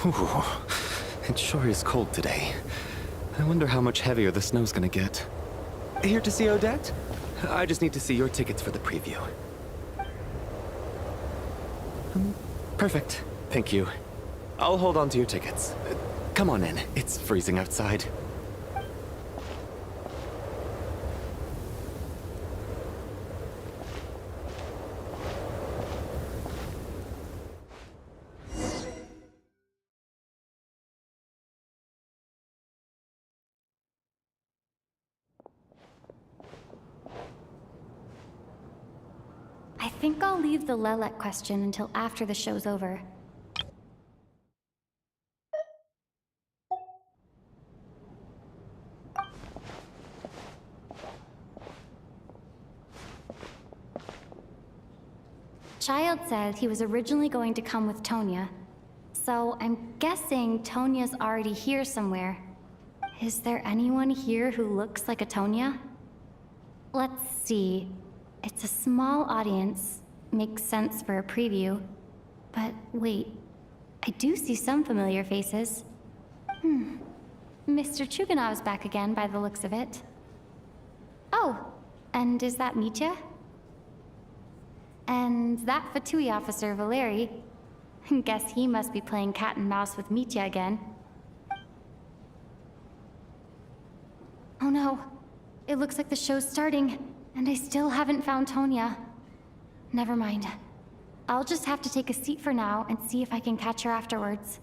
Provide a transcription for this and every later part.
Ooh, it sure is cold today. I wonder how much heavier the snow's gonna get. Here to see Odette? I just need to see your tickets for the preview. Perfect. Thank you. I'll hold on to your tickets. Come on in. It's freezing outside. I think I'll leave the Lelek question until after the show's over. Child said he was originally going to come with Tonya, so I'm guessing Tonya's already here somewhere. Is there anyone here who looks like a Tonya? Let's see. It's a small audience. Makes sense for a preview. But wait, I do see some familiar faces. Mr. Chuganov's back again by the looks of it. Oh, and is that Mitya? And that Fatui officer, Valeri. Guess he must be playing cat and mouse with Mitya again. Oh no, it looks like the show's starting. And I still haven't found Tonya. Never mind. I'll just have to take a seat for now and see if I can catch her afterwards.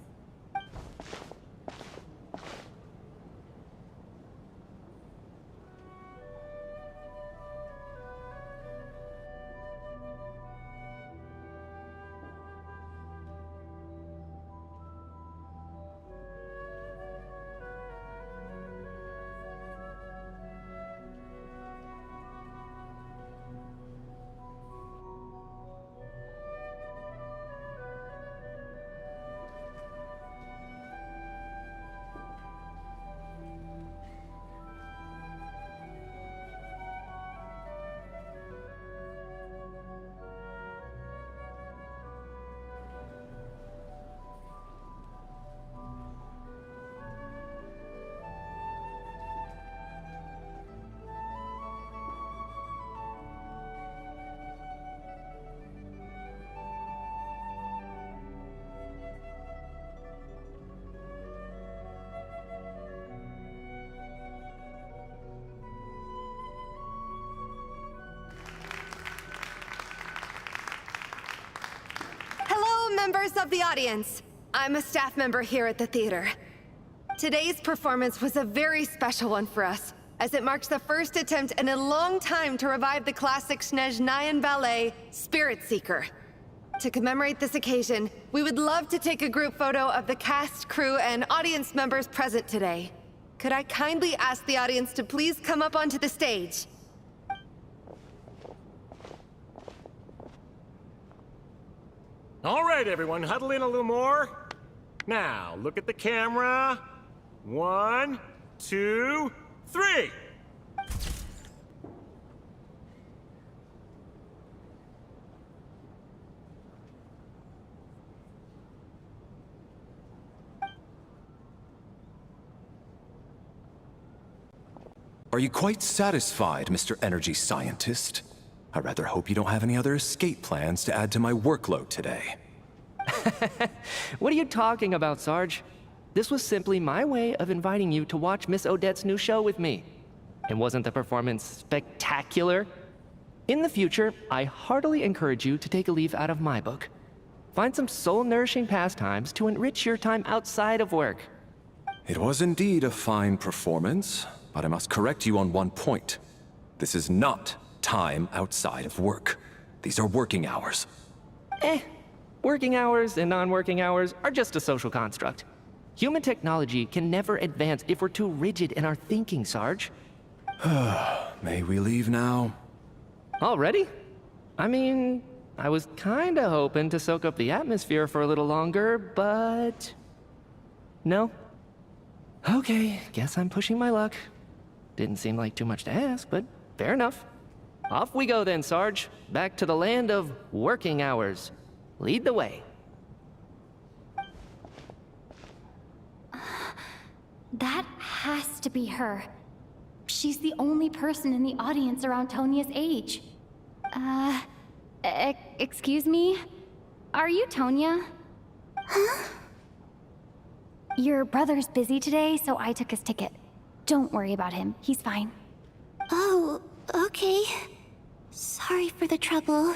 Members of the audience, I'm a staff member here at the theater. Today's performance was a very special one for us, as it marks the first attempt in a long time to revive the classic Snezhnayan ballet, Spirit Seeker. To commemorate this occasion, we would love to take a group photo of the cast, crew, and audience members present today. Could I kindly ask the audience to please come up onto the stage? All right, everyone, huddle in a little more. Now, look at the camera. 1, 2, 3. Are you quite satisfied, Mr. Energy Scientist? I rather hope you don't have any other escape plans to add to my workload today. What are you talking about, Sarge? This was simply my way of inviting you to watch Miss Odette's new show with me. And wasn't the performance spectacular? In the future, I heartily encourage you to take a leaf out of my book. Find some soul-nourishing pastimes to enrich your time outside of work. It was indeed a fine performance, but I must correct you on one point. This is not time outside of work. These are working hours. Working hours and non-working hours are just a social construct. Human technology can never advance if we're too rigid in our thinking, Sarge. May we leave now? Already? I mean, I was kinda hoping to soak up the atmosphere for a little longer, but... No? Okay, guess I'm pushing my luck. Didn't seem like too much to ask, but fair enough. Off we go then, Sarge. Back to the land of working hours. Lead the way. That has to be her. She's the only person in the audience around Tonia's age. Excuse me? Are you Tonia? Huh? Your brother's busy today, so I took his ticket. Don't worry about him. He's fine. Oh, okay. Sorry for the trouble.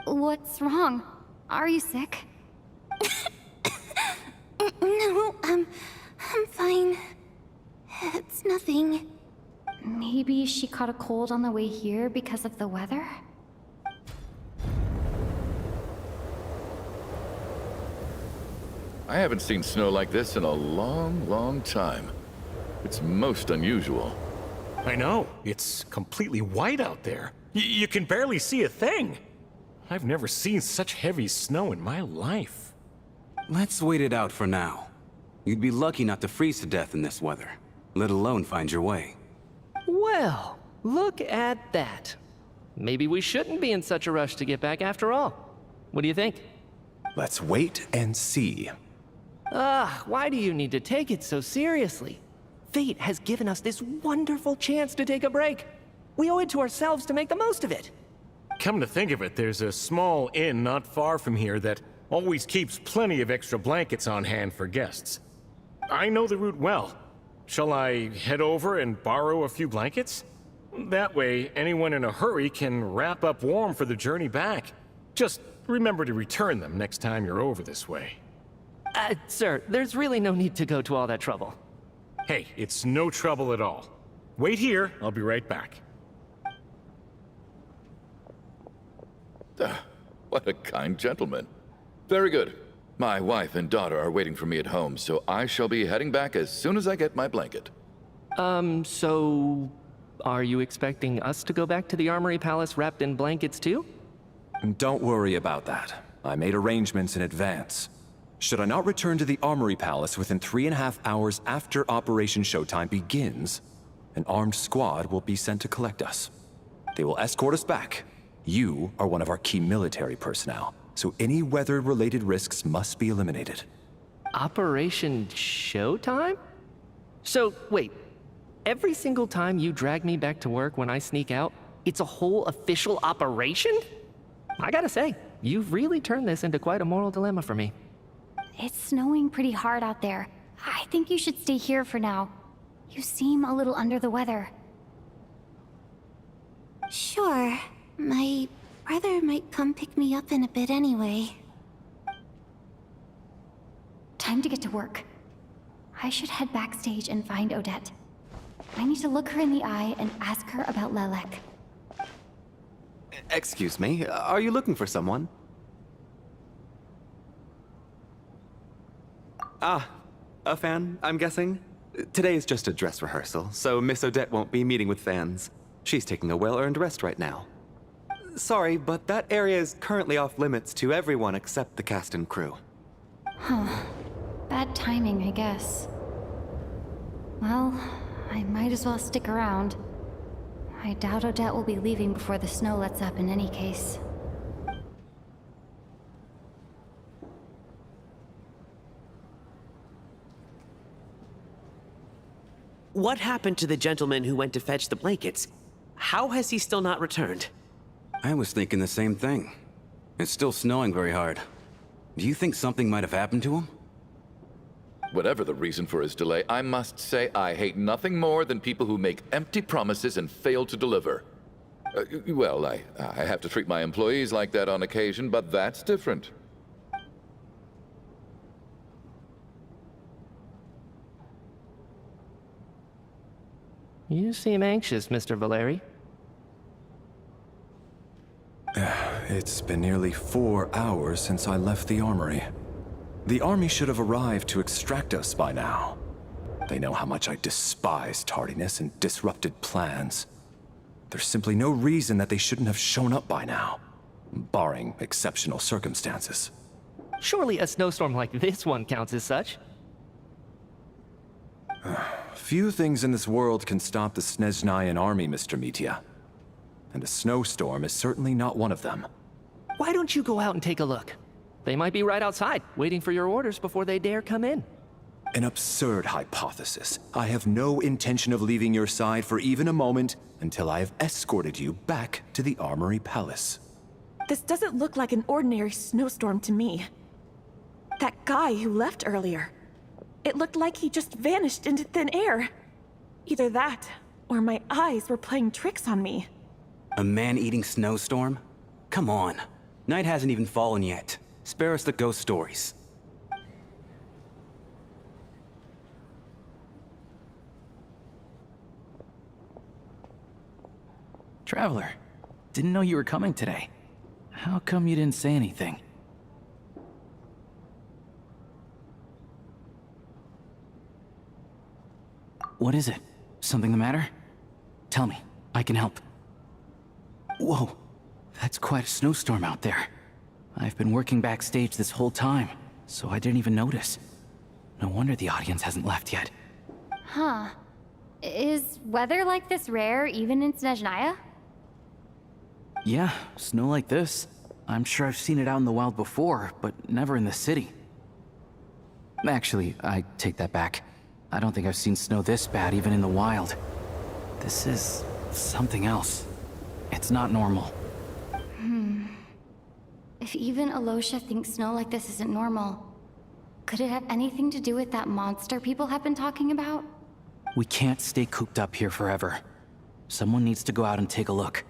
What's wrong? Are you sick? No, I'm fine. It's nothing. Maybe she caught a cold on the way here because of the weather? I haven't seen snow like this in a long, long time. It's most unusual. I know, it's completely white out there. You can barely see a thing. I've never seen such heavy snow in my life. Let's wait it out for now. You'd be lucky not to freeze to death in this weather, let alone find your way. Well, look at that. Maybe we shouldn't be in such a rush to get back after all. What do you think? Let's wait and see. Why do you need to take it so seriously? Fate has given us this wonderful chance to take a break. We owe it to ourselves to make the most of it. Come to think of it, there's a small inn not far from here that always keeps plenty of extra blankets on hand for guests. I know the route well. Shall I head over and borrow a few blankets? That way, anyone in a hurry can wrap up warm for the journey back. Just remember to return them next time you're over this way. Sir, there's really no need to go to all that trouble. Hey, it's no trouble at all. Wait here, I'll be right back. What a kind gentleman. Very good. My wife and daughter are waiting for me at home, so I shall be heading back as soon as I get my blanket. So... are you expecting us to go back to the Armory Palace wrapped in blankets too? Don't worry about that. I made arrangements in advance. Should I not return to the Armory Palace within 3.5 hours after Operation Showtime begins, an armed squad will be sent to collect us. They will escort us back. You are one of our key military personnel, so any weather-related risks must be eliminated. Operation Showtime? So, wait. Every single time you drag me back to work when I sneak out, it's a whole official operation? I gotta say, you've really turned this into quite a moral dilemma for me. It's snowing pretty hard out there. I think you should stay here for now. You seem a little under the weather. Sure. My Brother might come pick me up in a bit anyway. Time to get to work. I should head backstage and find Odette. I need to look her in the eye and ask her about Lelek. Excuse me, are you looking for someone? Ah, a fan, I'm guessing? Today is just a dress rehearsal, so Miss Odette won't be meeting with fans. She's taking a well-earned rest right now. Sorry, but that area is currently off limits to everyone except the cast and crew. Bad timing, I guess. Well, I might as well stick around. I doubt Odette will be leaving before the snow lets up in any case. What happened to the gentleman who went to fetch the blankets? How has he still not returned? I was thinking the same thing. It's still snowing very hard. Do you think something might have happened to him? Whatever the reason for his delay, I must say I hate nothing more than people who make empty promises and fail to deliver. Well, I have to treat my employees like that on occasion, but that's different. You seem anxious, Mr. Valeri. It's been nearly 4 hours since I left the armory. The army should have arrived to extract us by now. They know how much I despise tardiness and disrupted plans. There's simply no reason that they shouldn't have shown up by now, barring exceptional circumstances. Surely a snowstorm like this one counts as such. Few things in this world can stop the Snezhnayan army, Mr. Mitya. And a snowstorm is certainly not one of them. Why don't you go out and take a look? They might be right outside, waiting for your orders before they dare come in. An absurd hypothesis. I have no intention of leaving your side for even a moment until I have escorted you back to the Armory Palace. This doesn't look like an ordinary snowstorm to me. That guy who left earlier. It looked like he just vanished into thin air. Either that, or my eyes were playing tricks on me. A man-eating snowstorm? Come on. Night hasn't even fallen yet. Spare us the ghost stories. Traveler, didn't know you were coming today. How come you didn't say anything? What is it? Something the matter? Tell me, I can help. Whoa, that's quite a snowstorm out there. I've been working backstage this whole time, so I didn't even notice. No wonder the audience hasn't left yet. Huh. Is weather like this rare even in Snezhnaya? Yeah, snow like this. I'm sure I've seen it out in the wild before, but never in the city. Actually, I take that back. I don't think I've seen snow this bad even in the wild. This is something else. It's not normal. If even Alosha thinks snow like this isn't normal, could it have anything to do with that monster people have been talking about? We can't stay cooped up here forever. Someone needs to go out and take a look.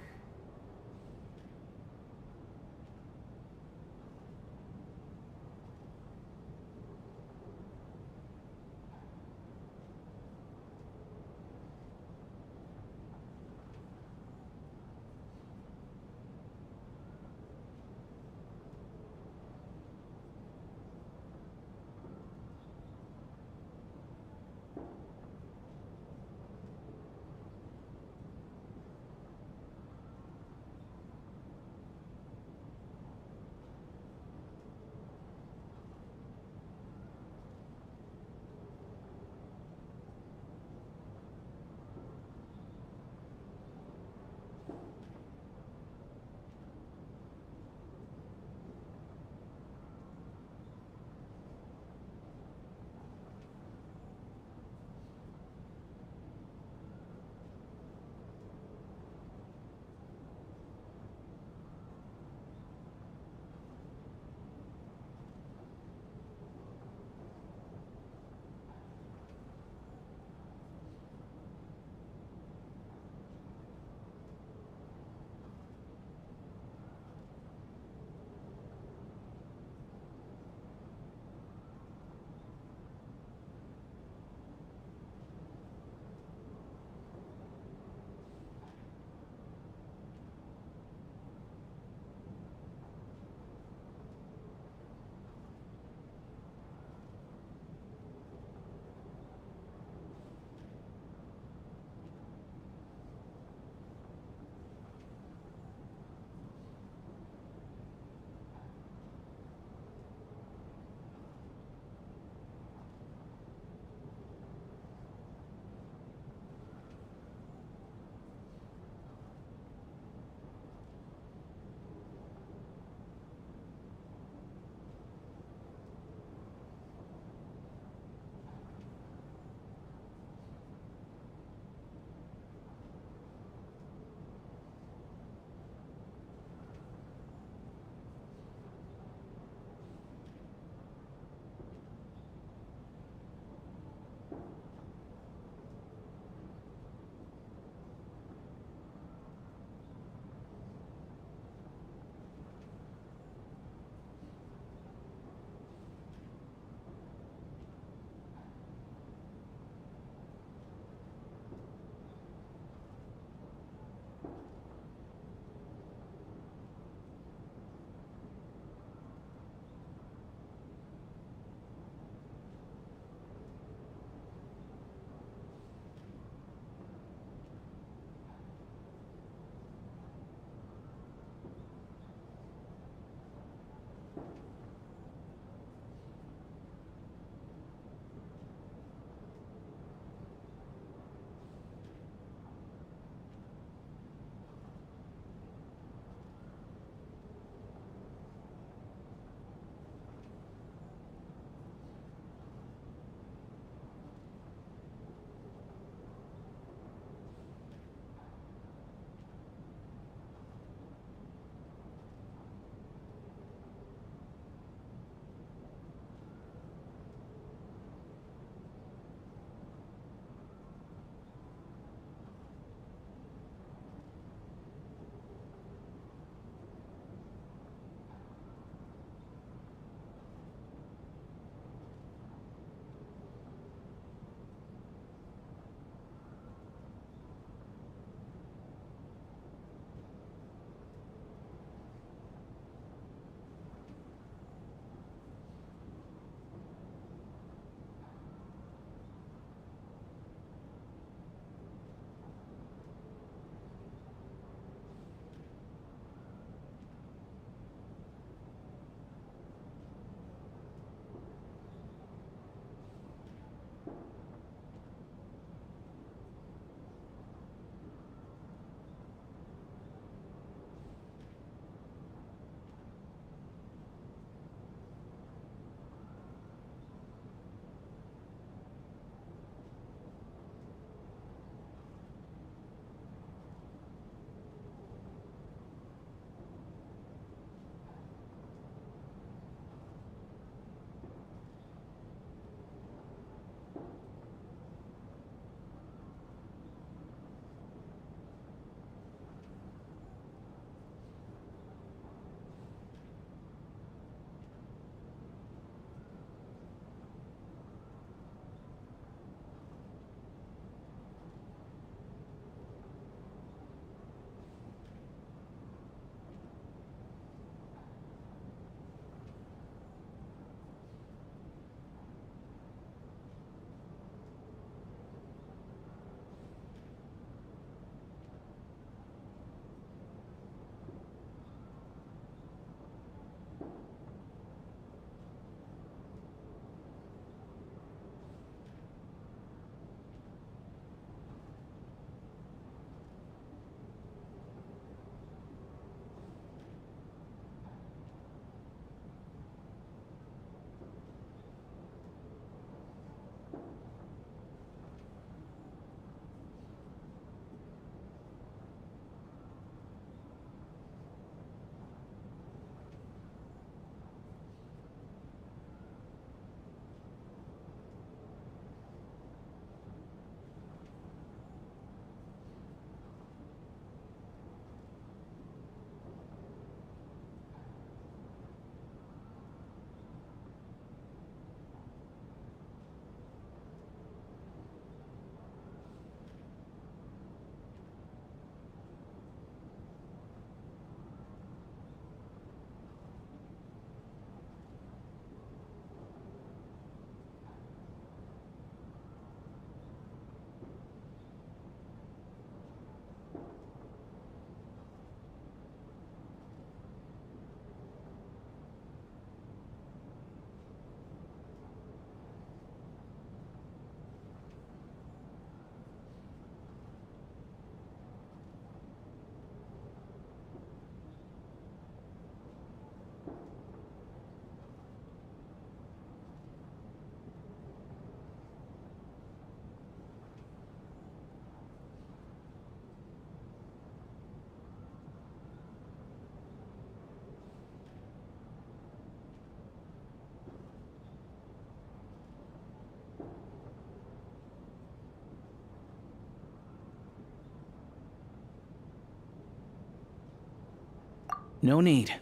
No need.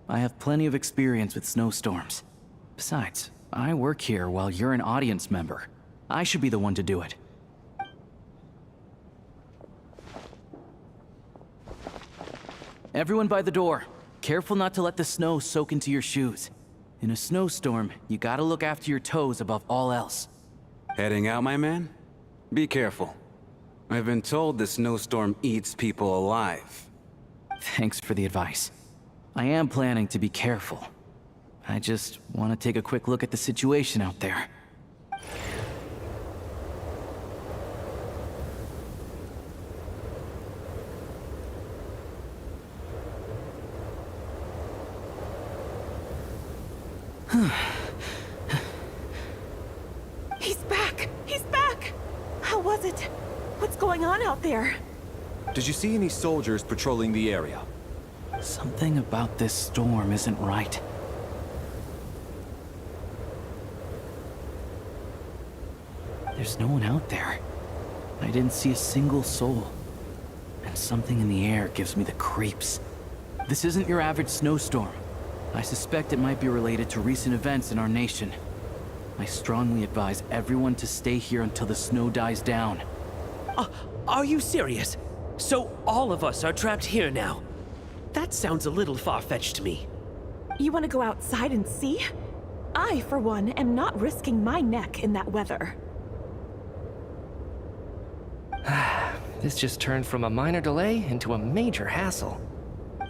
I have plenty of experience with snowstorms. Besides, I work here while you're an audience member. I should be the one to do it. Everyone by the door. Careful not to let the snow soak into your shoes. In a snowstorm, you gotta look after your toes above all else. Heading out, my man? Be careful. I've been told the snowstorm eats people alive. Thanks for the advice. I am planning to be careful. I just want to take a quick look at the situation out there. He's back! He's back! How was it? What's going on out there? Did you see any soldiers patrolling the area? Something about this storm isn't right. There's no one out there. I didn't see a single soul. And something in the air gives me the creeps. This isn't your average snowstorm. I suspect it might be related to recent events in our nation. I strongly advise everyone to stay here until the snow dies down. Are you serious? So all of us are trapped here now? That sounds a little far-fetched to me. You want to go outside and see? I, for one, am not risking my neck in that weather. This just turned from a minor delay into a major hassle.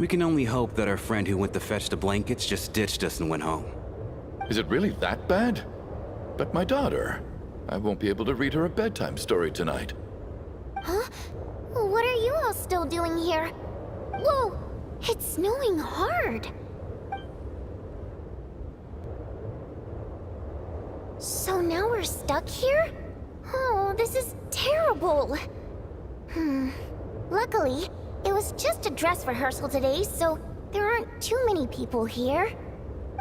We can only hope that our friend who went to fetch the blankets just ditched us and went home. Is it really that bad? But my daughter, I won't be able to read her a bedtime story tonight. Huh? What are you all still doing here? Whoa! It's snowing hard! So now we're stuck here? Oh, this is terrible! Luckily, it was just a dress rehearsal today, so there aren't too many people here.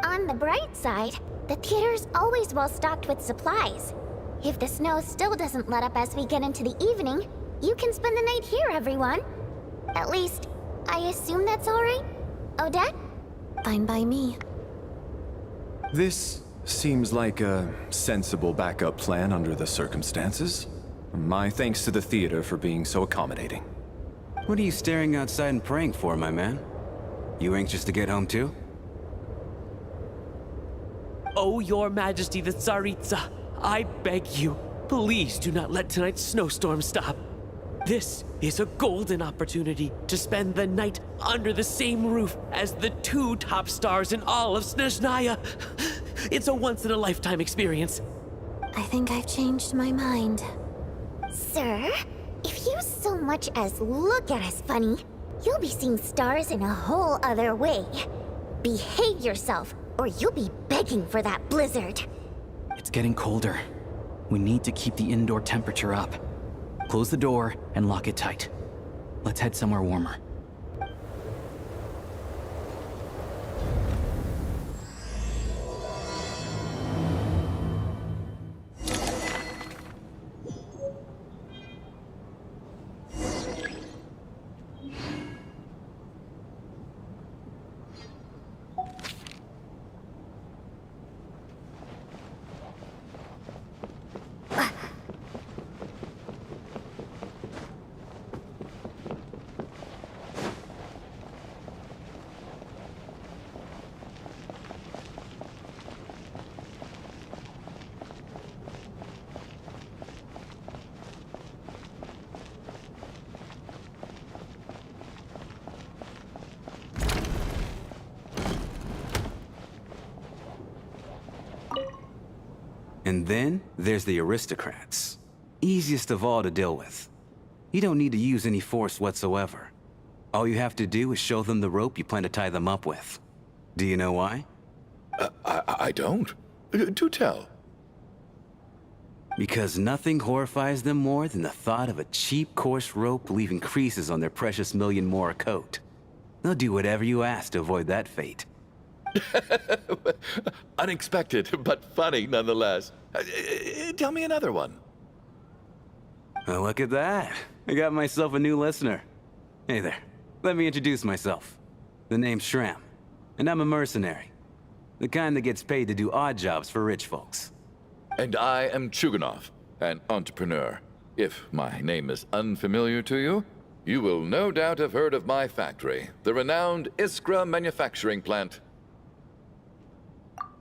On the bright side, the theater's always well stocked with supplies. If the snow still doesn't let up as we get into the evening, you can spend the night here, everyone. At least, I assume that's alright? Odette? Fine by me. This seems like a sensible backup plan under the circumstances. My thanks to the theater for being so accommodating. What are you staring outside and praying for, my man? You anxious to get home too? Oh, Your Majesty the Tsaritsa, I beg you, please do not let tonight's snowstorm stop. This is a golden opportunity to spend the night under the same roof as the two top stars in all of Snezhnaya. It's a once-in-a-lifetime experience. I think I've changed my mind. Sir, if you so much as look at us funny, you'll be seeing stars in a whole other way. Behave yourself, or you'll be begging for that blizzard. It's getting colder. We need to keep the indoor temperature up. Close the door and lock it tight. Let's head somewhere warmer. And then there's the aristocrats. Easiest of all to deal with. You don't need to use any force whatsoever. All you have to do is show them the rope you plan to tie them up with. Do you know why? I don't. Do tell. Because nothing horrifies them more than the thought of a cheap, coarse rope leaving creases on their precious $1,000,000 more coat. They'll do whatever you ask to avoid that fate. Unexpected, but funny nonetheless. Tell me another one. Oh, look at that. I got myself a new listener. Hey there. Let me introduce myself. The name's Shram, and I'm a mercenary. The kind that gets paid to do odd jobs for rich folks. And I am Chuganov, an entrepreneur. If my name is unfamiliar to you, you will no doubt have heard of my factory, the renowned Iskra manufacturing plant.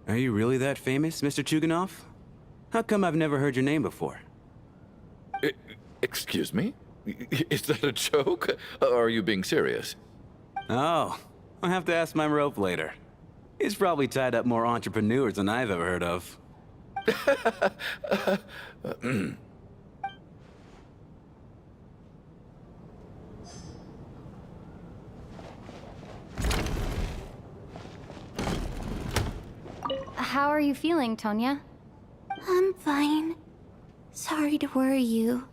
Are you really that famous, Mr. Chuganov? How come I've never heard your name before? Excuse me? Is that a joke? Or are you being serious? Oh, I'll have to ask my rope later. He's probably tied up more entrepreneurs than I've ever heard of. How are you feeling, Tonya? I'm fine. Sorry to worry you.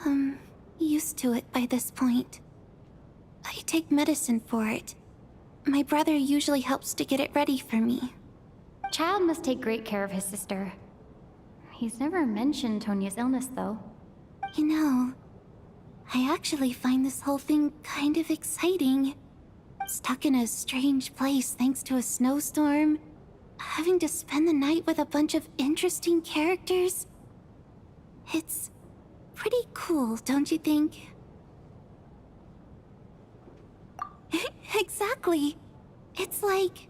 I'm used to it by this point. I take medicine for it. My brother usually helps to get it ready for me. Child must take great care of his sister. He's never mentioned Tonya's illness, though. You know, I actually find this whole thing kind of exciting. Stuck in a strange place thanks to a snowstorm, having to spend the night with a bunch of interesting characters. It's pretty cool, don't you think? Exactly. It's like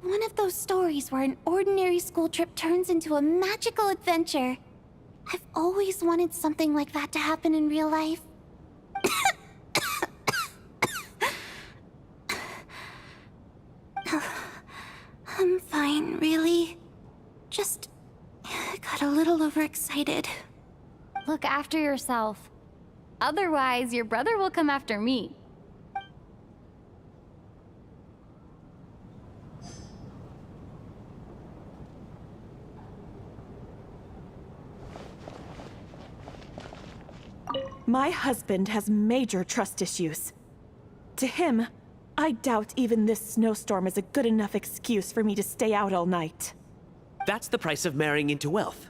one of those stories where an ordinary school trip turns into a magical adventure. I've always wanted something like that to happen in real life. I'm fine, really. Just got a little overexcited. Look after yourself. Otherwise, your brother will come after me. My husband has major trust issues. To him, I doubt even this snowstorm is a good enough excuse for me to stay out all night. That's the price of marrying into wealth.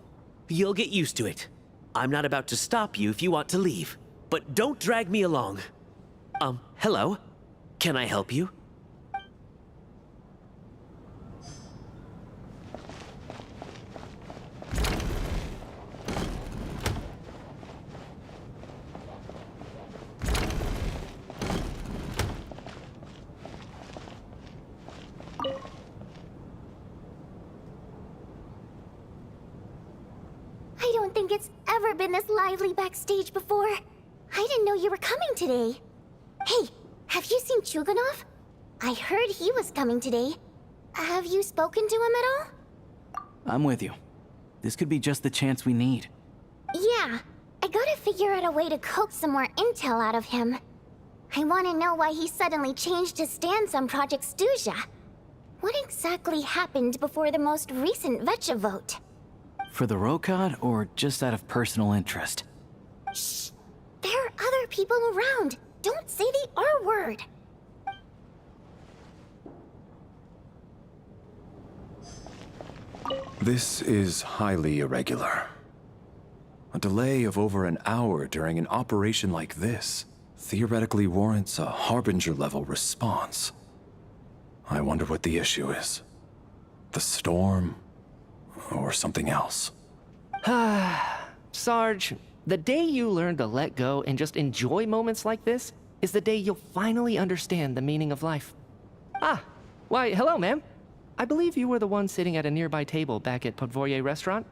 You'll get used to it. I'm not about to stop you if you want to leave, but don't drag me along. Hello? Can I help you? I don't think it's ever been this lively backstage before. I didn't know you were coming today. Hey, have you seen Chuganov? I heard he was coming today. Have you spoken to him at all? I'm with you. This could be just the chance we need. Yeah, I gotta figure out a way to coax some more intel out of him. I want to know why he suddenly changed his stance on Project Stuja. What exactly happened before the most recent Vetcha vote? For the Rokad, or just out of personal interest? Shh! There are other people around. Don't say the R word. This is highly irregular. A delay of over an hour during an operation like this theoretically warrants a Harbinger-level response. I wonder what the issue is. The storm, or something else. Sarge, the day you learn to let go and just enjoy moments like this is the day you'll finally understand the meaning of life. Why, hello, ma'am. I believe you were the one sitting at a nearby table back at Podvorye Restaurant.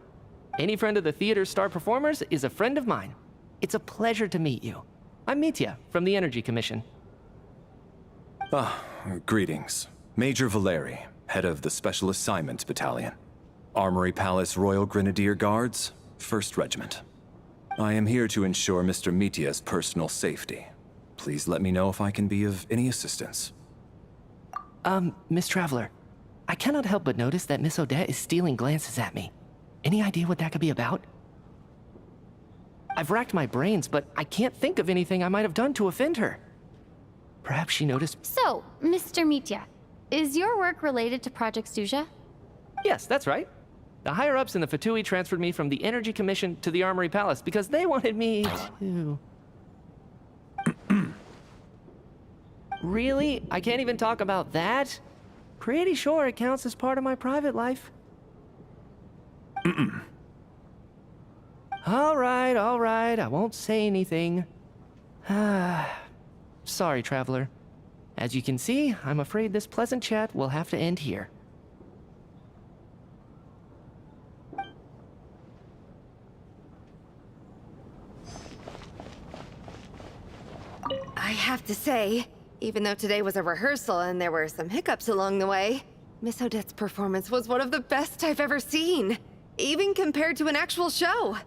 Any friend of the theater's star performers is a friend of mine. It's a pleasure to meet you. I'm Mitya, from the Energy Commission. Greetings. Major Valeri, head of the Special Assignments Battalion. Armory Palace Royal Grenadier Guards, 1st Regiment. I am here to ensure Mr. Mitya's personal safety. Please let me know if I can be of any assistance. Miss Traveler, I cannot help but notice that Miss Odette is stealing glances at me. Any idea what that could be about? I've racked my brains, but I can't think of anything I might have done to offend her. Perhaps she noticed. So, Mr. Mitya, is your work related to Project Stuja? Yes, that's right. The higher-ups in the Fatui transferred me from the Energy Commission to the Armory Palace because they wanted me to... Really? I can't even talk about that? Pretty sure it counts as part of my private life. All right, I won't say anything. Sorry, traveler. As you can see, I'm afraid this pleasant chat will have to end here. I have to say, even though today was a rehearsal and there were some hiccups along the way, Miss Odette's performance was one of the best I've ever seen, even compared to an actual show.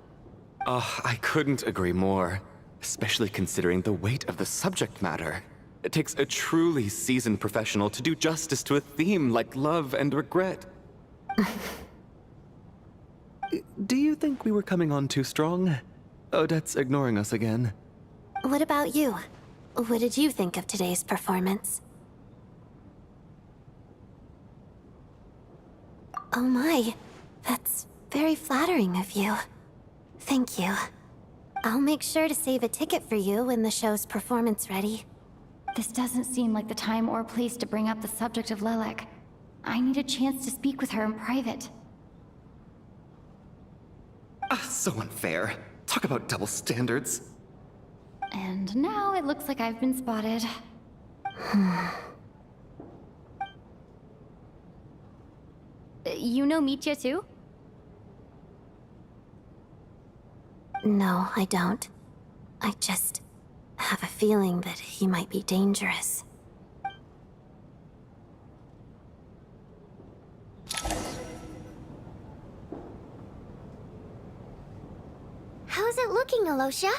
Oh, I couldn't agree more, especially considering the weight of the subject matter. It takes a truly seasoned professional to do justice to a theme like love and regret. Do you think we were coming on too strong? Odette's ignoring us again. What about you? What did you think of today's performance? Oh my, that's very flattering of you. Thank you. I'll make sure to save a ticket for you when the show's performance ready. This doesn't seem like the time or place to bring up the subject of Lilac. I need a chance to speak with her in private. So unfair. Talk about double standards. And now it looks like I've been spotted. You know Mitya too? No, I don't. I just have a feeling that he might be dangerous. How's it looking, Alosha?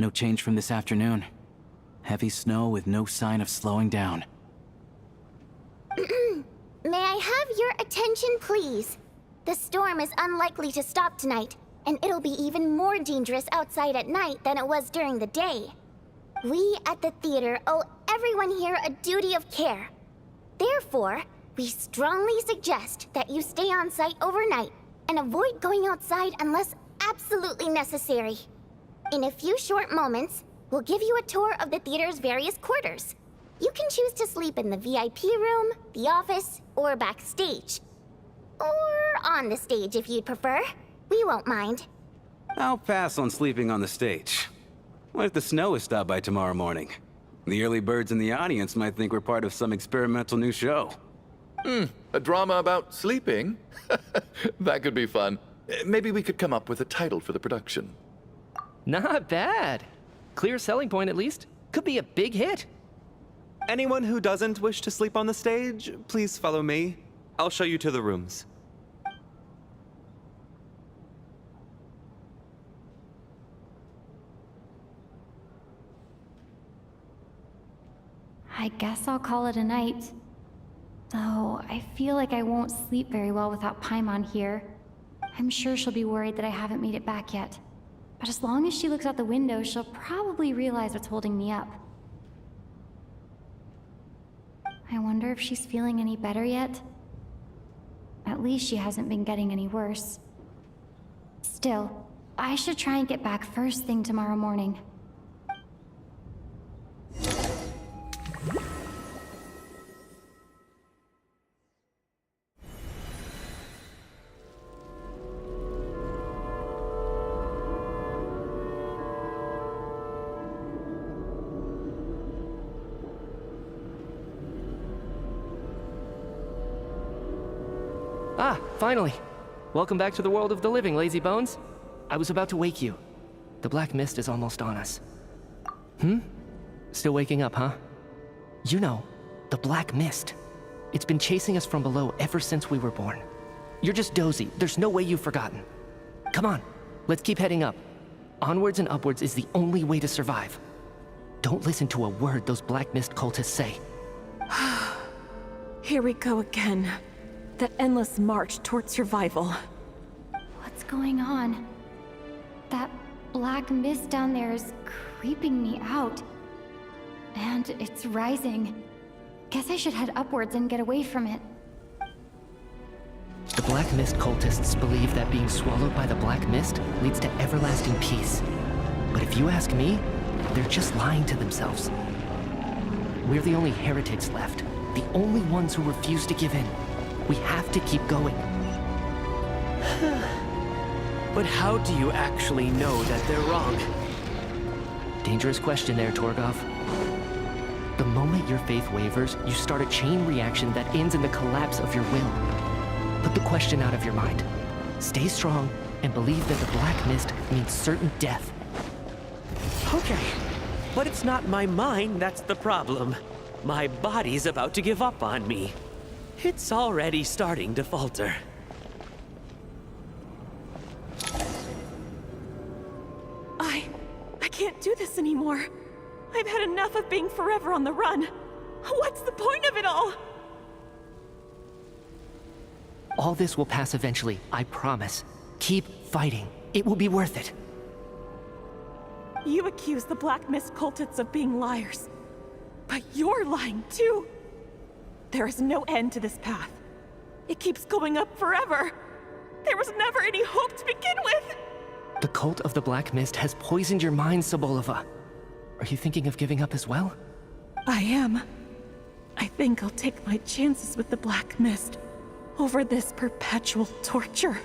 No change from this afternoon. Heavy snow with no sign of slowing down. May I have your attention, please? The storm is unlikely to stop tonight, and it'll be even more dangerous outside at night than it was during the day. We at the theater owe everyone here a duty of care. Therefore, we strongly suggest that you stay on site overnight and avoid going outside unless absolutely necessary. In a few short moments, we'll give you a tour of the theater's various quarters. You can choose to sleep in the VIP room, the office, or backstage. Or on the stage if you'd prefer. We won't mind. I'll pass on sleeping on the stage. What if the snow is stopped by tomorrow morning? The early birds in the audience might think we're part of some experimental new show. A drama about sleeping? That could be fun. Maybe we could come up with a title for the production. Not bad. Clear selling point at least. Could be a big hit. Anyone who doesn't wish to sleep on the stage, please follow me. I'll show you to the rooms. I guess I'll call it a night. Though, I feel like I won't sleep very well without Paimon here. I'm sure she'll be worried that I haven't made it back yet. But as long as she looks out the window, she'll probably realize what's holding me up. I wonder if she's feeling any better yet? At least she hasn't been getting any worse. Still, I should try and get back first thing tomorrow morning. Ah, finally. Welcome back to the world of the living, lazy bones. I was about to wake you. The black mist is almost on us. Still waking up, huh? You know, the black mist. It's been chasing us from below ever since we were born. You're just dozy. There's no way you've forgotten. Come on, let's keep heading up. Onwards and upwards is the only way to survive. Don't listen to a word those black mist cultists say. Here we go again. That endless march toward survival. What's going on? That black mist down there is creeping me out. And it's rising. Guess I should head upwards and get away from it. The Black Mist cultists believe that being swallowed by the Black Mist leads to everlasting peace. But if you ask me, They're just lying to themselves. We're the only heretics left. The only ones who refuse to give in. We have to keep going. But how do you actually know that they're wrong? Dangerous question there, Torgov. The moment your faith wavers, you start a chain reaction that ends in the collapse of your will. Put the question out of your mind. Stay strong and believe that the Black Mist means certain death. Okay, but it's not my mind that's the problem. My body's about to give up on me. It's already starting to falter. I can't do this anymore. I've had enough of being forever on the run. What's the point of it all? All this will pass eventually, I promise. Keep fighting. It will be worth it. You accuse the Black Mist cultists of being liars. But you're lying too. There is no end to this path. It keeps going up forever. There was never any hope to begin with. The cult of the Black Mist has poisoned your mind, Sobolova. Are you thinking of giving up as well? I am. I think I'll take my chances with the Black Mist over this perpetual torture.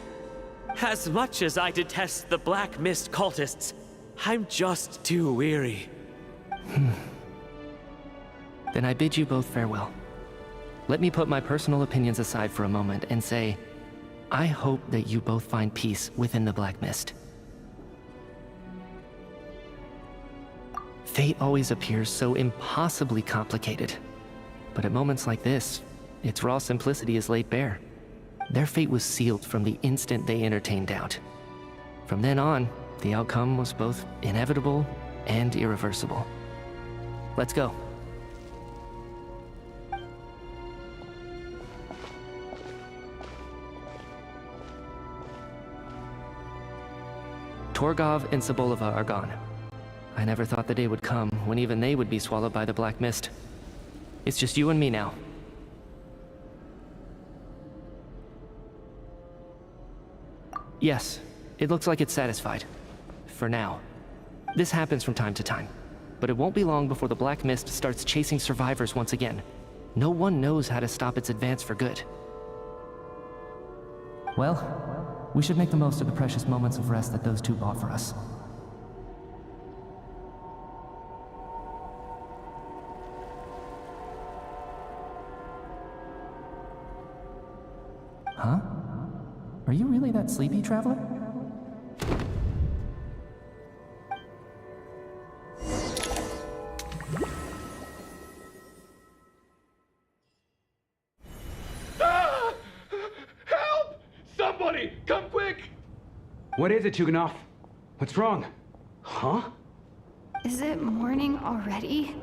As much as I detest the Black Mist cultists, I'm just too weary. Then I bid you both farewell. Let me put my personal opinions aside for a moment and say, I hope that you both find peace within the Black Mist. Fate always appears so impossibly complicated. But at moments like this, its raw simplicity is laid bare. Their fate was sealed from the instant they entertained doubt. From then on, the outcome was both inevitable and irreversible. Let's go. Torgov and Sobolova are gone. I never thought the day would come when even they would be swallowed by the Black Mist. It's just you and me now. Yes, it looks like it's satisfied. For now. This happens from time to time. But it won't be long before the Black Mist starts chasing survivors once again. No one knows how to stop its advance for good. Well, we should make the most of the precious moments of rest that those two offer us. Huh? Are you really that sleepy, Traveler? Ah! Help! Somebody, come quick! What is it, Tuganov? What's wrong? Huh? Is it morning already?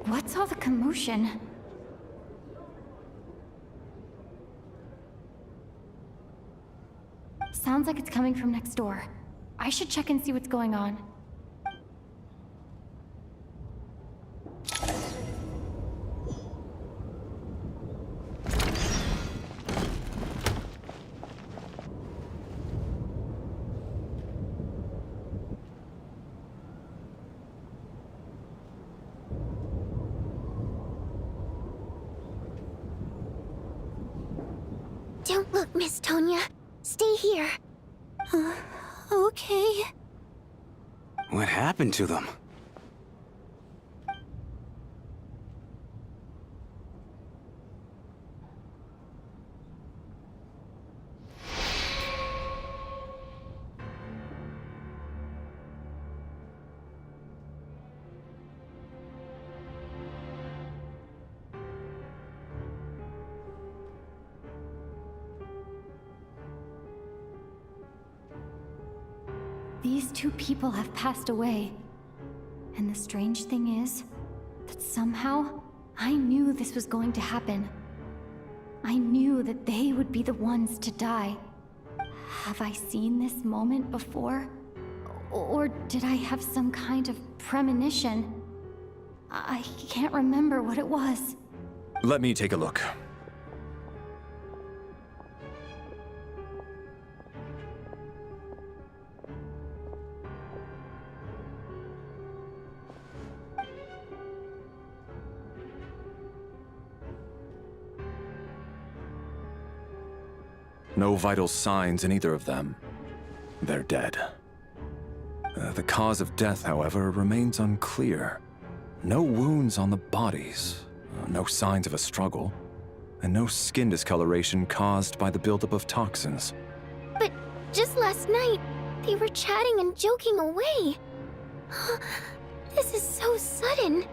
What's all the commotion? Sounds like it's coming from next door. I should check and see what's going on. Don't look, Miss Tonya. Stay here. Okay. What happened to them? These two people have passed away. And the strange thing is that somehow I knew this was going to happen. I knew that they would be the ones to die. Have I seen this moment before? Or did I have some kind of premonition? I can't remember what it was. Let me take a look. No vital signs in either of them. They're dead. The cause of death, however, remains unclear. No wounds on the bodies, no signs of a struggle, and no skin discoloration caused by the buildup of toxins. But just last night, they were chatting and joking away. This is so sudden.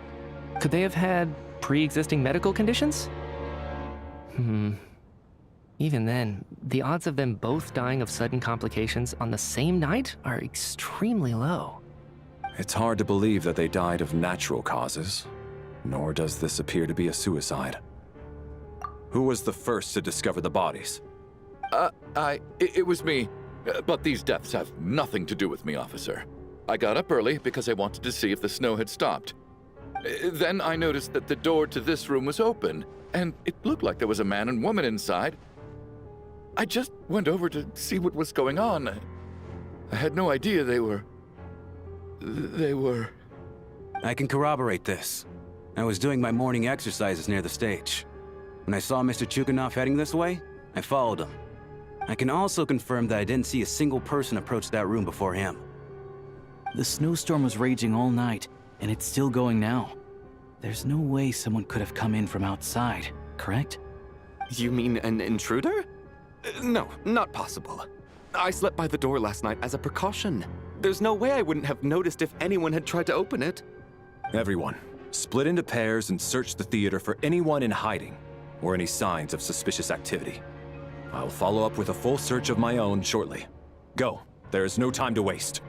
Could they have had pre-existing medical conditions? Even then, the odds of them both dying of sudden complications on the same night are extremely low. It's hard to believe that they died of natural causes, nor does this appear to be a suicide. Who was the first to discover the bodies? It was me. But these deaths have nothing to do with me, officer. I got up early because I wanted to see if the snow had stopped. Then I noticed that the door to this room was open, and it looked like there was a man and woman inside. I just went over to see what was going on. I had no idea they were... I can corroborate this. I was doing my morning exercises near the stage. When I saw Mr. Chuganov heading this way, I followed him. I can also confirm that I didn't see a single person approach that room before him. The snowstorm was raging all night, and it's still going now. There's no way someone could have come in from outside, correct? You mean an intruder? No, not possible. I slept by the door last night as a precaution. There's no way I wouldn't have noticed if anyone had tried to open it. Everyone, split into pairs and search the theater for anyone in hiding, or any signs of suspicious activity. I'll follow up with a full search of my own shortly. Go, there is no time to waste.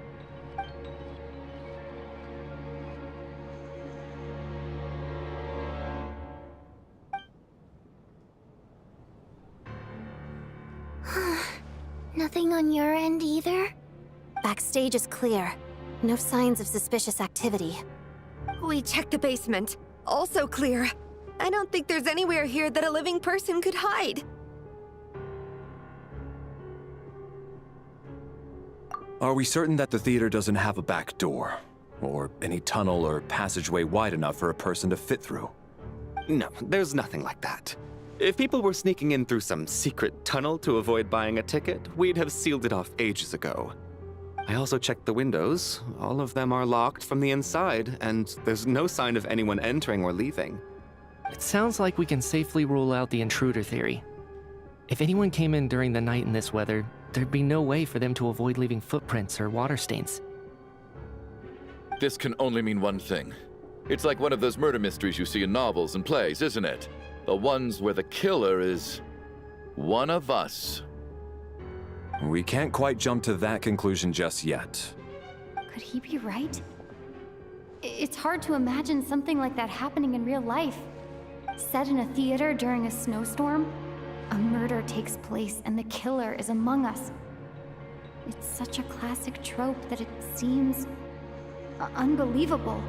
Nothing on your end either? Backstage is clear. No signs of suspicious activity. We checked the basement. Also clear. I don't think there's anywhere here that a living person could hide. Are we certain that the theater doesn't have a back door? Or any tunnel or passageway wide enough for a person to fit through? No, there's nothing like that. If people were sneaking in through some secret tunnel to avoid buying a ticket, we'd have sealed it off ages ago. I also checked the windows. All of them are locked from the inside, and there's no sign of anyone entering or leaving. It sounds like we can safely rule out the intruder theory. If anyone came in during the night in this weather, there'd be no way for them to avoid leaving footprints or water stains. This can only mean one thing. It's like one of those murder mysteries you see in novels and plays, isn't it? The ones where the killer is one of us. We can't quite jump to that conclusion just yet. Could he be right? It's hard to imagine something like that happening in real life. Set in a theater during a snowstorm, a murder takes place and the killer is among us. It's such a classic trope that it seems unbelievable.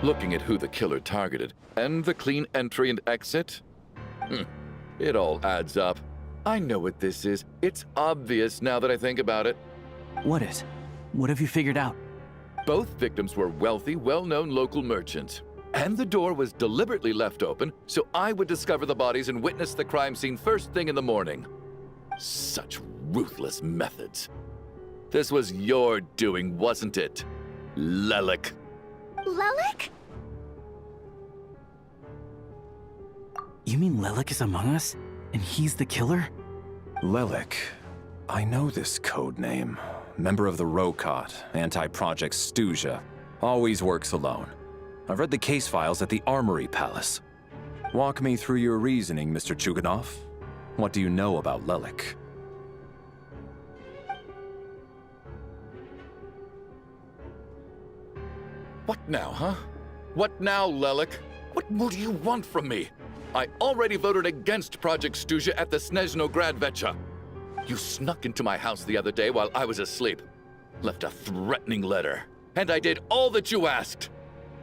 Looking at who the killer targeted, and the clean entry and exit, it all adds up. I know what this is. It's obvious now that I think about it. What is? What have you figured out? Both victims were wealthy, well-known local merchants. And the door was deliberately left open so I would discover the bodies and witness the crime scene first thing in the morning. Such ruthless methods. This was your doing, wasn't it, Lelik? Lelik? You mean Lelik is among us? And he's the killer? Lelik. I know this code name. Member of the Rokot, anti-Project Stuja. Always works alone. I've read the case files at the Armory Palace. Walk me through your reasoning, Mr. Chuganov. What do you know about Lelik? What now, huh? What now, Lelik? What more do you want from me? I already voted against Project Stuja at the Snezhno Gradvecha. You snuck into my house the other day while I was asleep. Left a threatening letter. And I did all that you asked.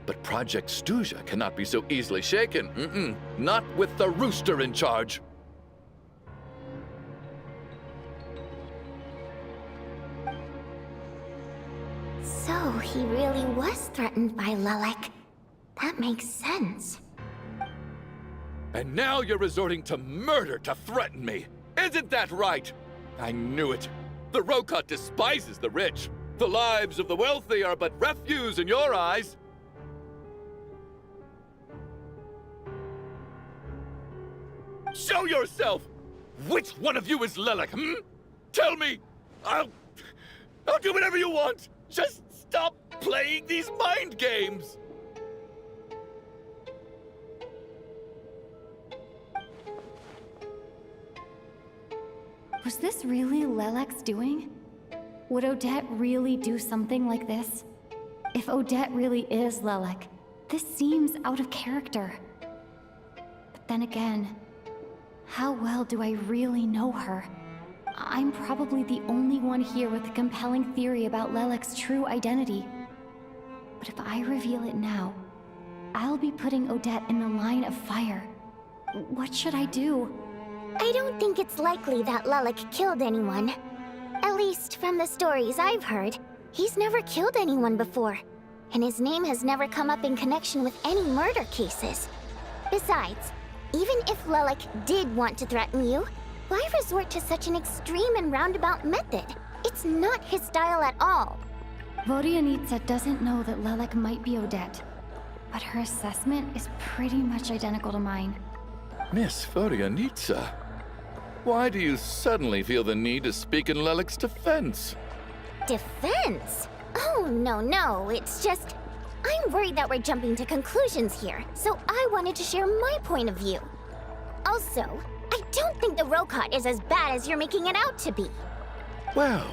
But Project Stuja cannot be so easily shaken. Not with the rooster in charge. So he really was threatened by Lelik. That makes sense. And now you're resorting to murder to threaten me. Isn't that right? I knew it. The Rokot despises the rich. The lives of the wealthy are but refuse in your eyes. Show yourself! Which one of you is Lelek, Tell me! I'll do whatever you want! Just stop playing these mind games! Was this really Lelek's doing? Would Odette really do something like this? If Odette really is Lelek, this seems out of character. But then again, how well do I really know her? I'm probably the only one here with a compelling theory about Lelek's true identity. But if I reveal it now, I'll be putting Odette in the line of fire. What should I do? I don't think it's likely that Lelek killed anyone. At least from the stories I've heard, he's never killed anyone before. And his name has never come up in connection with any murder cases. Besides, even if Lelek did want to threaten you, why resort to such an extreme and roundabout method? It's not his style at all. Vodianitsa doesn't know that Lelek might be Odette, but her assessment is pretty much identical to mine. Miss Vodianitsa, why do you suddenly feel the need to speak in Lelek's defense? Defense? Oh, no, it's just... I'm worried that we're jumping to conclusions here, so I wanted to share my point of view. Also, I don't think the Rokot is as bad as you're making it out to be. Well,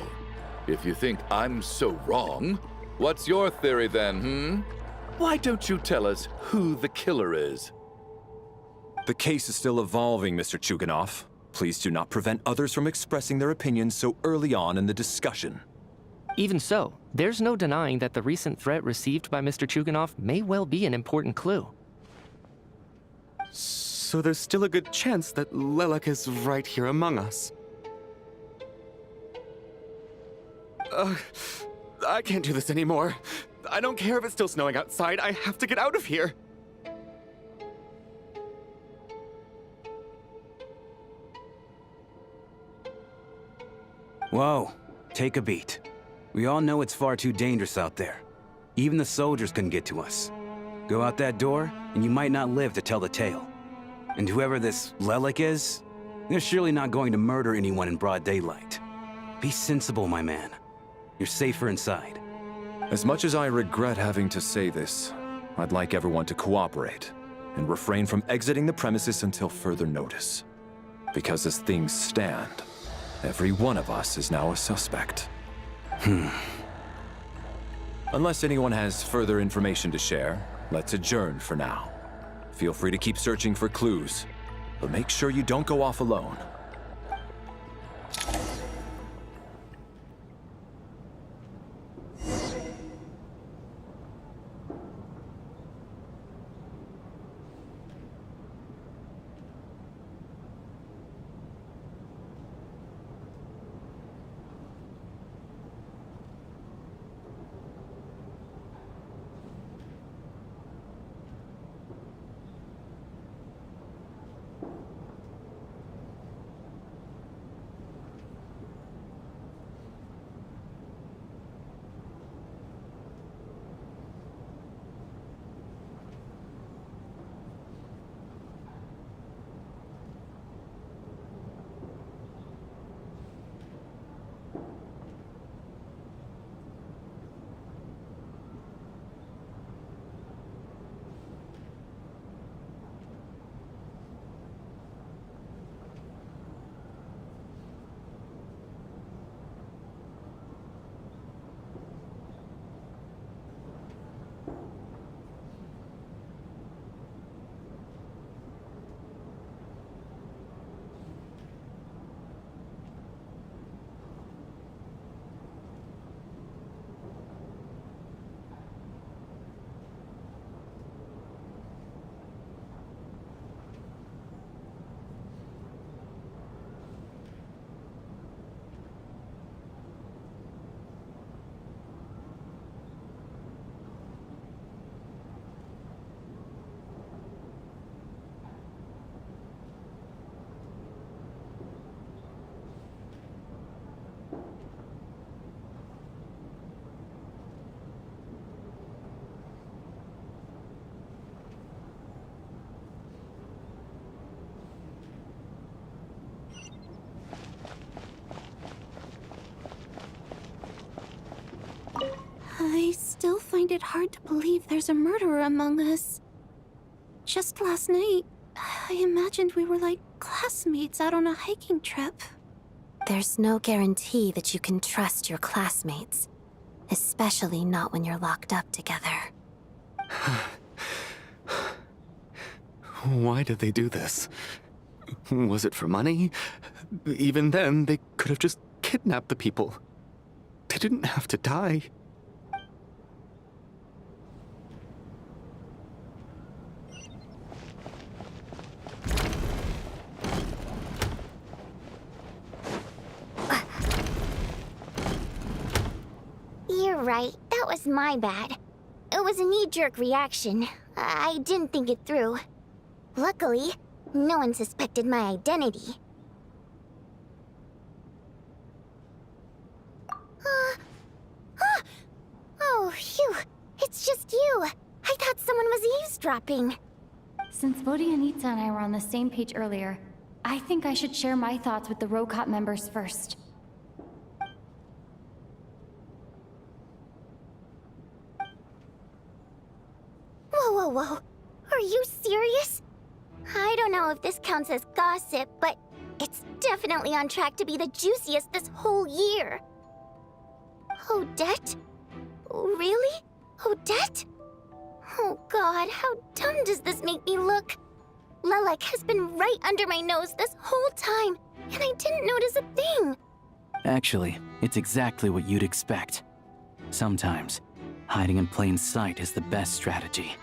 if you think I'm so wrong, what's your theory then, Why don't you tell us who the killer is? The case is still evolving, Mr. Chuganov. Please do not prevent others from expressing their opinions so early on in the discussion. Even so, there's no denying that the recent threat received by Mr. Chuganov may well be an important clue. So there's still a good chance that Lelek is right here among us. I can't do this anymore. I don't care if it's still snowing outside. I have to get out of here. Whoa, take a beat. We all know it's far too dangerous out there. Even the soldiers couldn't get to us. Go out that door, and you might not live to tell the tale. And whoever this Lelek is, they're surely not going to murder anyone in broad daylight. Be sensible, my man. You're safer inside. As much as I regret having to say this, I'd like everyone to cooperate and refrain from exiting the premises until further notice. Because as things stand, every one of us is now a suspect. Unless anyone has further information to share, let's adjourn for now. Feel free to keep searching for clues, but make sure you don't go off alone. I still find it hard to believe there's a murderer among us. Just last night, I imagined we were like classmates out on a hiking trip. There's no guarantee that you can trust your classmates, especially not when you're locked up together. Why did they do this? Was it for money? Even then, they could have just kidnapped the people. They didn't have to die. You're right, that was my bad. It was a knee-jerk reaction. I didn't think it through. Luckily, no one suspected my identity. Oh, phew. It's just you. I thought someone was eavesdropping. Since Vodianitsa and I were on the same page earlier, I think I should share my thoughts with the Rokot members first. Whoa. Are you serious? I don't know if this counts as gossip, but it's definitely on track to be the juiciest this whole year. Odette? Really? Odette? Oh god, how dumb does this make me look? Lelek has been right under my nose this whole time, and I didn't notice a thing. Actually, it's exactly what you'd expect. Sometimes, hiding in plain sight is the best strategy.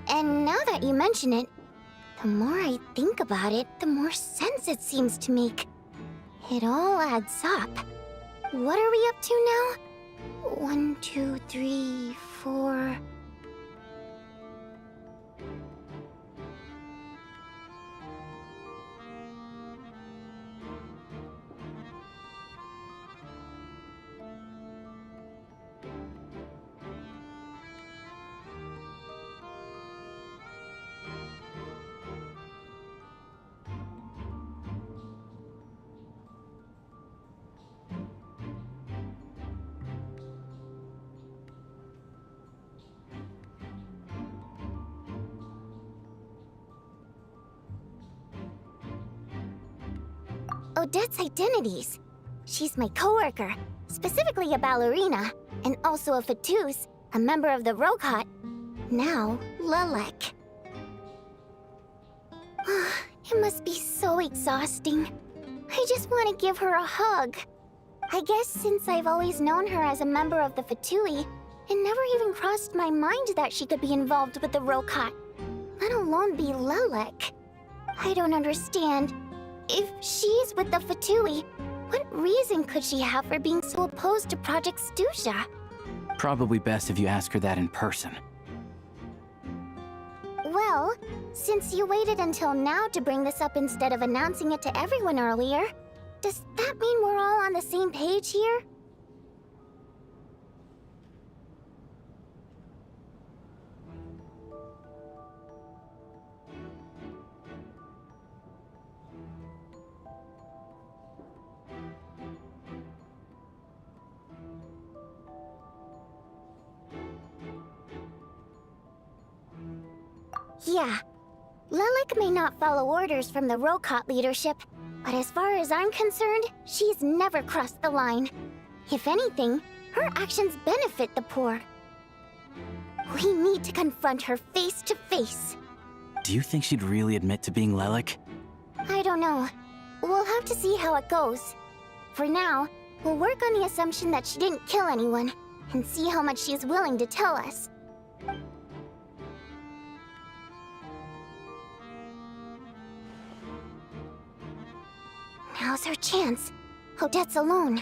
And now that you mention it, the more I think about it, the more sense it seems to make. It all adds up. What are we up to now? 1, 2, 3, 4... Odette's identities. She's my coworker, specifically a ballerina, and also a Fatous, a member of the Rokot. Now, Lelek. It must be so exhausting. I just want to give her a hug. I guess since I've always known her as a member of the Fatui, it never even crossed my mind that she could be involved with the Rokot, let alone be Lelek. I don't understand. If she's with the Fatui, what reason could she have for being so opposed to Project Stusha? Probably best if you ask her that in person. Well, since you waited until now to bring this up instead of announcing it to everyone earlier, does that mean we're all on the same page here? Yeah. Lelek may not follow orders from the Rokot leadership, but as far as I'm concerned, she's never crossed the line. If anything, her actions benefit the poor. We need to confront her face to face. Do you think she'd really admit to being Lelek? I don't know. We'll have to see how it goes. For now, we'll work on the assumption that she didn't kill anyone, and see how much she's willing to tell us. Now's her chance. Odette's alone.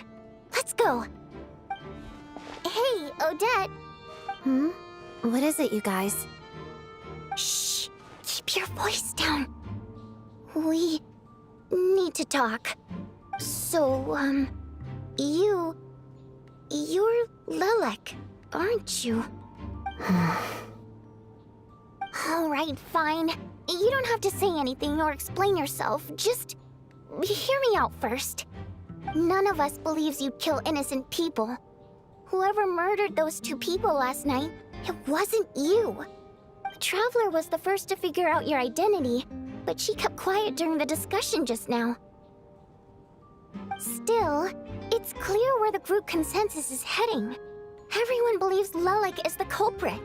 Let's go. Hey, Odette. What is it, you guys? Shh. Keep your voice down. We need to talk. So, you're Lelek, aren't you? All right, fine. You don't have to say anything or explain yourself. Just hear me out first. None of us believes you'd kill innocent people. Whoever murdered those two people last night, it wasn't you. The Traveler was the first to figure out your identity, but she kept quiet during the discussion just now. Still, it's clear where the group consensus is heading. Everyone believes Lelik is the culprit.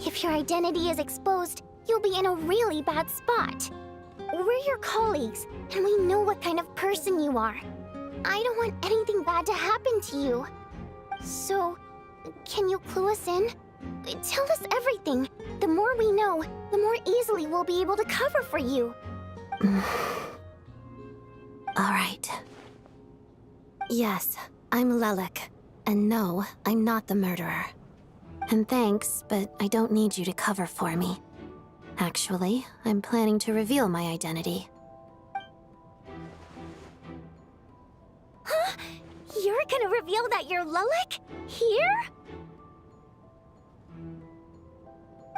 If your identity is exposed, you'll be in a really bad spot. We're your colleagues, and we know what kind of person you are. I don't want anything bad to happen to you. So, can you clue us in? Tell us everything. The more we know, the more easily we'll be able to cover for you. All right. Yes, I'm Lelik. And no, I'm not the murderer. And thanks, but I don't need you to cover for me. Actually, I'm planning to reveal my identity. Huh? You're gonna reveal that you're Lelik? Here?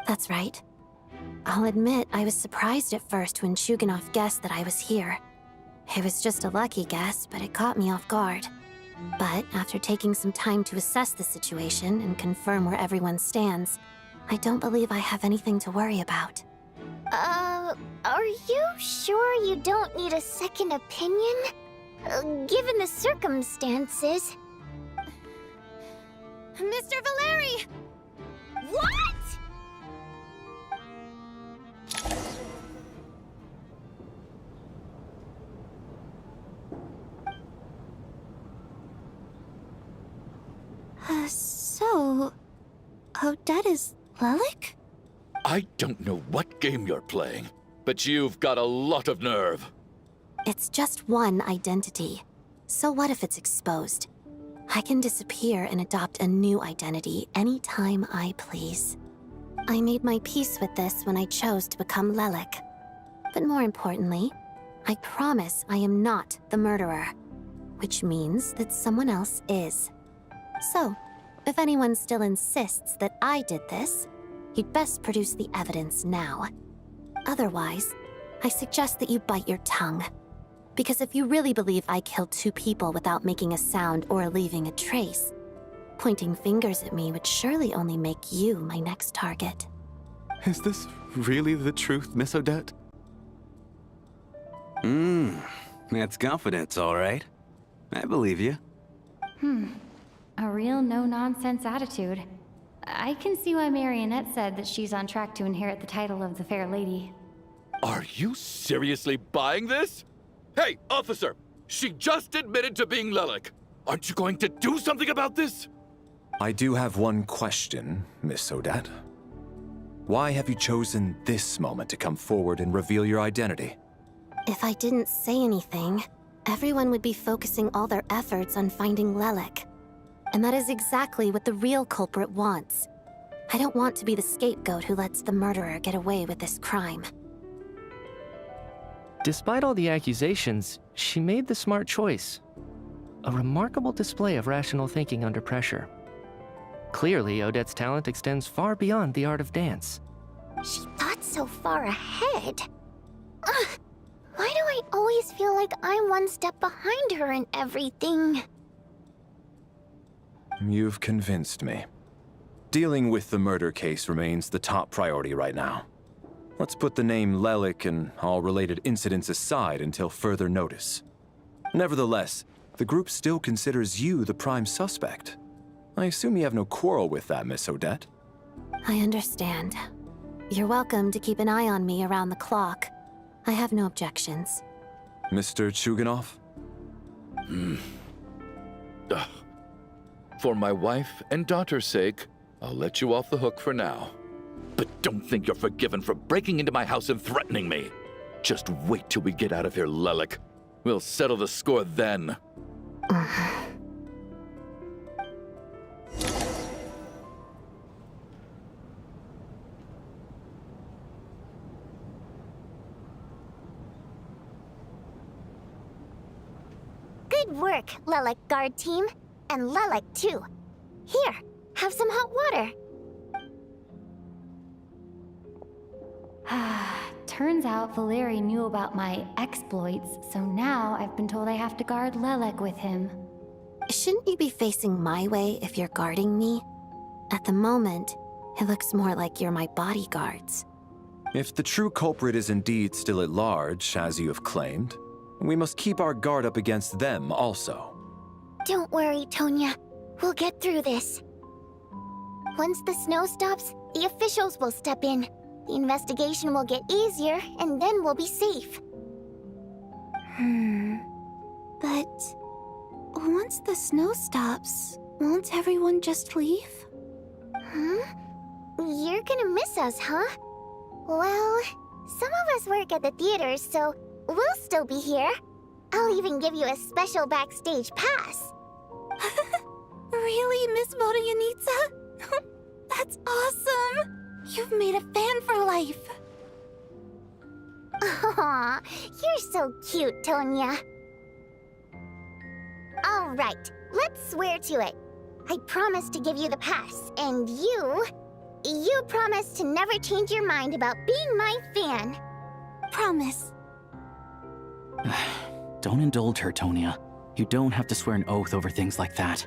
That's right. I'll admit I was surprised at first when Chuganov guessed that I was here. It was just a lucky guess, but it caught me off guard. But after taking some time to assess the situation and confirm where everyone stands, I don't believe I have anything to worry about. Are you sure you don't need a second opinion? Given the circumstances. Mr. Valeri! What?! So... Odette is Lelik? I don't know what game you're playing, but you've got a lot of nerve. It's just one identity. So what if it's exposed? I can disappear and adopt a new identity anytime I please. I made my peace with this when I chose to become Lelik. But more importantly, I promise I am not the murderer, which means that someone else is. So, if anyone still insists that I did this, you'd best produce the evidence now. Otherwise, I suggest that you bite your tongue. Because if you really believe I killed two people without making a sound or leaving a trace, pointing fingers at me would surely only make you my next target. Is this really the truth, Miss Odette? That's confidence, all right. I believe you. A real no-nonsense attitude. I can see why Marionette said that she's on track to inherit the title of the Fair Lady. Are you seriously buying this? Hey, officer! She just admitted to being Lelik. Aren't you going to do something about this? I do have one question, Miss Odette. Why have you chosen this moment to come forward and reveal your identity? If I didn't say anything, everyone would be focusing all their efforts on finding Lelik. And that is exactly what the real culprit wants. I don't want to be the scapegoat who lets the murderer get away with this crime. Despite all the accusations, she made the smart choice. A remarkable display of rational thinking under pressure. Clearly, Odette's talent extends far beyond the art of dance. She thought so far ahead. Ugh, why do I always feel like I'm one step behind her in everything? You've convinced me. Dealing with the murder case remains the top priority right now. Let's put the name Lelik and all related incidents aside until further notice. Nevertheless, the group still considers you the prime suspect. I assume you have no quarrel with that, Miss Odette? I understand. You're welcome to keep an eye on me around the clock. I have no objections. Mr. Chuganov? For my wife and daughter's sake, I'll let you off the hook for now. But don't think you're forgiven for breaking into my house and threatening me. Just wait till we get out of here, Lelik. We'll settle the score then. Good work, Lelik guard team. And Lelik too. Here, have some hot water. Turns out Valeri knew about my exploits, so now I've been told I have to guard Lelik with him. Shouldn't you be facing my way if you're guarding me? At the moment, it looks more like you're my bodyguards. If the true culprit is indeed still at large, as you have claimed, we must keep our guard up against them also. Don't worry, Tonya. We'll get through this. Once the snow stops, the officials will step in. The investigation will get easier, and then we'll be safe. But once the snow stops, won't everyone just leave? You're gonna miss us, huh? Well, some of us work at the theaters, so we'll still be here. I'll even give you a special backstage pass. Really, Miss Vodyanitsa? That's awesome! You've made a fan for life. Aw, you're so cute, Tonya. All right, let's swear to it. I promise to give you the pass, and you promise to never change your mind about being my fan. Promise. Don't indulge her, Tonya. You don't have to swear an oath over things like that.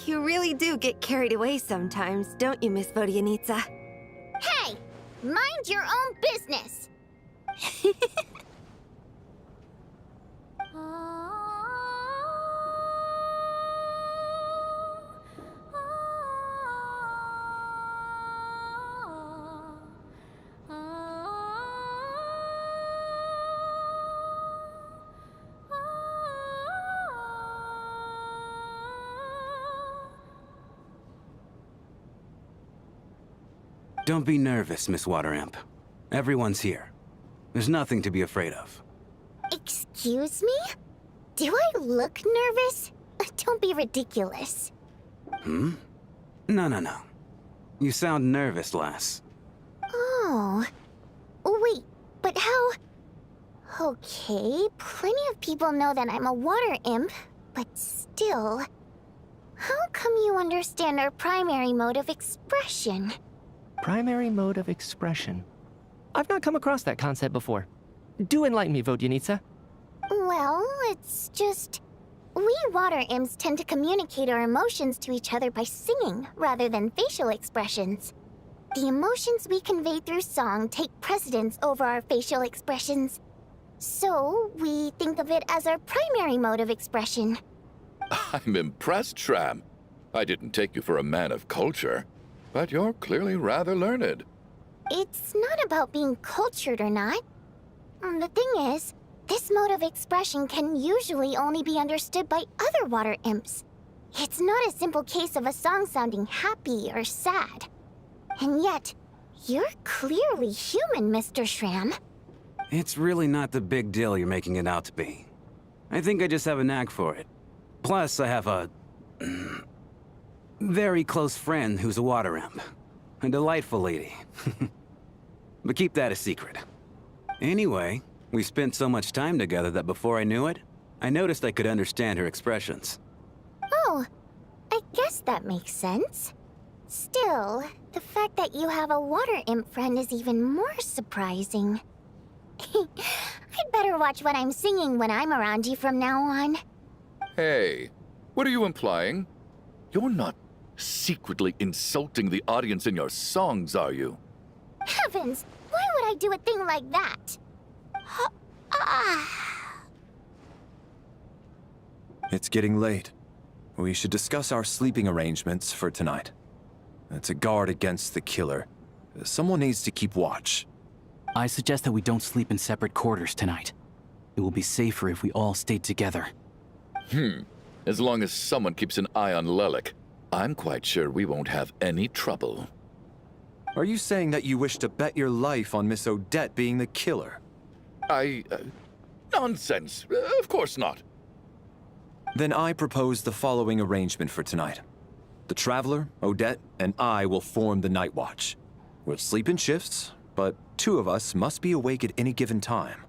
You really do get carried away sometimes, don't you, Miss Vodyanitsa? Hey, mind your own business. Don't be nervous, Miss Wateramp. Everyone's here. There's nothing to be afraid of. Excuse me? Do I look nervous? Don't be ridiculous. No. You sound nervous, lass. Oh. Wait, but how... Okay, plenty of people know that I'm a water imp, but still... How come you understand our primary mode of expression? Primary mode of expression. I've not come across that concept before. Do enlighten me, Vodyanitsa. Well, it's just... We water imps tend to communicate our emotions to each other by singing, rather than facial expressions. The emotions we convey through song take precedence over our facial expressions. So, we think of it as our primary mode of expression. I'm impressed, Shram. I didn't take you for a man of culture, but you're clearly rather learned. It's not about being cultured or not. The thing is, this mode of expression can usually only be understood by other water imps. It's not a simple case of a song sounding happy or sad. And yet, you're clearly human, Mr. Shram. It's really not the big deal you're making it out to be. I think I just have a knack for it. Plus, I have a... very close friend who's a water imp. A delightful lady. But keep that a secret. Anyway, we spent so much time together that before I knew it, I noticed I could understand her expressions. Oh, I guess that makes sense. Still, the fact that you have a water imp friend is even more surprising. I'd better watch what I'm singing when I'm around you from now on. Hey, what are you implying? You're not secretly insulting the audience in your songs, are you? Heavens, why would I do a thing like that? It's getting late. We should discuss our sleeping arrangements for tonight. It's a guard against the killer. Someone needs to keep watch. I suggest that we don't sleep in separate quarters tonight. It will be safer if we all stayed together. As long as someone keeps an eye on Lelik, I'm quite sure we won't have any trouble. Are you saying that you wish to bet your life on Miss Odette being the killer? Nonsense. Of course not. Then I propose the following arrangement for tonight. The Traveler, Odette, and I will form the Night Watch. We'll sleep in shifts, but 2 of us must be awake at any given time.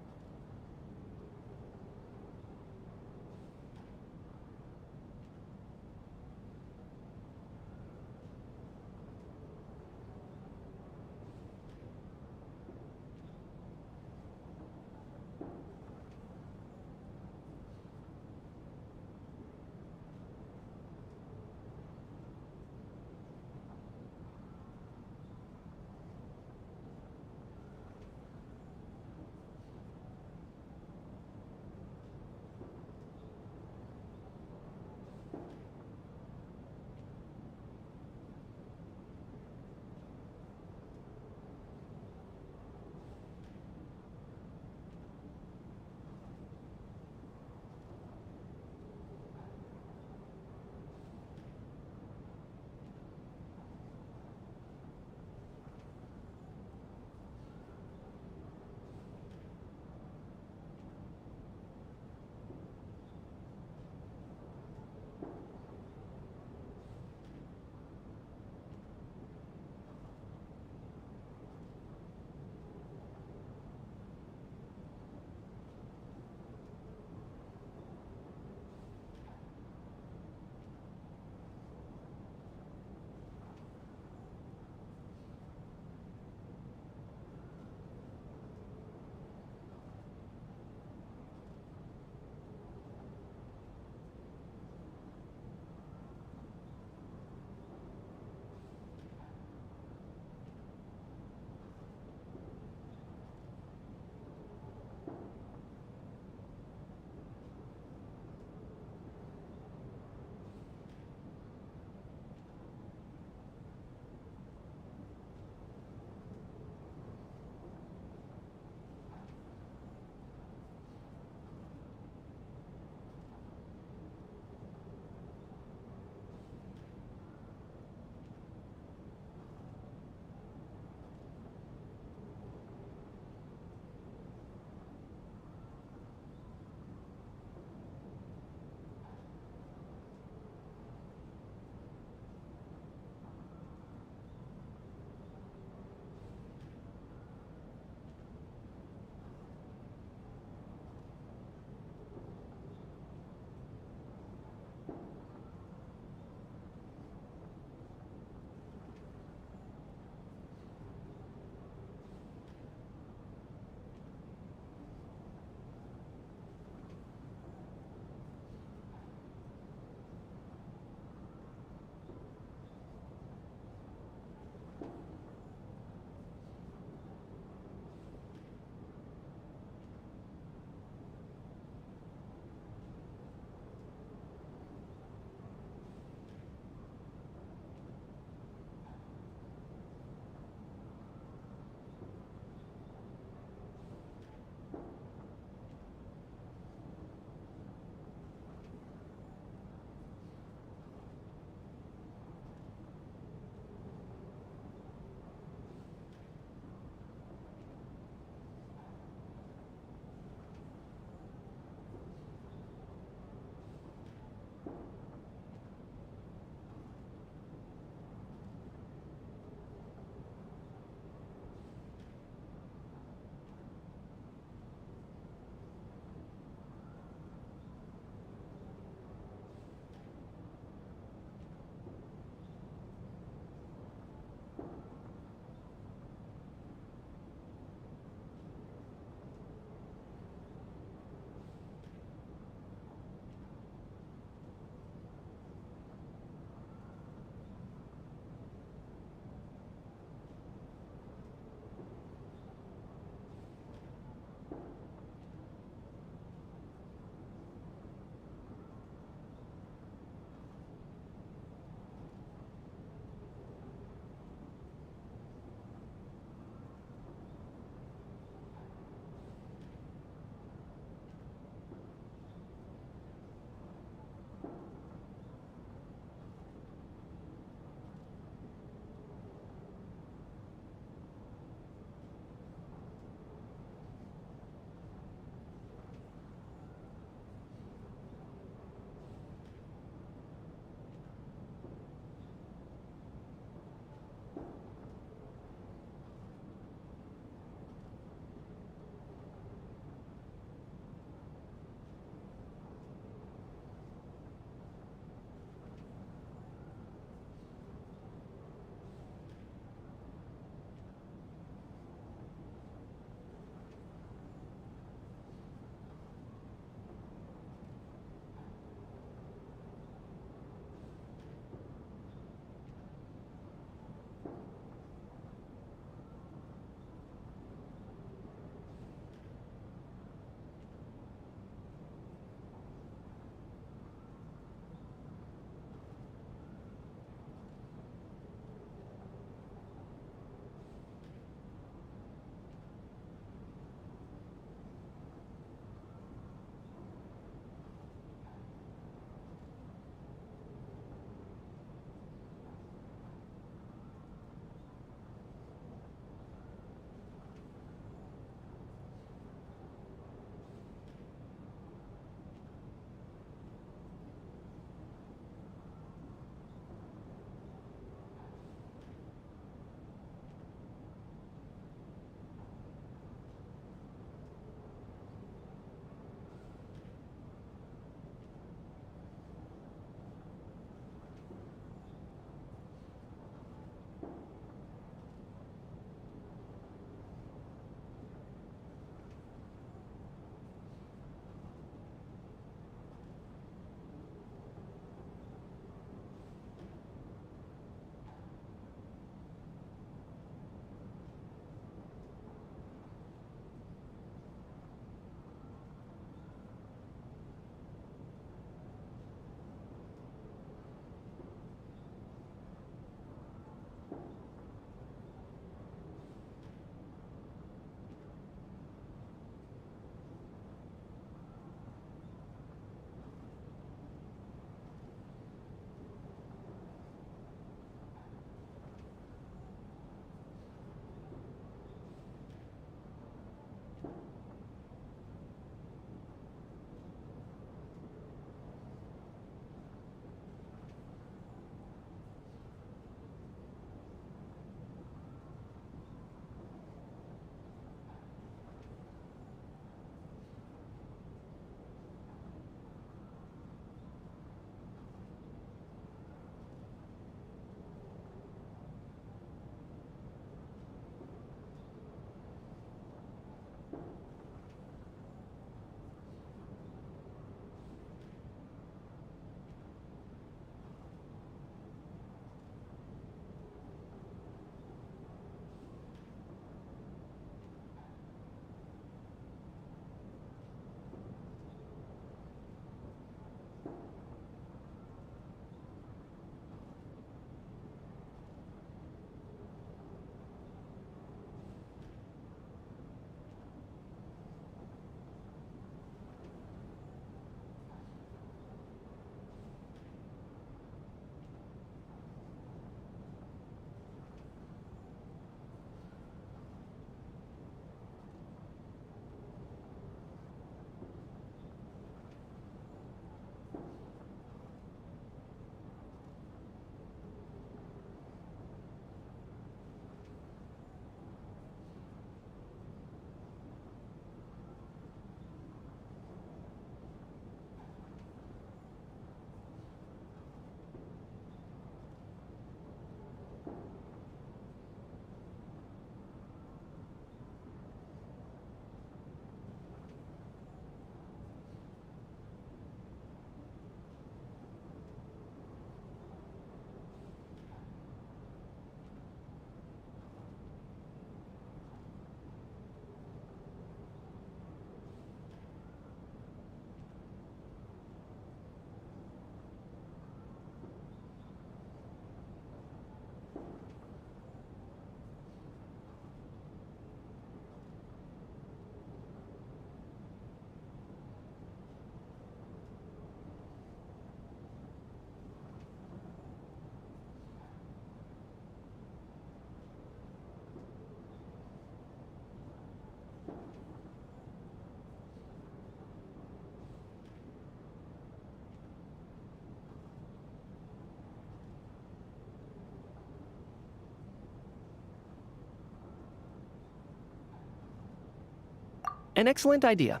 An excellent idea.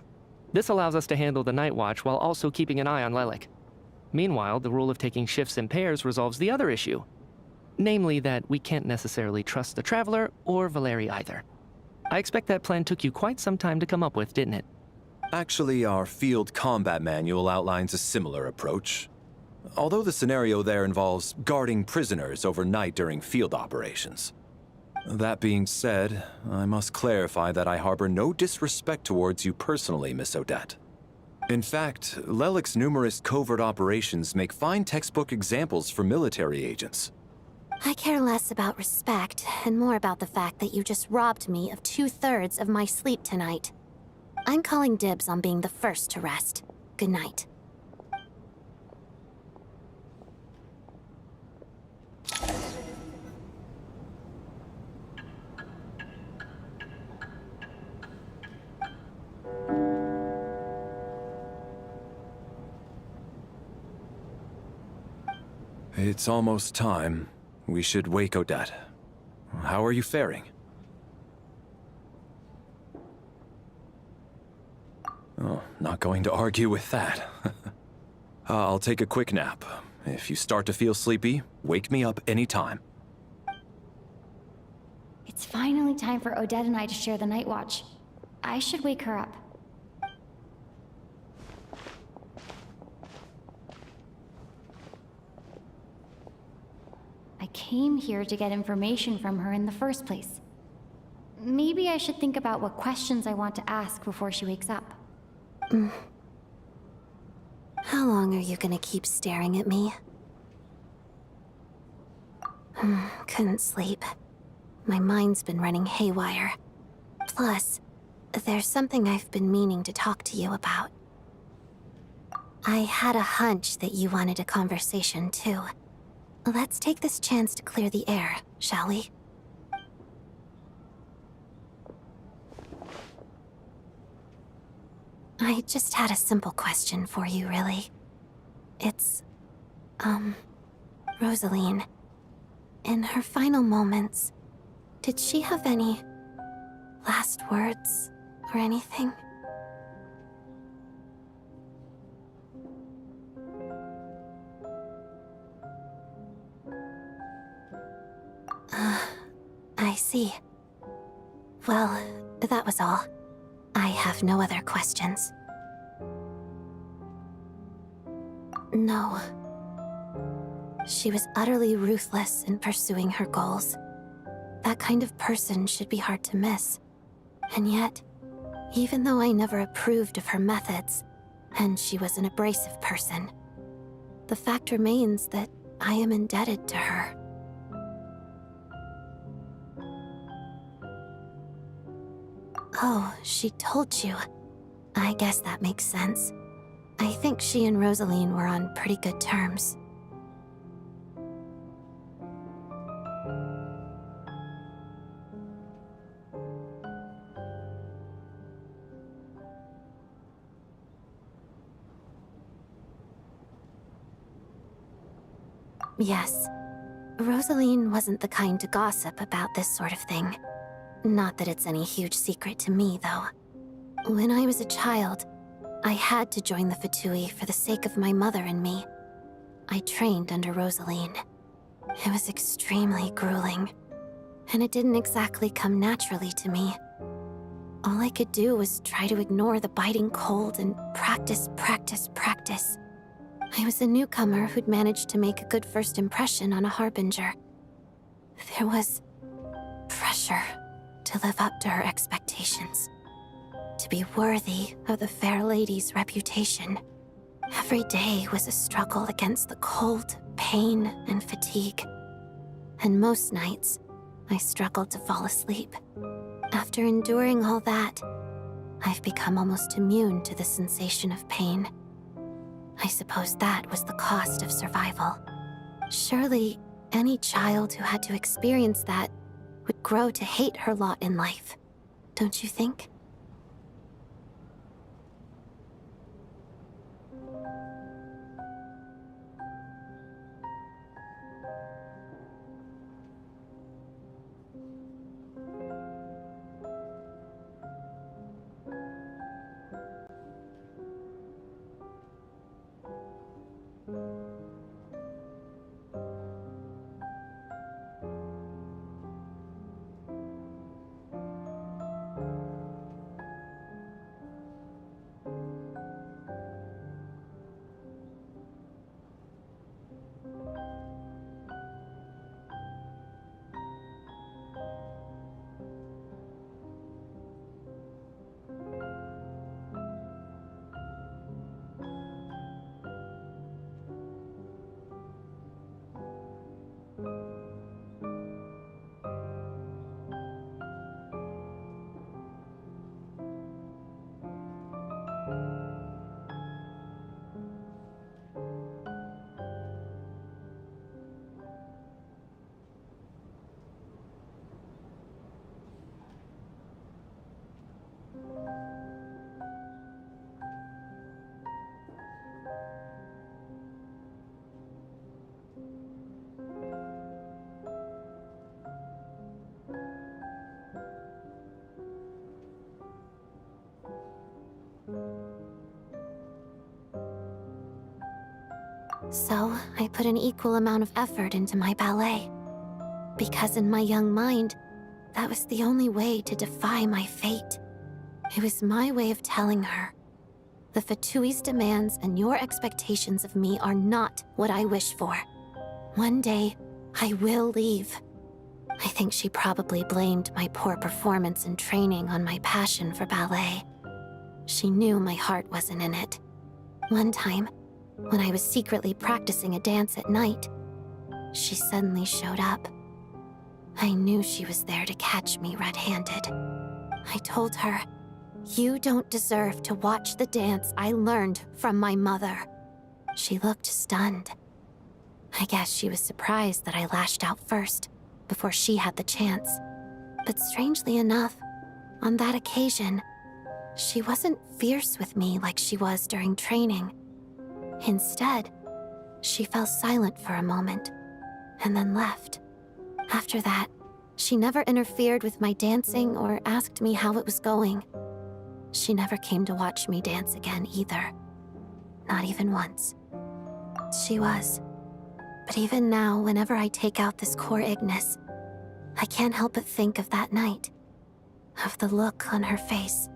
This allows us to handle the night watch while also keeping an eye on Lelik. Meanwhile, the rule of taking shifts in pairs resolves the other issue. Namely that we can't necessarily trust the Traveler or Valeri either. I expect that plan took you quite some time to come up with, didn't it? Actually, our field combat manual outlines a similar approach. Although the scenario there involves guarding prisoners overnight during field operations. That being said, I must clarify that I harbor no disrespect towards you personally, Miss Odette. In fact, Lelik's numerous covert operations make fine textbook examples for military agents. I care less about respect and more about the fact that you just robbed me of 2/3 of my sleep tonight. I'm calling dibs on being the first to rest. Good night. It's almost time. We should wake Odette. How are you faring? Oh, not going to argue with that. I'll take a quick nap. If you start to feel sleepy, wake me up anytime. It's finally time for Odette and I to share the night watch. I should wake her up. I came here to get information from her in the first place. Maybe I should think about what questions I want to ask before she wakes up. How long are you gonna keep staring at me? Couldn't sleep. My mind's been running haywire. Plus, there's something I've been meaning to talk to you about. I had a hunch that you wanted a conversation too. Let's take this chance to clear the air, shall we? I just had a simple question for you, really. It's, Rosaline. In her final moments, did she have any last words or anything? I see. Well, that was all. I have no other questions. No. She was utterly ruthless in pursuing her goals. That kind of person should be hard to miss. And yet, even though I never approved of her methods, and she was an abrasive person, the fact remains that I am indebted to her. Oh, she told you. I guess that makes sense. I think she and Rosaline were on pretty good terms. Yes. Rosaline wasn't the kind to gossip about this sort of thing. Not that it's any huge secret to me, though. When I was a child, I had to join the Fatui for the sake of my mother and me. I trained under Rosaline. It was extremely grueling, and it didn't exactly come naturally to me. All I could do was try to ignore the biting cold and practice, practice, practice. I was a newcomer who'd managed to make a good first impression on a harbinger. There was pressure to live up to her expectations, to be worthy of the fair lady's reputation. Every day was a struggle against the cold, pain, and fatigue. And most nights, I struggled to fall asleep. After enduring all that, I've become almost immune to the sensation of pain. I suppose that was the cost of survival. Surely, any child who had to experience that would grow to hate her lot in life, don't you think? So, I put an equal amount of effort into my ballet. Because in my young mind, that was the only way to defy my fate. It was my way of telling her, the Fatui's demands and your expectations of me are not what I wish for. One day, I will leave. I think she probably blamed my poor performance in training on my passion for ballet. She knew my heart wasn't in it. One time, when I was secretly practicing a dance at night, she suddenly showed up. I knew she was there to catch me red-handed. I told her, "You don't deserve to watch the dance I learned from my mother." She looked stunned. I guess she was surprised that I lashed out first, before she had the chance. But strangely enough, on that occasion, she wasn't fierce with me like she was during training. Instead, she fell silent for a moment, and then left. After that, she never interfered with my dancing or asked me how it was going. She never came to watch me dance again either. Not even once. She was. But even now, whenever I take out this core Ignis, I can't help but think of that night. Of the look on her face.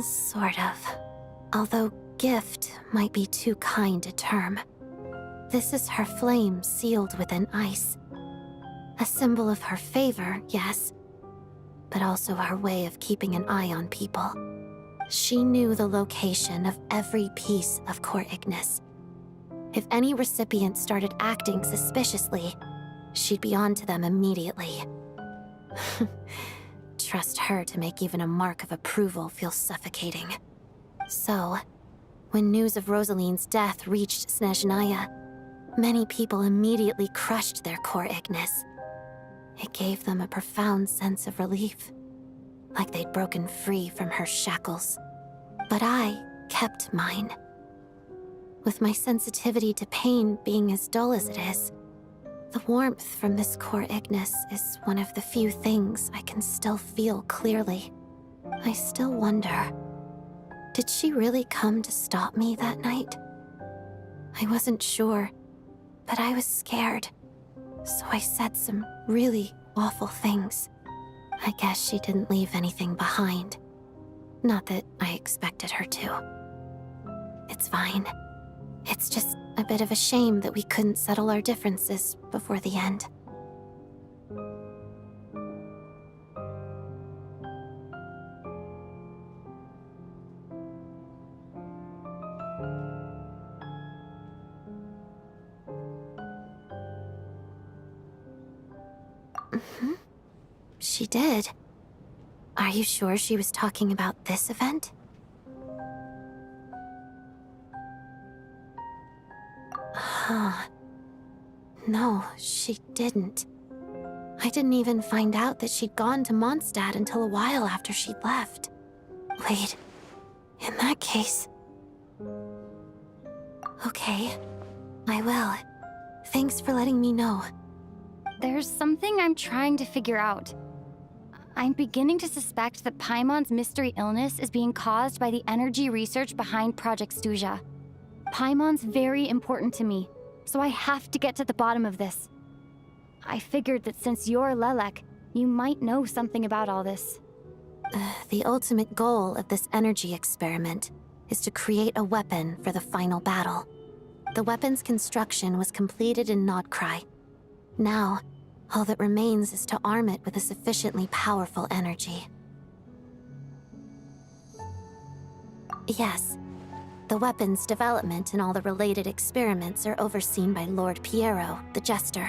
Sort of. Although gift might be too kind a term. This is her flame sealed within ice. A symbol of her favor, yes, but also her way of keeping an eye on people. She knew the location of every piece of core Ignis. If any recipient started acting suspiciously, she'd be on to them immediately. Trust her to make even a mark of approval feel suffocating. So, when news of Rosaline's death reached Snezhnaya, many people immediately crushed their core Ignis. It gave them a profound sense of relief, like they'd broken free from her shackles. But I kept mine. With my sensitivity to pain being as dull as it is, the warmth from this core Ignis is one of the few things I can still feel clearly. I still wonder, did she really come to stop me that night? I wasn't sure, but I was scared, so I said some really awful things. I guess she didn't leave anything behind. Not that I expected her to. It's fine. It's just a bit of a shame that we couldn't settle our differences before the end. She did. Are you sure she was talking about this event? Huh. No, she didn't. I didn't even find out that she'd gone to Mondstadt until a while after she'd left. Wait, in that case... Okay, I will. Thanks for letting me know. There's something I'm trying to figure out. I'm beginning to suspect that Paimon's mystery illness is being caused by the energy research behind Project Stuja. Paimon's very important to me, so I have to get to the bottom of this. I figured that since you're Lelek, you might know something about all this. The ultimate goal of this energy experiment is to create a weapon for the final battle. The weapon's construction was completed in Nodkrai. Now, all that remains is to arm it with a sufficiently powerful energy. Yes, the weapon's development and all the related experiments are overseen by Lord Piero, the Jester,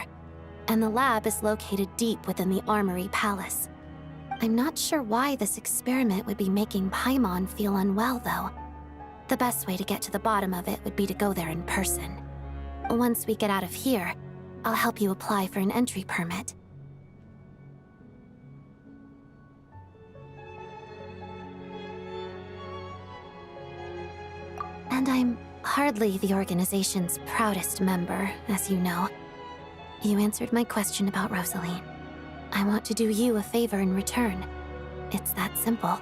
and the lab is located deep within the Armory Palace. I'm not sure why this experiment would be making Paimon feel unwell, though. The best way to get to the bottom of it would be to go there in person. Once we get out of here, I'll help you apply for an entry permit. And I'm hardly the organization's proudest member, as you know. You answered my question about Rosaline. I want to do you a favor in return. It's that simple.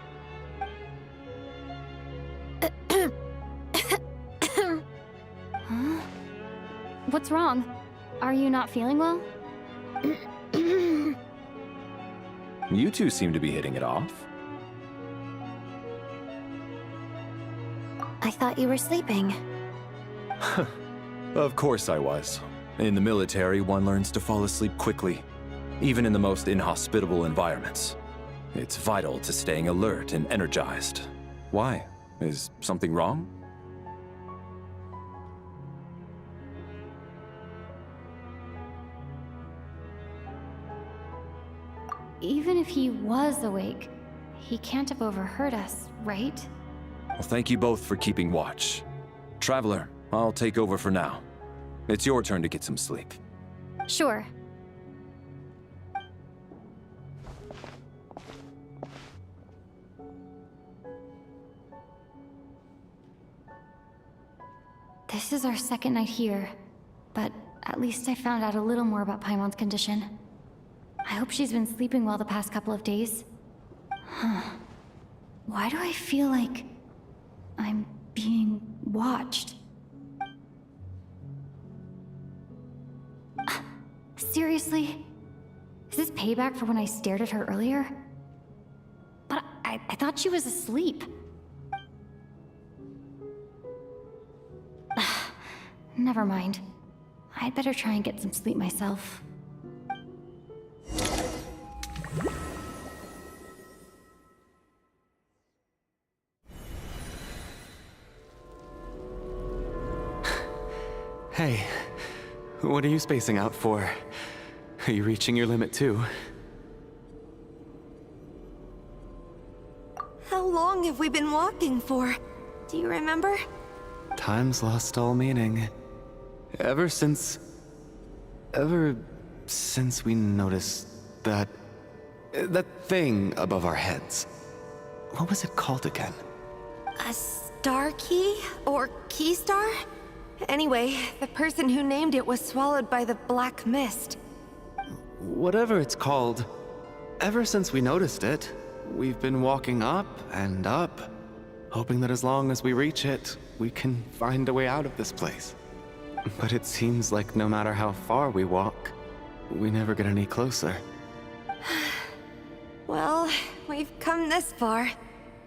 Huh? What's wrong? Are you not feeling well? You two seem to be hitting it off. I thought you were sleeping. Of course I was. In the military, one learns to fall asleep quickly, even in the most inhospitable environments. It's vital to staying alert and energized. Why? Is something wrong? Even if he was awake, he can't have overheard us, right? Well, thank you both for keeping watch. Traveler, I'll take over for now. It's your turn to get some sleep. Sure. This is our second night here, but at least I found out a little more about Paimon's condition. I hope she's been sleeping well the past couple of days. Huh. Why do I feel like I'm being watched? Seriously? Is this payback for when I stared at her earlier? But I thought she was asleep. Never mind. I'd better try and get some sleep myself. Hey, what are you spacing out for? Are you reaching your limit too? How long have we been walking for? Do you remember? Time's lost all meaning. Ever since we noticed that thing above our heads. What was it called again? A star key? Or key star? Anyway, the person who named it was swallowed by the black mist. Whatever it's called, ever since we noticed it, we've been walking up and up, hoping that as long as we reach it, we can find a way out of this place. But it seems like no matter how far we walk, we never get any closer. Well, we've come this far.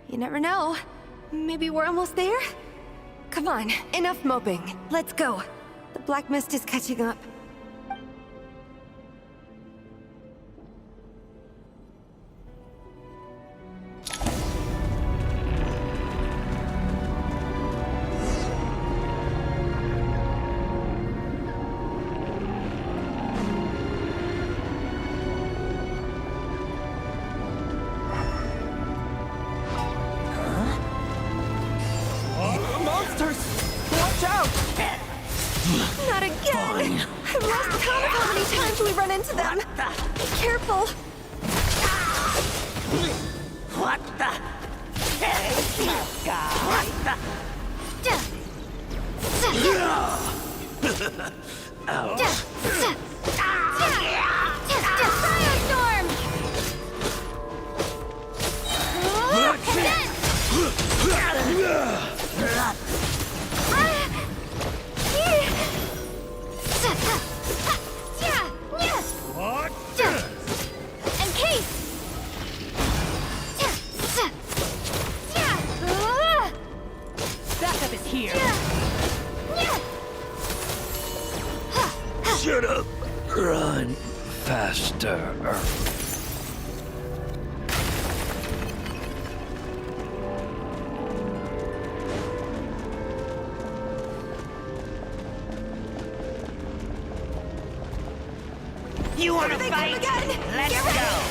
You never know. Maybe we're almost there? Come on, enough moping. Let's go. The black mist is catching up. Not again! I've lost count of how many times we run into them! Be careful! What the? What the? Backup is here. Shut up. Run faster. You want to fight? Again. Let's Get go. ready.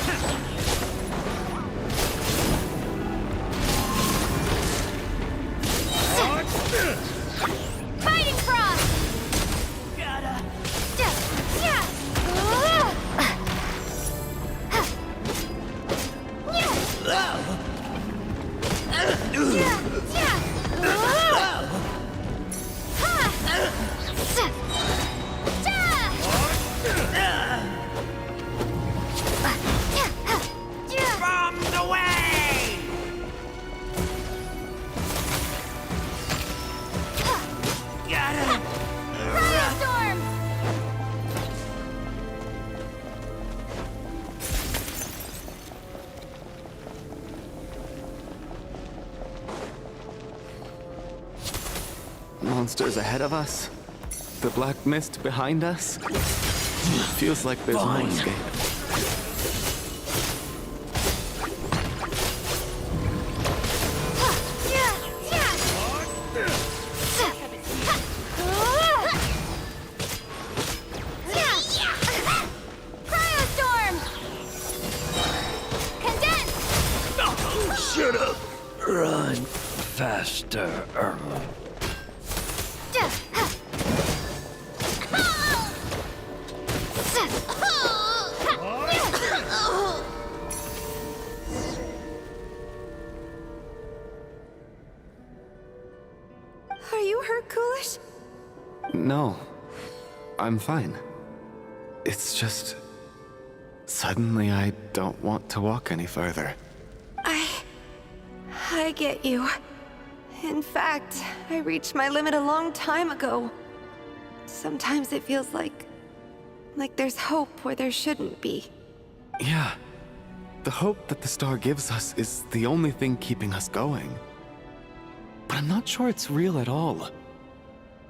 Bombs away! Got him! Firestorm! Monsters ahead of us. The black mist behind us. Feels like there's no escape. Cryostorm! Condense! Shut up! Run faster. Are you hurt, Coolish? No, I'm fine. It's just... Suddenly I don't want to walk any further. I get you. In fact, I reached my limit a long time ago. Sometimes it feels like there's hope where there shouldn't be. Yeah. The hope that the star gives us is the only thing keeping us going. But I'm not sure it's real at all.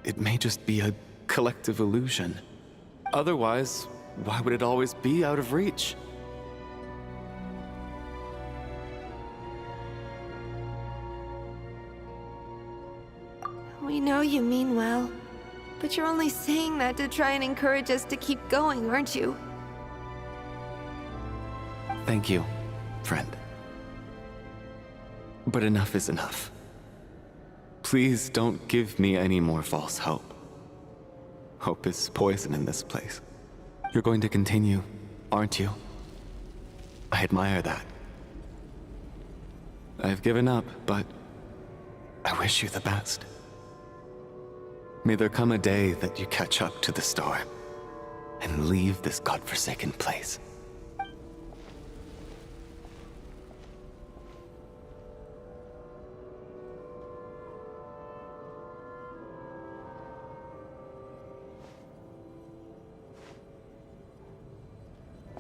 It may just be a collective illusion. Otherwise, why would it always be out of reach? We know you mean well, but you're only saying that to try and encourage us to keep going, aren't you? Thank you, friend. But enough is enough. Please don't give me any more false hope. Hope is poison in this place. You're going to continue, aren't you? I admire that. I've given up, but I wish you the best. May there come a day that you catch up to the star and leave this godforsaken place.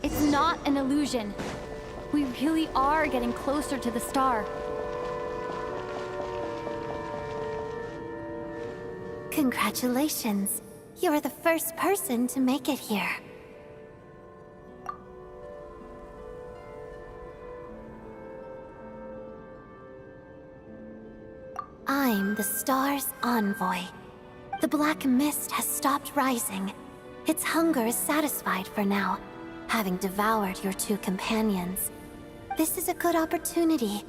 It's not an illusion. We really are getting closer to the star. Congratulations. You're the first person to make it here. I'm the star's envoy. The black mist has stopped rising. Its hunger is satisfied for now, having devoured your two companions. This is a good opportunity.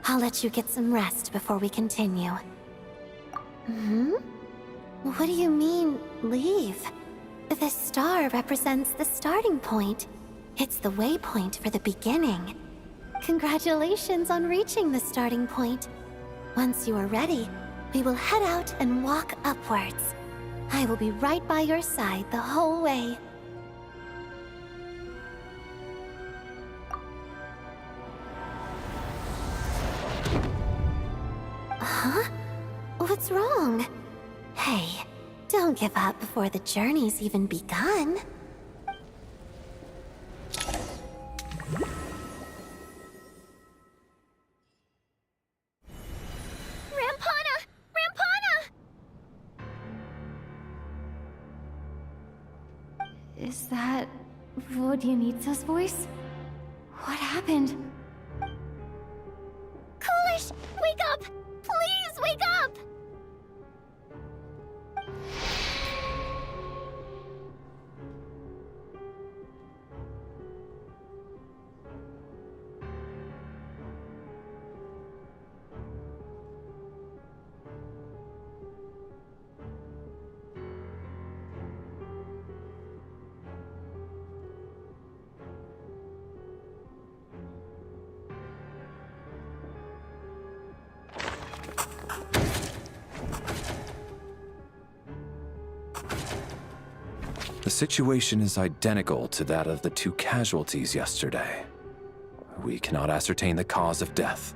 I'll let you get some rest before we continue. What do you mean, leave? The star represents the starting point. It's the waypoint for the beginning. Congratulations on reaching the starting point. Once you are ready, we will head out and walk upwards. I will be right by your side the whole way. Huh? What's wrong? Hey, don't give up before the journey's even begun. Rampana! Rampana! Is that Vodyanitsa's voice? What happened? Coolish, wake up! Please wake up! The situation is identical to that of the 2 casualties yesterday. We cannot ascertain the cause of death.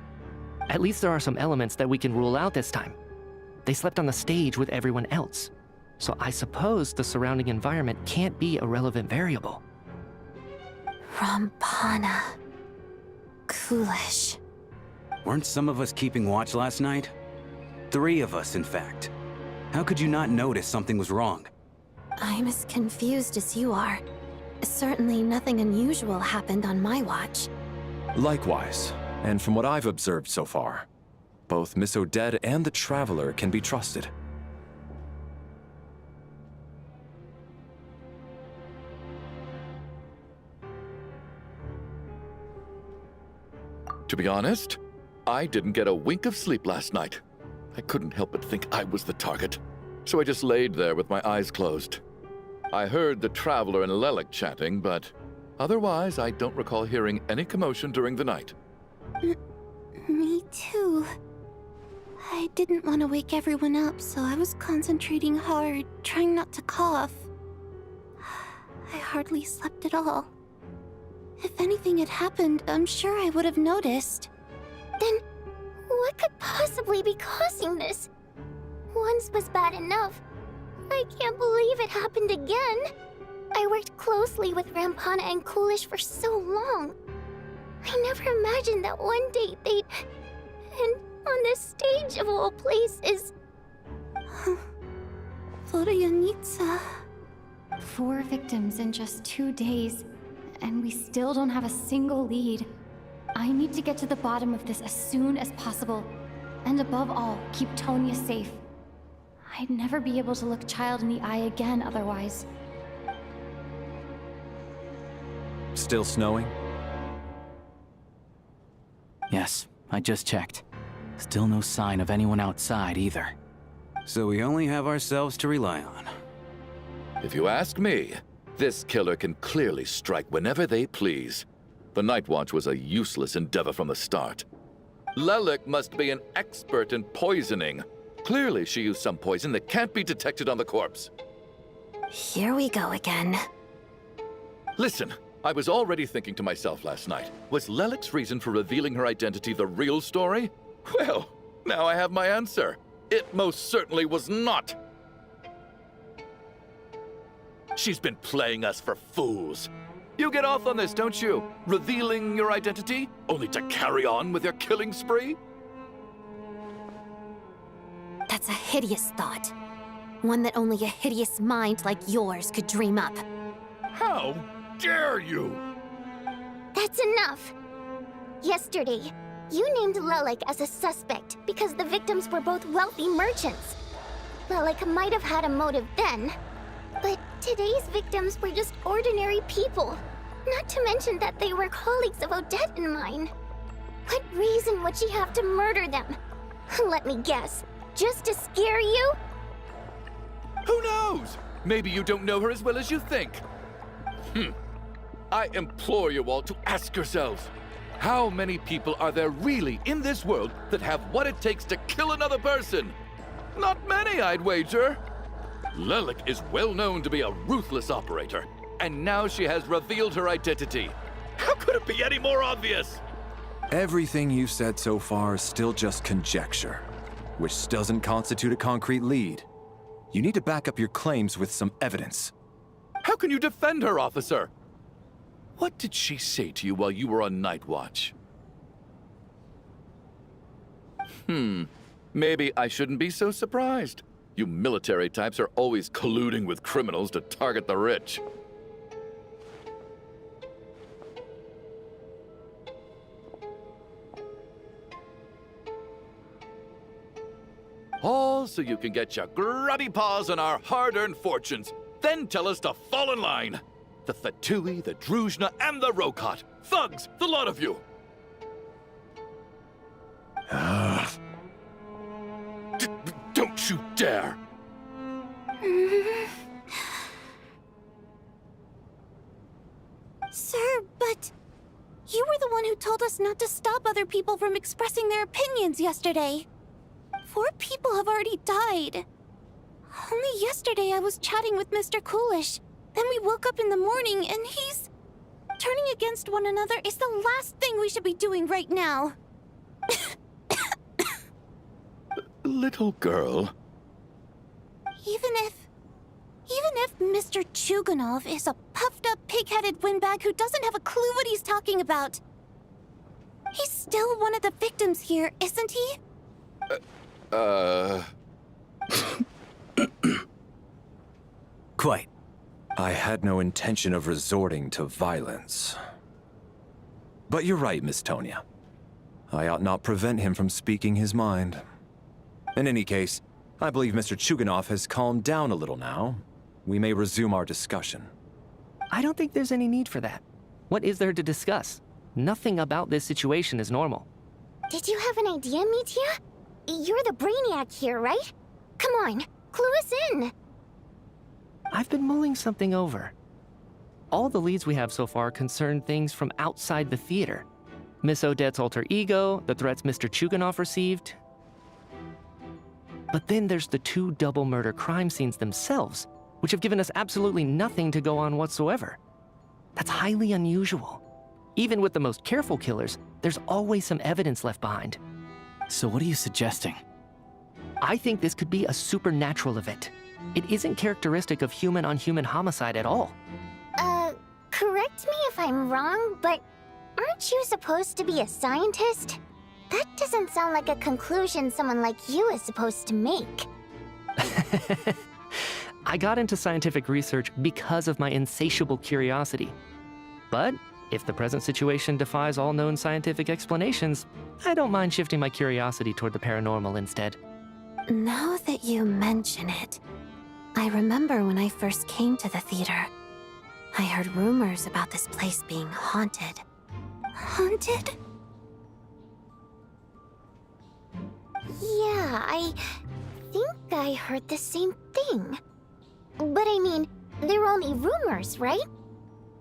At least there are some elements that we can rule out this time. They slept on the stage with everyone else, so I suppose the surrounding environment can't be a relevant variable. Rampana. Coolish. Weren't some of us keeping watch last night? 3 of us, in fact. How could you not notice something was wrong? I'm as confused as you are. Certainly nothing unusual happened on my watch. Likewise, and from what I've observed so far, both Miss Odette and the Traveler can be trusted. To be honest, I didn't get a wink of sleep last night. I couldn't help but think I was the target, so I just laid there with my eyes closed. I heard the Traveler and Lelik chatting, but otherwise I don't recall hearing any commotion during the night. Me too. I didn't want to wake everyone up, so I was concentrating hard, trying not to cough. I hardly slept at all. If anything had happened, I'm sure I would have noticed. Then, what could possibly be causing this? Once was bad enough. I can't believe it happened again. I worked closely with Rampana and Coolish for so long. I never imagined that one day they'd... And on the stage of all places... Florianitsa... 4 victims in just 2 days, and we still don't have a single lead. I need to get to the bottom of this as soon as possible. And above all, keep Tonya safe. I'd never be able to look Child in the eye again otherwise. Still snowing? Yes, I just checked. Still no sign of anyone outside either. So we only have ourselves to rely on. If you ask me, this killer can clearly strike whenever they please. The Night Watch was a useless endeavor from the start. Lelik must be an expert in poisoning. Clearly she used some poison that can't be detected on the corpse. Here we go again. Listen, I was already thinking to myself last night, was Lelik's reason for revealing her identity the real story? Well, now I have my answer. It most certainly was not. She's been playing us for fools. You get off on this, don't you? Revealing your identity, only to carry on with your killing spree? That's a hideous thought. One that only a hideous mind like yours could dream up. How dare you? That's enough! Yesterday, you named Lelik as a suspect because the victims were both wealthy merchants. Lelik might have had a motive then, but today's victims were just ordinary people. Not to mention that they were colleagues of Odette and mine. What reason would she have to murder them? Let me guess. Just to scare you? Who knows? Maybe you don't know her as well as you think. I implore you all to ask yourselves, how many people are there really in this world that have what it takes to kill another person? Not many, I'd wager. Lelik is well known to be a ruthless operator, and now she has revealed her identity. How could it be any more obvious? Everything you've said so far is still just conjecture, which doesn't constitute a concrete lead. You need to back up your claims with some evidence. How can you defend her, officer? What did she say to you while you were on Night Watch? Maybe I shouldn't be so surprised. You military types are always colluding with criminals to target the rich. All so you can get your grubby paws on our hard-earned fortunes, then tell us to fall in line. The Fatui, the Druzhna, and the Rokot. Thugs, the lot of you! Don't you dare! Sir, but... You were the one who told us not to stop other people from expressing their opinions yesterday. 4 people have already died. Only yesterday I was chatting with Mr. Coolish, Then we woke up in the morning and he's... Turning against one another is the last thing we should be doing right now. Little girl. Even if Mr. Chuganov is a puffed-up, pig-headed windbag who doesn't have a clue what he's talking about, he's still one of the victims here, isn't he? Quite. I had no intention of resorting to violence. But you're right, Miss Tonya. I ought not prevent him from speaking his mind. In any case, I believe Mr. Chuganov has calmed down a little now. We may resume our discussion. I don't think there's any need for that. What is there to discuss? Nothing about this situation is normal. Did you have an idea, Mitya? You're the brainiac here, right? Come on, clue us in. I've been mulling something over. All the leads we have so far concern things from outside the theater. Miss Odette's alter ego, the threats Mr. Chuganov received. But then there's the 2 double murder crime scenes themselves, which have given us absolutely nothing to go on whatsoever. That's highly unusual. Even with the most careful killers, there's always some evidence left behind. So what are you suggesting? I think this could be a supernatural event. It isn't characteristic of human-on-human homicide at all. Correct me if I'm wrong, but aren't you supposed to be a scientist? That doesn't sound like a conclusion someone like you is supposed to make. I got into scientific research because of my insatiable curiosity. But if the present situation defies all known scientific explanations, I don't mind shifting my curiosity toward the paranormal instead. Now that you mention it, I remember when I first came to the theater. I heard rumors about this place being haunted. Haunted? Yeah, I think I heard the same thing. But I mean, they're only rumors, right?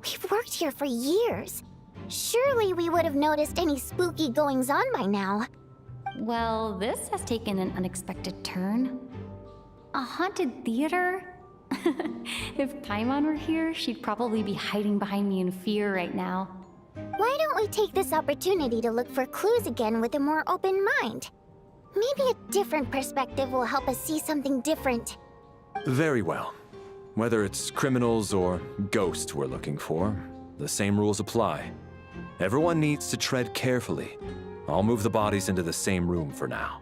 We've worked here for years. Surely we would have noticed any spooky goings-on by now. Well, this has taken an unexpected turn. A haunted theater? If Paimon were here, she'd probably be hiding behind me in fear right now. Why don't we take this opportunity to look for clues again with a more open mind? Maybe a different perspective will help us see something different. Very well. Whether it's criminals or ghosts we're looking for, the same rules apply. Everyone needs to tread carefully. I'll move the bodies into the same room for now.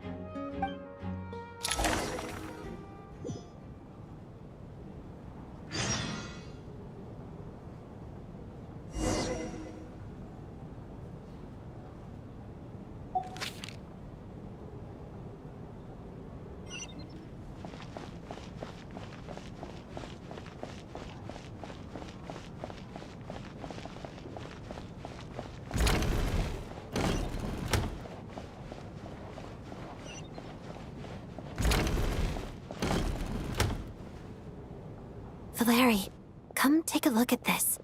Valeri, come take a look at this.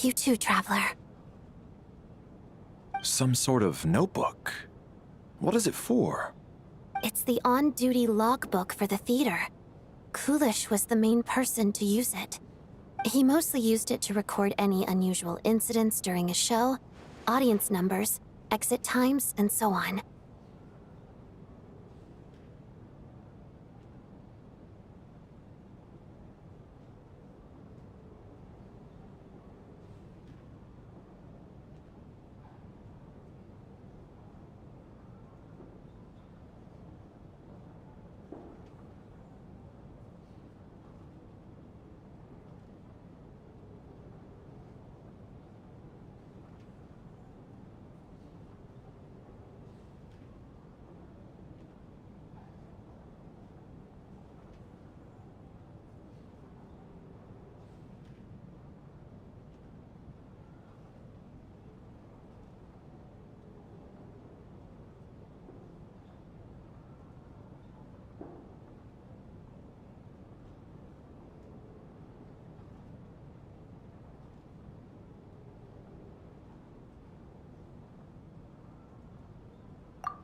You too, Traveler. Some sort of notebook. What is it for? It's the on-duty logbook for the theater. Kulish was the main person to use it. He mostly used it to record any unusual incidents during a show, audience numbers, exit times, and so on.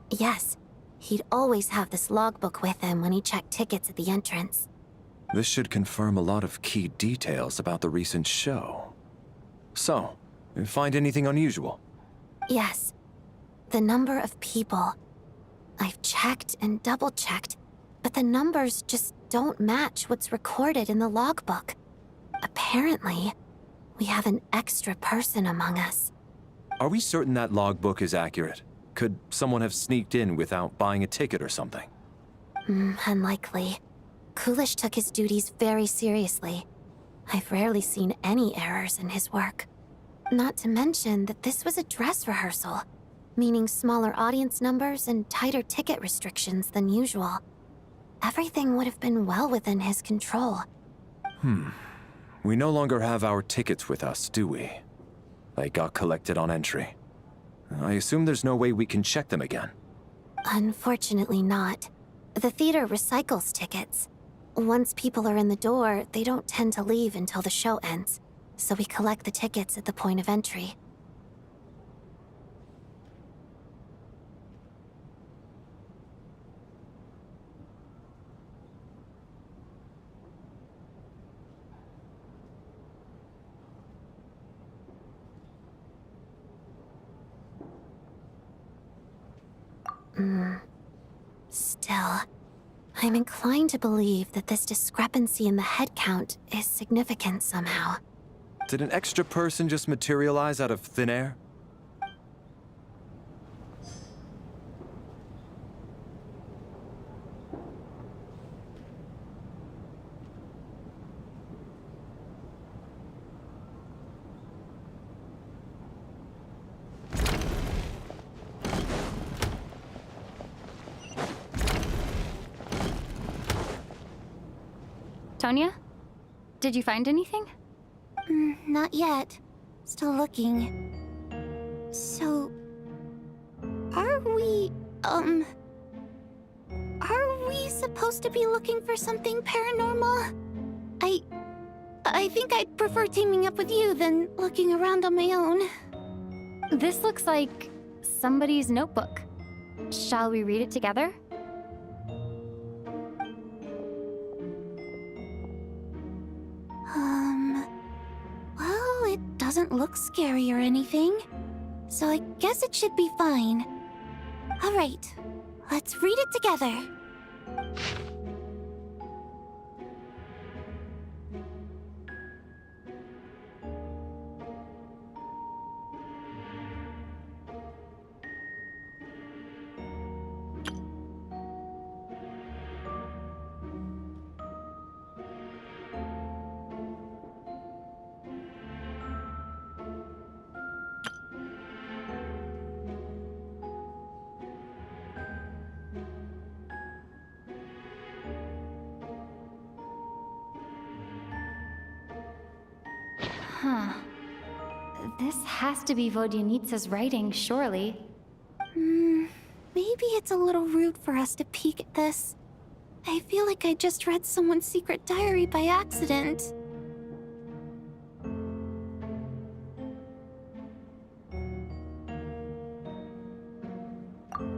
Yes, he'd always have this logbook with him when he checked tickets at the entrance. This should confirm a lot of key details about the recent show. So, you find anything unusual? Yes. The number of people. I've checked and double-checked, but the numbers just don't match what's recorded in the logbook. Apparently, we have an extra person among us. Are we certain that logbook is accurate? Could someone have sneaked in without buying a ticket or something? Unlikely. Coolish took his duties very seriously. I've rarely seen any errors in his work. Not to mention that this was a dress rehearsal, meaning smaller audience numbers and tighter ticket restrictions than usual. Everything would have been well within his control. We no longer have our tickets with us, do we? They got collected on entry. I assume there's no way we can check them again. Unfortunately not. The theater recycles tickets. Once people are in the door, they don't tend to leave until the show ends, so we collect the tickets at the point of entry. Still, I'm inclined to believe that this discrepancy in the head count is significant somehow. Did an extra person just materialize out of thin air? Tonya? Did you find anything? Not yet. Still looking. So... Are we supposed to be looking for something paranormal? I think I'd prefer teaming up with you than looking around on my own. This looks like somebody's notebook. Shall we read it together? Well, it doesn't look scary or anything, so I guess it should be fine. All right, let's read it together. Huh. This has to be Vodyanitsa's writing, surely. Maybe it's a little rude for us to peek at this. I feel like I just read someone's secret diary by accident.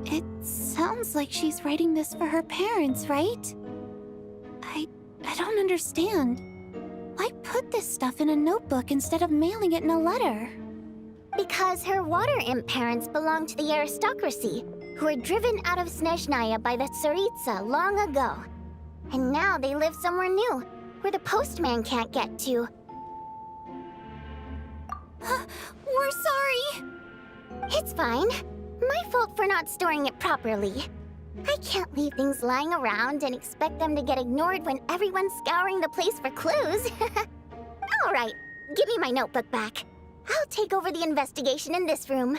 It sounds like she's writing this for her parents, right? I don't understand. Why put this stuff in a notebook instead of mailing it in a letter? Because her water imp parents belong to the aristocracy, who were driven out of Snezhnaya by the Tsaritsa long ago. And now they live somewhere new, where the postman can't get to. We're sorry! It's fine. My fault for not storing it properly. I can't leave things lying around and expect them to get ignored when everyone's scouring the place for clues. All right, give me my notebook back. I'll take over the investigation in this room.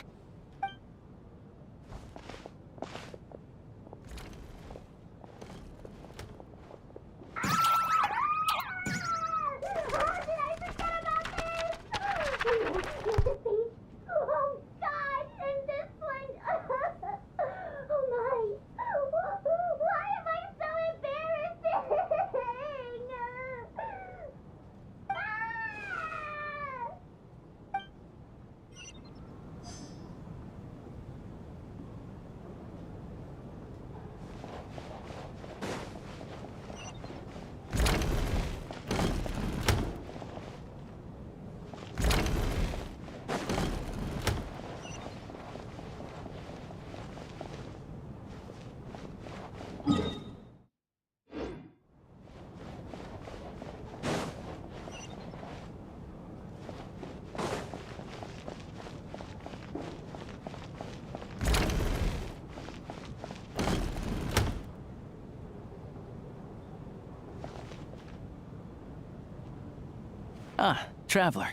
Ah, Traveler.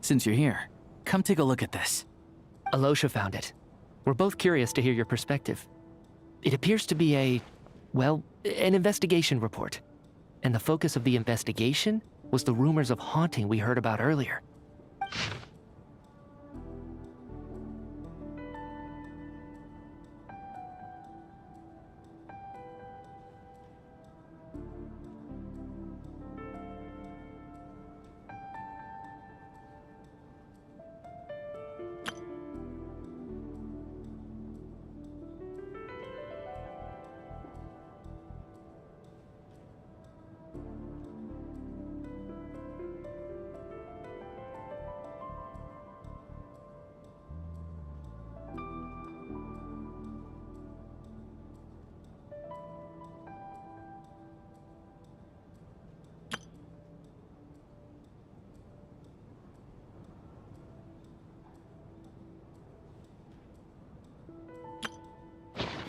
Since you're here, come take a look at this. Alosha found it. We're both curious to hear your perspective. It appears to be well, an investigation report. And the focus of the investigation was the rumors of haunting we heard about earlier.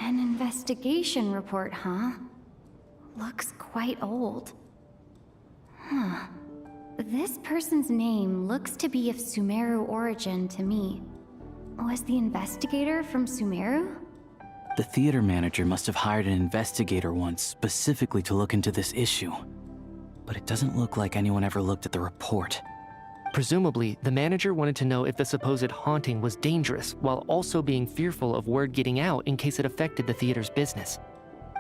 An investigation report, huh? Looks quite old. Huh. This person's name looks to be of Sumeru origin to me. Was the investigator from Sumeru? The theater manager must have hired an investigator once specifically to look into this issue. But it doesn't look like anyone ever looked at the report. Presumably, the manager wanted to know if the supposed haunting was dangerous, while also being fearful of word getting out in case it affected the theater's business.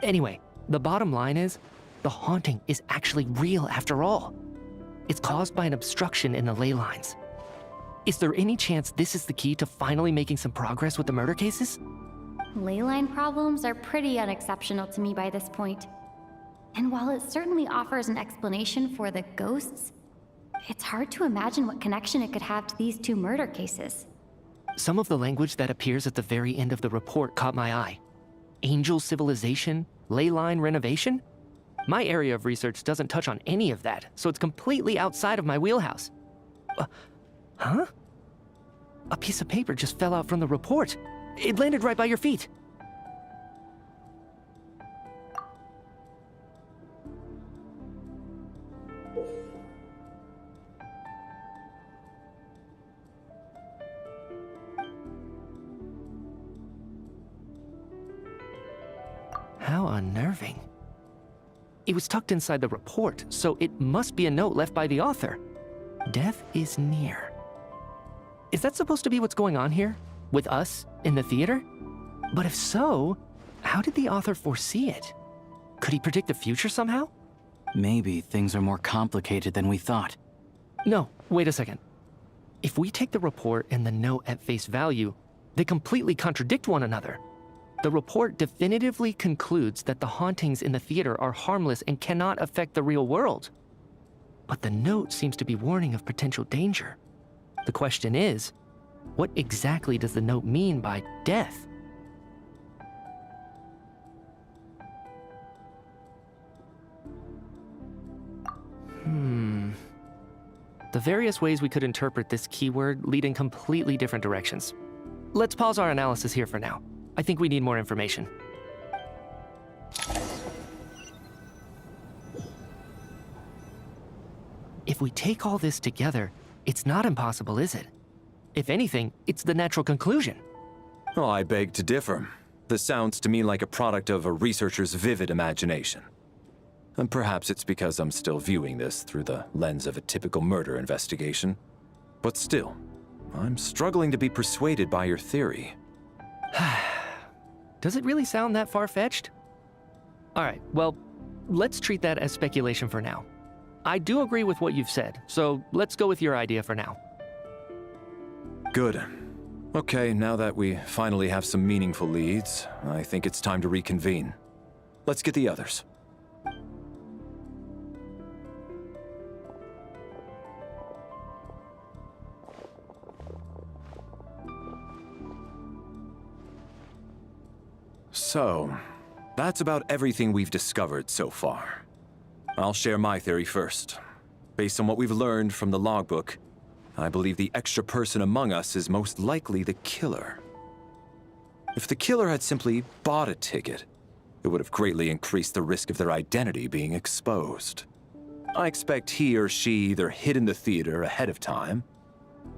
Anyway, the bottom line is, the haunting is actually real after all. It's caused by an obstruction in the ley lines. Is there any chance this is the key to finally making some progress with the murder cases? Ley line problems are pretty unexceptional to me by this point. And while it certainly offers an explanation for the ghosts, it's hard to imagine what connection it could have to these two murder cases. Some of the language that appears at the very end of the report caught my eye. Angel civilization, ley line renovation? My area of research doesn't touch on any of that, so it's completely outside of my wheelhouse. Huh? A piece of paper just fell out from the report. It landed right by your feet. How unnerving. It was tucked inside the report, so it must be a note left by the author. Death is near. Is that supposed to be what's going on here? With us in the theater? But if so, how did the author foresee it? Could he predict the future somehow? Maybe things are more complicated than we thought. No, wait a second. If we take the report and the note at face value, they completely contradict one another. The report definitively concludes that the hauntings in the theater are harmless and cannot affect the real world. But the note seems to be warning of potential danger. The question is, what exactly does the note mean by death? The various ways we could interpret this keyword lead in completely different directions. Let's pause our analysis here for now. I think we need more information. If we take all this together, it's not impossible, is it? If anything, it's the natural conclusion. Oh, I beg to differ. This sounds to me like a product of a researcher's vivid imagination. And perhaps it's because I'm still viewing this through the lens of a typical murder investigation. But still, I'm struggling to be persuaded by your theory. Does it really sound that far-fetched? All right, well, let's treat that as speculation for now. I do agree with what you've said, so let's go with your idea for now. Good. Okay, now that we finally have some meaningful leads, I think it's time to reconvene. Let's get the others. So, that's about everything we've discovered so far. I'll share my theory first. Based on what we've learned from the logbook, I believe the extra person among us is most likely the killer. If the killer had simply bought a ticket, it would have greatly increased the risk of their identity being exposed. I expect he or she either hid in the theater ahead of time,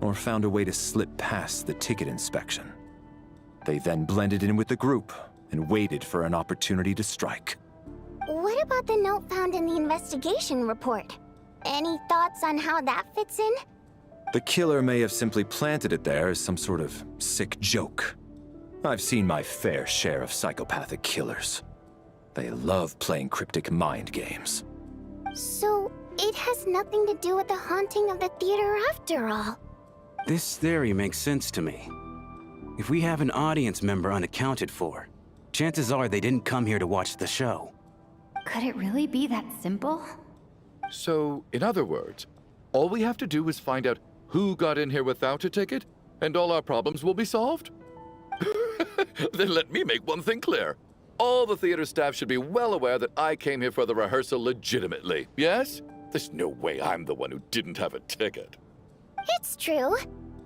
or found a way to slip past the ticket inspection. They then blended in with the group and waited for an opportunity to strike. What about the note found in the investigation report? Any thoughts on how that fits in? The killer may have simply planted it there as some sort of sick joke. I've seen my fair share of psychopathic killers. They love playing cryptic mind games. So, it has nothing to do with the haunting of the theater after all. This theory makes sense to me. If we have an audience member unaccounted for, chances are they didn't come here to watch the show. Could it really be that simple? So, in other words, all we have to do is find out who got in here without a ticket, and all our problems will be solved? Then let me make one thing clear. All the theater staff should be well aware that I came here for the rehearsal legitimately, yes? There's no way I'm the one who didn't have a ticket. It's true.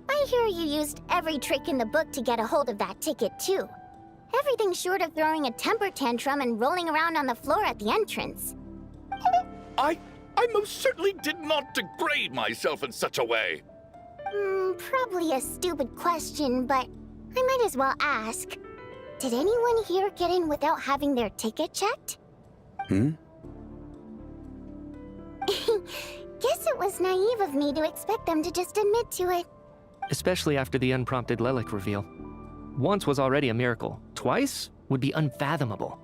I hear you used every trick in the book to get a hold of that ticket, too. Everything short of throwing a temper tantrum and rolling around on the floor at the entrance. I most certainly did not degrade myself in such a way. Probably a stupid question, but I might as well ask. Did anyone here get in without having their ticket checked? Hmm? Guess it was naive of me to expect them to just admit to it. Especially after the unprompted Lelik reveal. Once was already a miracle. Twice would be unfathomable.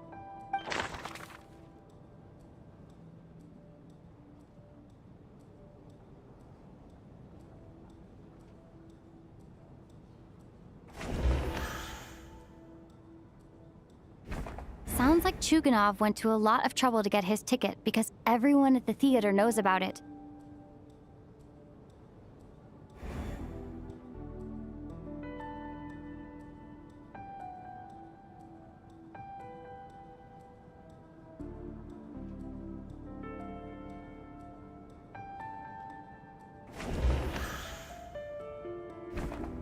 Sounds like Chuganov went to a lot of trouble to get his ticket because everyone at the theater knows about it.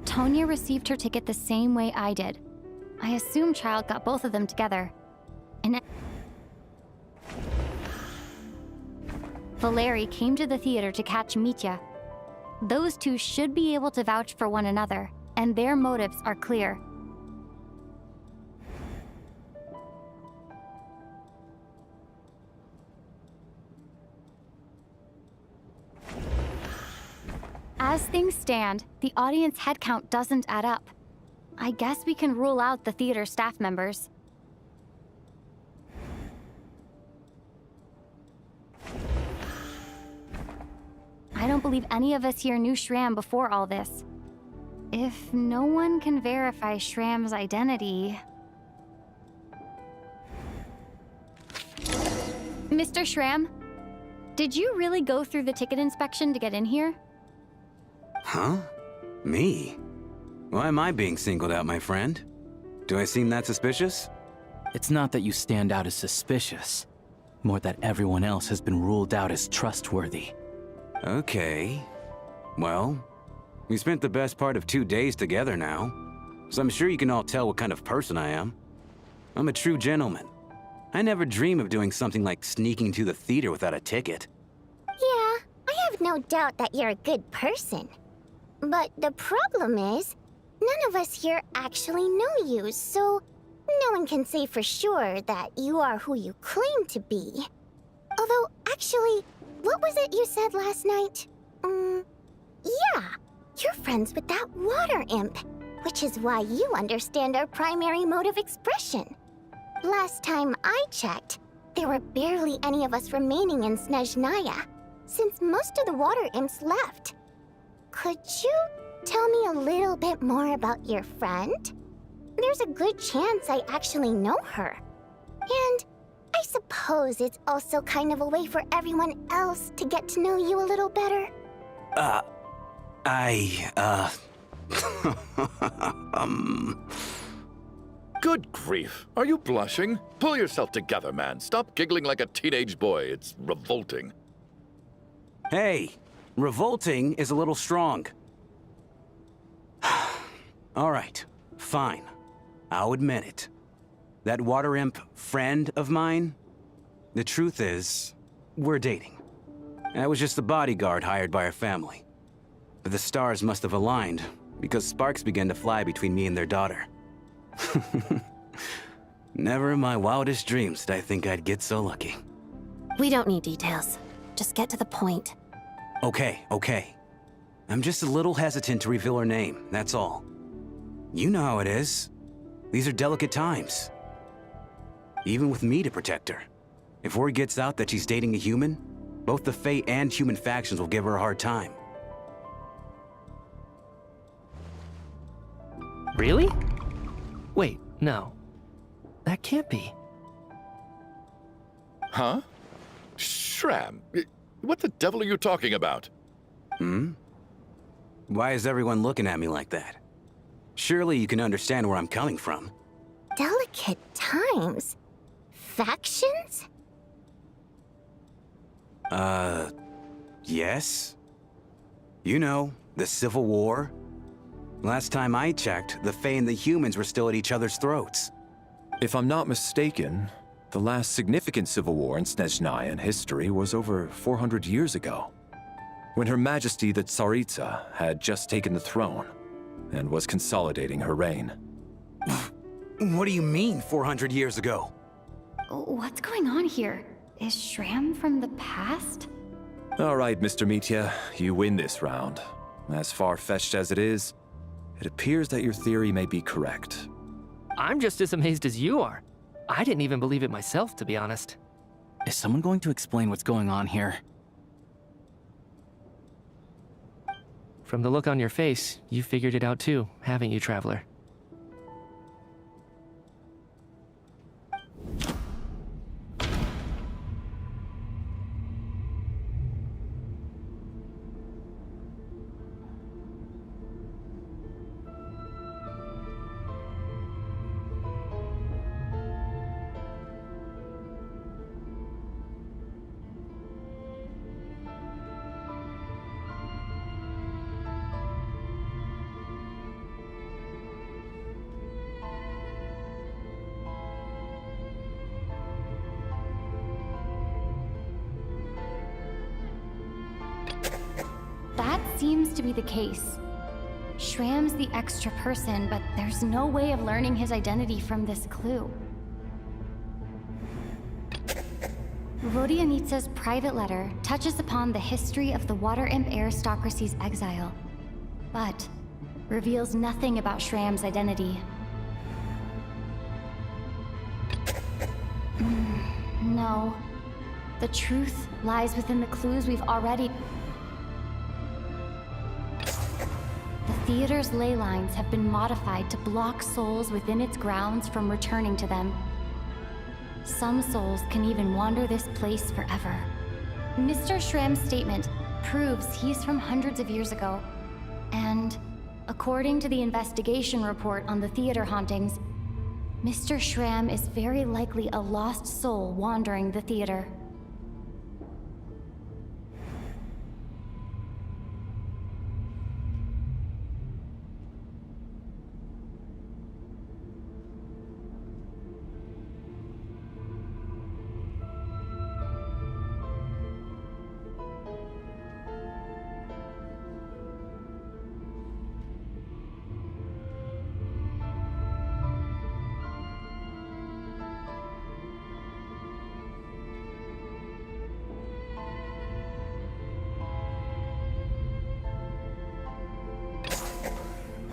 Tonya received her ticket the same way I did. I assume Child got both of them together. And Valeri came to the theater to catch Mitya. Those two should be able to vouch for one another, and their motives are clear. As things stand, the audience head count doesn't add up. I guess we can rule out the theater staff members. I don't believe any of us here knew Shram before all this. If no one can verify Shram's identity... Mr. Shram, did you really go through the ticket inspection to get in here? Huh? Me? Why am I being singled out, my friend? Do I seem that suspicious? It's not that you stand out as suspicious, more that everyone else has been ruled out as trustworthy. Okay. Well, we spent the best part of 2 days together now, so I'm sure you can all tell what kind of person I am. I'm a true gentleman. I never dream of doing something like sneaking to the theater without a ticket. Yeah, I have no doubt that you're a good person. But the problem is, none of us here actually know you, so no one can say for sure that you are who you claim to be. Although, actually, what was it you said last night? Yeah, you're friends with that water imp, which is why you understand our primary mode of expression. Last time I checked, there were barely any of us remaining in Snezhnaya, since most of the water imps left. Could you tell me a little bit more about your friend? There's a good chance I actually know her. And I suppose it's also kind of a way for everyone else to get to know you a little better. Good grief. Are you blushing? Pull yourself together, man. Stop giggling like a teenage boy. It's revolting. Hey, revolting is a little strong. All right, fine. I'll admit it. That water imp friend of mine, the truth is, we're dating. I was just a bodyguard hired by our family. But the stars must have aligned, because sparks began to fly between me and their daughter. Never in my wildest dreams did I think I'd get so lucky. We don't need details. Just get to the point. Okay. I'm just a little hesitant to reveal her name, that's all. You know how it is. These are delicate times. Even with me to protect her. If word gets out that she's dating a human, both the Fae and human factions will give her a hard time. Really? Wait, no. That can't be. Huh? Shram, what the devil are you talking about? Why is everyone looking at me like that? Surely you can understand where I'm coming from. Delicate times? Factions? Yes? You know, the Civil War? Last time I checked, the Fae and the humans were still at each other's throats. If I'm not mistaken, the last significant civil war in Snezhnayan history was over 400 years ago, when Her Majesty the Tsaritsa had just taken the throne and was consolidating her reign. What do you mean, 400 years ago? What's going on here? Is Shram from the past? All right, Mr. Mitya, you win this round. As far-fetched as it is, it appears that your theory may be correct. I'm just as amazed as you are. I didn't even believe it myself, to be honest. Is someone going to explain what's going on here? From the look on your face, you figured it out too, haven't you, Traveler? Seems to be the case. Shram's the extra person, but there's no way of learning his identity from this clue. Vodyanitsa's private letter touches upon the history of the Water Imp aristocracy's exile, but reveals nothing about Shram's identity. No. The truth lies within the clues we've already... The theater's ley lines have been modified to block souls within its grounds from returning to them. Some souls can even wander this place forever. Mr. Shram's statement proves he's from hundreds of years ago. And according to the investigation report on the theater hauntings, Mr. Shram is very likely a lost soul wandering the theater.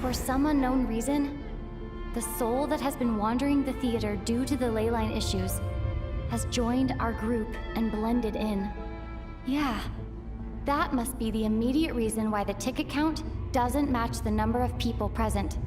For some unknown reason, the soul that has been wandering the theater due to the leyline issues has joined our group and blended in. Yeah, that must be the immediate reason why the ticket count doesn't match the number of people present.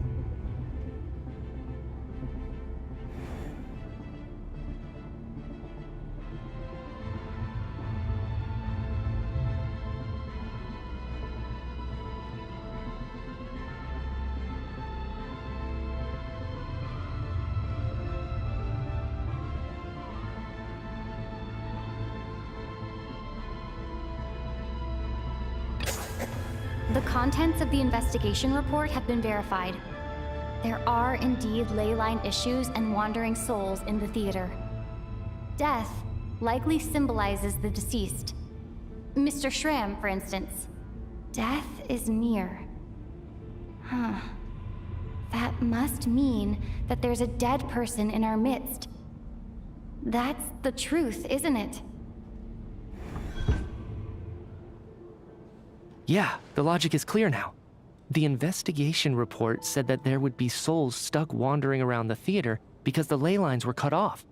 The contents of the investigation report have been verified. There are indeed leyline issues and wandering souls in the theater. Death likely symbolizes the deceased. Mr. Schramm, for instance. Death is near. Huh. That must mean that there's a dead person in our midst. That's the truth, isn't it? Yeah, the logic is clear now. The investigation report said that there would be souls stuck wandering around the theater because the ley lines were cut off.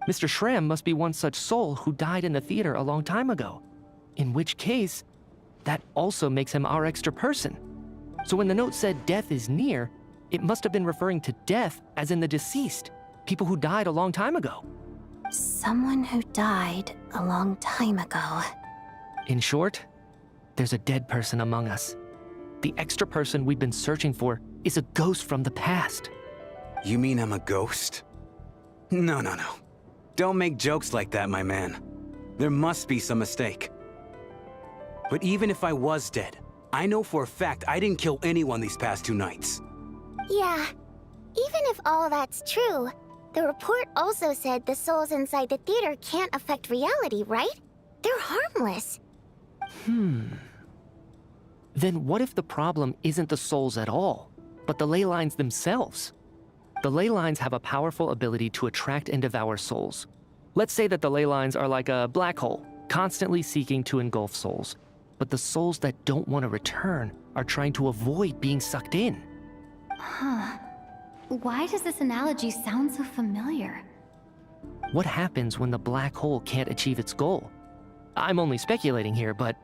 Mr. Schramm must be one such soul who died in the theater a long time ago. In which case, that also makes him our extra person. So when the note said death is near, it must have been referring to death as in the deceased, people who died a long time ago. Someone who died a long time ago. In short, there's a dead person among us. The extra person we've been searching for is a ghost from the past. You mean I'm a ghost? No. Don't make jokes like that, my man. There must be some mistake. But even if I was dead, I know for a fact I didn't kill anyone these past 2 nights. Yeah, even if all that's true, the report also said the souls inside the theater can't affect reality, right? They're harmless. Then what if the problem isn't the souls at all, but the ley lines themselves? The ley lines have a powerful ability to attract and devour souls. Let's say that the ley lines are like a black hole, constantly seeking to engulf souls. But the souls that don't want to return are trying to avoid being sucked in. Huh. Why does this analogy sound so familiar? What happens when the black hole can't achieve its goal? I'm only speculating here, but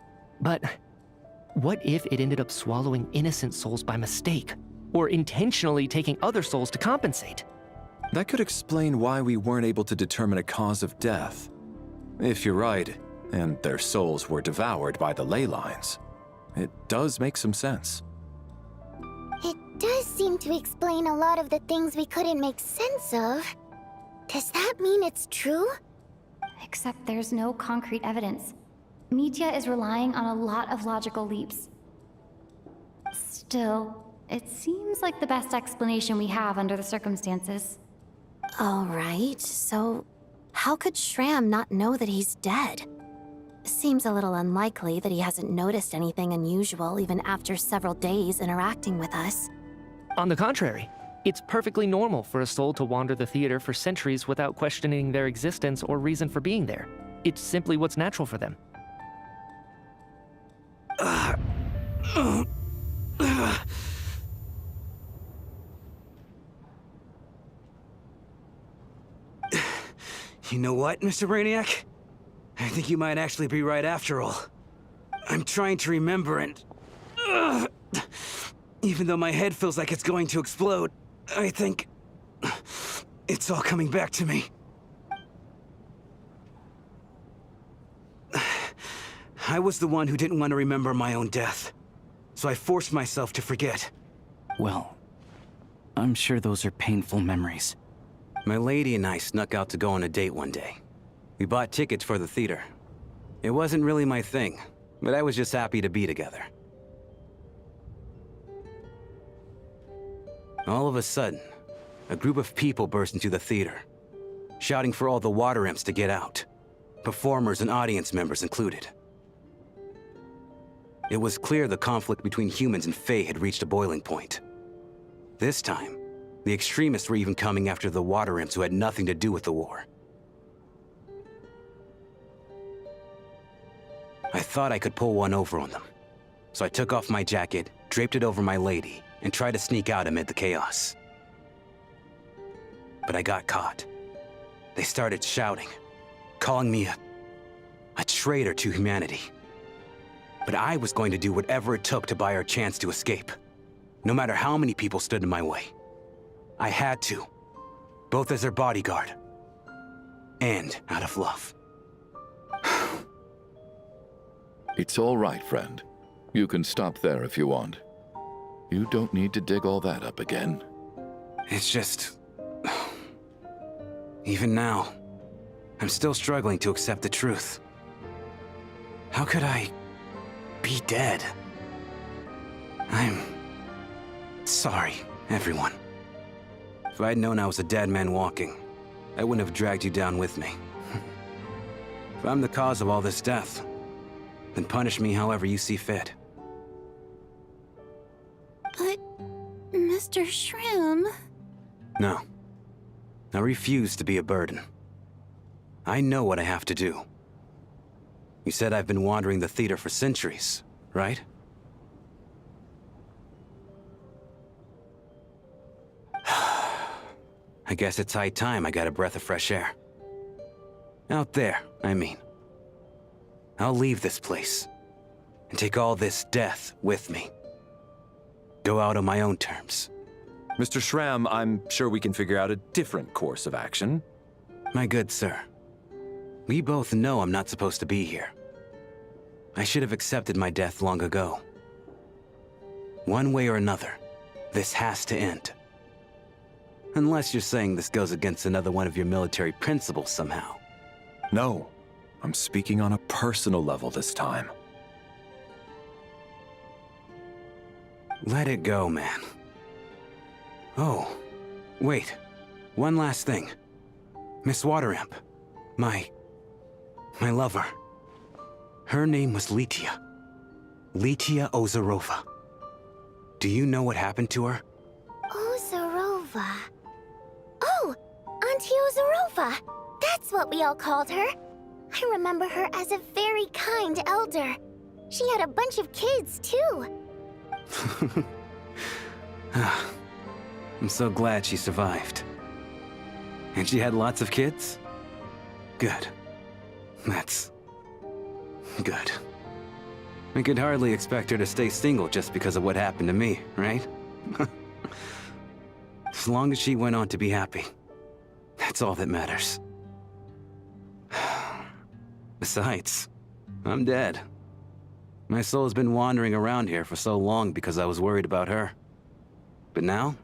what if it ended up swallowing innocent souls by mistake, or intentionally taking other souls to compensate? That could explain why we weren't able to determine a cause of death. If you're right, and their souls were devoured by the ley lines, it does make some sense. It does seem to explain a lot of the things we couldn't make sense of. Does that mean it's true? Except there's no concrete evidence. Mitya is relying on a lot of logical leaps. Still, it seems like the best explanation we have under the circumstances. All right, so how could Schramm not know that he's dead? Seems a little unlikely that he hasn't noticed anything unusual even after several days interacting with us. On the contrary, it's perfectly normal for a soul to wander the theater for centuries without questioning their existence or reason for being there. It's simply what's natural for them. You know what, Mr. Brainiac? I think you might actually be right after all. I'm trying to remember and... even though my head feels like it's going to explode, I think... it's all coming back to me. I was the one who didn't want to remember my own death, so I forced myself to forget. Well, I'm sure those are painful memories. My lady and I snuck out to go on a date one day. We bought tickets for the theater. It wasn't really my thing, but I was just happy to be together. All of a sudden, a group of people burst into the theater, shouting for all the water imps to get out, performers and audience members included. It was clear the conflict between humans and Fae had reached a boiling point. This time, the extremists were even coming after the water imps who had nothing to do with the war. I thought I could pull one over on them, so I took off my jacket, draped it over my lady, and tried to sneak out amid the chaos. But I got caught. They started shouting, calling me a traitor to humanity. But I was going to do whatever it took to buy our chance to escape, no matter how many people stood in my way. I had to, both as their bodyguard and out of love. It's all right, friend. You can stop there if you want. You don't need to dig all that up again. It's just... even now, I'm still struggling to accept the truth. How could I be dead? I'm sorry, everyone. If I'd known I was a dead man walking, I wouldn't have dragged you down with me. If I'm the cause of all this death, then punish me however you see fit. But, Mr. Shroom... No. I refuse to be a burden. I know what I have to do. You said I've been wandering the theater for centuries, right? I guess it's high time I got a breath of fresh air. Out there, I mean. I'll leave this place and take all this death with me. Go out on my own terms. Mr. Shram, I'm sure we can figure out a different course of action. My good sir, we both know I'm not supposed to be here. I should have accepted my death long ago. One way or another, this has to end. Unless you're saying this goes against another one of your military principles somehow. No, I'm speaking on a personal level this time. Let it go, man. Oh, wait. One last thing. Miss Wateramp. My lover. Her name was Letia. Letia Ozarova. Do you know what happened to her? Ozarova. Oh, Auntie Ozarova. That's what we all called her. I remember her as a very kind elder. She had a bunch of kids, too. I'm so glad she survived. And she had lots of kids? Good. That's... good. I could hardly expect her to stay single just because of what happened to me, right? As long as she went on to be happy, that's all that matters. Besides, I'm dead. My soul's been wandering around here for so long because I was worried about her. But now,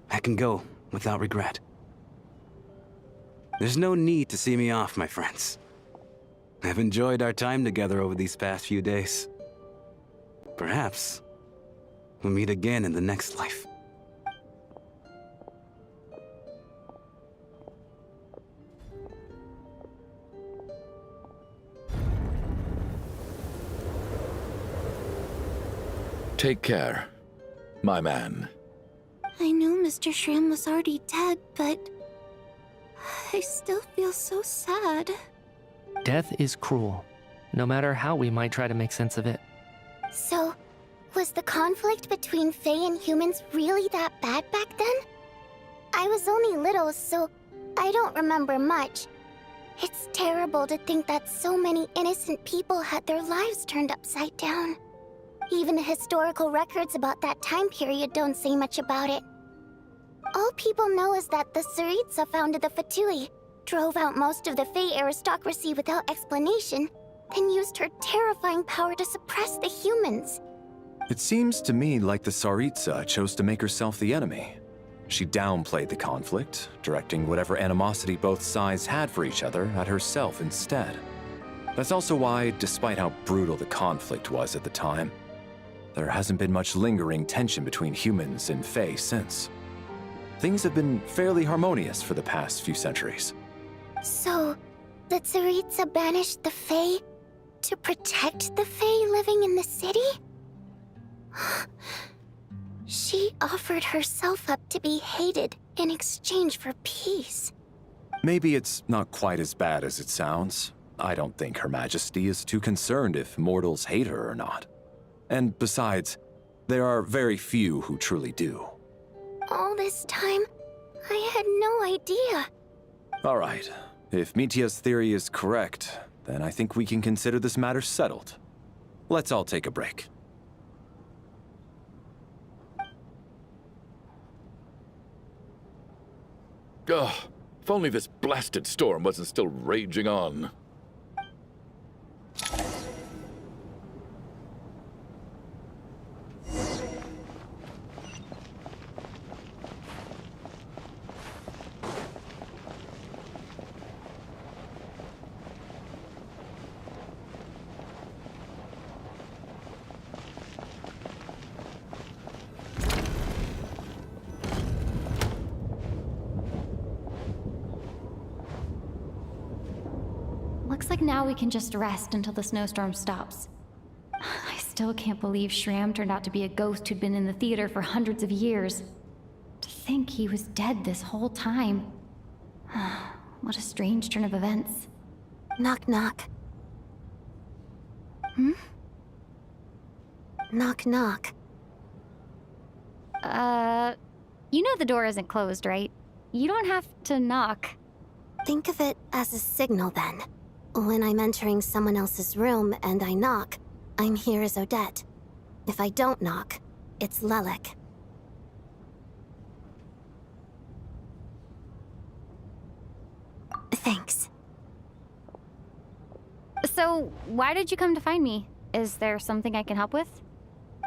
I can go without regret. There's no need to see me off, my friends. I've enjoyed our time together over these past few days. Perhaps we'll meet again in the next life. Take care, my man. I know Mr. Shram was already dead, but... I still feel so sad. Death is cruel, no matter how we might try to make sense of it. So, was the conflict between Fae and humans really that bad back then? I was only little, so I don't remember much. It's terrible to think that so many innocent people had their lives turned upside down. Even the historical records about that time period don't say much about it. All people know is that the Tsaritsa founded the Fatui, drove out most of the Fae aristocracy without explanation, then used her terrifying power to suppress the humans. It seems to me like the Tsaritsa chose to make herself the enemy. She downplayed the conflict, directing whatever animosity both sides had for each other at herself instead. That's also why, despite how brutal the conflict was at the time, there hasn't been much lingering tension between humans and Fae since. Things have been fairly harmonious for the past few centuries. So, the Tsaritsa banished the Fae to protect the Fae living in the city? She offered herself up to be hated in exchange for peace. Maybe it's not quite as bad as it sounds. I don't think Her Majesty is too concerned if mortals hate her or not. And besides, there are very few who truly do. All this time, I had no idea. All right. If Mitia's theory is correct, then I think we can consider this matter settled. Let's all take a break. Ugh, if only this blasted storm wasn't still raging on. Looks like like now we can just rest until the snowstorm stops. I still can't believe Shram turned out to be a ghost who'd been in the theater for hundreds of years. To think he was dead this whole time. What a strange turn of events. Knock, knock. Hmm? Knock, knock. You know the door isn't closed, right? You don't have to knock. Think of it as a signal then. When I'm entering someone else's room and I knock, I'm here as Odette. If I don't knock, it's Lelik. Thanks. So, why did you come to find me? Is there something I can help with?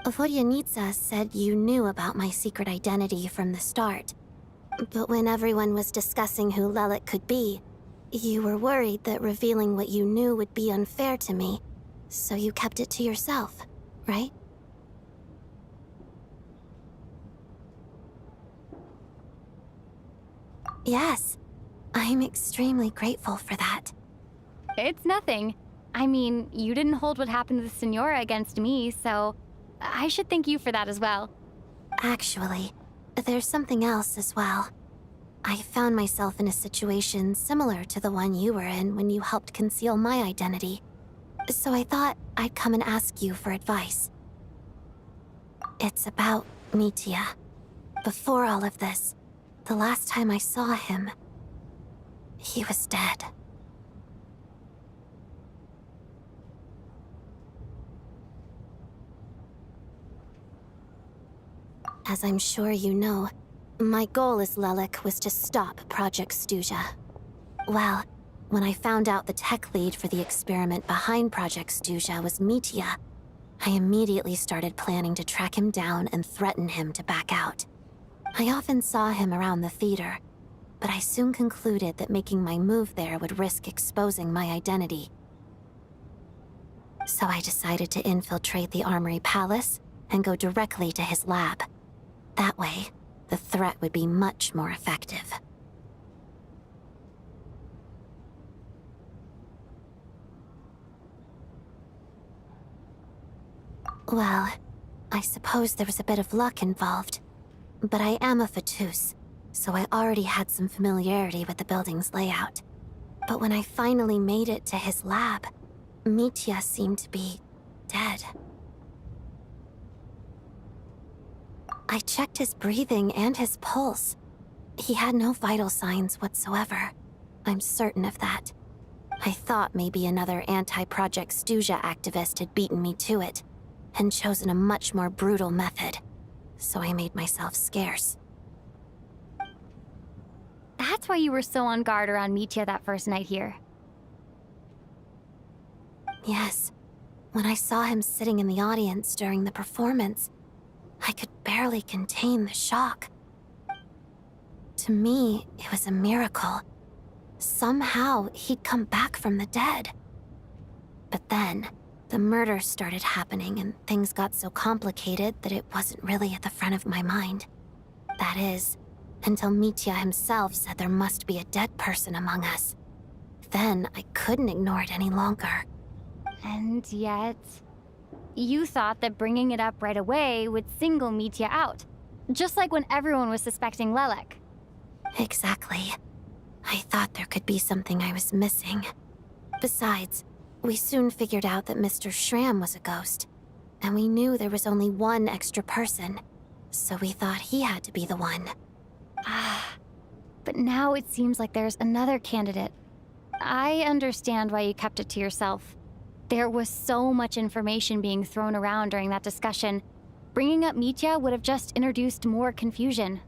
Vodyanitsa said you knew about my secret identity from the start. But when everyone was discussing who Lelik could be, you were worried that revealing what you knew would be unfair to me, so you kept it to yourself, right? Yes, I'm extremely grateful for that. It's nothing. I mean, you didn't hold what happened to the Senora against me, so I should thank you for that as well. Actually, there's something else as well. I found myself in a situation similar to the one you were in when you helped conceal my identity. So I thought I'd come and ask you for advice. It's about Mitya. Before all of this, the last time I saw him, he was dead. As I'm sure you know, my goal as Lelik was to stop Project Stuja. Well, when I found out the tech lead for the experiment behind Project Stuja was Mitya, I immediately started planning to track him down and threaten him to back out. I often saw him around the theater, but I soon concluded that making my move there would risk exposing my identity. So I decided to infiltrate the Armory Palace and go directly to his lab. That way, the threat would be much more effective. Well, I suppose there was a bit of luck involved. But I am a Fatus, so I already had some familiarity with the building's layout. But when I finally made it to his lab, Mitya seemed to be dead. I checked his breathing and his pulse. He had no vital signs whatsoever. I'm certain of that. I thought maybe another anti-Project Stuja activist had beaten me to it, and chosen a much more brutal method. So I made myself scarce. That's why you were so on guard around Mitya that first night here. Yes. When I saw him sitting in the audience during the performance, I could barely contain the shock. To me, it was a miracle. Somehow, he'd come back from the dead. But then, the murder started happening and things got so complicated that it wasn't really at the front of my mind. That is, until Mitya himself said there must be a dead person among us. Then I couldn't ignore it any longer. And yet, you thought that bringing it up right away would single Mitya out, just like when everyone was suspecting Lelik. Exactly. I thought there could be something I was missing. Besides, we soon figured out that Mr. Shram was a ghost, and we knew there was only one extra person, so we thought he had to be the one. But now it seems like there's another candidate. I understand why you kept it to yourself. There was so much information being thrown around during that discussion. Bringing up Mitya would have just introduced more confusion.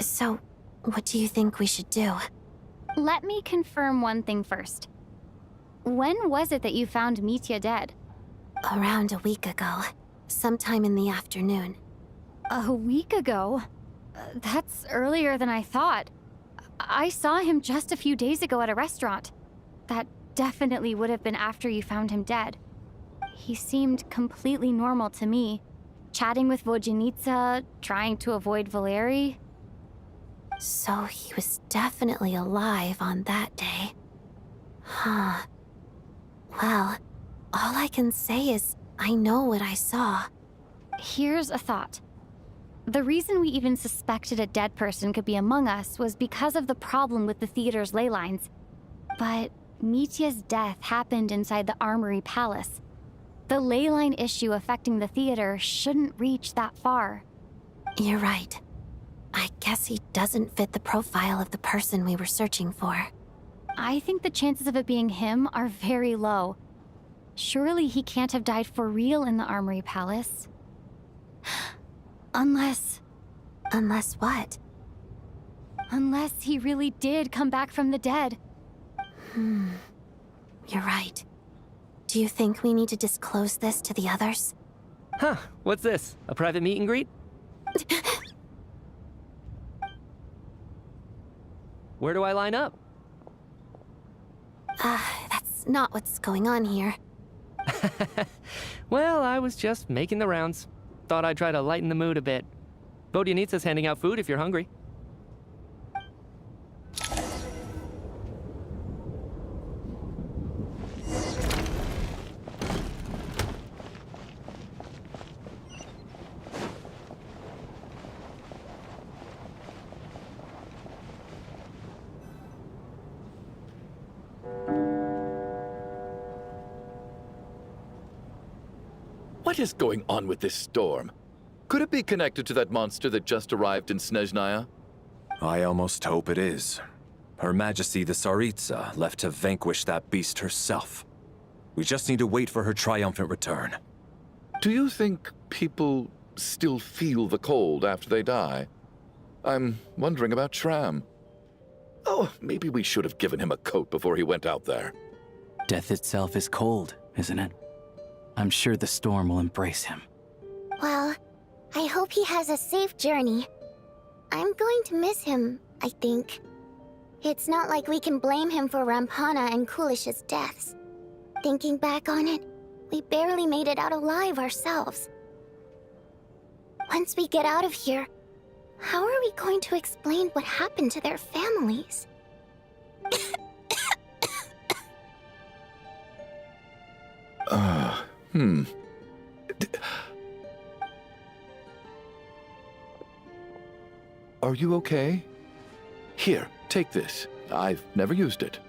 So, what do you think we should do? Let me confirm one thing first. When was it that you found Mitya dead? Around a week ago, sometime in the afternoon. A week ago? That's earlier than I thought. I saw him just a few days ago at a restaurant. That definitely would have been after you found him dead. He seemed completely normal to me, chatting with Vodyanitsa, trying to avoid Valeri. So he was definitely alive on that day. Huh. Well, all I can say is I know what I saw. Here's a thought. The reason we even suspected a dead person could be among us was because of the problem with the theater's ley lines. But Mitya's death happened inside the Armory Palace. The ley line issue affecting the theater shouldn't reach that far. You're right. I guess he doesn't fit the profile of the person we were searching for. I think the chances of it being him are very low. Surely he can't have died for real in the Armory Palace. Unless what? Unless he really did come back from the dead. You're right. Do you think we need to disclose this to the others? Huh, what's this? A private meet and greet? Where do I line up? That's not what's going on here. Well, I was just making the rounds. Thought I'd try to lighten the mood a bit. Vodyanitsa's handing out food if you're hungry. What is going on with this storm? Could it be connected to that monster that just arrived in Snezhnaya? I almost hope it is. Her Majesty the Tsaritsa left to vanquish that beast herself. We just need to wait for her triumphant return. Do you think people still feel the cold after they die? I'm wondering about Shram. Oh, maybe we should have given him a coat before he went out there. Death itself is cold, isn't it? I'm sure the storm will embrace him. Well, I hope he has a safe journey. I'm going to miss him, I think. It's not like we can blame him for Rampana and Kulish's deaths. Thinking back on it, we barely made it out alive ourselves. Once we get out of here, how are we going to explain what happened to their families? Are you okay? Here, take this. I've never used it.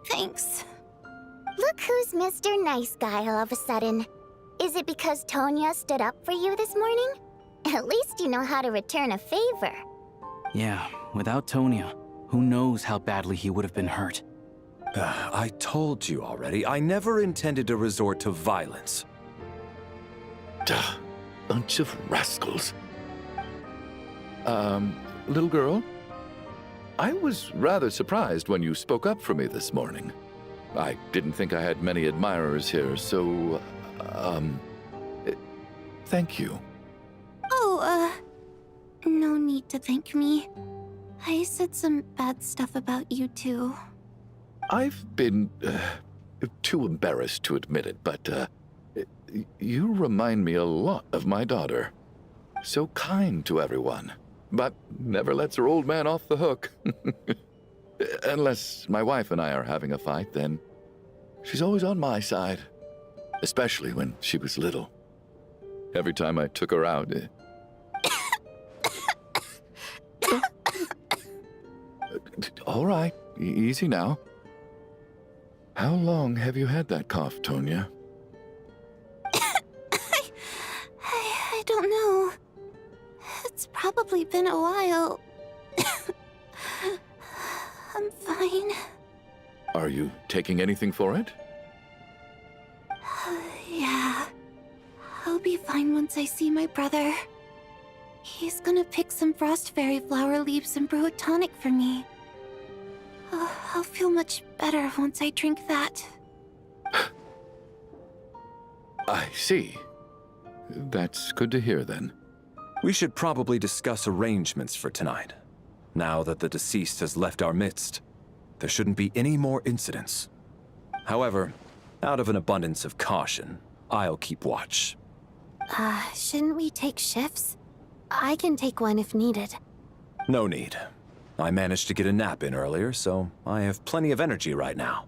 Thanks. Look who's Mr. Nice Guy all of a sudden. Is it because Tonya stood up for you this morning? At least you know how to return a favor. Yeah, without Tonya, who knows how badly he would have been hurt. I told you already, I never intended to resort to violence. Duh, bunch of rascals. Little girl? I was rather surprised when you spoke up for me this morning. I didn't think I had many admirers here, so, thank you. Oh, no need to thank me. I said some bad stuff about you too. I've been, too embarrassed to admit it, but, you remind me a lot of my daughter. So kind to everyone, but never lets her old man off the hook. Unless my wife and I are having a fight, then she's always on my side. Especially when she was little. Every time I took her out... All right, easy now. How long have you had that cough, Tonya? I don't know. It's probably been a while. I'm fine. Are you taking anything for it? Yeah. I'll be fine once I see my brother. He's gonna pick some frost fairy flower leaves and brew a tonic for me. I'll feel much better once I drink that. I see. That's good to hear, then. We should probably discuss arrangements for tonight. Now that the deceased has left our midst, there shouldn't be any more incidents. However, out of an abundance of caution, I'll keep watch. Shouldn't we take shifts? I can take one if needed. No need. I managed to get a nap in earlier, so I have plenty of energy right now.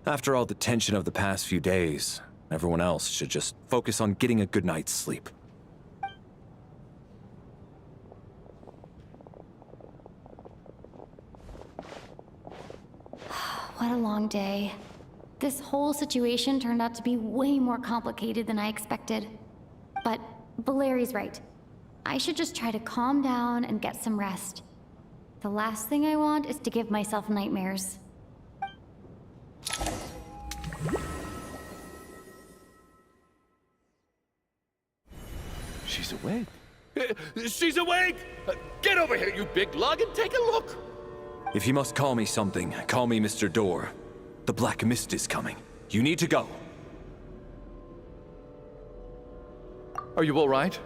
After all the tension of the past few days, everyone else should just focus on getting a good night's sleep. What a long day. This whole situation turned out to be way more complicated than I expected. But Valeri's right. I should just try to calm down and get some rest. The last thing I want is to give myself nightmares. She's awake. She's awake! Get over here, you big lug, and take a look! If you must call me something, call me Mr. Door. The Black Mist is coming. You need to go. Are you all right?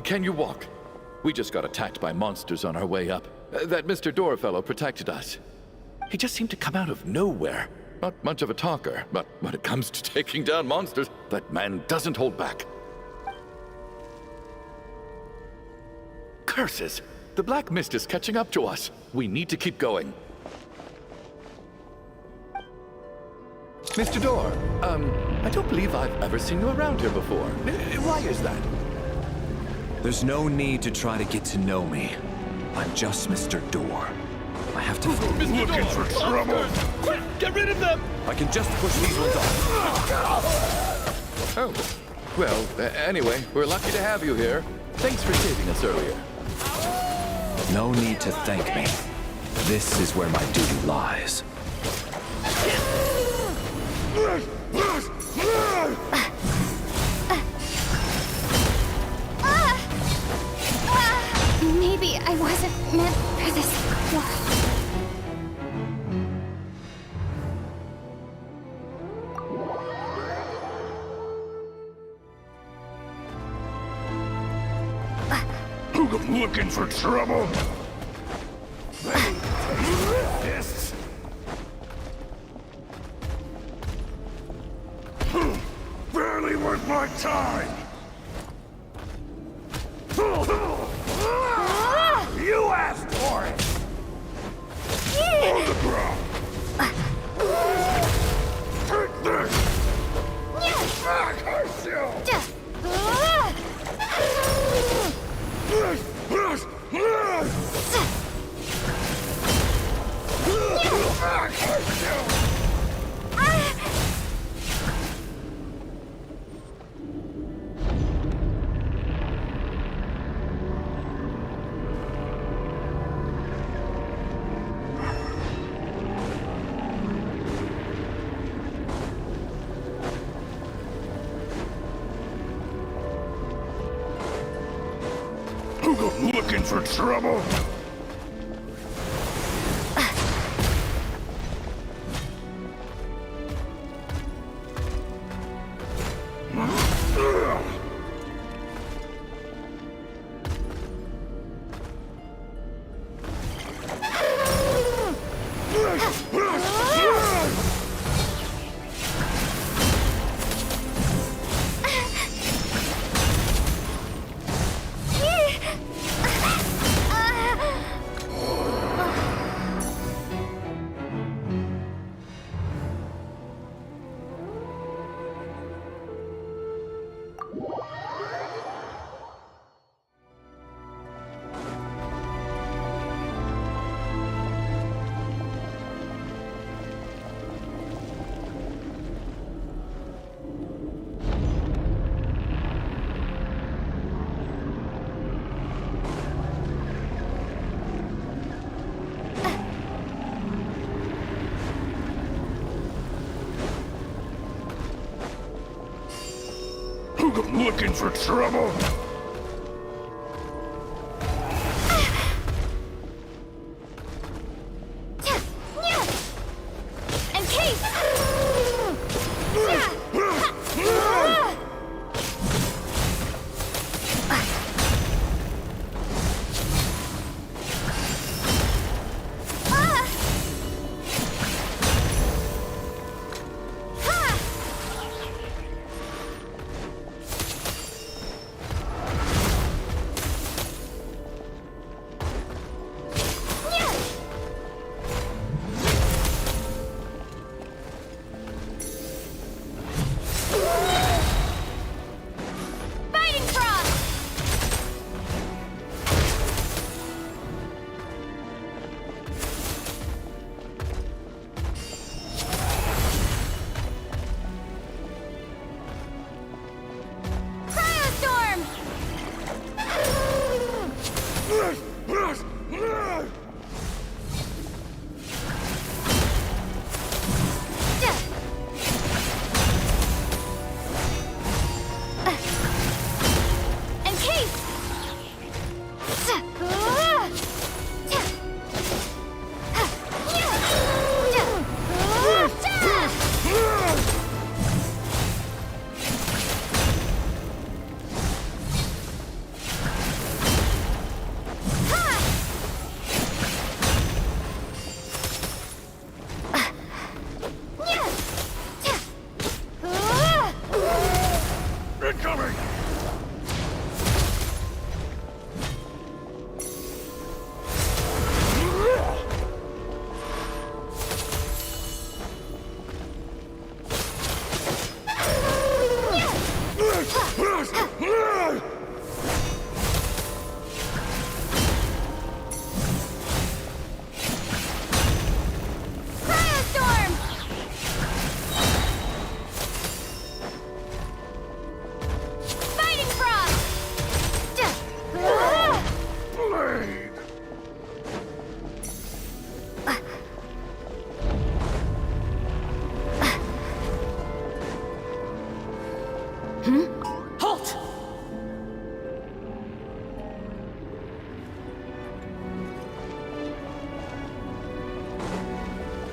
Can you walk? We just got attacked by monsters on our way up. That Mr. Door fellow protected us. He just seemed to come out of nowhere. Not much of a talker, but when it comes to taking down monsters, that man doesn't hold back. Curses! The Black Mist is catching up to us. We need to keep going. Mr. Door, I don't believe I've ever seen you around here before. Why is that? There's no need to try to get to know me. I'm just Mr. Door. I have to... Mr. Door! For trouble! Quick, get rid of them! I can just push these ones off. Oh, well, anyway, we're lucky to have you here. Thanks for saving us earlier. No need to thank me. This is where my duty lies. Maybe I wasn't meant for this world. Looking for trouble? Fists. Barely worth my time. You asked for it. On the ground. Take this. Back herself. Looking for trouble? Looking for trouble?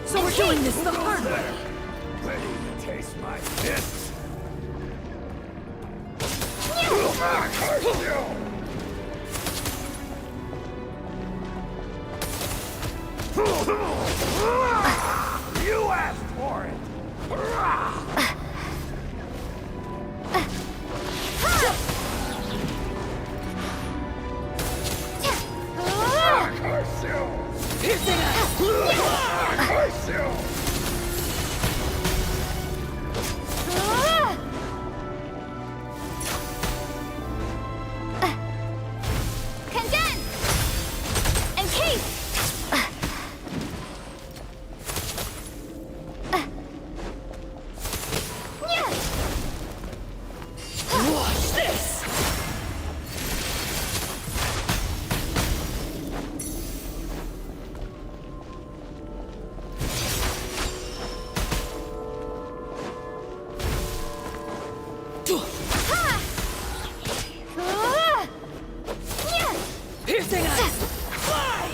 So we're doing this the hard way. Ready to taste my fists? You asked for it! Piercing us! Curse you! Condense! Encase! Watch this! Piercing us! Fly!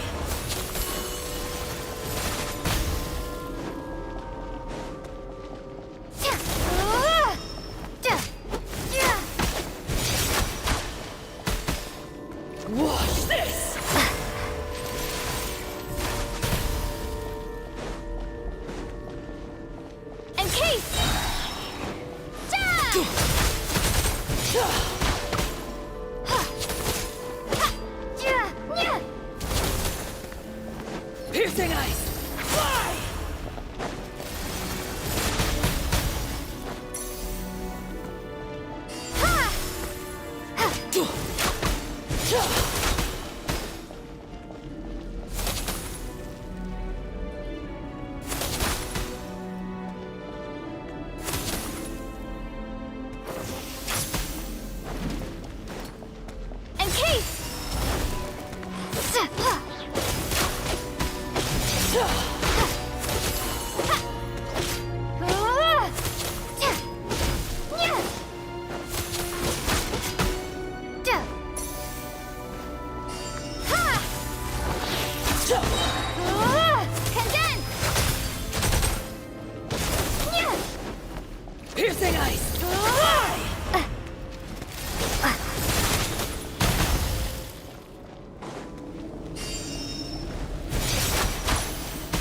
Watch this! Encase! Piercing ice! Fly! Encase! Piercing ice! Fly!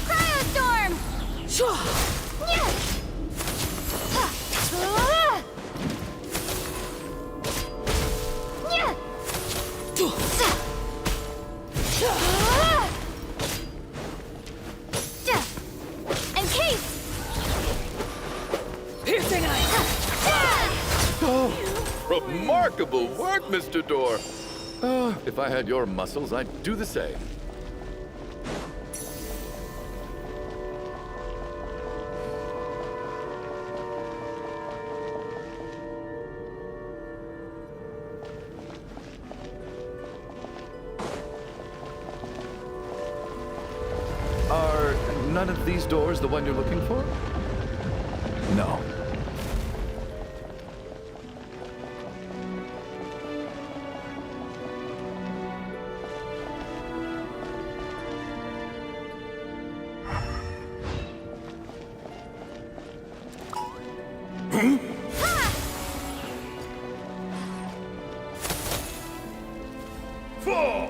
Cryostorm! Encase! Piercing ice! Remarkable work, Mr. Door. If I had your muscles, I'd do the same. Are none of these doors the one you're looking for? No. Fall!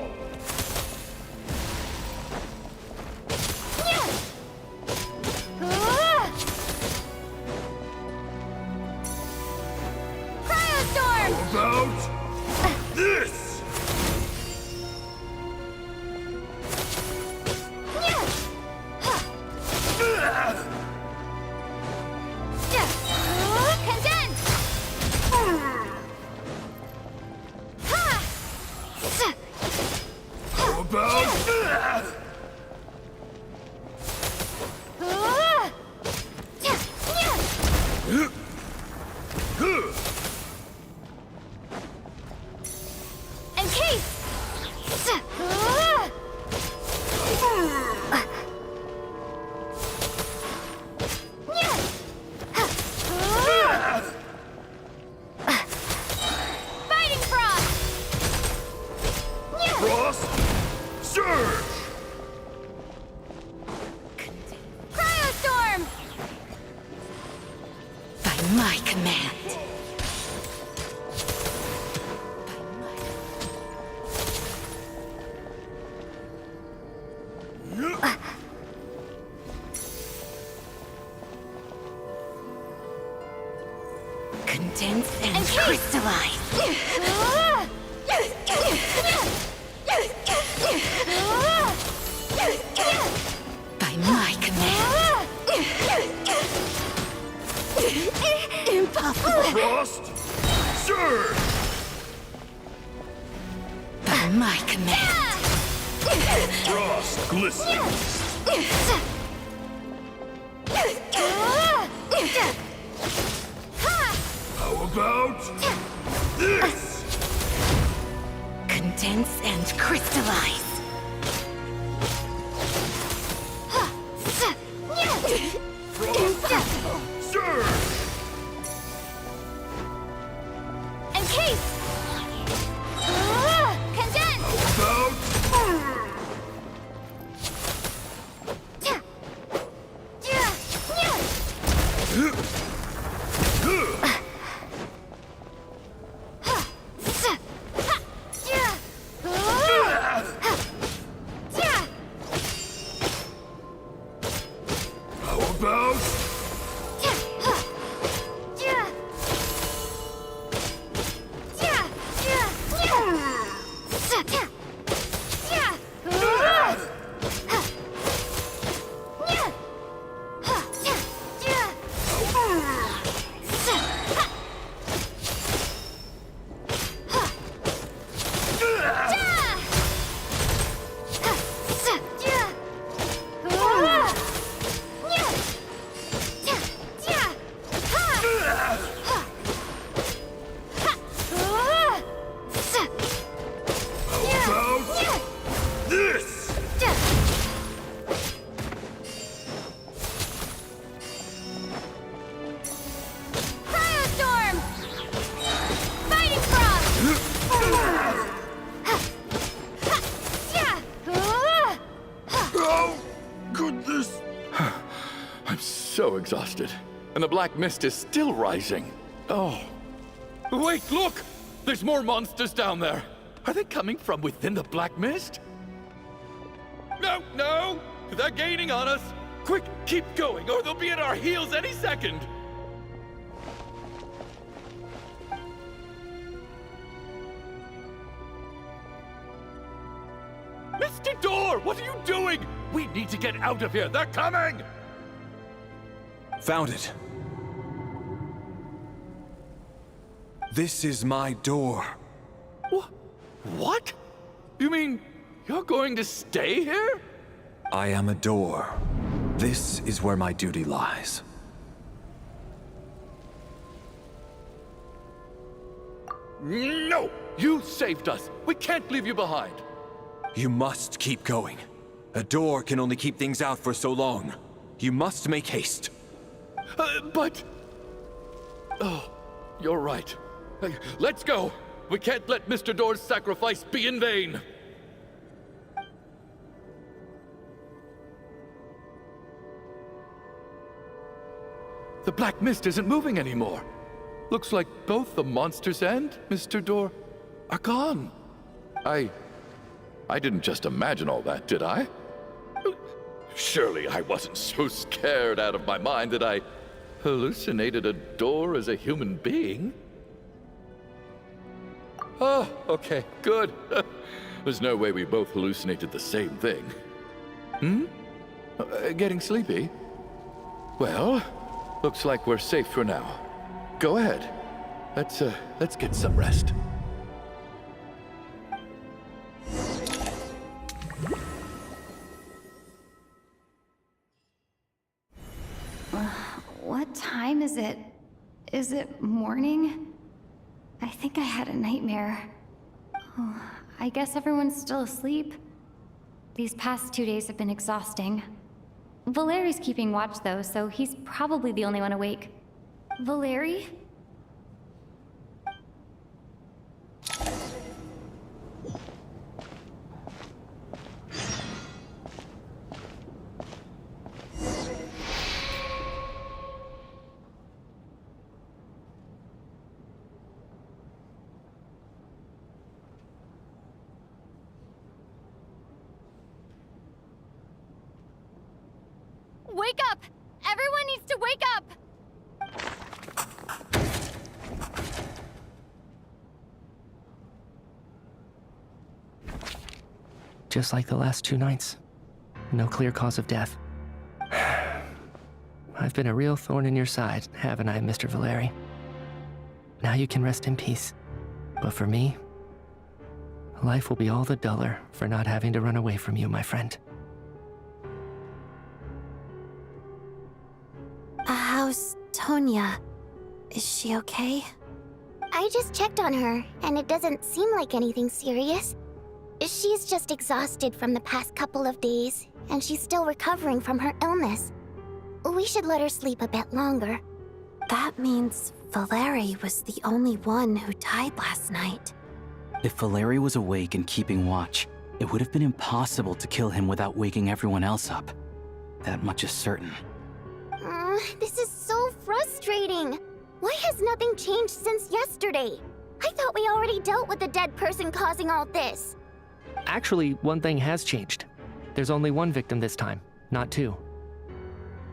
Cryostorm! About this! Condense! How about Encase! my command. Condense and crystallize. By my command. Impossible. Frost! Sir! By my command. Frost glistens! How about this? Condense and crystallize. Frost! Sir! Encase! Condense! How about... How about... this? Cryostorm! Fighting Frost! How could this... I'm so exhausted. And the black mist is still rising. Oh. Wait, look! There's more monsters down there. Are they coming from within the black mist? No, no! They're gaining on us! Quick, keep going, or they'll be at our heels any second! Mr. Door, what are you doing? We need to get out of here. They're coming! Found it. This is my door. What? You mean you're going to stay here? I am a door. This is where my duty lies. No! You saved us. We can't leave you behind. You must keep going. A door can only keep things out for so long. You must make haste. But... Oh, you're right. Let's go. We can't let Mr. Door's sacrifice be in vain. The black mist isn't moving anymore. Looks like both the monsters and Mr. Door are gone. I didn't just imagine all that, did I? Surely I wasn't so scared out of my mind that I hallucinated a door as a human being. Oh, okay, good. There's no way we both hallucinated the same thing. Getting sleepy? Well, looks like we're safe for now. Go ahead. Let's get some rest. What time is it? Is it morning? I think I had a nightmare. Oh, I guess everyone's still asleep. These past 2 days have been exhausting. Valeri's keeping watch though, so he's probably the only one awake. Valeri? Wake up! Everyone needs to wake up! Just like the last 2 nights. No clear cause of death. I've been a real thorn in your side, haven't I, Mr. Valeri? Now you can rest in peace. But for me, life will be all the duller for not having to run away from you, my friend. How's Tonya? Is she okay? I just checked on her, and it doesn't seem like anything serious. She's just exhausted from the past couple of days, and she's still recovering from her illness. We should let her sleep a bit longer. That means Valeri was the only one who died last night. If Valeri was awake and keeping watch, it would have been impossible to kill him without waking everyone else up. That much is certain. This is so frustrating. Why has nothing changed since yesterday? I thought we already dealt with the dead person causing all this. Actually, one thing has changed. There's only 1 victim this time, not 2.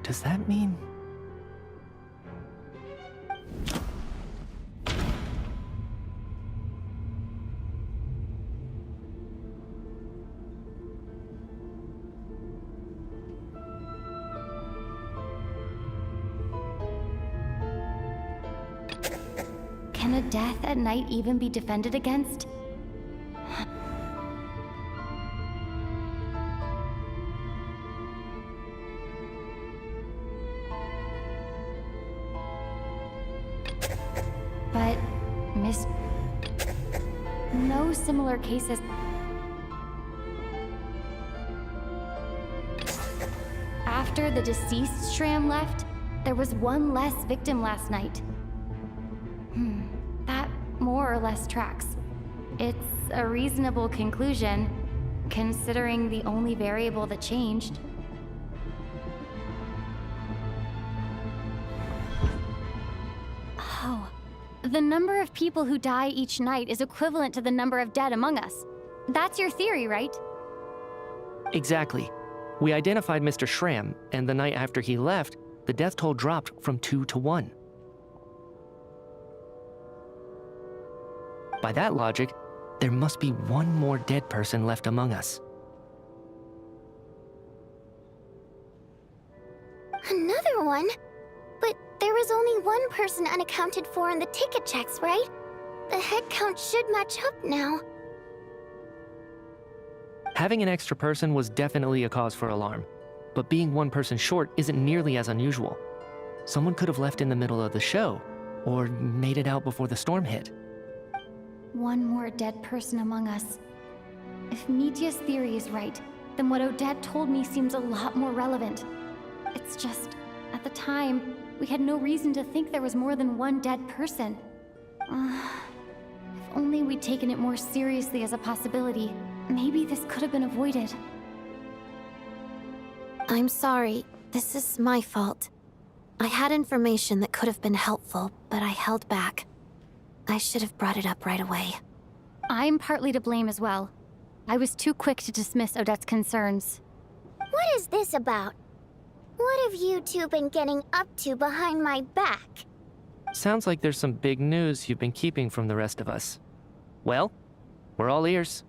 Does that mean... Can a death at night even be defended against? But, no similar cases. After the deceased Shram left, there was 1 less victim last night. That more or less tracks. It's a reasonable conclusion, considering the only variable that changed. Oh. The number of people who die each night is equivalent to the number of dead among us. That's your theory, right? Exactly. We identified Mr. Shram, and the night after he left, the death toll dropped from 2 to 1. By that logic, there must be 1 more dead person left among us. Another one? But there was only 1 person unaccounted for in the ticket checks, right? The head count should match up now. Having an extra person was definitely a cause for alarm, but being 1 person short isn't nearly as unusual. Someone could have left in the middle of the show, or made it out before the storm hit. 1 more dead person among us. If Mitya's theory is right, then what Odette told me seems a lot more relevant. It's just, at the time, we had no reason to think there was more than 1 dead person. If only we'd taken it more seriously as a possibility, maybe this could have been avoided. I'm sorry. This is my fault. I had information that could have been helpful, but I held back. I should have brought it up right away. I'm partly to blame as well. I was too quick to dismiss Odette's concerns. What is this about? What have you two been getting up to behind my back? Sounds like there's some big news you've been keeping from the rest of us. Well, we're all ears.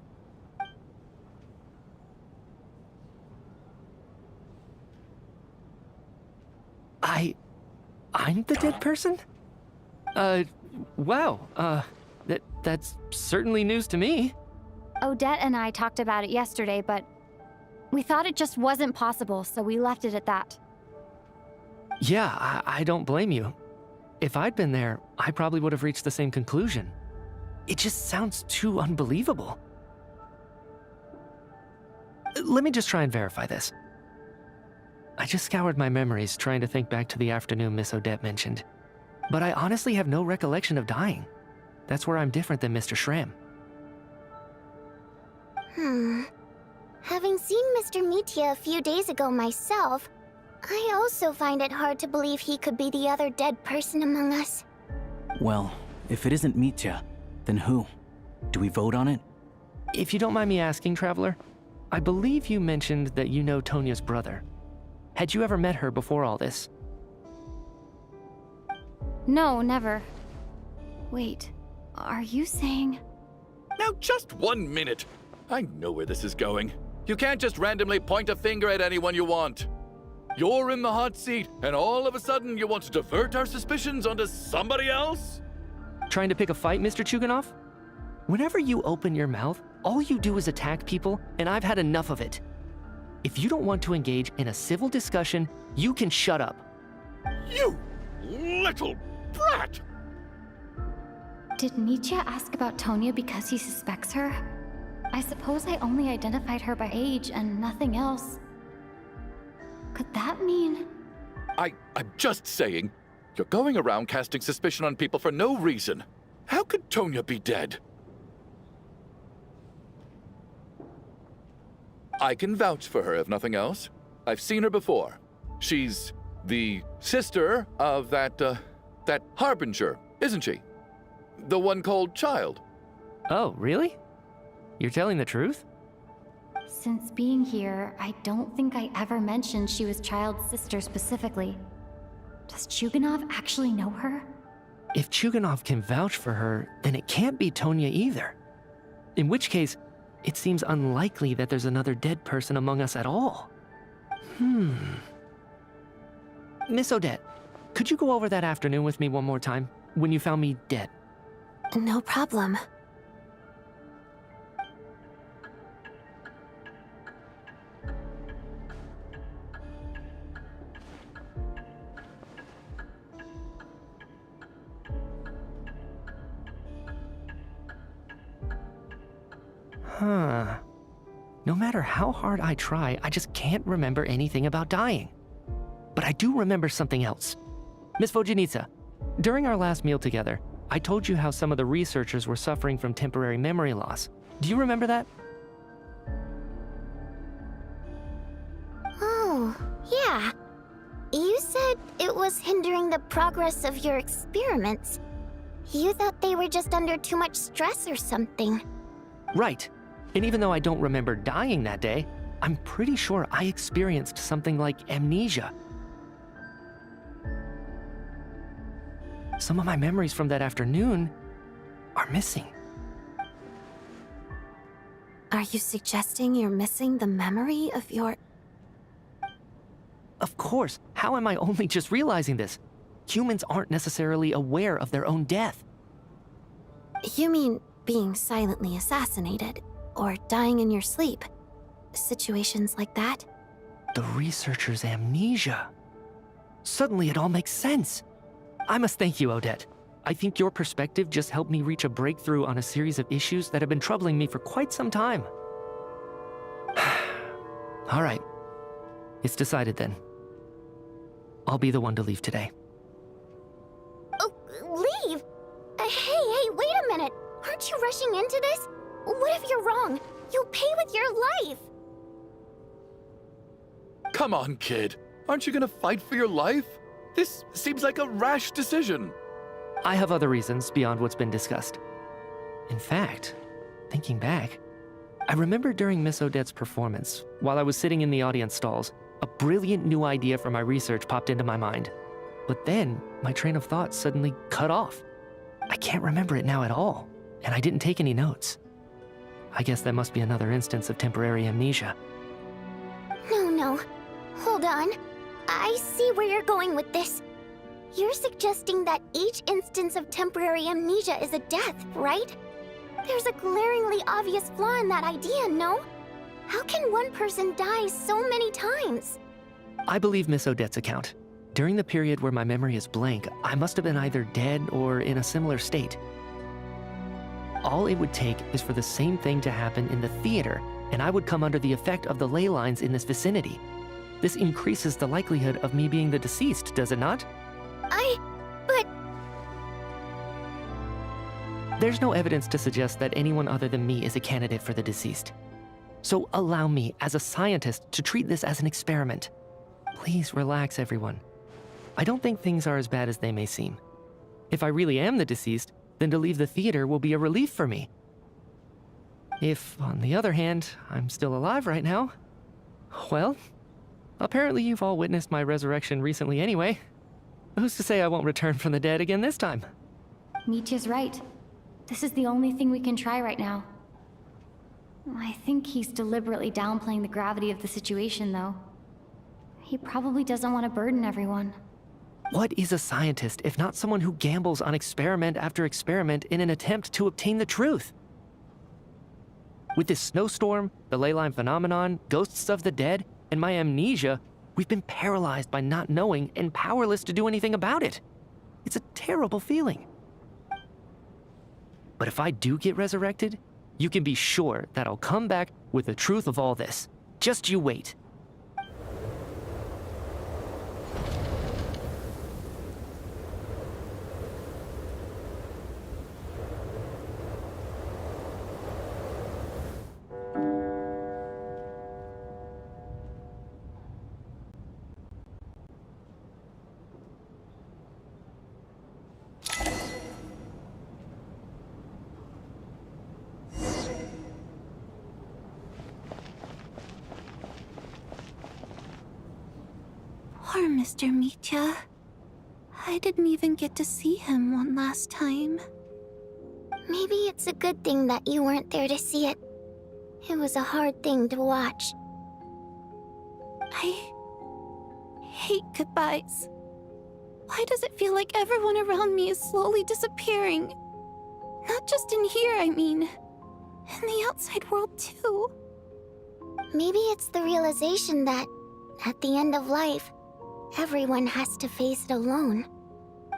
I'm the dead person? Wow, that's certainly news to me. Odette and I talked about it yesterday, but we thought it just wasn't possible, so we left it at that. Yeah, I don't blame you. If I'd been there, I probably would have reached the same conclusion. It just sounds too unbelievable. Let me just try and verify this. I just scoured my memories trying to think back to the afternoon Miss Odette mentioned. But I honestly have no recollection of dying. That's where I'm different than Mr. Shram. Having seen Mr. Mitya a few days ago myself, I also find it hard to believe he could be the other dead person among us. Well, if it isn't Mitya, then who? Do we vote on it? If you don't mind me asking, Traveler, I believe you mentioned that you know Tonya's brother. Had you ever met her before all this? No, never. Wait, are you saying... Now, just 1 minute. I know where this is going. You can't just randomly point a finger at anyone you want. You're in the hot seat, and all of a sudden you want to divert our suspicions onto somebody else? Trying to pick a fight, Mr. Chuganov? Whenever you open your mouth, all you do is attack people, and I've had enough of it. If you don't want to engage in a civil discussion, you can shut up. You little brat! Did Nietzsche ask about Tonya because he suspects her? I suppose I only identified her by age and nothing else. Could that mean... I'm just saying. You're going around casting suspicion on people for no reason. How could Tonya be dead? I can vouch for her, if nothing else. I've seen her before. She's the sister of that Harbinger, isn't she? The one called Child. Oh, really? You're telling the truth? Since being here, I don't think I ever mentioned she was Child's sister specifically. Does Chuganov actually know her? If Chuganov can vouch for her, then it can't be Tonya either. In which case, it seems unlikely that there's another dead person among us at all. Miss Odette, could you go over that afternoon with me one more time, when you found me dead? No problem. No matter how hard I try, I just can't remember anything about dying. But I do remember something else. Miss Vojanitsa, during our last meal together, I told you how some of the researchers were suffering from temporary memory loss. Do you remember that? Oh, yeah. You said it was hindering the progress of your experiments. You thought they were just under too much stress or something. Right. And even though I don't remember dying that day, I'm pretty sure I experienced something like amnesia. Some of my memories from that afternoon are missing. Are you suggesting you're missing the memory of your... Of course. How am I only just realizing this? Humans aren't necessarily aware of their own death. You mean being silently assassinated, or dying in your sleep? Situations like that? The researcher's amnesia. Suddenly it all makes sense. I must thank you, Odette. I think your perspective just helped me reach a breakthrough on a series of issues that have been troubling me for quite some time. All right. It's decided then. I'll be the one to leave today. Oh, leave? Hey, wait a minute. Aren't you rushing into this? What if you're wrong? You'll pay with your life. Come on, kid. Aren't you gonna fight for your life? This seems like a rash decision. I have other reasons beyond what's been discussed. In fact, thinking back, I remember during Miss Odette's performance, while I was sitting in the audience stalls, a brilliant new idea for my research popped into my mind. But then, my train of thought suddenly cut off. I can't remember it now at all, and I didn't take any notes. I guess that must be another instance of temporary amnesia. No. Hold on. I see where you're going with this. You're suggesting that each instance of temporary amnesia is a death, right? There's a glaringly obvious flaw in that idea, no? How can one person die so many times? I believe Miss Odette's account. During the period where my memory is blank, I must have been either dead or in a similar state. All it would take is for the same thing to happen in the theater, and I would come under the effect of the ley lines in this vicinity. This increases the likelihood of me being the deceased, does it not? But... There's no evidence to suggest that anyone other than me is a candidate for the deceased. So allow me, as a scientist, to treat this as an experiment. Please relax, everyone. I don't think things are as bad as they may seem. If I really am the deceased, then to leave the theater will be a relief for me. If, on the other hand, I'm still alive right now, well, Apparently you've all witnessed my resurrection recently anyway. Who's to say I won't return from the dead again this time? Mitya's right. This is the only thing we can try right now. I think he's deliberately downplaying the gravity of the situation, though. He probably doesn't want to burden everyone. What is a scientist if not someone who gambles on experiment after experiment in an attempt to obtain the truth? With this snowstorm, the leyline phenomenon, ghosts of the dead, and my amnesia, we've been paralyzed by not knowing and powerless to do anything about it. It's a terrible feeling. But if I do get resurrected, you can be sure that I'll come back with the truth of all this. Just you wait. Poor Mr. Mitya. I didn't even get to see him one last time. Maybe it's a good thing that you weren't there to see it. It was a hard thing to watch. I hate goodbyes. Why does it feel like everyone around me is slowly disappearing? Not just in here, I mean. In the outside world, too. Maybe it's the realization that, at the end of life, everyone has to face it alone.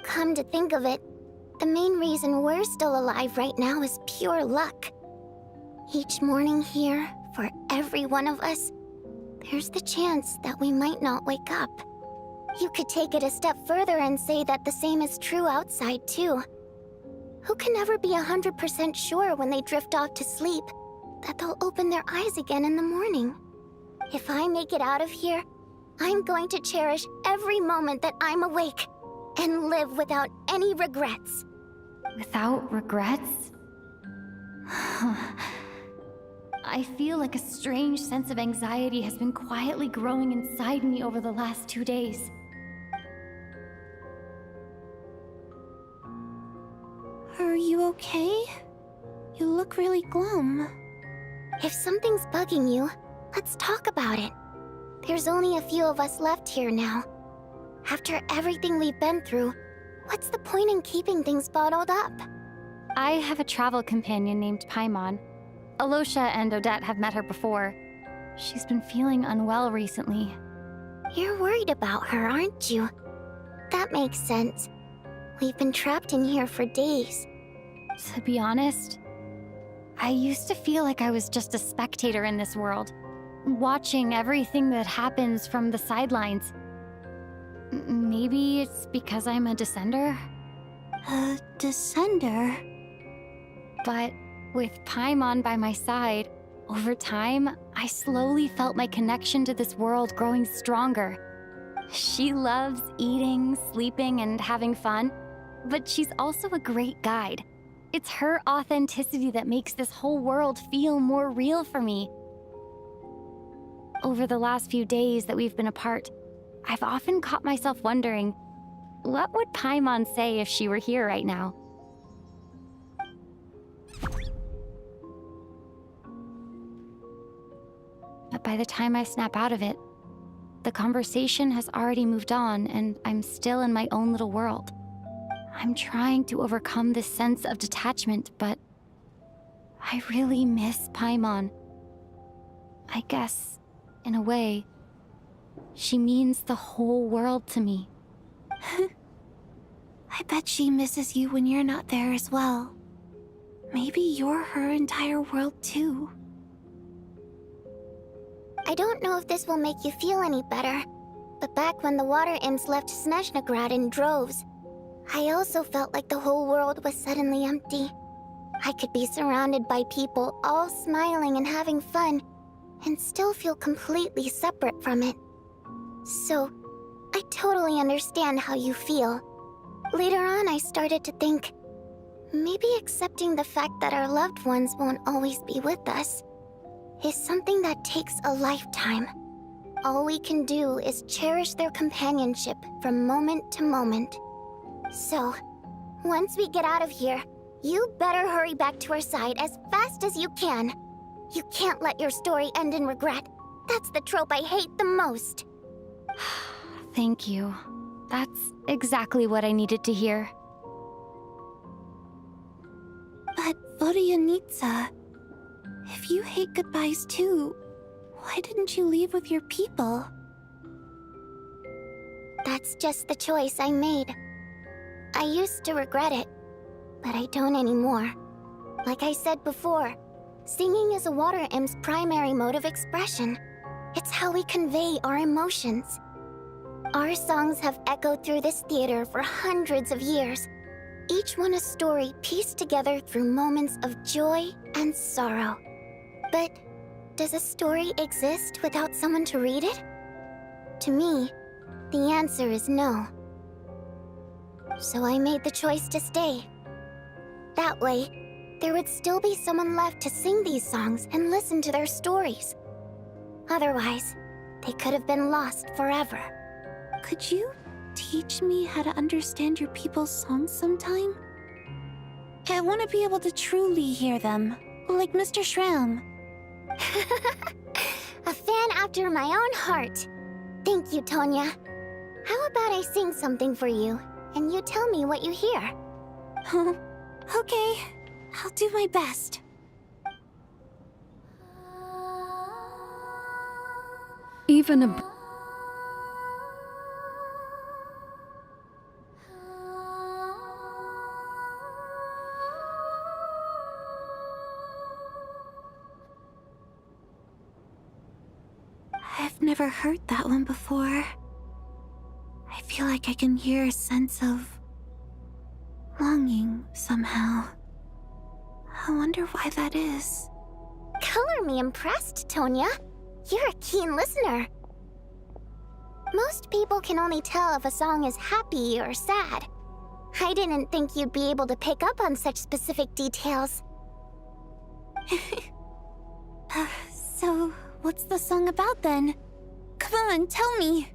Come to think of it, the main reason we're still alive right now is pure luck. Each morning here, for every one of us, there's the chance that we might not wake up. You could take it a step further and say that the same is true outside, too. Who can never be 100% sure when they drift off to sleep that they'll open their eyes again in the morning? If I make it out of here, I'm going to cherish every moment that I'm awake and live without any regrets. Without regrets? I feel like a strange sense of anxiety has been quietly growing inside me over the last 2 days. Are you okay? You look really glum. If something's bugging you, let's talk about it. There's only a few of us left here now. After everything we've been through, what's the point in keeping things bottled up? I have a travel companion named Paimon. Alosha and Odette have met her before. She's been feeling unwell recently. You're worried about her, aren't you? That makes sense. We've been trapped in here for days. To be honest, I used to feel like I was just a spectator in this world, watching everything that happens from the sidelines. Maybe it's because I'm a descender? A descender? But with Paimon by my side, over time, I slowly felt my connection to this world growing stronger. She loves eating, sleeping, and having fun, but she's also a great guide. It's her authenticity that makes this whole world feel more real for me. Over the last few days that we've been apart, I've often caught myself wondering, what would Paimon say if she were here right now? But by the time I snap out of it, the conversation has already moved on and I'm still in my own little world. I'm trying to overcome this sense of detachment, but I really miss Paimon. I guess, in a way, she means the whole world to me. I bet she misses you when you're not there as well. Maybe you're her entire world too. I don't know if this will make you feel any better, but back when the water imps left Snezhnograd in droves, I also felt like the whole world was suddenly empty. I could be surrounded by people all smiling and having fun, and still feel completely separate from it. So, I totally understand how you feel. Later on, I started to think, maybe accepting the fact that our loved ones won't always be with us is something that takes a lifetime. All we can do is cherish their companionship from moment to moment. So, once we get out of here, you better hurry back to our side as fast as you can. You can't let your story end in regret. That's the trope I hate the most. Thank you. That's exactly what I needed to hear. But Vodyanitsa, if you hate goodbyes too, why didn't you leave with your people? That's just the choice I made. I used to regret it, but I don't anymore. Like I said before, singing is a water imp's primary mode of expression. It's how we convey our emotions. Our songs have echoed through this theater for hundreds of years, each one a story pieced together through moments of joy and sorrow. But does a story exist without someone to read it? To me, the answer is no. So I made the choice to stay. That way, there would still be someone left to sing these songs and listen to their stories. Otherwise, they could have been lost forever. Could you teach me how to understand your people's songs sometime? I want to be able to truly hear them, like Mr. Shram. A fan after my own heart. Thank you, Tonya. How about I sing something for you, and you tell me what you hear? Okay, I'll do my best. Even a... I've never heard that one before. I feel like I can hear a sense of longing somehow. I wonder why that is. Color me impressed, Tonya. You're a keen listener. Most people can only tell if a song is happy or sad. I didn't think you'd be able to pick up on such specific details. So, what's the song about then? Come on, tell me!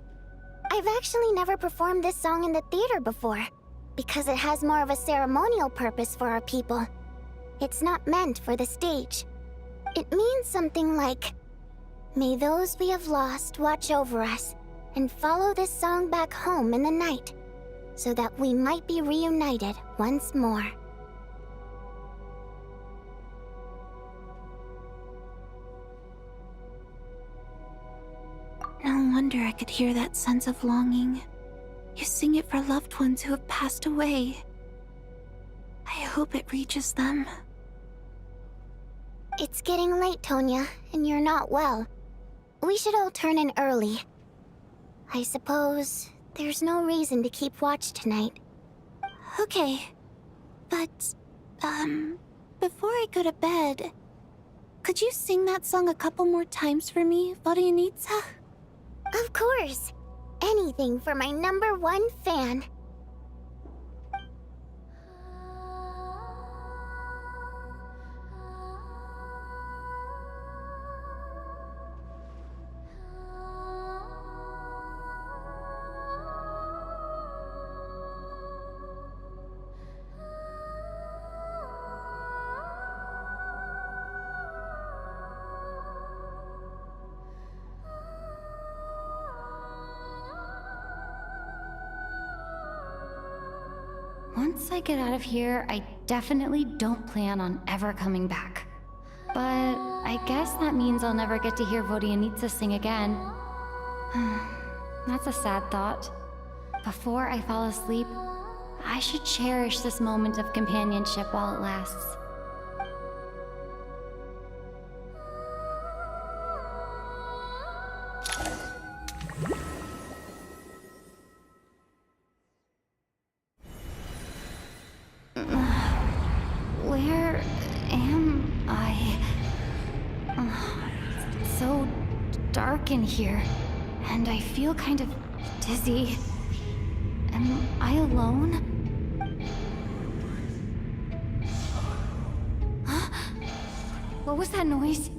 I've actually never performed this song in the theater before, because it has more of a ceremonial purpose for our people. It's not meant for the stage. It means something like, "May those we have lost watch over us, and follow this song back home in the night, so that we might be reunited once more." No wonder I could hear that sense of longing. You sing it for loved ones who have passed away. I hope it reaches them. It's getting late, Tonya, and you're not well. We should all turn in early. I suppose there's no reason to keep watch tonight. Okay. But, before I go to bed, could you sing that song a couple more times for me, Vodyanitsa? Of course. Anything for my #1 fan. Once I get out of here, I definitely don't plan on ever coming back. But I guess that means I'll never get to hear Vodyanitsa sing again. That's a sad thought. Before I fall asleep, I should cherish this moment of companionship while it lasts. Where am I? It's so dark in here, and I feel kind of dizzy. Am I alone? Huh? What was that noise?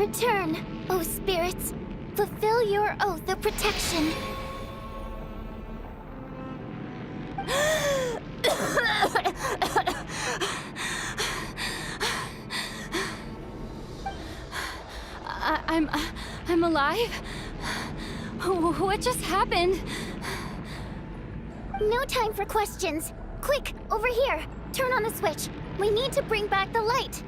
Return, O spirits. Fulfill your oath of protection. I'm alive? What just happened? No time for questions. Quick, over here. Turn on the switch. We need to bring back the light.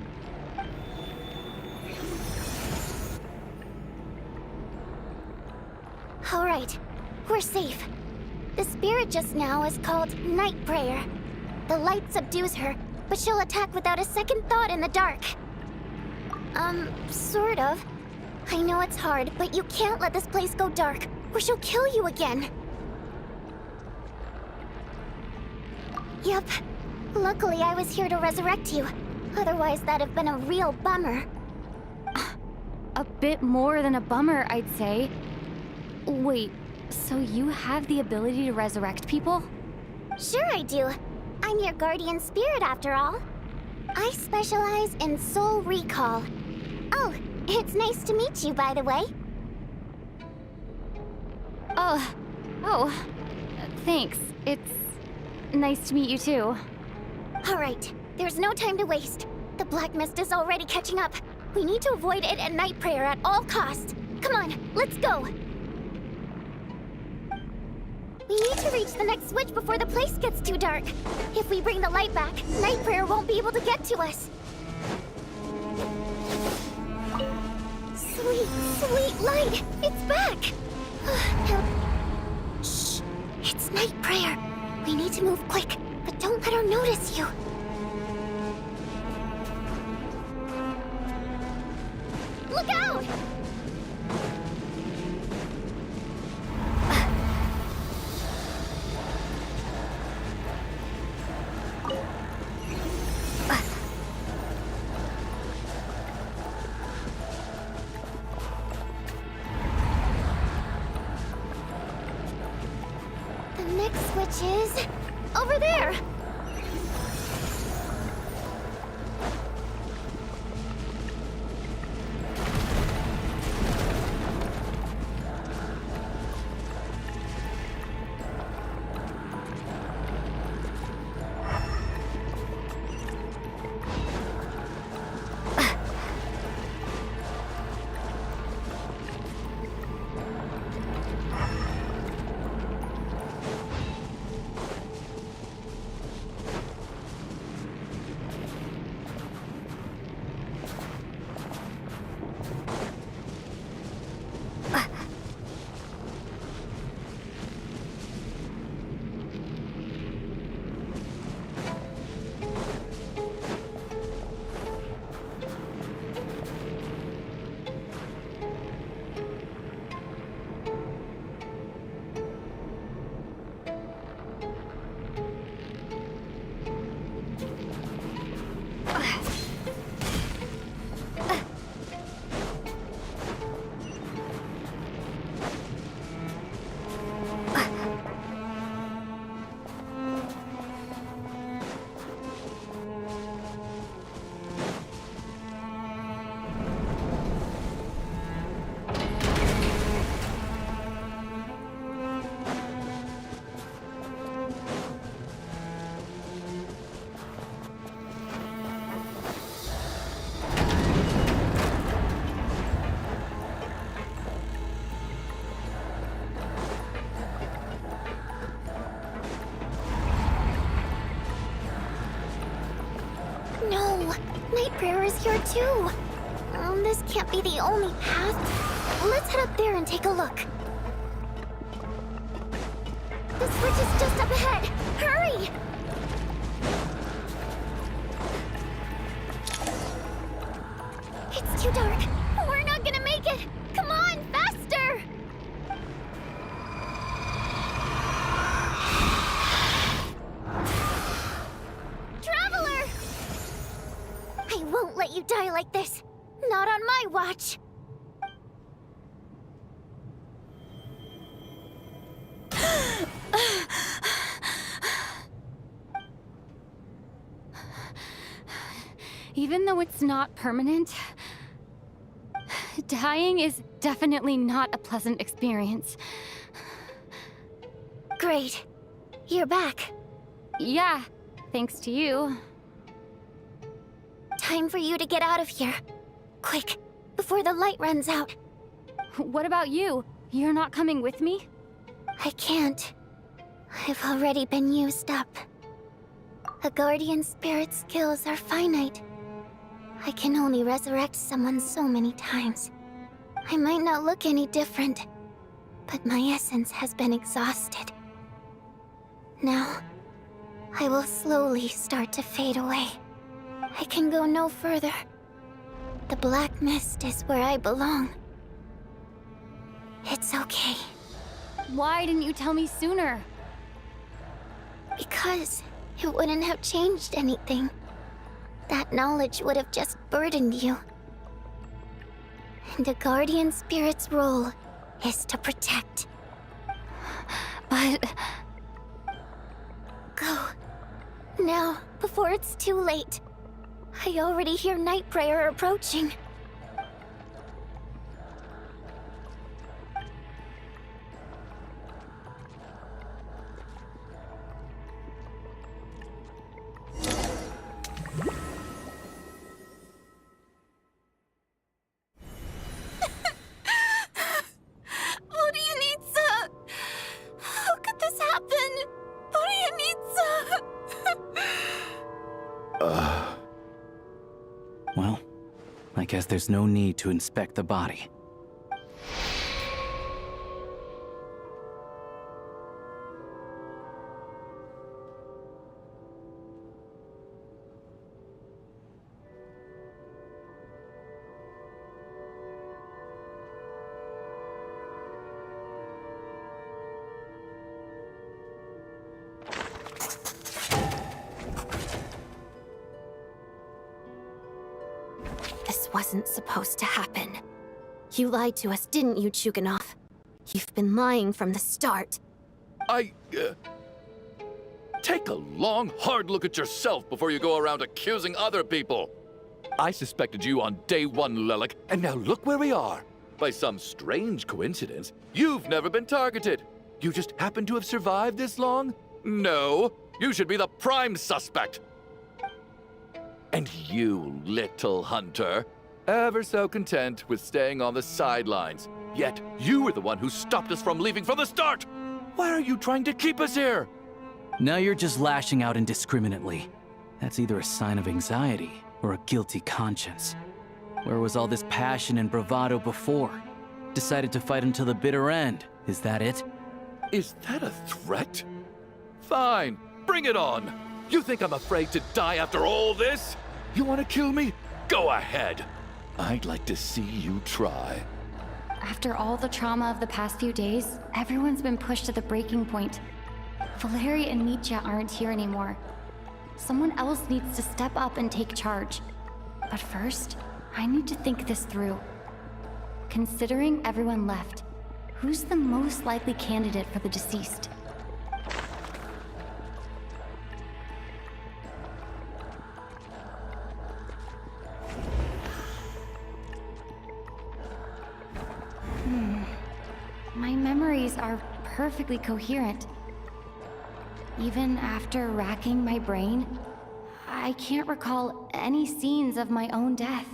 All right, we're safe. The spirit just now is called Night Prayer. The light subdues her, but she'll attack without a second thought in the dark. Sort of. I know it's hard, but you can't let this place go dark, or she'll kill you again. Yep. Luckily, I was here to resurrect you. Otherwise, that'd have been a real bummer. A bit more than a bummer, I'd say. Wait, so you have the ability to resurrect people? Sure I do. I'm your guardian spirit after all. I specialize in soul recall. Oh, it's nice to meet you, by the way. Oh, thanks. It's nice to meet you too. All right, there's no time to waste. The black mist is already catching up. We need to avoid it at Night Prayer at all costs. Come on, let's go. We need to reach the next switch before the place gets too dark. If we bring the light back, Night Prayer won't be able to get to us. Sweet, sweet light! It's back! Shh! It's Night Prayer. We need to move quick, but don't let her notice you. Look out! The next switch is over there. No, Night Prayer is here too. This can't be the only path. Let's head up there and take a look. The switch is just up ahead. Hurry! It's too dark. We're not gonna make it. Come on, faster! Traveler! I won't let you die like this. Not on my watch. Even though it's not permanent, Dying is definitely not a pleasant experience. Great. You're back. Yeah, thanks to you. Time for you to get out of here. Quick, before the light runs out. What about you? You're not coming with me? I can't. I've already been used up. A guardian spirit's skills are finite. I can only resurrect someone so many times. I might not look any different, but my essence has been exhausted. Now, I will slowly start to fade away. I can go no further. The black mist is where I belong. It's okay. Why didn't you tell me sooner? Because it wouldn't have changed anything. That knowledge would have just burdened you. And a guardian spirit's role is to protect. But... Go. Now, before it's too late. I already hear Night Prayer approaching. Well, I guess there's no need to inspect the body. This wasn't supposed to happen. You lied to us, didn't you, Chuganov? You've been lying from the start. Take a long, hard look at yourself before you go around accusing other people. I suspected you on day one, Lelik, and now look where we are. By some strange coincidence, you've never been targeted. You just happen to have survived this long? No, you should be the prime suspect. And you, little hunter, ever so content with staying on the sidelines. Yet you were the one who stopped us from leaving from the start! Why are you trying to keep us here? Now you're just lashing out indiscriminately. That's either a sign of anxiety or a guilty conscience. Where was all this passion and bravado before? Decided to fight until the bitter end. Is that it? Is that a threat? Fine, bring it on. You think I'm afraid to die after all this? You want to kill me? Go ahead. I'd like to see you try. After all the trauma of the past few days, everyone's been pushed to the breaking point. Valeri and Mitya aren't here anymore. Someone else needs to step up and take charge. But first, I need to think this through. Considering everyone left, who's the most likely candidate for the deceased? My memories are perfectly coherent. Even after racking my brain, I can't recall any scenes of my own death.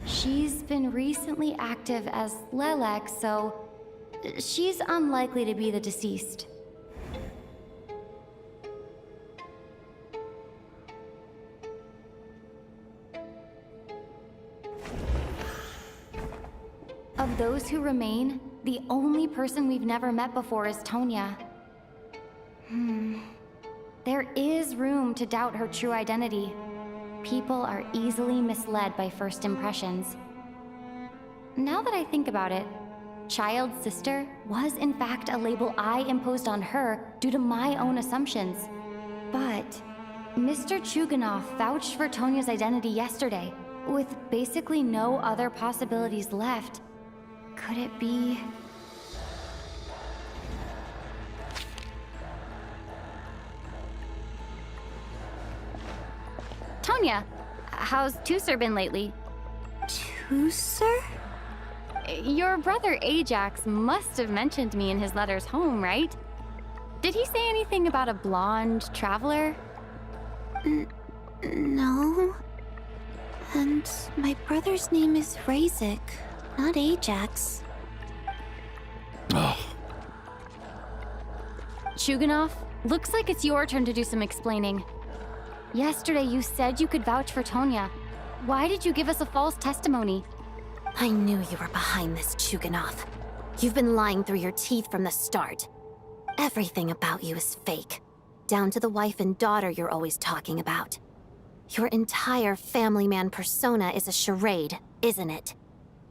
She's been recently active as Lelek, so she's unlikely to be the deceased. Of those who remain, the only person we've never met before is Tonya. There is room to doubt her true identity. People are easily misled by first impressions. Now that I think about it, Child's sister was in fact a label I imposed on her due to my own assumptions. But Mr. Chuganov vouched for Tonya's identity yesterday, with basically no other possibilities left. Could it be... Tonya. How's Tusser been lately? Tusser? Your brother Ajax must have mentioned me in his letters home, right? Did he say anything about a blonde traveler? No. And my brother's name is Razik, not Ajax. Chuganov, looks like it's your turn to do some explaining. Yesterday you said you could vouch for Tonya. Why did you give us a false testimony? I knew you were behind this, Chuganov. You've been lying through your teeth from the start. Everything about you is fake, down to the wife and daughter you're always talking about. Your entire family man persona is a charade, isn't it?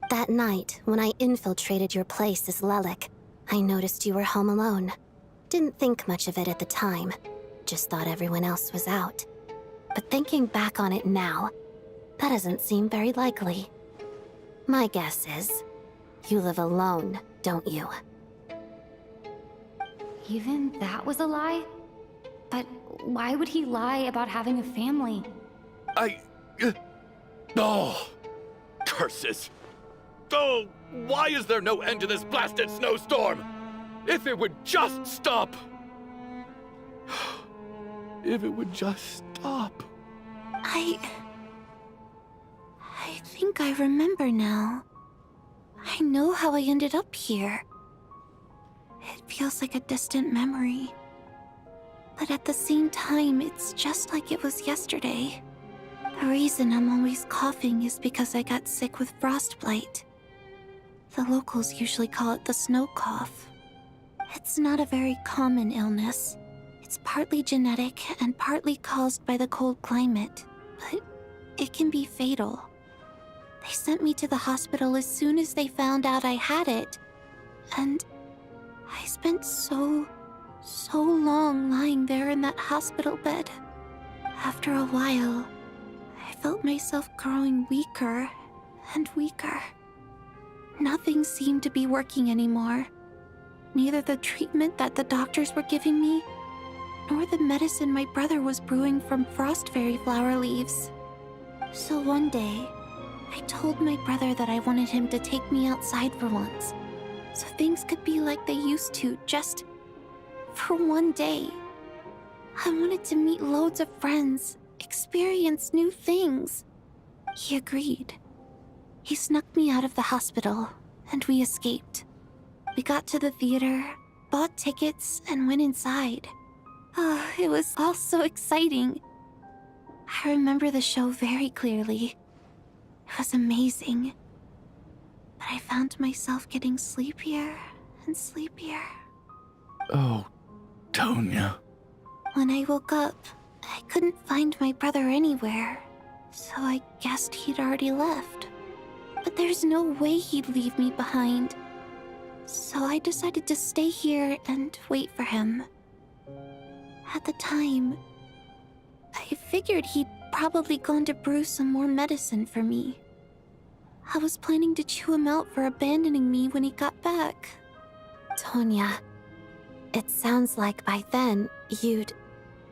That night, when I infiltrated your place as Lelik, I noticed you were home alone. Didn't think much of it at the time, just thought everyone else was out. But thinking back on it now, that doesn't seem very likely. My guess is, you live alone, don't you? Even that was a lie? But why would he lie about having a family? Oh! Curses! Oh, why is there no end to this blasted snowstorm? If it would just stop! If it would just stop. I think I remember now. I know how I ended up here. It feels like a distant memory. But at the same time, it's just like it was yesterday. The reason I'm always coughing is because I got sick with frostbite. The locals usually call it the snow cough. It's not a very common illness. It's partly genetic and partly caused by the cold climate, but it can be fatal. They sent me to the hospital as soon as they found out I had it. And I spent so long lying there in that hospital bed. After a while, I felt myself growing weaker and weaker. Nothing seemed to be working anymore. Neither the treatment that the doctors were giving me, nor the medicine my brother was brewing from frost fairy flower leaves. So one day, I told my brother that I wanted him to take me outside for once, so things could be like they used to, just for one day. I wanted to meet loads of friends, experience new things. He agreed. He snuck me out of the hospital, and we escaped. We got to the theater, bought tickets, and went inside. Oh, it was all so exciting. I remember the show very clearly. It was amazing. But I found myself getting sleepier and sleepier. Oh, Tonya. When I woke up, I couldn't find my brother anywhere, so I guessed he'd already left. But there's no way he'd leave me behind. So I decided to stay here and wait for him. At the time, I figured he'd probably gone to brew some more medicine for me. I was planning to chew him out for abandoning me when he got back. Tonya, it sounds like by then you'd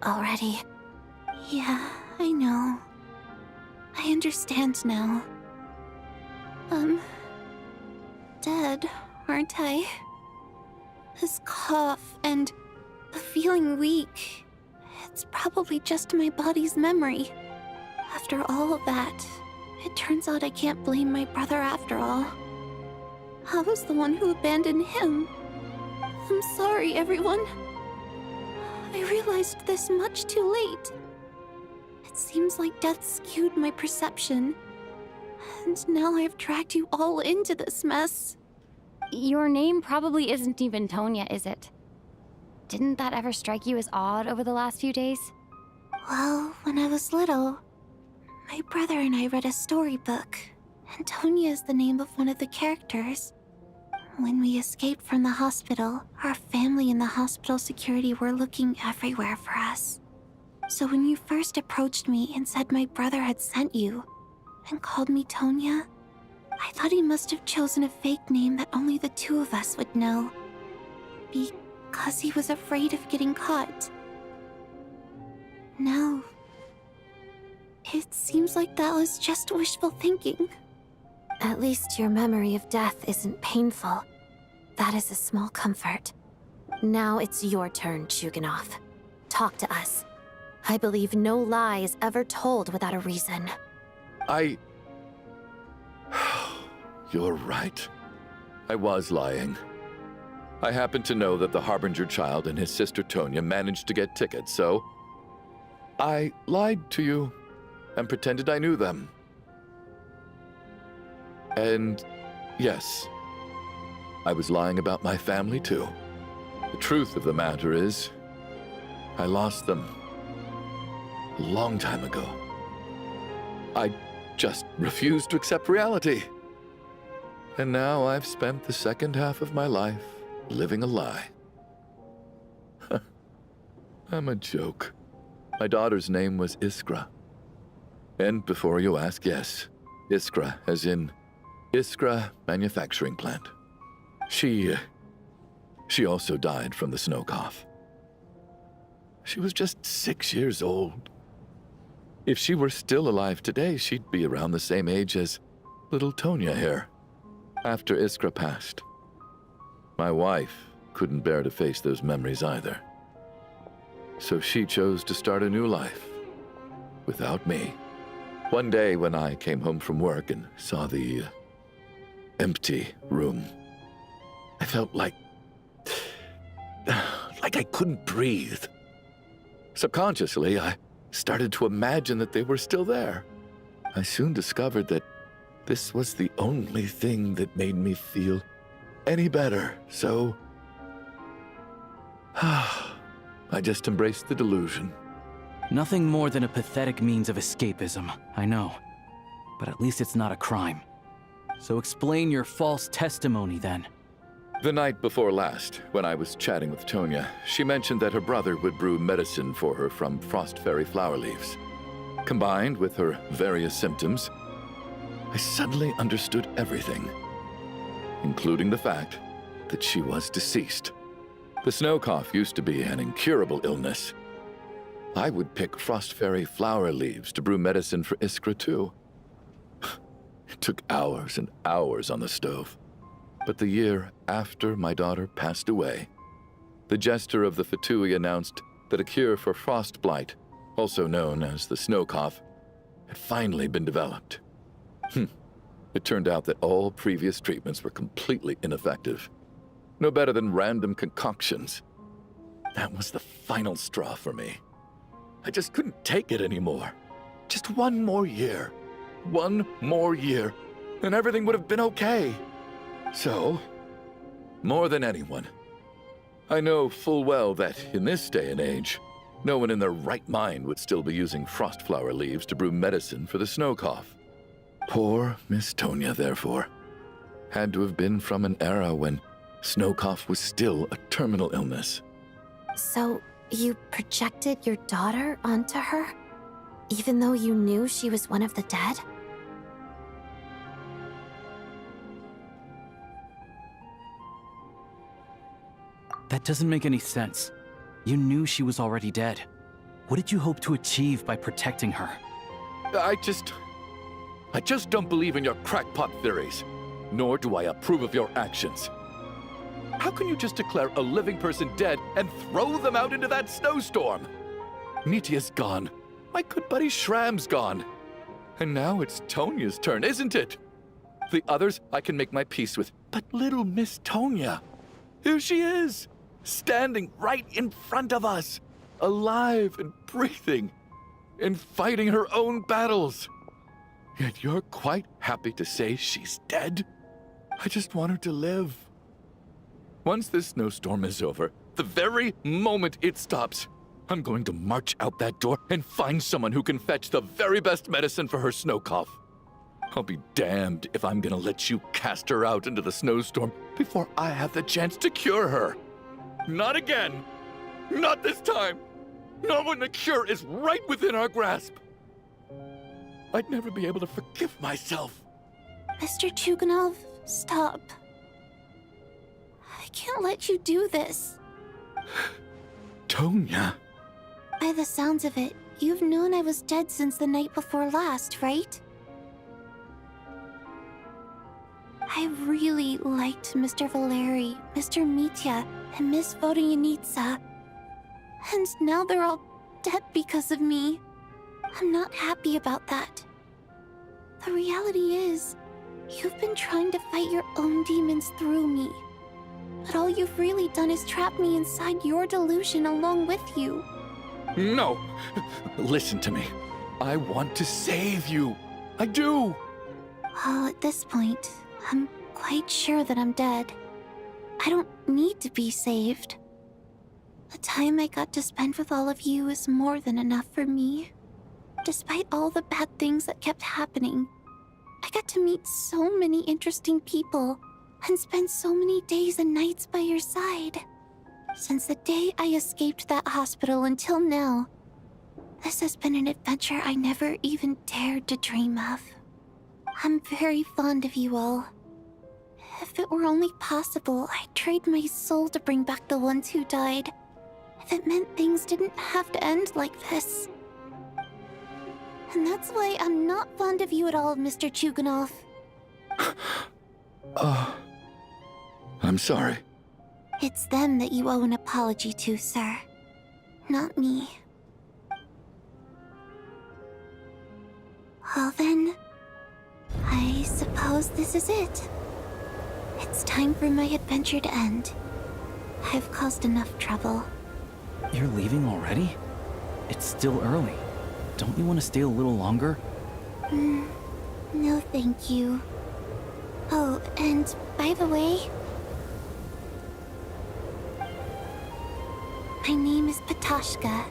already... Yeah, I know. I understand now. Dead, aren't I? This cough and the feeling weak, it's probably just my body's memory. After all of that, it turns out I can't blame my brother after all. I was the one who abandoned him. I'm sorry, everyone. I realized this much too late. It seems like death skewed my perception. And now I've dragged you all into this mess. Your name probably isn't even Tonya, is it? Didn't that ever strike you as odd over the last few days? Well, when I was little, my brother and I read a storybook, and Tonya is the name of one of the characters. When we escaped from the hospital, our family and the hospital security were looking everywhere for us. So when you first approached me and said my brother had sent you, and called me Tonya, I thought he must have chosen a fake name that only the two of us would know. Because he was afraid of getting caught. Now, It seems like that was just wishful thinking. At least your memory of death isn't painful. That is a small comfort. Now it's your turn, Chuganov. Talk to us. I believe no lie is ever told without a reason. You're right. I was lying. I happen to know that the Harbinger child and his sister Tonya managed to get tickets, so I lied to you and pretended I knew them. And yes, I was lying about my family too. The truth of the matter is, I lost them a long time ago. I just refused to accept reality. And now I've spent the second half of my life living a lie. I'm a joke. My daughter's name was Iskra. And before you ask, yes, Iskra, as in Iskra Manufacturing Plant. She also died from the snow cough. She was just 6 years old. If she were still alive today, she'd be around the same age as little Tonya here. After Iskra passed, my wife couldn't bear to face those memories either. So she chose to start a new life without me. One day when I came home from work and saw the empty room, I felt like I couldn't breathe. Subconsciously, I started to imagine that they were still there. I soon discovered that this was the only thing that made me feel any better, so I just embraced the delusion. Nothing more than a pathetic means of escapism, I know. But at least it's not a crime. So explain your false testimony then. The night before last, when I was chatting with Tonya, she mentioned that her brother would brew medicine for her from frost fairy flower leaves. Combined with her various symptoms, I suddenly understood everything, including the fact that she was deceased. The snow cough used to be an incurable illness. I would pick frost fairy flower leaves to brew medicine for Iskra too. It took hours and hours on the stove. But the year after my daughter passed away, the Jester of the Fatui announced that a cure for frost blight, also known as the snow cough, had finally been developed. It turned out that all previous treatments were completely ineffective. No better than random concoctions. That was the final straw for me. I just couldn't take it anymore. Just one more year. One more year, and everything would have been okay. So, more than anyone, I know full well that in this day and age, no one in their right mind would still be using frost flower leaves to brew medicine for the snow cough. Poor Miss Tonya, therefore, had to have been from an era when snow cough was still a terminal illness. So, you projected your daughter onto her? Even though you knew she was one of the dead? That doesn't make any sense. You knew she was already dead. What did you hope to achieve by protecting her? I just don't believe in your crackpot theories, nor do I approve of your actions. How can you just declare a living person dead and throw them out into that snowstorm? Nitia's gone. My good buddy Shram's gone. And now it's Tonya's turn, isn't it? The others I can make my peace with, but little Miss Tonya, here she is, standing right in front of us, alive and breathing, and fighting her own battles. Yet you're quite happy to say she's dead? I just want her to live. Once this snowstorm is over, the very moment it stops, I'm going to march out that door and find someone who can fetch the very best medicine for her snow cough. I'll be damned if I'm gonna let you cast her out into the snowstorm before I have the chance to cure her. Not again! Not this time! Not when the cure is right within our grasp! I'd never be able to forgive myself. Mr. Chuganov, stop. I can't let you do this. Tonya. By the sounds of it, you've known I was dead since the night before last, right? I really liked Mr. Valeri, Mr. Mitya, and Miss Vodyanitsa. And now they're all dead because of me. I'm not happy about that. The reality is, you've been trying to fight your own demons through me. But all you've really done is trap me inside your delusion along with you. No! Listen to me. I want to save you. I do! Well, at this point, I'm quite sure that I'm dead. I don't need to be saved. The time I got to spend with all of you is more than enough for me. Despite all the bad things that kept happening, I got to meet so many interesting people and spend so many days and nights by your side. Since the day I escaped that hospital until now, this has been an adventure I never even dared to dream of. I'm very fond of you all. If it were only possible, I'd trade my soul to bring back the ones who died. If it meant things didn't have to end like this. And that's why I'm not fond of you at all, Mr. Chuganov. I'm sorry. It's them that you owe an apology to, sir. Not me. Well then, I suppose this is it. It's time for my adventure to end. I've caused enough trouble. You're leaving already? It's still early. Don't you want to stay a little longer? No thank you. Oh, and by the way, my name is Patashka.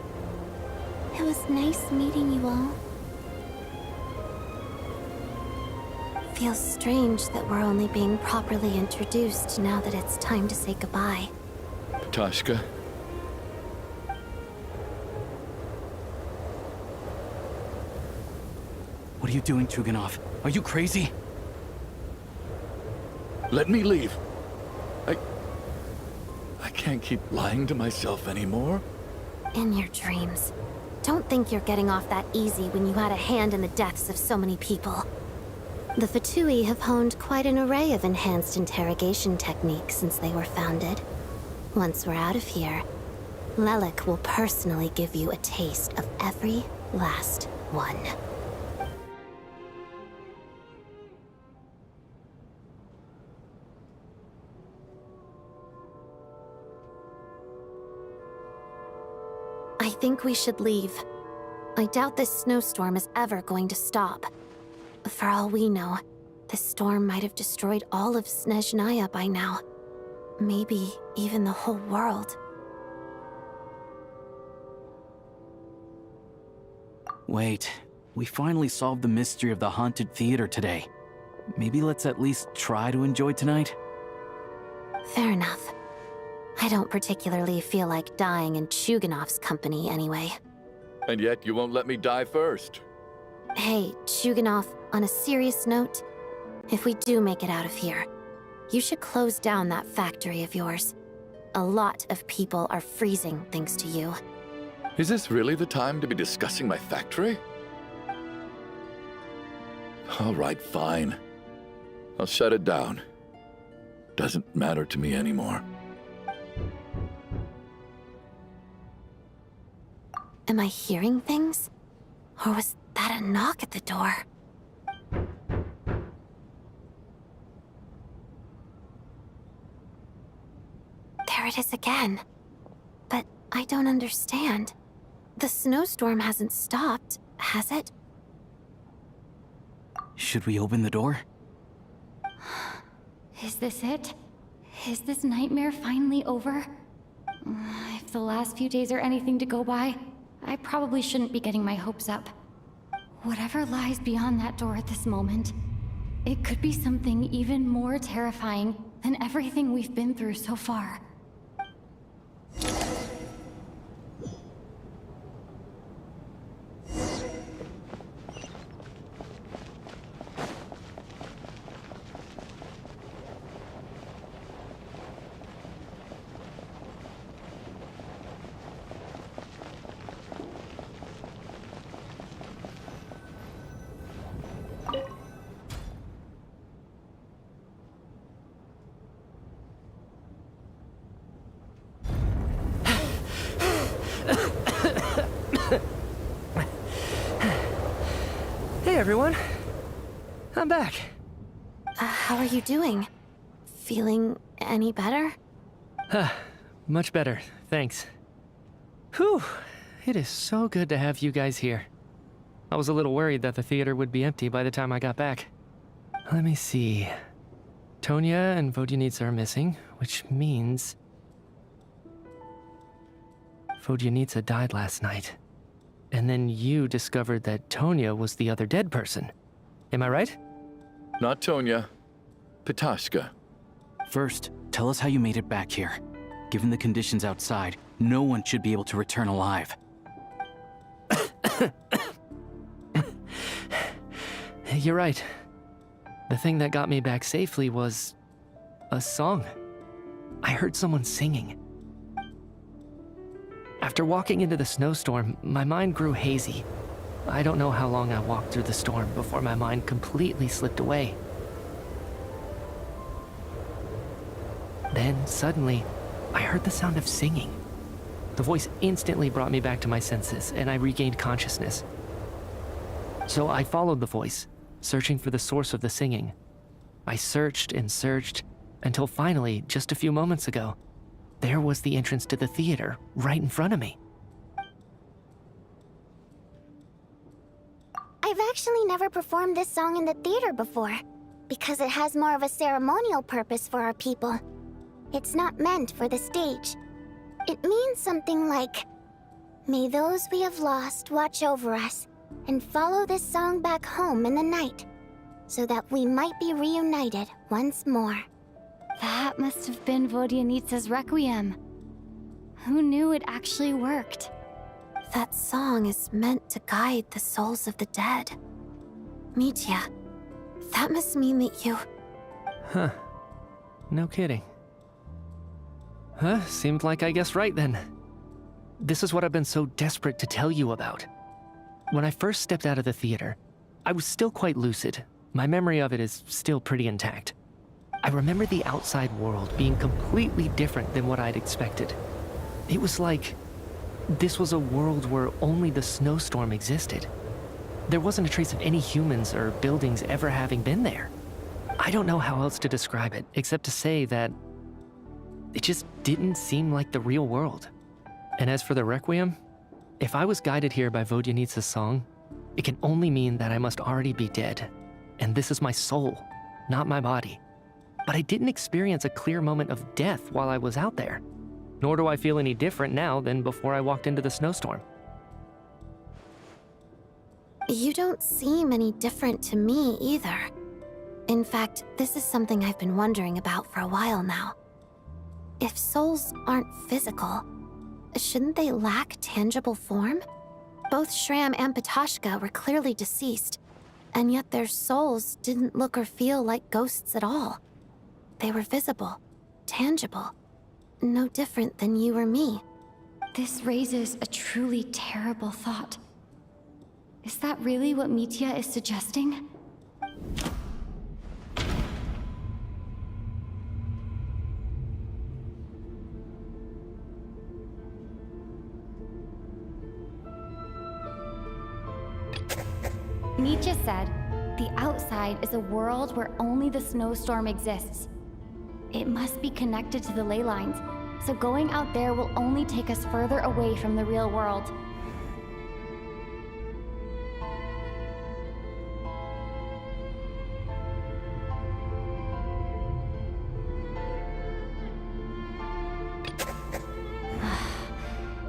It was nice meeting you all. Feels strange that we're only being properly introduced now that it's time to say goodbye. Patashka? What are you doing, Chuganov? Are you crazy? Let me leave. I can't keep lying to myself anymore. In your dreams. Don't think you're getting off that easy when you had a hand in the deaths of so many people. The Fatui have honed quite an array of enhanced interrogation techniques since they were founded. Once we're out of here, Lelik will personally give you a taste of every last one. I think we should leave. I doubt this snowstorm is ever going to stop. For all we know, this storm might have destroyed all of Snezhnaya by now. Maybe even the whole world. Wait, we finally solved the mystery of the haunted theater today. Maybe let's at least try to enjoy tonight? Fair enough. I don't particularly feel like dying in Chuganov's company anyway. And yet you won't let me die first. Hey, Chuganov, on a serious note, if we do make it out of here, you should close down that factory of yours. A lot of people are freezing thanks to you. Is this really the time to be discussing my factory? All right, fine. I'll shut it down. Doesn't matter to me anymore. Am I hearing things? Or was that a knock at the door? There it is again. But I don't understand. The snowstorm hasn't stopped, has it? Should we open the door? Is this it? Is this nightmare finally over? If the last few days are anything to go by, I probably shouldn't be getting my hopes up. Whatever lies beyond that door at this moment, it could be something even more terrifying than everything we've been through so far. Hey everyone. I'm back. How are you doing? Feeling any better? Much better, thanks. Whew, it is so good to have you guys here. I was a little worried that the theater would be empty by the time I got back. Let me see. Tonya and Vodyanitsa are missing, which means... Vodyanitsa died last night. And then you discovered that Tonya was the other dead person. Am I right? Not Tonya. Petashka. First, tell us how you made it back here. Given the conditions outside, no one should be able to return alive. You're right. The thing that got me back safely was... a song. I heard someone singing. After walking into the snowstorm, my mind grew hazy. I don't know how long I walked through the storm before my mind completely slipped away. Then, suddenly, I heard the sound of singing. The voice instantly brought me back to my senses, and I regained consciousness. So I followed the voice, searching for the source of the singing. I searched and searched, until finally, just a few moments ago, there was the entrance to the theater, right in front of me. I've actually never performed this song in the theater before, because it has more of a ceremonial purpose for our people. It's not meant for the stage. It means something like, "May those we have lost watch over us, and follow this song back home in the night, so that we might be reunited once more." That must have been Vodyanitsa's Requiem. Who knew it actually worked? That song is meant to guide the souls of the dead. Mitya, that must mean that you... Huh. No kidding. Huh, seemed like I guessed right then. This is what I've been so desperate to tell you about. When I first stepped out of the theater, I was still quite lucid. My memory of it is still pretty intact. I remember the outside world being completely different than what I'd expected. It was like this was a world where only the snowstorm existed. There wasn't a trace of any humans or buildings ever having been there. I don't know how else to describe it, except to say that it just didn't seem like the real world. And as for the Requiem, if I was guided here by Vodyanitsa's song, it can only mean that I must already be dead. And this is my soul, not my body. But I didn't experience a clear moment of death while I was out there. Nor do I feel any different now than before I walked into the snowstorm. You don't seem any different to me either. In fact, this is something I've been wondering about for a while now. If souls aren't physical, shouldn't they lack tangible form? Both Shram and Petashka were clearly deceased, and yet their souls didn't look or feel like ghosts at all. They were visible, tangible, no different than you or me. This raises a truly terrible thought. Is that really what Mitya is suggesting? Mitya said, the outside is a world where only the snowstorm exists. It must be connected to the ley lines, so going out there will only take us further away from the real world.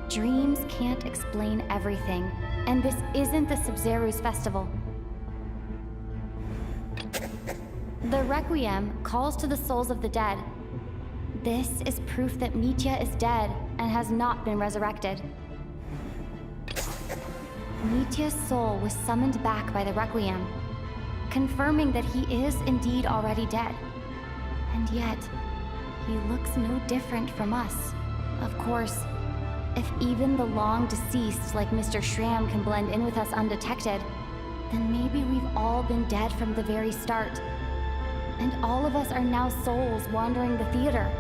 Dreams can't explain everything, and this isn't the Sabzeruz festival. The Requiem calls to the souls of the dead. This is proof that Mitya is dead and has not been resurrected. Mitya's soul was summoned back by the Requiem, confirming that he is indeed already dead. And yet, he looks no different from us. Of course, if even the long-deceased like Mr. Shram can blend in with us undetected, then maybe we've all been dead from the very start. And all of us are now souls wandering the theater.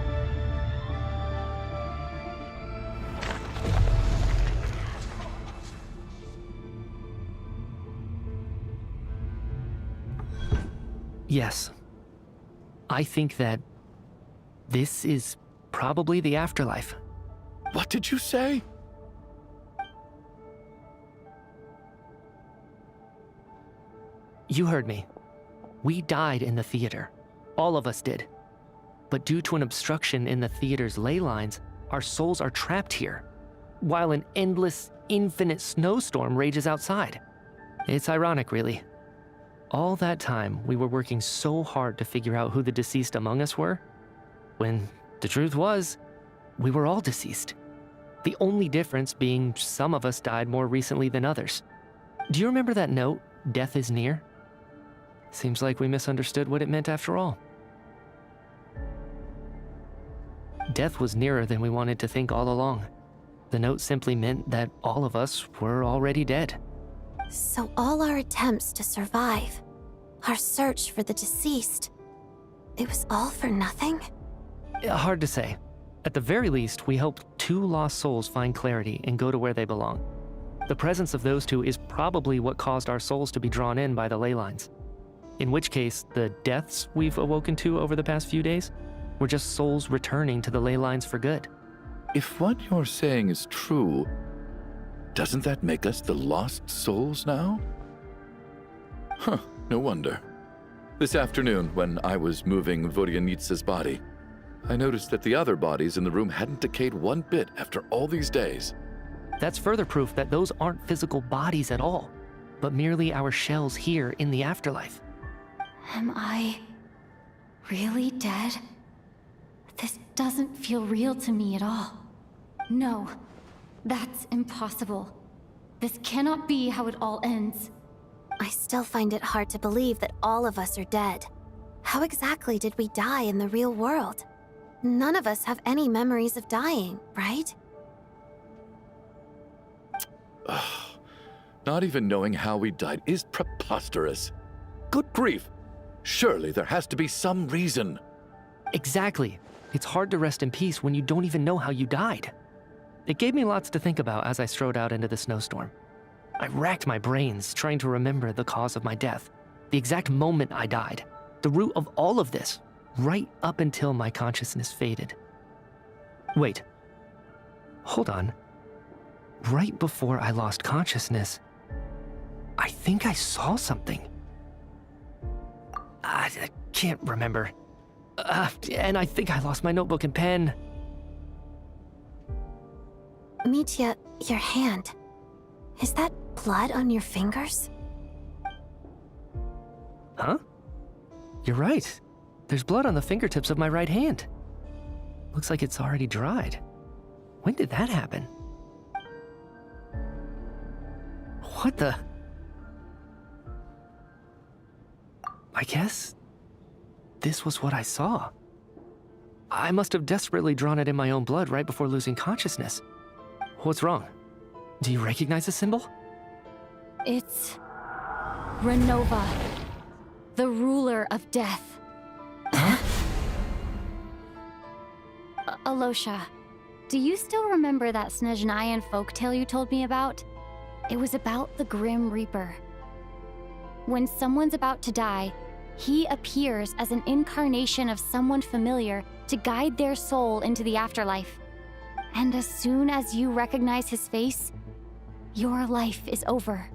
Yes. I think that this is probably the afterlife. What did you say? You heard me. We died in the theater. All of us did. But due to an obstruction in the theater's ley lines, our souls are trapped here, while an endless, infinite snowstorm rages outside. It's ironic, really. All that time, we were working so hard to figure out who the deceased among us were, when the truth was, we were all deceased. The only difference being some of us died more recently than others. Do you remember that note, "Death is near"? Seems like we misunderstood what it meant after all. Death was nearer than we wanted to think all along. The note simply meant that all of us were already dead. So all our attempts to survive, our search for the deceased, it was all for nothing? Hard to say. At the very least, we helped 2 lost souls find clarity and go to where they belong. The presence of those 2 is probably what caused our souls to be drawn in by the ley lines. In which case, the deaths we've awoken to over the past few days were just souls returning to the ley lines for good. If what you're saying is true, doesn't that make us the lost souls now? Huh, no wonder. This afternoon, when I was moving Vodyanitsa's body, I noticed that the other bodies in the room hadn't decayed one bit after all these days. That's further proof that those aren't physical bodies at all, but merely our shells here in the afterlife. Am I really dead? This doesn't feel real to me at all. No, that's impossible. This cannot be how it all ends. I still find it hard to believe that all of us are dead. How exactly did we die in the real world? None of us have any memories of dying, right? Not even knowing how we died is preposterous. Good grief! Surely there has to be some reason. Exactly. It's hard to rest in peace when you don't even know how you died. It gave me lots to think about as I strode out into the snowstorm. I racked my brains trying to remember the cause of my death, the exact moment I died, the root of all of this, right up until my consciousness faded. Wait. Hold on. Right before I lost consciousness, I think I saw something. I can't remember. And I think I lost my notebook and pen. Mitya, your hand. Is that blood on your fingers? Huh? You're right. There's blood on the fingertips of my right hand. Looks like it's already dried. When did that happen? What the? I guess this was what I saw. I must have desperately drawn it in my own blood right before losing consciousness. What's wrong? Do you recognize the symbol? It's Renova, the ruler of death. Alosha, do you still remember that Snezhnayan folktale you told me about? It was about the Grim Reaper. When someone's about to die, he appears as an incarnation of someone familiar to guide their soul into the afterlife. And as soon as you recognize his face, your life is over.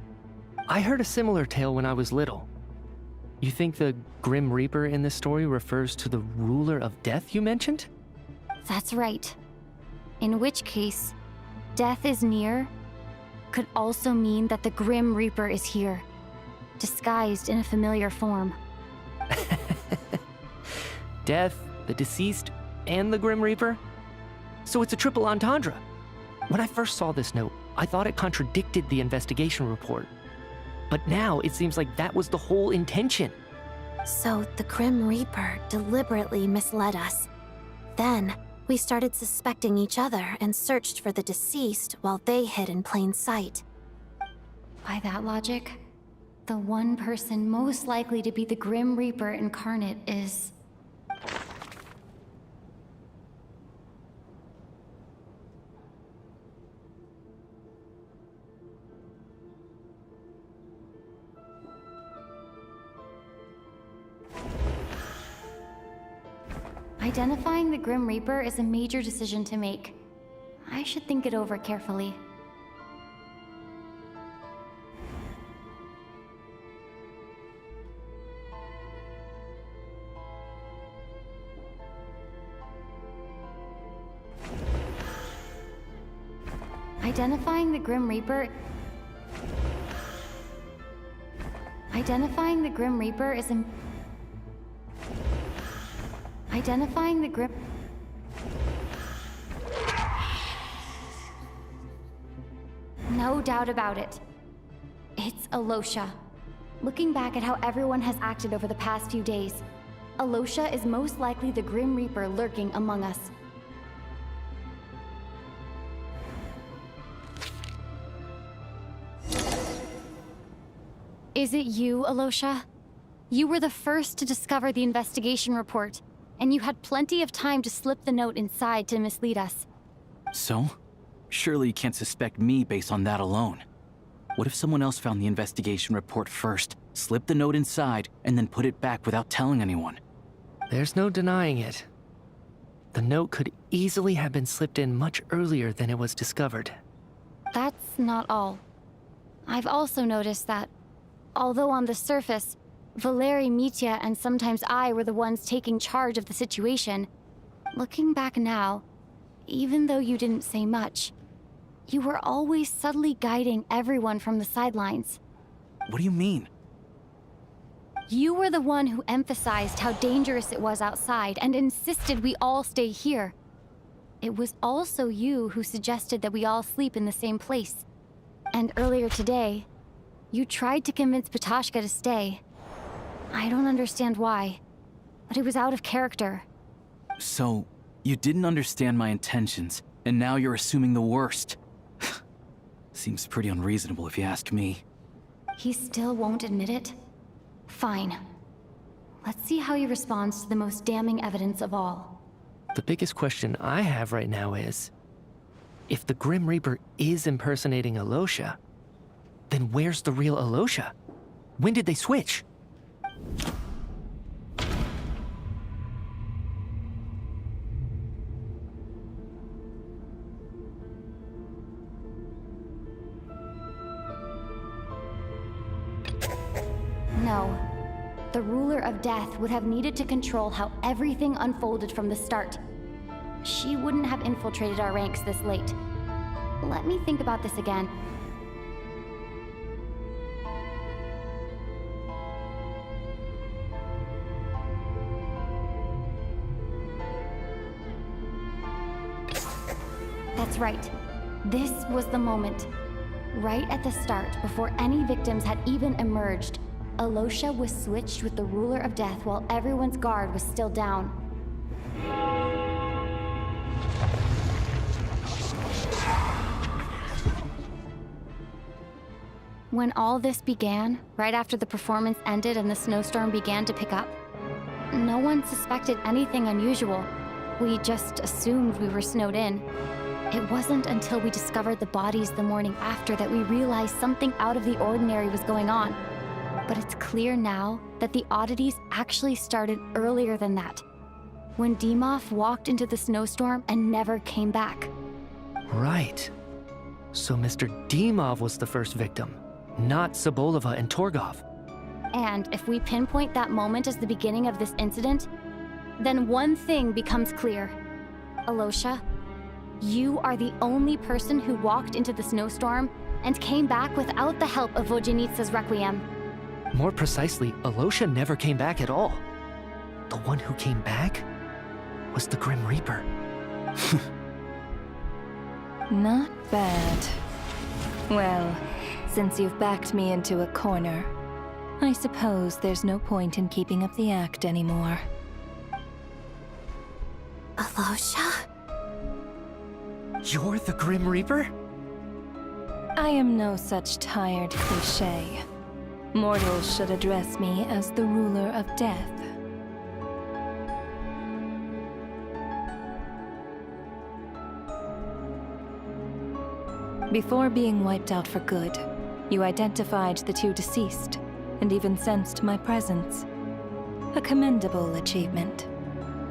I heard a similar tale when I was little. You think the Grim Reaper in this story refers to the ruler of death you mentioned? That's right. In which case, death is near could also mean that the Grim Reaper is here, disguised in a familiar form. Death, the deceased, and the Grim Reaper? So it's a triple entendre. When I first saw this note, I thought it contradicted the investigation report. But now it seems like that was the whole intention. So the Grim Reaper deliberately misled us. Then, we started suspecting each other and searched for the deceased while they hid in plain sight. By that logic, the one person most likely to be the Grim Reaper incarnate is... Identifying the Grim Reaper is a major decision to make. I should think it over carefully. Identifying the Grim Reaper... Identifying the Grim Reaper is a... Identifying the Grim... No doubt about it. It's Alosha. Looking back at how everyone has acted over the past few days, Alosha is most likely the Grim Reaper lurking among us. Is it you, Alosha? You were the first to discover the investigation report, and you had plenty of time to slip the note inside to mislead us. So? Surely you can't suspect me based on that alone. What if someone else found the investigation report first, slipped the note inside, and then put it back without telling anyone? There's no denying it. The note could easily have been slipped in much earlier than it was discovered. That's not all. I've also noticed that, although on the surface, Valeri, Mitya, and sometimes I were the ones taking charge of the situation, looking back now, even though you didn't say much, you were always subtly guiding everyone from the sidelines. What do you mean? You were the one who emphasized how dangerous it was outside and insisted we all stay here. It was also you who suggested that we all sleep in the same place. And earlier today, you tried to convince Patoshka to stay. I don't understand why, but it was out of character. So, you didn't understand my intentions, and now you're assuming the worst. Seems pretty unreasonable if you ask me. He still won't admit it? Fine. Let's see how he responds to the most damning evidence of all. The biggest question I have right now is, if the Grim Reaper is impersonating Alosha, then where's the real Alosha? When did they switch? No. The Ruler of Death would have needed to control how everything unfolded from the start. She wouldn't have infiltrated our ranks this late. Let me think about this again. That's right. This was the moment. Right at the start, before any victims had even emerged, Alosha was switched with the Ruler of Death while everyone's guard was still down. When all this began, right after the performance ended and the snowstorm began to pick up, no one suspected anything unusual. We just assumed we were snowed in. It wasn't until we discovered the bodies the morning after that we realized something out of the ordinary was going on. But it's clear now that the oddities actually started earlier than that, when Dimov walked into the snowstorm and never came back. Right. So Mr. Dimov was the first victim, not Sobolova and Torgov. And if we pinpoint that moment as the beginning of this incident, then one thing becomes clear. Alosha, you are the only person who walked into the snowstorm and came back without the help of Vojanitsa's Requiem. More precisely, Alosha never came back at all. The one who came back was the Grim Reaper. Not bad. Well, since you've backed me into a corner, I suppose there's no point in keeping up the act anymore. Alosha? You're the Grim Reaper? I am no such tired cliché. Mortals should address me as the Ruler of Death. Before being wiped out for good, you identified the two deceased, and even sensed my presence. A commendable achievement.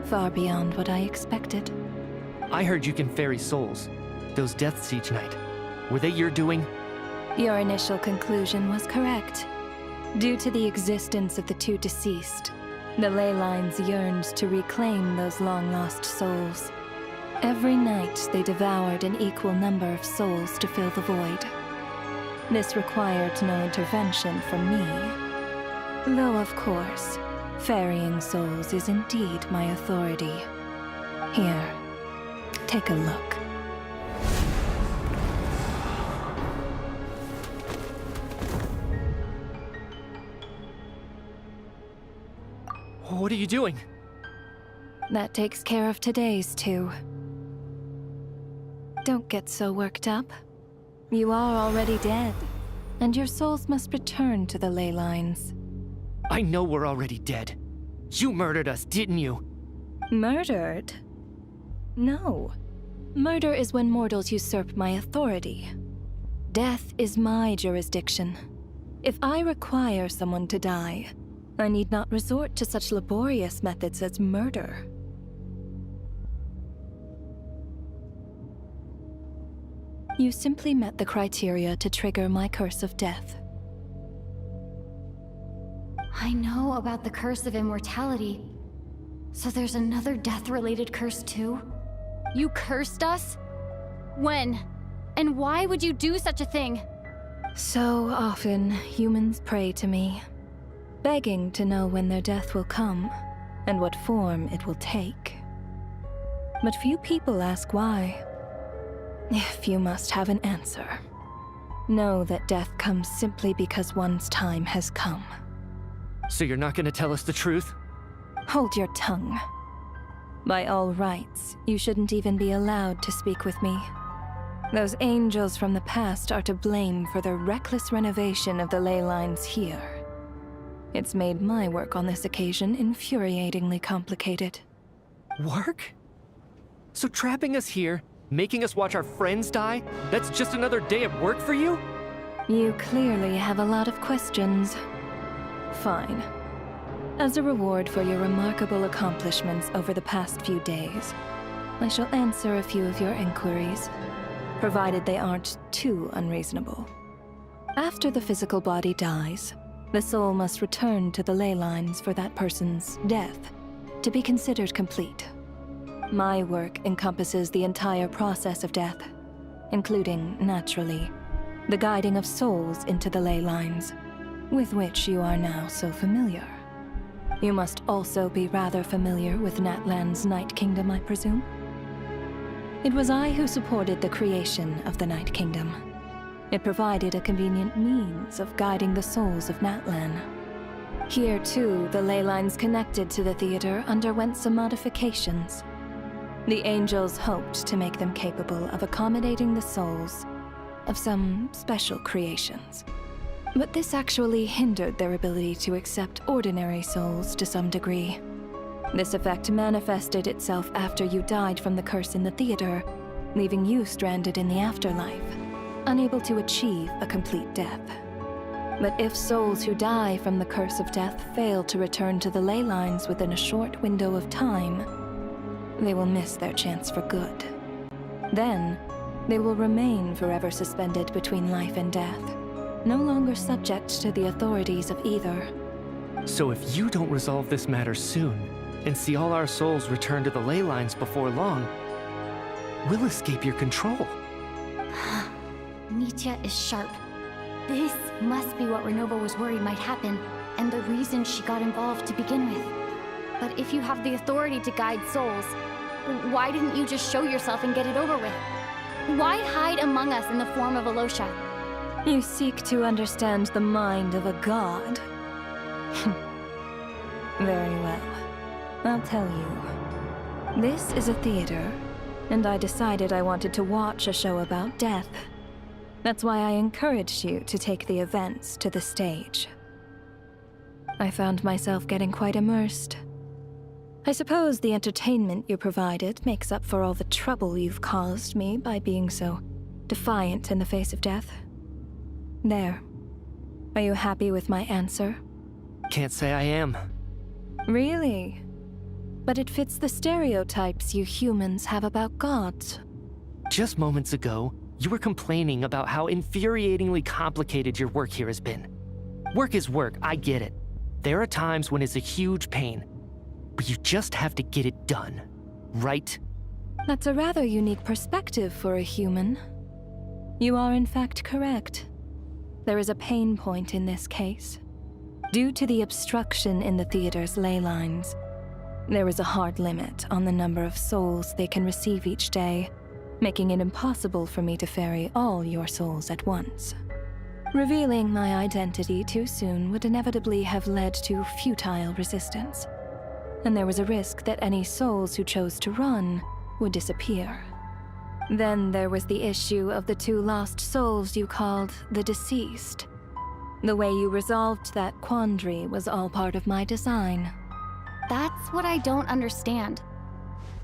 far beyond what I expected. I heard you can ferry souls. Those deaths each night. Were they your doing? Your initial conclusion was correct. Due to the existence of the two deceased, the ley lines yearned to reclaim those long-lost souls. Every night, they devoured an equal number of souls to fill the void. This required no intervention from me. Though, of course, ferrying souls is indeed my authority. Here, take a look. What are you doing? That takes care of today's too. Don't get so worked up. You are already dead, and your souls must return to the ley lines. I know we're already dead. You murdered us, didn't you? Murdered? No. Murder is when mortals usurp my authority. Death is my jurisdiction. If I require someone to die, I need not resort to such laborious methods as murder. You simply met the criteria to trigger my curse of death. I know about the curse of immortality. So there's another death-related curse too? You cursed us? When? And why would you do such a thing? So often, humans pray to me, begging to know when their death will come, and what form it will take. But few people ask why. If you must have an answer, know that death comes simply because one's time has come. So you're not gonna tell us the truth? Hold your tongue. By all rights, you shouldn't even be allowed to speak with me. Those angels from the past are to blame for the reckless renovation of the ley lines here. It's made my work on this occasion infuriatingly complicated. Work? So trapping us here, making us watch our friends die, that's just another day at work for you? You clearly have a lot of questions. Fine. As a reward for your remarkable accomplishments over the past few days, I shall answer a few of your inquiries, provided they aren't too unreasonable. After the physical body dies, the soul must return to the ley lines for that person's death to be considered complete. My work encompasses the entire process of death, including, naturally, the guiding of souls into the ley lines, with which you are now so familiar. You must also be rather familiar with Natlan's Night Kingdom, I presume? It was I who supported the creation of the Night Kingdom. It provided a convenient means of guiding the souls of Natlan. Here, too, the ley lines connected to the theater underwent some modifications. The angels hoped to make them capable of accommodating the souls of some special creations. But this actually hindered their ability to accept ordinary souls to some degree. This effect manifested itself after you died from the curse in the theater, leaving you stranded in the afterlife, unable to achieve a complete death. But if souls who die from the curse of death fail to return to the ley lines within a short window of time, they will miss their chance for good. Then, they will remain forever suspended between life and death, no longer subject to the authorities of either. So if you don't resolve this matter soon, and see all our souls return to the ley lines before long, we'll escape your control. Nitya is sharp. This must be what Renova was worried might happen, and the reason she got involved to begin with. But if you have the authority to guide souls, why didn't you just show yourself and get it over with? Why hide among us in the form of Alosha? You seek to understand the mind of a god. Very well. I'll tell you. This is a theater, and I decided I wanted to watch a show about death. That's why I encouraged you to take the events to the stage. I found myself getting quite immersed. I suppose the entertainment you provided makes up for all the trouble you've caused me by being so defiant in the face of death. There. Are you happy with my answer? Can't say I am. Really? but it fits the stereotypes you humans have about gods. Just moments ago, you were complaining about how infuriatingly complicated your work here has been. Work is work, I get it. There are times when it's a huge pain, but you just have to get it done, right? That's a rather unique perspective for a human. You are in fact correct. There is a pain point in this case. Due to the obstruction in the theater's ley lines, there is a hard limit on the number of souls they can receive each day, making it impossible for me to ferry all your souls at once. Revealing my identity too soon would inevitably have led to futile resistance, and there was a risk that any souls who chose to run would disappear. Then there was the issue of the 2 lost souls you called the deceased. The way you resolved that quandary was all part of my design. That's what I don't understand.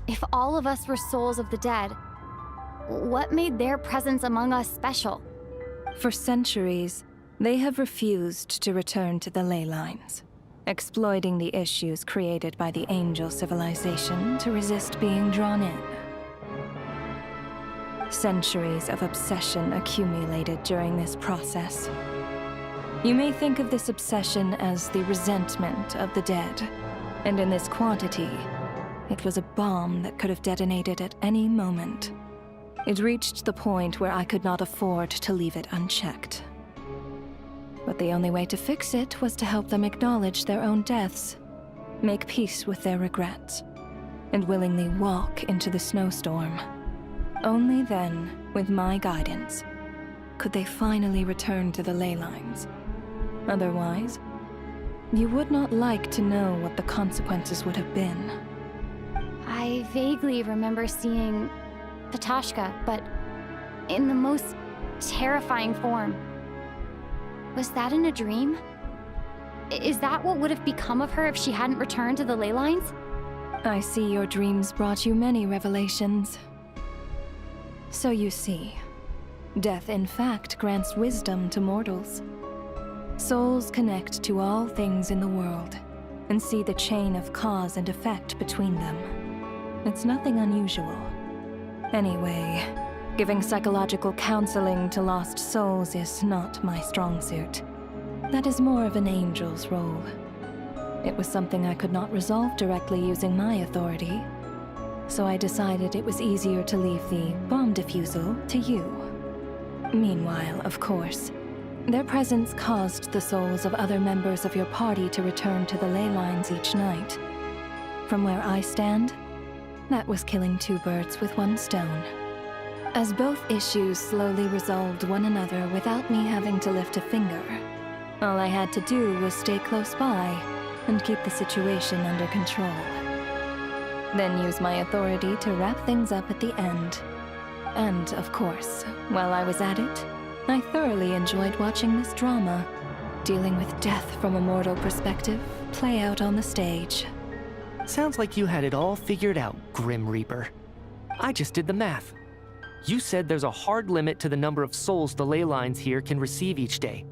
If all of us were souls of the dead, what made their presence among us special? For centuries, they have refused to return to the ley lines, exploiting the issues created by the angel civilization to resist being drawn in. Centuries of obsession accumulated during this process. You may think of this obsession as the resentment of the dead, and in this quantity, it was a bomb that could have detonated at any moment. It reached the point where I could not afford to leave it unchecked. But the only way to fix it was to help them acknowledge their own deaths, make peace with their regrets, and willingly walk into the snowstorm. Only then, with my guidance, could they finally return to the ley lines. Otherwise, you would not like to know what the consequences would have been. I vaguely remember seeing Petashka, but in the most terrifying form. Was that in a dream? Is that what would have become of her if she hadn't returned to the ley lines? I see your dreams brought you many revelations. So you see, death in fact grants wisdom to mortals. Souls connect to all things in the world and see the chain of cause and effect between them. It's nothing unusual. Anyway, giving psychological counseling to lost souls is not my strong suit. That is more of an angel's role. It was something I could not resolve directly using my authority, so I decided it was easier to leave the bomb defusal to you. Meanwhile, of course, their presence caused the souls of other members of your party to return to the ley lines each night. From where I stand, that was killing 2 birds with 1 stone. As both issues slowly resolved one another without me having to lift a finger, all I had to do was stay close by and keep the situation under control. Then use my authority to wrap things up at the end. And, of course, while I was at it, I thoroughly enjoyed watching this drama, dealing with death from a mortal perspective, play out on the stage. Sounds like you had it all figured out, Grim Reaper. I just did the math. You said there's a hard limit to the number of souls the ley lines here can receive each day.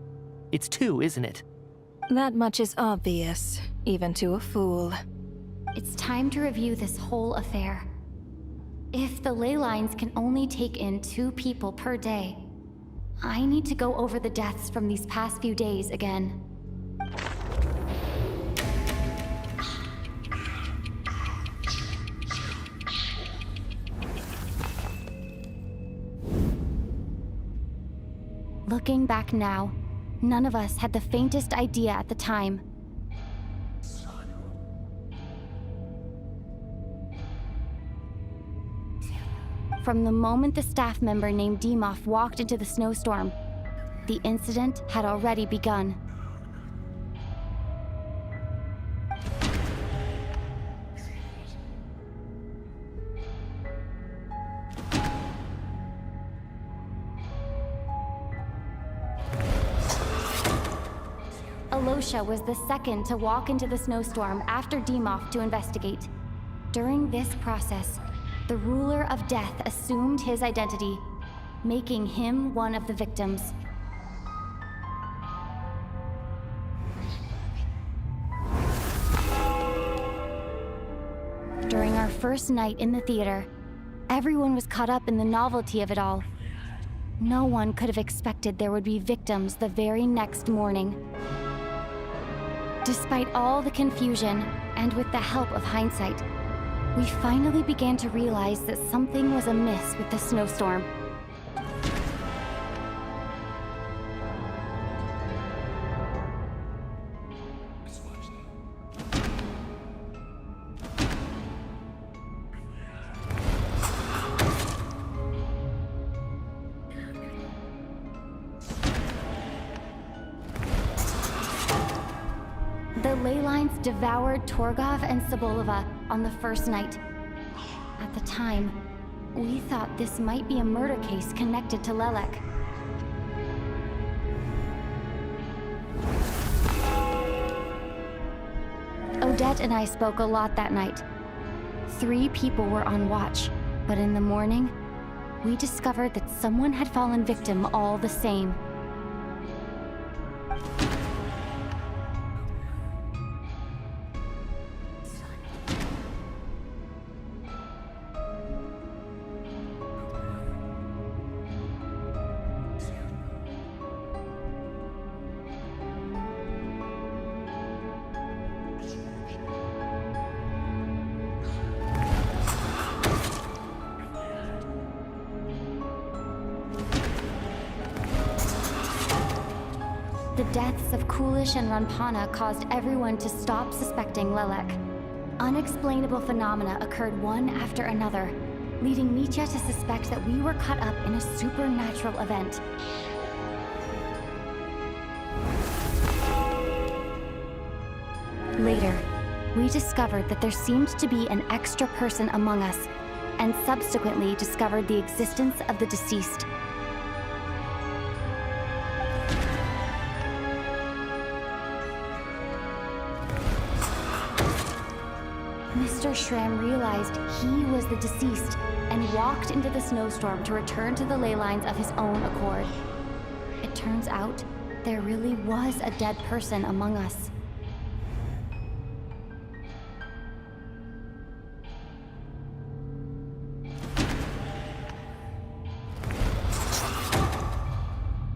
It's 2, isn't it? That much is obvious, even to a fool. It's time to review this whole affair. If the ley lines can only take in 2 people per day, I need to go over the deaths from these past few days again. Looking back now, none of us had the faintest idea at the time. From the moment the staff member named Dimov walked into the snowstorm, the incident had already begun. Alosha was the second to walk into the snowstorm after Dimov to investigate. During this process, the ruler of death assumed his identity, making him one of the victims. first night in the theater, everyone was caught up in the novelty of it all. No one could have expected there would be victims the very next morning. Despite all the confusion, and with the help of hindsight, we finally began to realize that something was amiss with the snowstorm. The ley lines devoured Torgov and Sobolova on the first night. At the time, we thought this might be a murder case connected to Lelek. Odette and I spoke a lot that night. 3 people were on watch, but in the morning, we discovered that someone had fallen victim all the same. The deaths of Kulish and Ranpana caused everyone to stop suspecting Lelek. Unexplainable phenomena occurred one after another, leading Mitya to suspect that we were caught up in a supernatural event. Later, we discovered that there seemed to be an extra person among us, and subsequently discovered the existence of the deceased. Mr. Schramm realized he was the deceased and walked into the snowstorm to return to the ley lines of his own accord. It turns out there really was a dead person among us.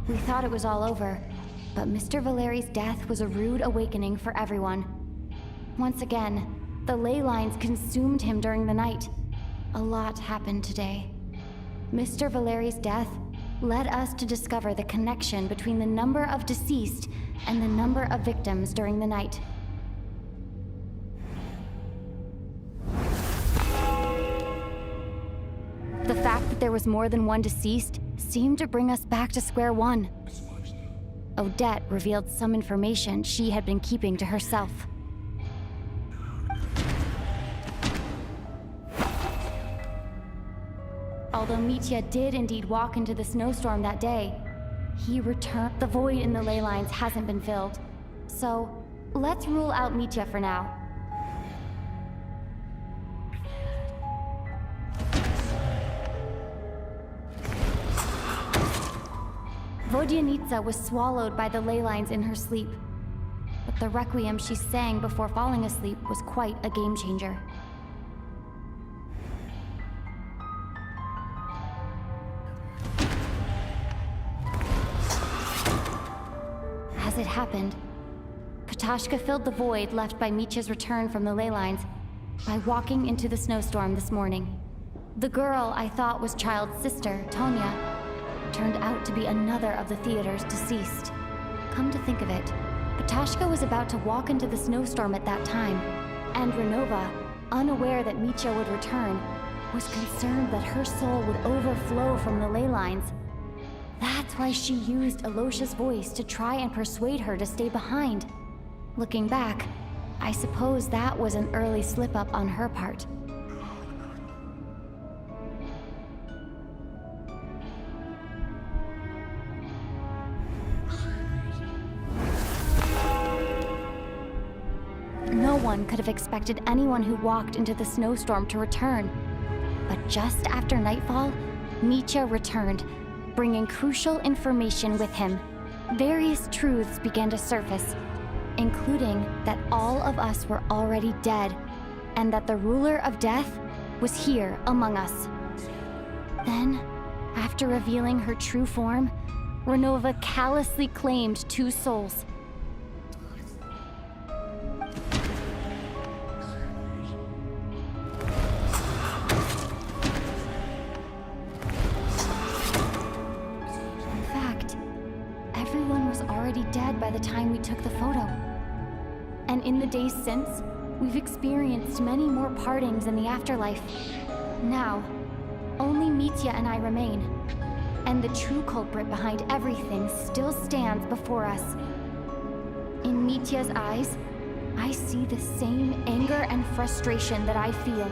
We thought it was all over, but Mr. Valeri's death was a rude awakening for everyone. Once again, the ley lines consumed him during the night. A lot happened today. Mr. Valeri's death led us to discover the connection between the number of deceased and the number of victims during the night. The fact that there was more than one deceased seemed to bring us back to square one. Odette revealed some information she had been keeping to herself. Although Mitya did indeed walk into the snowstorm that day, he returned. The void in the ley lines hasn't been filled. So, let's rule out Mitya for now. Vodyanitsa was swallowed by the ley lines in her sleep. But the requiem she sang before falling asleep was quite a game changer. As it happened, Petashka filled the void left by Mitya's return from the ley lines by walking into the snowstorm this morning. The girl I thought was Child's sister, Tonya, turned out to be another of the theater's deceased. Come to think of it, Petashka was about to walk into the snowstorm at that time, and Renova, unaware that Mitya would return, was concerned that her soul would overflow from the ley lines. That's why she used Alosha's voice to try and persuade her to stay behind. Looking back, I suppose that was an early slip-up on her part. No one could have expected anyone who walked into the snowstorm to return. But just after nightfall, Mitya returned, bringing crucial information with him. Various truths began to surface, including that all of us were already dead, and that the ruler of death was here among us. Then, after revealing her true form, Renova callously claimed 2 souls. In fact, everyone was already dead by the time we took the photo. And in the days since, we've experienced many more partings in the afterlife. Now, only Mitya and I remain. And the true culprit behind everything still stands before us. In Mitya's eyes, I see the same anger and frustration that I feel.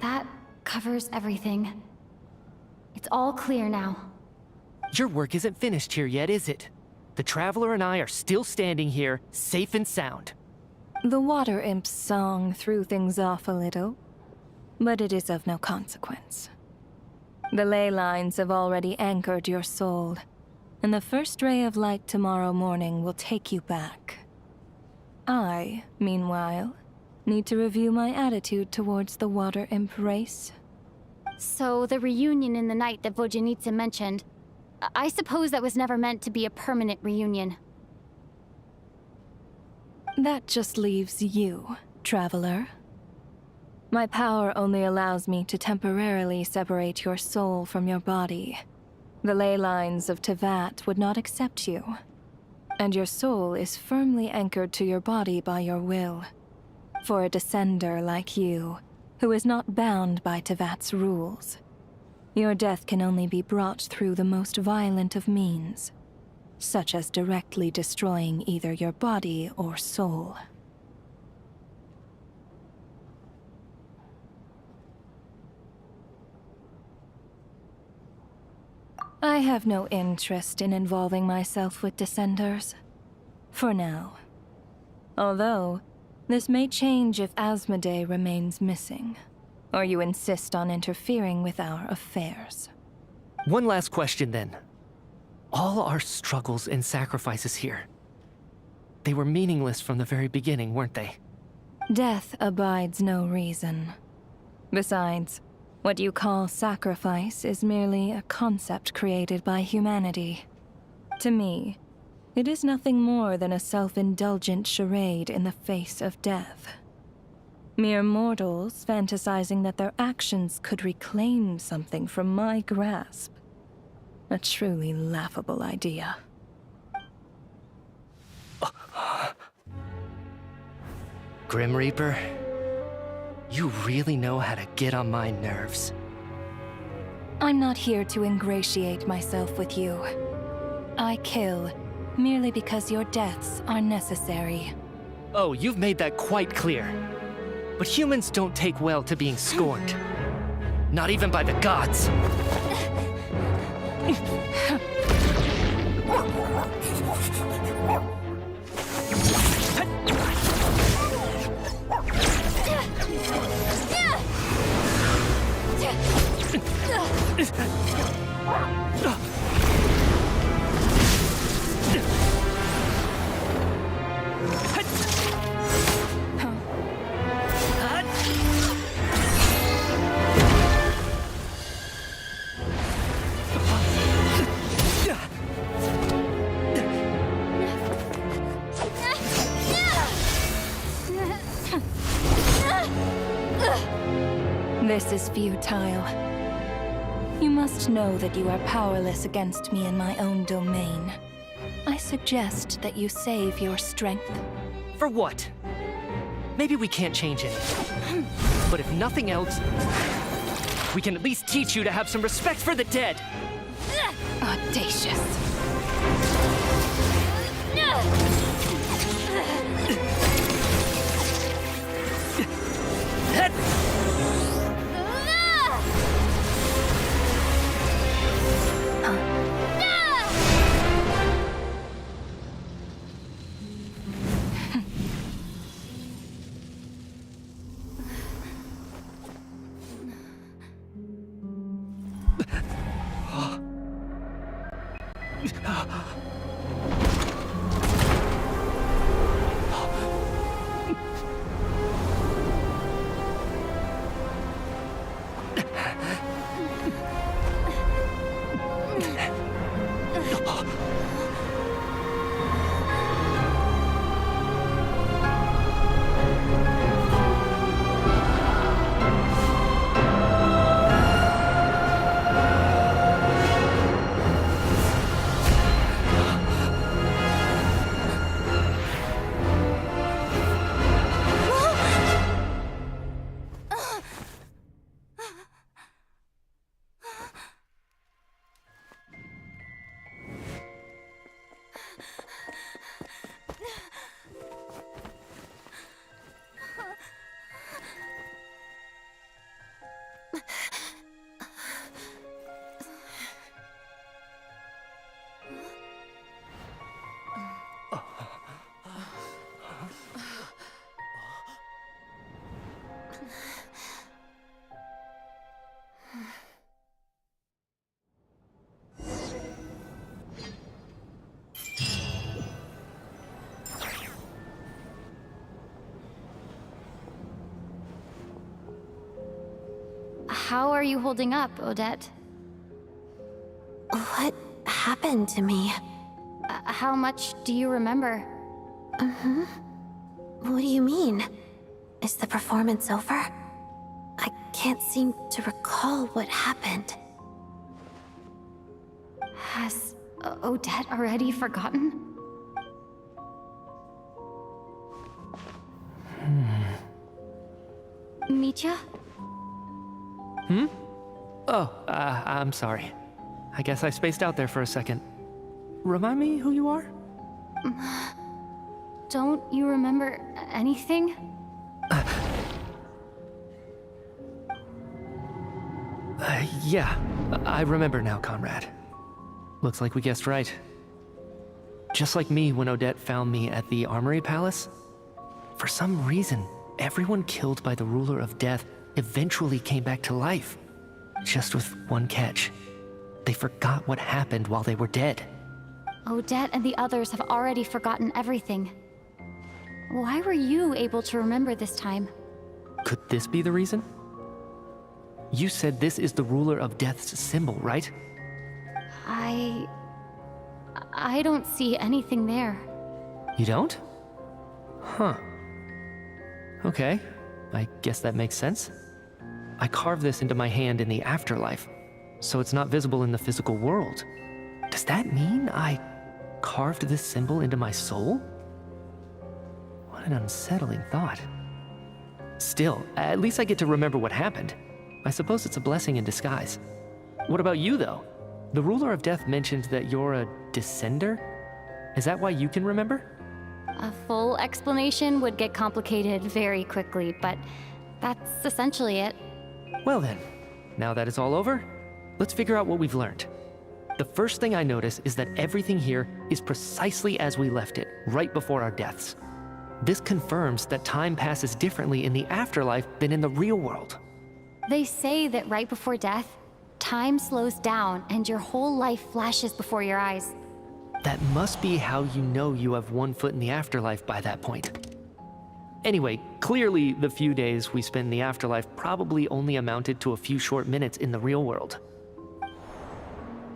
That covers everything. It's all clear now. Your work isn't finished here yet, is it? The Traveler and I are still standing here, safe and sound. The Water Imp's song threw things off a little, but it is of no consequence. The ley lines have already anchored your soul, and the first ray of light tomorrow morning will take you back. I, meanwhile, need to review my attitude towards the Water Imp race. So, the reunion in the night that Vojanitsa mentioned, I suppose that was never meant to be a permanent reunion. That just leaves you, Traveler. My power only allows me to temporarily separate your soul from your body. The ley lines of Teyvat would not accept you, and your soul is firmly anchored to your body by your will. For a descender like you, who is not bound by Teyvat's rules, your death can only be brought through the most violent of means, such as directly destroying either your body or soul. I have no interest in involving myself with Descenders. For now. Although, this may change if Asmodee remains missing, or you insist on interfering with our affairs. One last question then. All our struggles and sacrifices here, they were meaningless from the very beginning, weren't they? Death abides no reason. Besides, what you call sacrifice is merely a concept created by humanity. To me, it is nothing more than a self-indulgent charade in the face of death. Mere mortals fantasizing that their actions could reclaim something from my grasp. A truly laughable idea. Grim Reaper, you really know how to get on my nerves. I'm not here to ingratiate myself with you. I kill merely because your deaths are necessary. Oh, you've made that quite clear. But humans don't take well to being scorned. Not even by the gods. This is futile. You must know that you are powerless against me in my own domain. I suggest that you save your strength. For what? Maybe we can't change anything. But if nothing else, we can at least teach you to have some respect for the dead. Audacious. How are you holding up, Odette? What happened to me? How much do you remember? What do you mean? Is the performance over? I can't seem to recall what happened. Has Odette already forgotten? Mitya? Oh, I'm sorry. I guess I spaced out there for a second. Remind me who you are? Don't you remember anything? Yeah, I remember now, Conrad. Looks like we guessed right. Just like me when Odette found me at the Armory Palace, for some reason, everyone killed by the Ruler of Death eventually came back to life. Just with one catch. They forgot what happened while they were dead. Odette and the others have already forgotten everything. Why were you able to remember this time? Could this be the reason? You said this is the Ruler of Death's symbol, right? I don't see anything there. You don't? Huh. Okay, I guess that makes sense. I carved this into my hand in the afterlife, so it's not visible in the physical world. Does that mean I carved this symbol into my soul? What an unsettling thought. Still, at least I get to remember what happened. I suppose it's a blessing in disguise. What about you, though? The Ruler of Death mentioned that you're a descender? Is that why you can remember? A full explanation would get complicated very quickly, but that's essentially it. Well then, now that it's all over, let's figure out what we've learned. The first thing I notice is that everything here is precisely as we left it, right before our deaths. This confirms that time passes differently in the afterlife than in the real world. They say that right before death, time slows down and your whole life flashes before your eyes. That must be how you know you have one foot in the afterlife by that point. Anyway, clearly the few days we spend in the afterlife probably only amounted to a few short minutes in the real world.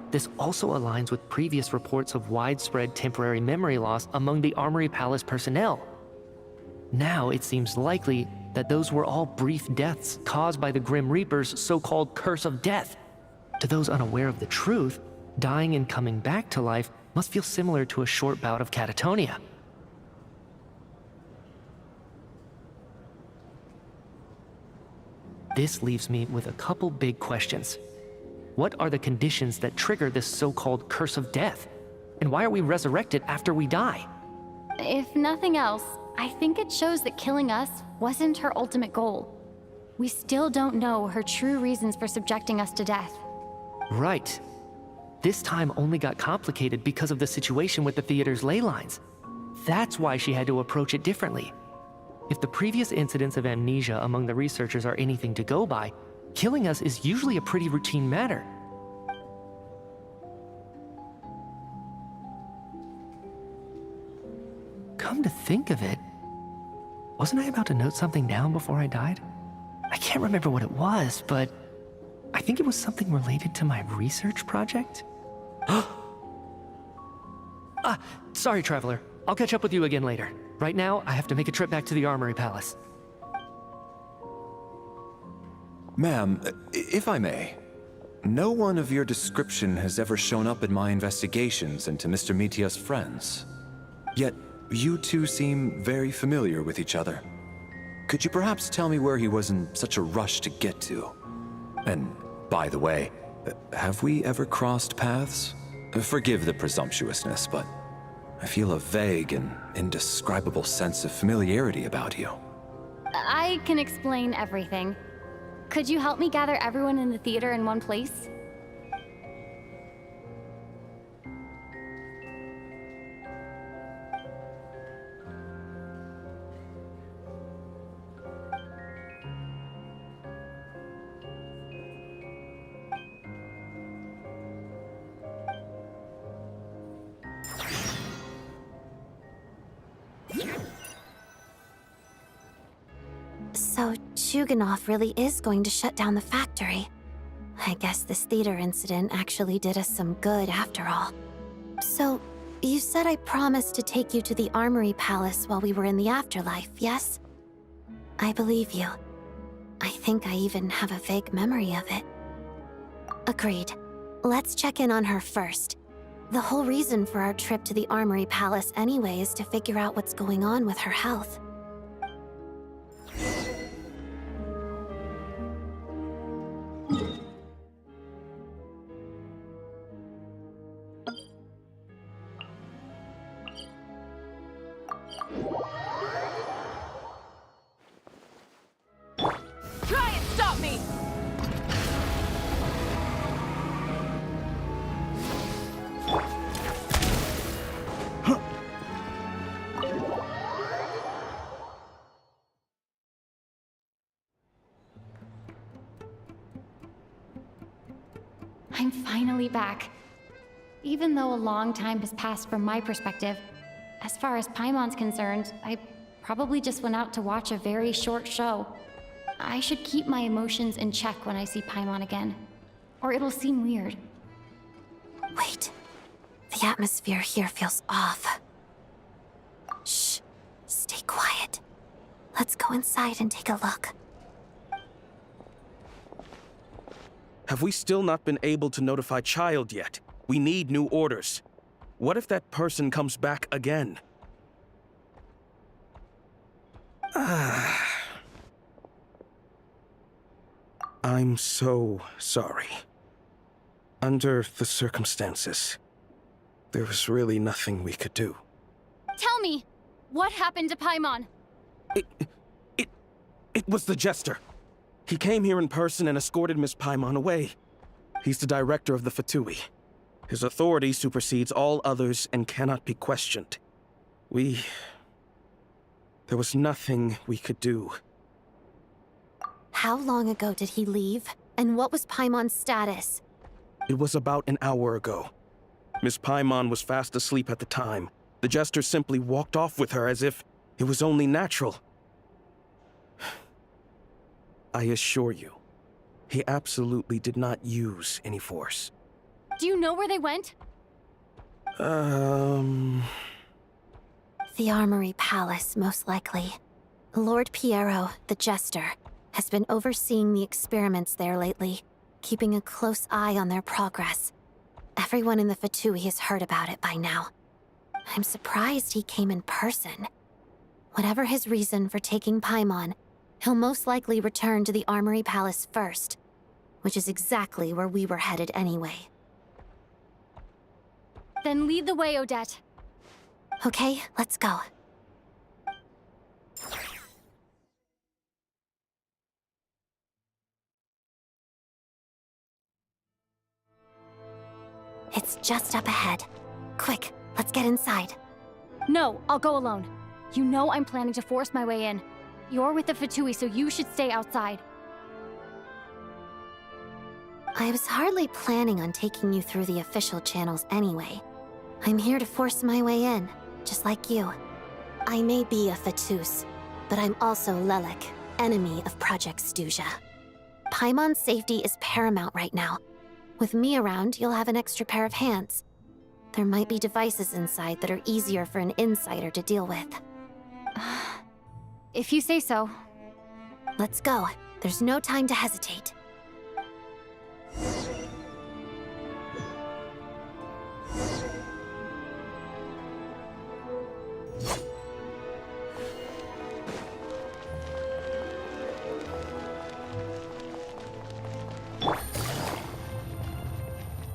This also aligns with previous reports of widespread temporary memory loss among the Armory Palace personnel. Now it seems likely that those were all brief deaths caused by the Grim Reaper's so-called curse of death. To those unaware of the truth, dying and coming back to life must feel similar to a short bout of catatonia. This leaves me with a couple big questions. What are the conditions that trigger this so-called curse of death? And why are we resurrected after we die? If nothing else, I think it shows that killing us wasn't her ultimate goal. We still don't know her true reasons for subjecting us to death. Right. This time only got complicated because of the situation with the theater's ley lines. That's why she had to approach it differently. If the previous incidents of amnesia among the researchers are anything to go by, killing us is usually a pretty routine matter. Come to think of it, wasn't I about to note something down before I died? I can't remember what it was, but I think it was something related to my research project. Sorry, Traveler. I'll catch up with you again later. Right now, I have to make a trip back to the Armory Palace. Ma'am, if I may, no one of your description has ever shown up in my investigations into Mr. Mitya's friends. Yet, you two seem very familiar with each other. Could you perhaps tell me where he was in such a rush to get to? And, by the way, have we ever crossed paths? Forgive the presumptuousness, but I feel a vague and indescribable sense of familiarity about you. I can explain everything. Could you help me gather everyone in the theater in one place? So Chuganov really is going to shut down the factory. I guess this theater incident actually did us some good after all. So, you said I promised to take you to the Armory Palace while we were in the afterlife, yes? I believe you. I think I even have a vague memory of it. Agreed. Let's check in on her first. The whole reason for our trip to the Armory Palace anyway is to figure out what's going on with her health. Try and stop me! I'm finally back. Even though a long time has passed from my perspective, as far as Paimon's concerned, I probably just went out to watch a very short show. I should keep my emotions in check when I see Paimon again, or it'll seem weird. Wait. The atmosphere here feels off. Shh. Stay quiet. Let's go inside and take a look. Have we still not been able to notify Child yet? We need new orders. What if that person comes back again? I'm so sorry. Under the circumstances, there was really nothing we could do. Tell me, what happened to Paimon? It was the Jester. He came here in person and escorted Miss Paimon away. He's the director of the Fatui. His authority supersedes all others and cannot be questioned. There was nothing we could do. How long ago did he leave? And what was Paimon's status? It was about an hour ago. Miss Paimon was fast asleep at the time. The Jester simply walked off with her as if it was only natural. I assure you, he absolutely did not use any force. Do you know where they went? The Armory Palace, most likely. Lord Piero, the Jester, has been overseeing the experiments there lately, keeping a close eye on their progress. Everyone in the Fatui has heard about it by now. I'm surprised he came in person. Whatever his reason for taking Paimon, he'll most likely return to the Armory Palace first, which is exactly where we were headed anyway. Then lead the way, Odette. Okay, let's go. It's just up ahead. Quick, let's get inside. No, I'll go alone. You know I'm planning to force my way in. You're with the Fatui, so you should stay outside. I was hardly planning on taking you through the official channels anyway. I'm here to force my way in, just like you. I may be a Fatus, but I'm also Lelek, enemy of Project Stuja. Paimon's safety is paramount right now. With me around, you'll have an extra pair of hands. There might be devices inside that are easier for an insider to deal with. If you say so. Let's go. There's no time to hesitate.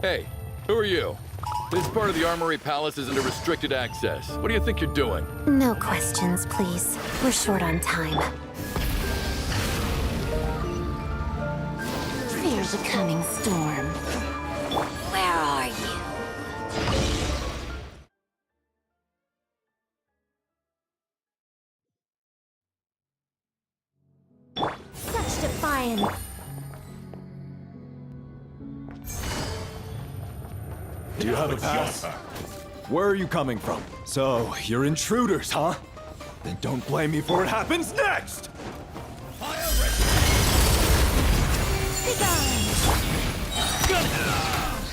Hey, who are you? This part of the Armory Palace is under restricted access. What do you think you're doing? No questions, please. We're short on time. Fear the coming storm. Where are you? Such defiance. Do you have a pass? Where are you coming from? So, you're intruders, huh? Then don't blame me for what happens next!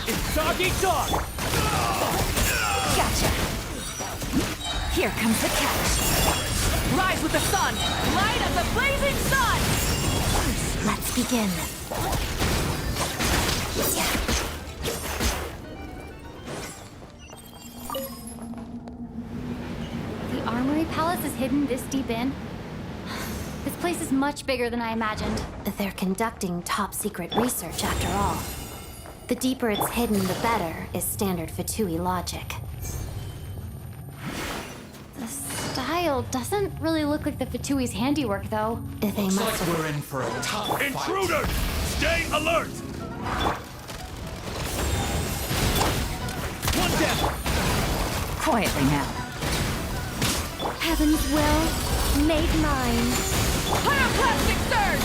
It's dog eat dog! Gotcha! Here comes the catch. Rise with the sun! Light of the blazing sun! Let's begin. The Armory Palace is hidden this deep in? This place is much bigger than I imagined. They're conducting top-secret research, after all. The deeper it's hidden, the better, is standard Fatui logic. The style doesn't really look like the Fatui's handiwork, though. They must have... We're in for a tough Intruders! Stay alert! One down! Quietly now. Heaven's will, made mine. Pyroclastic surge!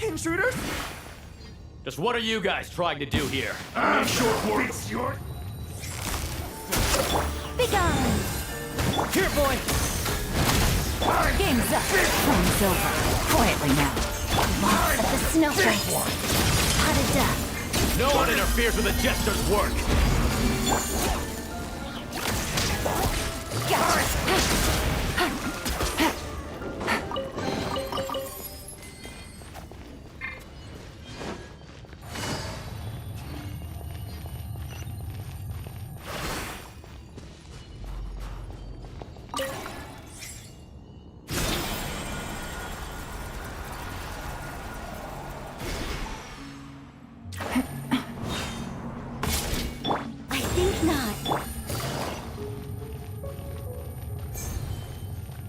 Intruders? Just what are you guys trying to do here? Short words, your... Begone! Here, boy! Game's up. Flame's over. Quietly now. Lost at the snowflakes. How to death. No one interferes with the Jester's work! I think not.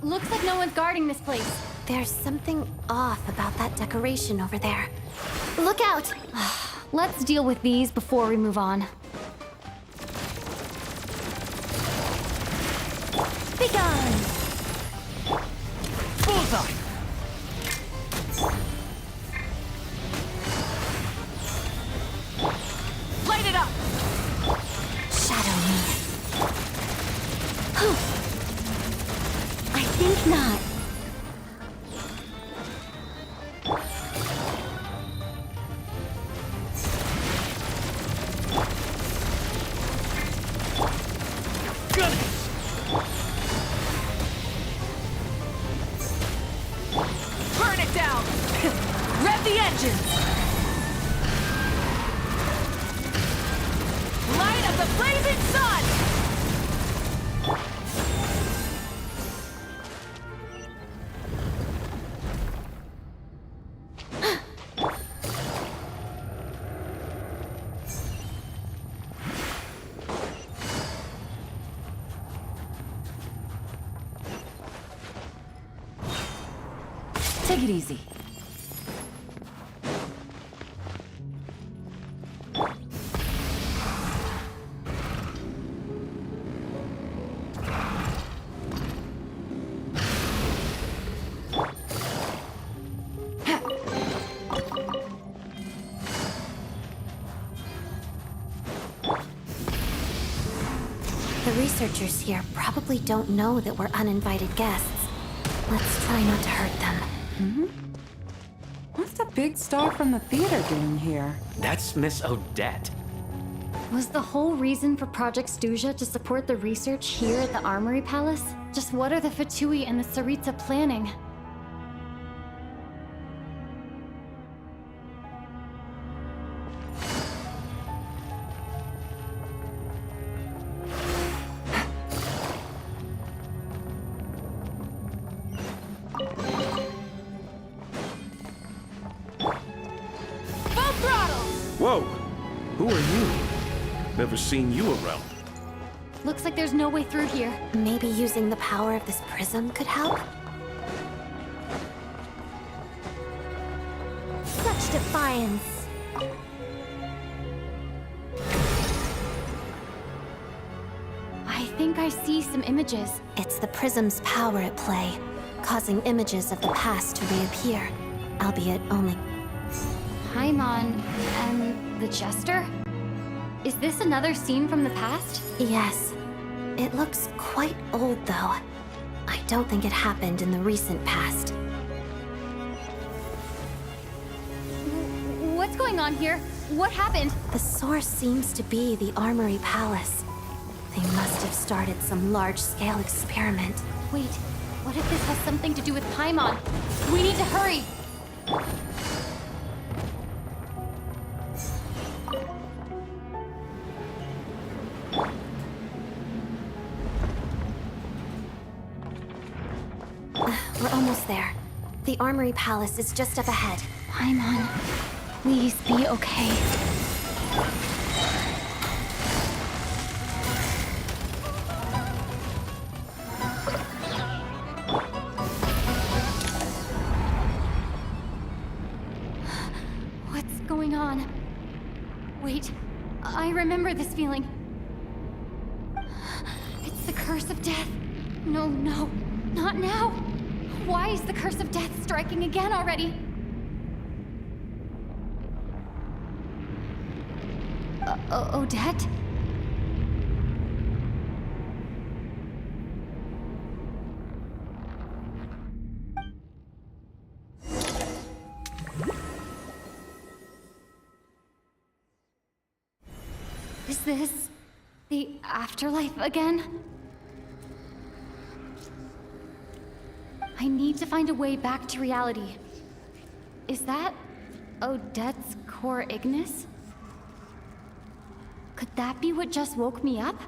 Looks like no one's guarding this place. There's something off about that decoration over there. Look out! Let's deal with these before we move on. Begone! Bullseye! Light it up! Shadow me. I think not. Gun it! Burn it down! Rev the engines! Light of the blazing sun! Take it easy. The researchers here probably don't know that we're uninvited guests. Let's try not to hurt them. What's the big star from the theater doing here? That's Miss Odette. Was the whole reason for Project Stuja to support the research here at the Armory Palace? Just what are the Fatui and the Tsaritsa planning? Full throttle! Whoa! Who are you? Never seen you around. Looks like there's no way through here. Maybe using the power of this prism could help? Such defiance. I think I see some images. It's the prism's power at play, causing images of the past to reappear, albeit only... Paimon and the Jester? Is this another scene from the past? Yes. It looks quite old, though. I don't think it happened in the recent past. What's going on here? What happened? The source seems to be the Armory Palace. They must have started some large-scale experiment. Wait, what if this has something to do with Paimon? We need to hurry! We're almost there. The Armory Palace is just up ahead. Paimon, please be okay. What's going on? Wait, I remember this feeling. It's the curse of death. No, not now. Why is the curse of death striking again already? Odette? Is this the afterlife again? I need to find a way back to reality. Is that Odette's core Ignis? Could that be what just woke me up?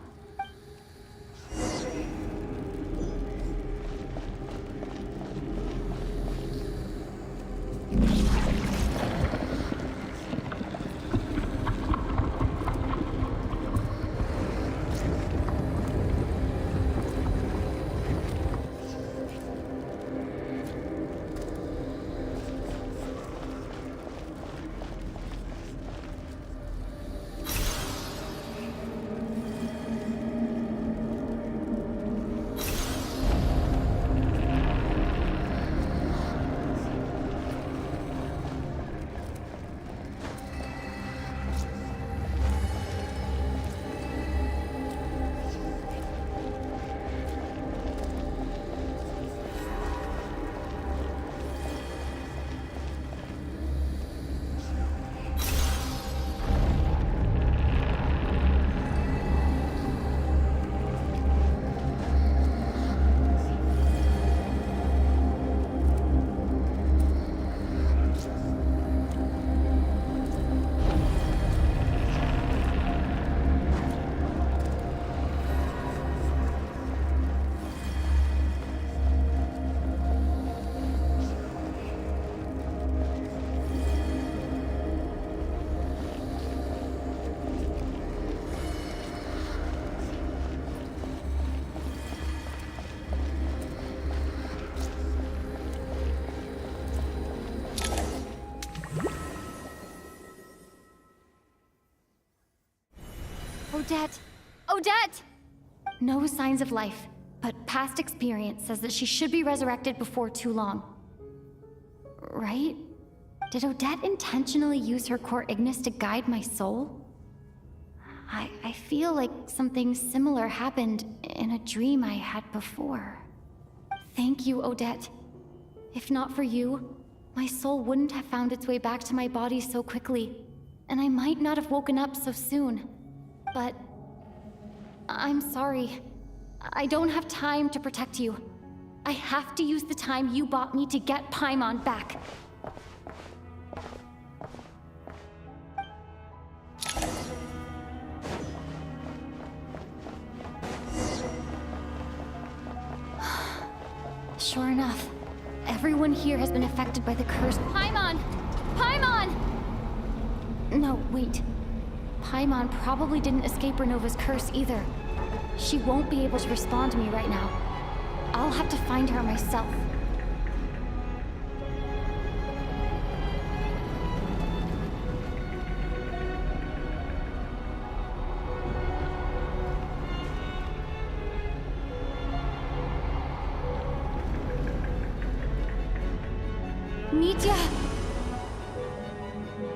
Odette! Odette! No signs of life, but past experience says that she should be resurrected before too long. Right? Did Odette intentionally use her core Ignis to guide my soul? I feel like something similar happened in a dream I had before. Thank you, Odette. If not for you, my soul wouldn't have found its way back to my body so quickly, and I might not have woken up so soon. But I'm sorry. I don't have time to protect you. I have to use the time you bought me to get Paimon back. Sure enough, everyone here has been affected by the curse. Paimon! Paimon! No, wait. Paimon probably didn't escape Renova's curse either. She won't be able to respond to me right now. I'll have to find her myself. Nitya!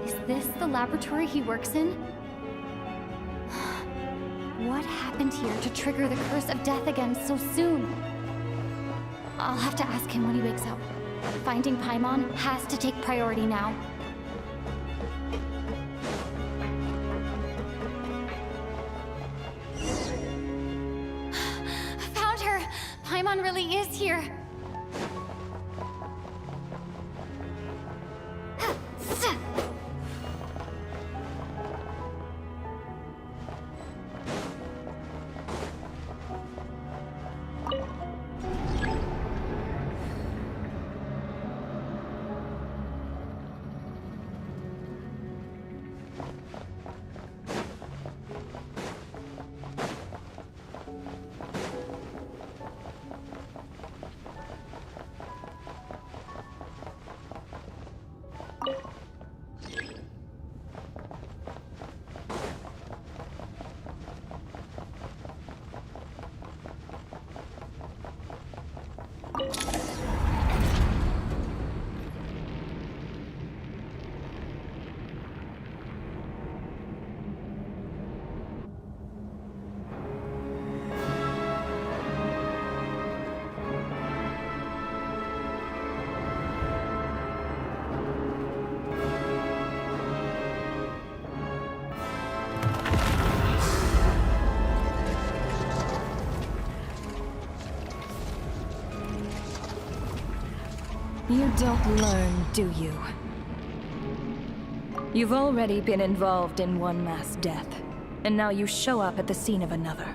Is this the laboratory he works in? What happened here to trigger the curse of death again so soon? I'll have to ask him when he wakes up. Finding Paimon has to take priority now. Found her! Paimon really is here! You don't learn, do you? You've already been involved in one mass death, and now you show up at the scene of another.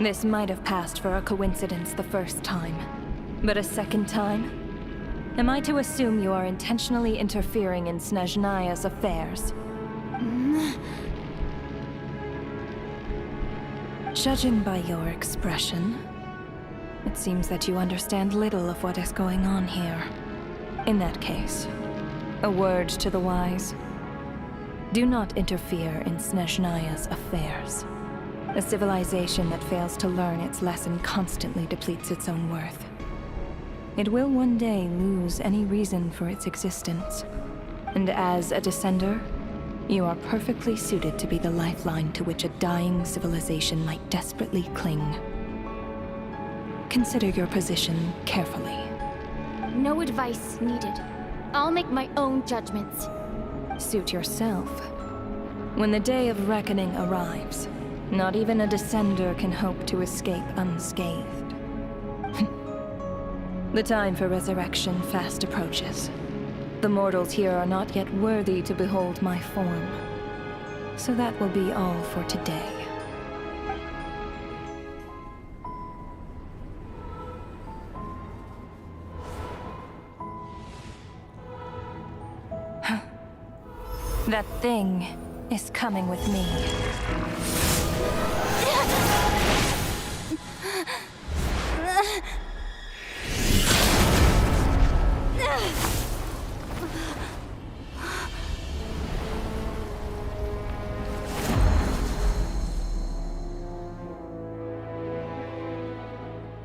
This might have passed for a coincidence the first time, but a second time? Am I to assume you are intentionally interfering in Snezhnaya's affairs? Judging by your expression, it seems that you understand little of what is going on here. In that case, a word to the wise. Do not interfere in Snezhnaya's affairs. A civilization that fails to learn its lesson constantly depletes its own worth. It will one day lose any reason for its existence. And as a descender, you are perfectly suited to be the lifeline to which a dying civilization might desperately cling. Consider your position carefully. No advice needed. I'll make my own judgments. Suit yourself. When the day of reckoning arrives, not even a descender can hope to escape unscathed. The time for resurrection fast approaches. The mortals here are not yet worthy to behold my form. So that will be all for today. That thing is coming with me.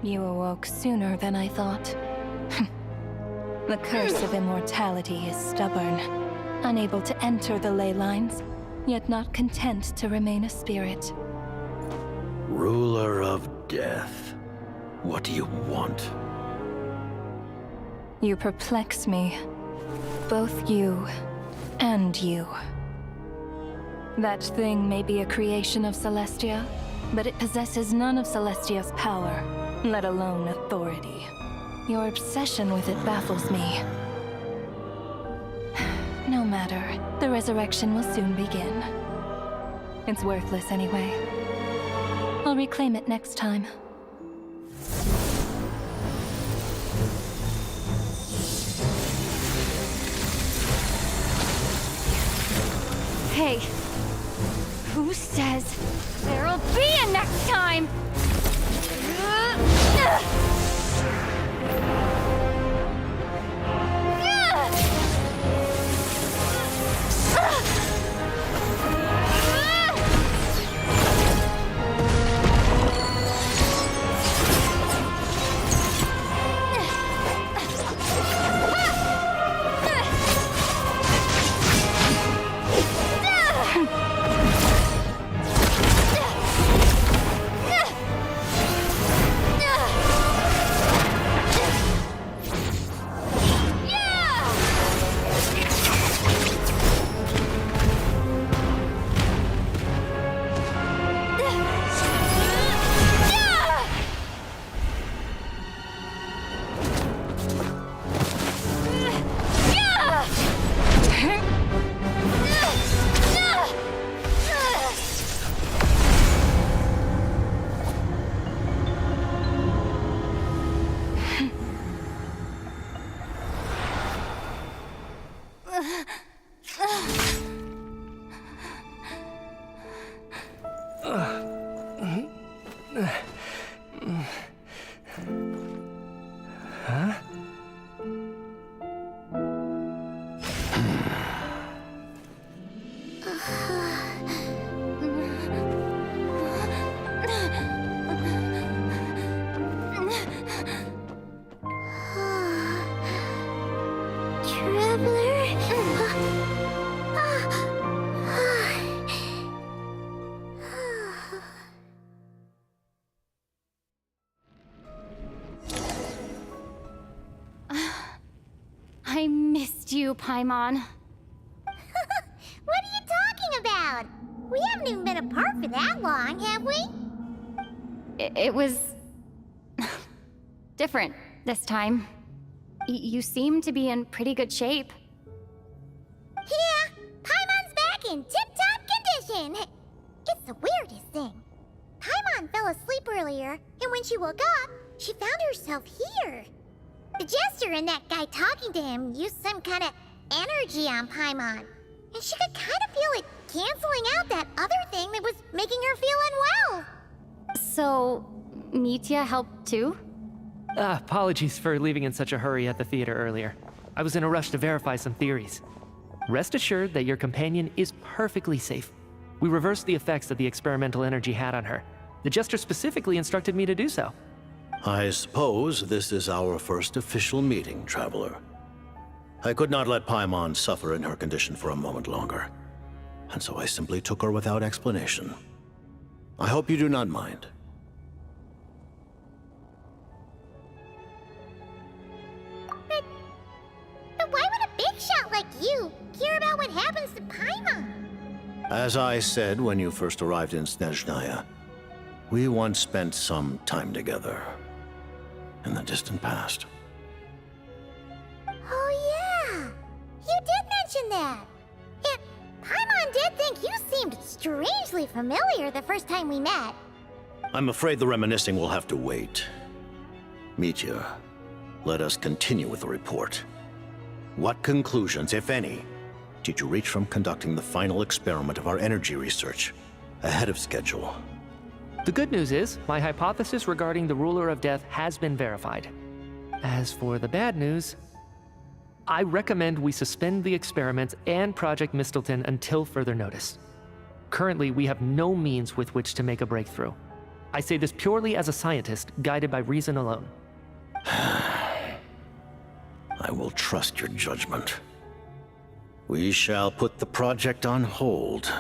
You awoke sooner than I thought. The curse of immortality is stubborn. Unable to enter the ley lines, yet not content to remain a spirit. Ruler of death, what do you want? You perplex me. Both you and you. That thing may be a creation of Celestia, but it possesses none of Celestia's power, let alone authority. Your obsession with it baffles me. No matter, the resurrection will soon begin. It's worthless anyway. I'll reclaim it next time. Hey, who says there'll be a next time? too, Paimon. What are you talking about? We haven't even been apart for that long, have we? It was... different this time. You seem to be in pretty good shape. Yeah, Paimon's back in tip-top condition. It's the weirdest thing. Paimon fell asleep earlier, and when she woke up, she found herself here. The Jester and that guy talking to him used some kind of energy on Paimon, and she could kind of feel it canceling out that other thing that was making her feel unwell. So, Mitya helped too? Apologies for leaving in such a hurry at the theater earlier. I was in a rush to verify some theories. Rest assured that your companion is perfectly safe. We reversed the effects that the experimental energy had on her. The Jester specifically instructed me to do so. I suppose this is our first official meeting, Traveler. I could not let Paimon suffer in her condition for a moment longer, and so I simply took her without explanation. I hope you do not mind. But why would a big shot like you care about what happens to Paimon? As I said when you first arrived in Snezhnaya, we once spent some time together in the distant past. Oh yeah, you did mention that. And Paimon did think you seemed strangely familiar the first time we met. I'm afraid the reminiscing will have to wait. Mitya, let us continue with the report. What conclusions, if any, did you reach from conducting the final experiment of our energy research ahead of schedule? The good news is, my hypothesis regarding the Ruler of Death has been verified. As for the bad news, I recommend we suspend the experiments and Project Mistleton until further notice. Currently, we have no means with which to make a breakthrough. I say this purely as a scientist, guided by reason alone. I will trust your judgment. We shall put the project on hold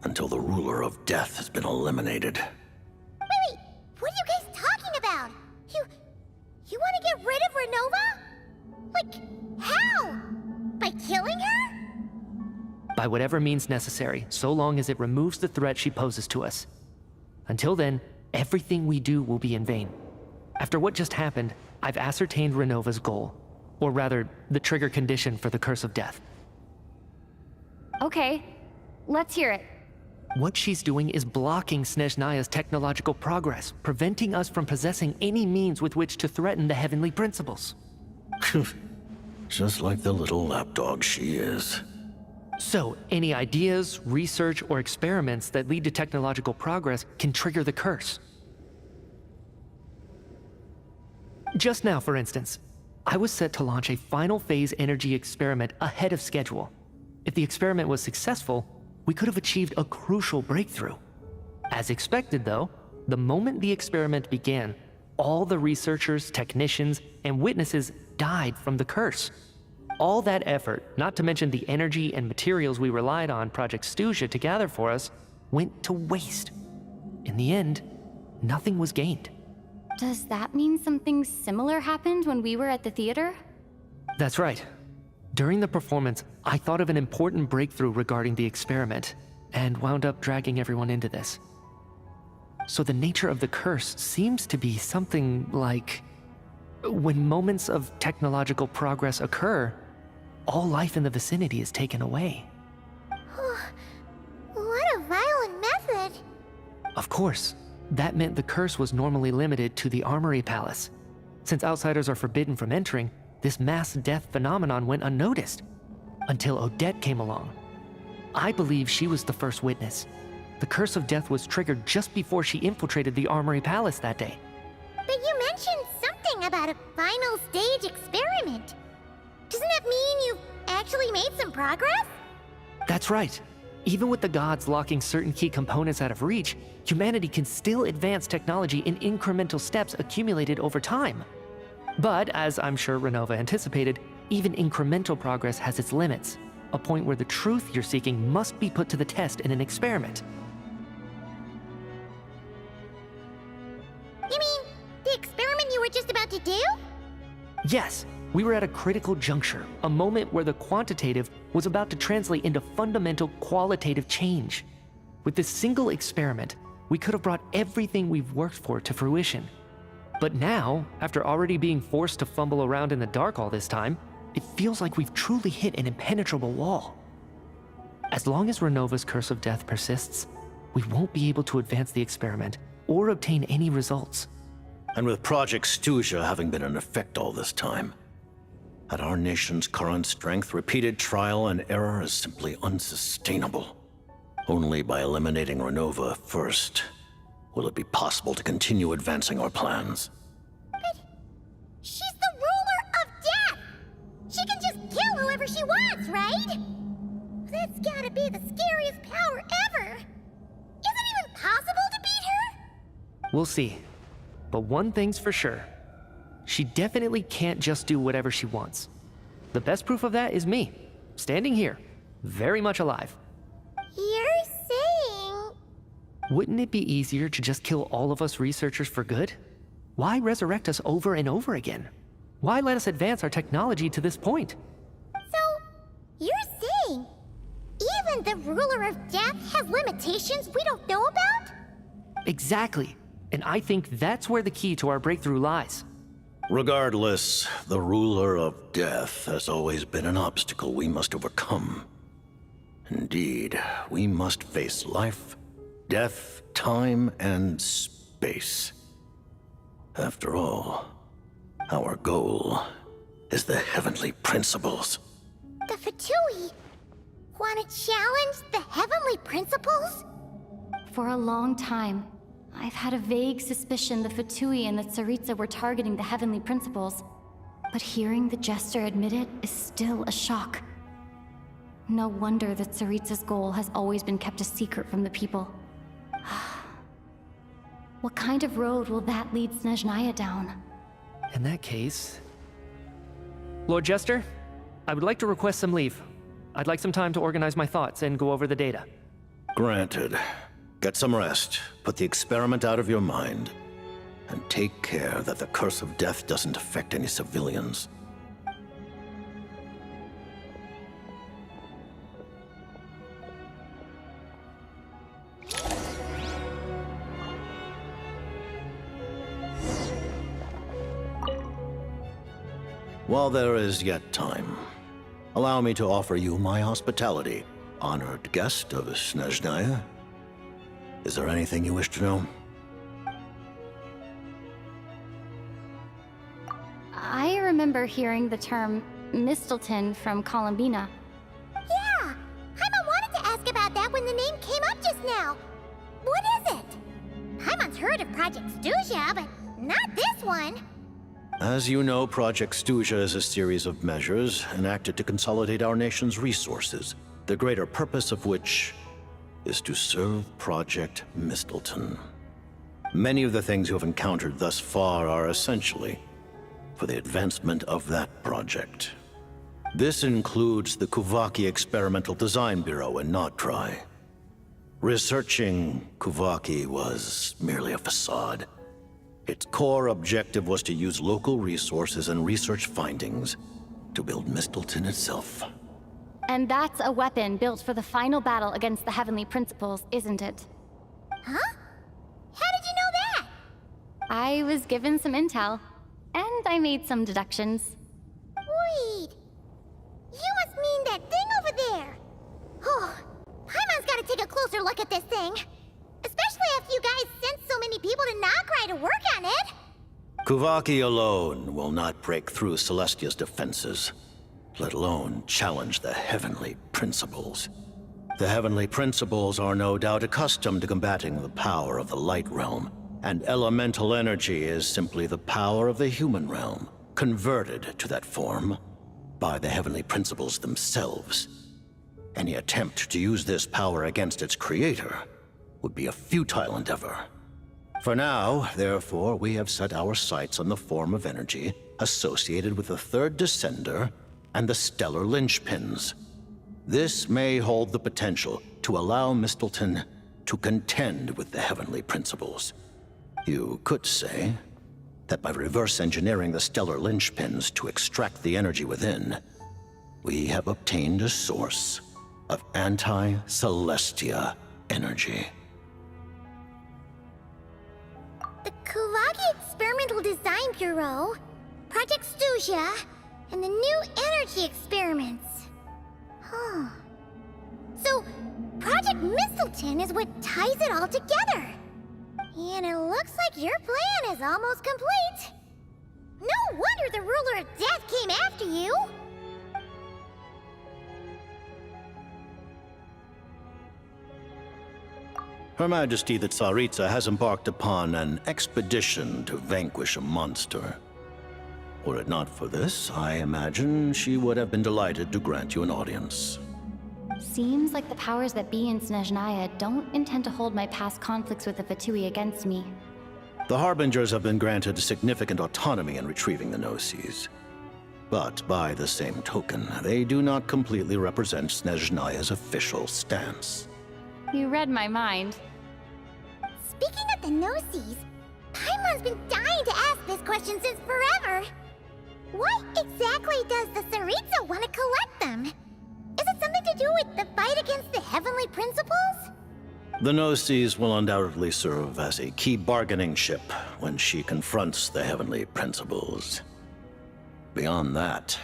until the Ruler of Death has been eliminated. Wait, what are you guys talking about? You want to get rid of Renova? Like, how? By killing her? By whatever means necessary, so long as it removes the threat she poses to us. Until then, everything we do will be in vain. After what just happened, I've ascertained Renova's goal. Or rather, the trigger condition for the Curse of Death. Okay, let's hear it. What she's doing is blocking Snezhnaya's technological progress, preventing us from possessing any means with which to threaten the heavenly principles. Just like the little lapdog she is. So, any ideas, research, or experiments that lead to technological progress can trigger the curse. Just now, for instance, I was set to launch a final phase energy experiment ahead of schedule. If the experiment was successful, we could have achieved a crucial breakthrough. As expected, though, the moment the experiment began, all the researchers, technicians, and witnesses died from the curse. All that effort, not to mention the energy and materials we relied on Project Stuja to gather for us, went to waste. In the end, nothing was gained. Does that mean something similar happened when we were at the theater? That's right. During the performance, I thought of an important breakthrough regarding the experiment, and wound up dragging everyone into this. So the nature of the curse seems to be something like... when moments of technological progress occur, all life in the vicinity is taken away. What a violent method. Of course, that meant the curse was normally limited to the Armory Palace. Since outsiders are forbidden from entering, this mass death phenomenon went unnoticed. Until Odette came along. I believe she was the first witness. The Curse of Death was triggered just before she infiltrated the Armory Palace that day. But you mentioned something about a final stage experiment. Doesn't that mean you've actually made some progress? That's right. Even with the gods locking certain key components out of reach, humanity can still advance technology in incremental steps accumulated over time. But, as I'm sure Renova anticipated, even incremental progress has its limits, a point where the truth you're seeking must be put to the test in an experiment. You mean, the experiment you were just about to do? Yes, We were at a critical juncture, a moment where the quantitative was about to translate into fundamental qualitative change. With this single experiment, we could have brought everything we've worked for to fruition. But now, after already being forced to fumble around in the dark all this time, it feels like we've truly hit an impenetrable wall. As long as Renova's curse of death persists, we won't be able to advance the experiment or obtain any results. And with Project Stuja having been in effect all this time, at our nation's current strength, repeated trial and error is simply unsustainable. Only by eliminating Renova first will it be possible to continue advancing our plans. But she's the ruler of death! She can just kill whoever she wants, right? That's gotta be the scariest power ever! Is it even possible to beat her? We'll see. But one thing's for sure. She definitely can't just do whatever she wants. The best proof of that is me, standing here, very much alive. You're saying... Wouldn't it be easier to just kill all of us researchers for good? Why resurrect us over and over again? Why let us advance our technology to this point? So, you're saying even the ruler of death has limitations we don't know about? Exactly. And I think that's where the key to our breakthrough lies. Regardless, the ruler of death has always been an obstacle we must overcome. Indeed, we must face life, death, time, and space. After all, our goal is the heavenly principles. The Fatui want to challenge the heavenly principles? For a long time, I've had a vague suspicion the Fatui and the Tsaritsa were targeting the heavenly principles. But hearing the Jester admit it is still a shock. No wonder that Tsaritsa's goal has always been kept a secret from the people. What kind of road will that lead Snezhnaya down? In that case... Lord Jester, I would like to request some leave. I'd like some time to organize my thoughts and go over the data. Granted. Get some rest, put the experiment out of your mind, and take care that the curse of death doesn't affect any civilians. While there is yet time, allow me to offer you my hospitality, honored guest of Snezhnaya. Is there anything you wish to know? I remember hearing the term Mistleton from Columbina. Yeah! Paimon wanted to ask about that when the name came up just now. What is it? Paimon's heard of Project Stuja, but not this one. As you know, Project Stuja is a series of measures enacted to consolidate our nation's resources, the greater purpose of which is to serve Project Mistleton. Many of the things you have encountered thus far are essentially for the advancement of that project. This includes the Kuvaki Experimental Design Bureau in Notdry. Researching Kuvaki was merely a facade. Its core objective was to use local resources and research findings to build Mistleton itself. And that's a weapon built for the final battle against the Heavenly Principles, isn't it? Huh? How did you know that? I was given some intel, and I made some deductions. Wait. You must mean that thing over there. Oh, Paimon's gotta take a closer look at this thing. Especially after you guys sent so many people to Notdry to work on it. Kuvaki alone will not break through Celestia's defenses, let alone challenge the Heavenly Principles. The Heavenly Principles are no doubt accustomed to combating the power of the Light Realm, and elemental energy is simply the power of the human realm, converted to that form by the Heavenly Principles themselves. Any attempt to use this power against its creator would be a futile endeavor. For now, therefore, we have set our sights on the form of energy associated with the Third Descender and the Stellar Linchpins. This may hold the potential to allow Mistleton to contend with the Heavenly Principles. You could say that by reverse engineering the stellar linchpins to extract the energy within, we have obtained a source of anti-Celestia energy. The Kuvagi Experimental Design Bureau, Project Stusia, and the new energy experiments. Huh. So, Project Mistleton is what ties it all together. And it looks like your plan is almost complete. No wonder the Ruler of Death came after you. Her Majesty the Tsaritsa has embarked upon an expedition to vanquish a monster. Were it not for this, I imagine she would have been delighted to grant you an audience. Seems like the powers that be in Snezhnaya don't intend to hold my past conflicts with the Fatui against me. The Harbingers have been granted significant autonomy in retrieving the Gnosis. But by the same token, they do not completely represent Snezhnaya's official stance. You read my mind. Speaking of the Gnosis, Paimon's been dying to ask this question since forever. Why exactly does the Tsaritsa want to collect them? Is it something to do with the fight against the Heavenly Principles? The Gnosis will undoubtedly serve as a key bargaining chip when she confronts the Heavenly Principles. Beyond that,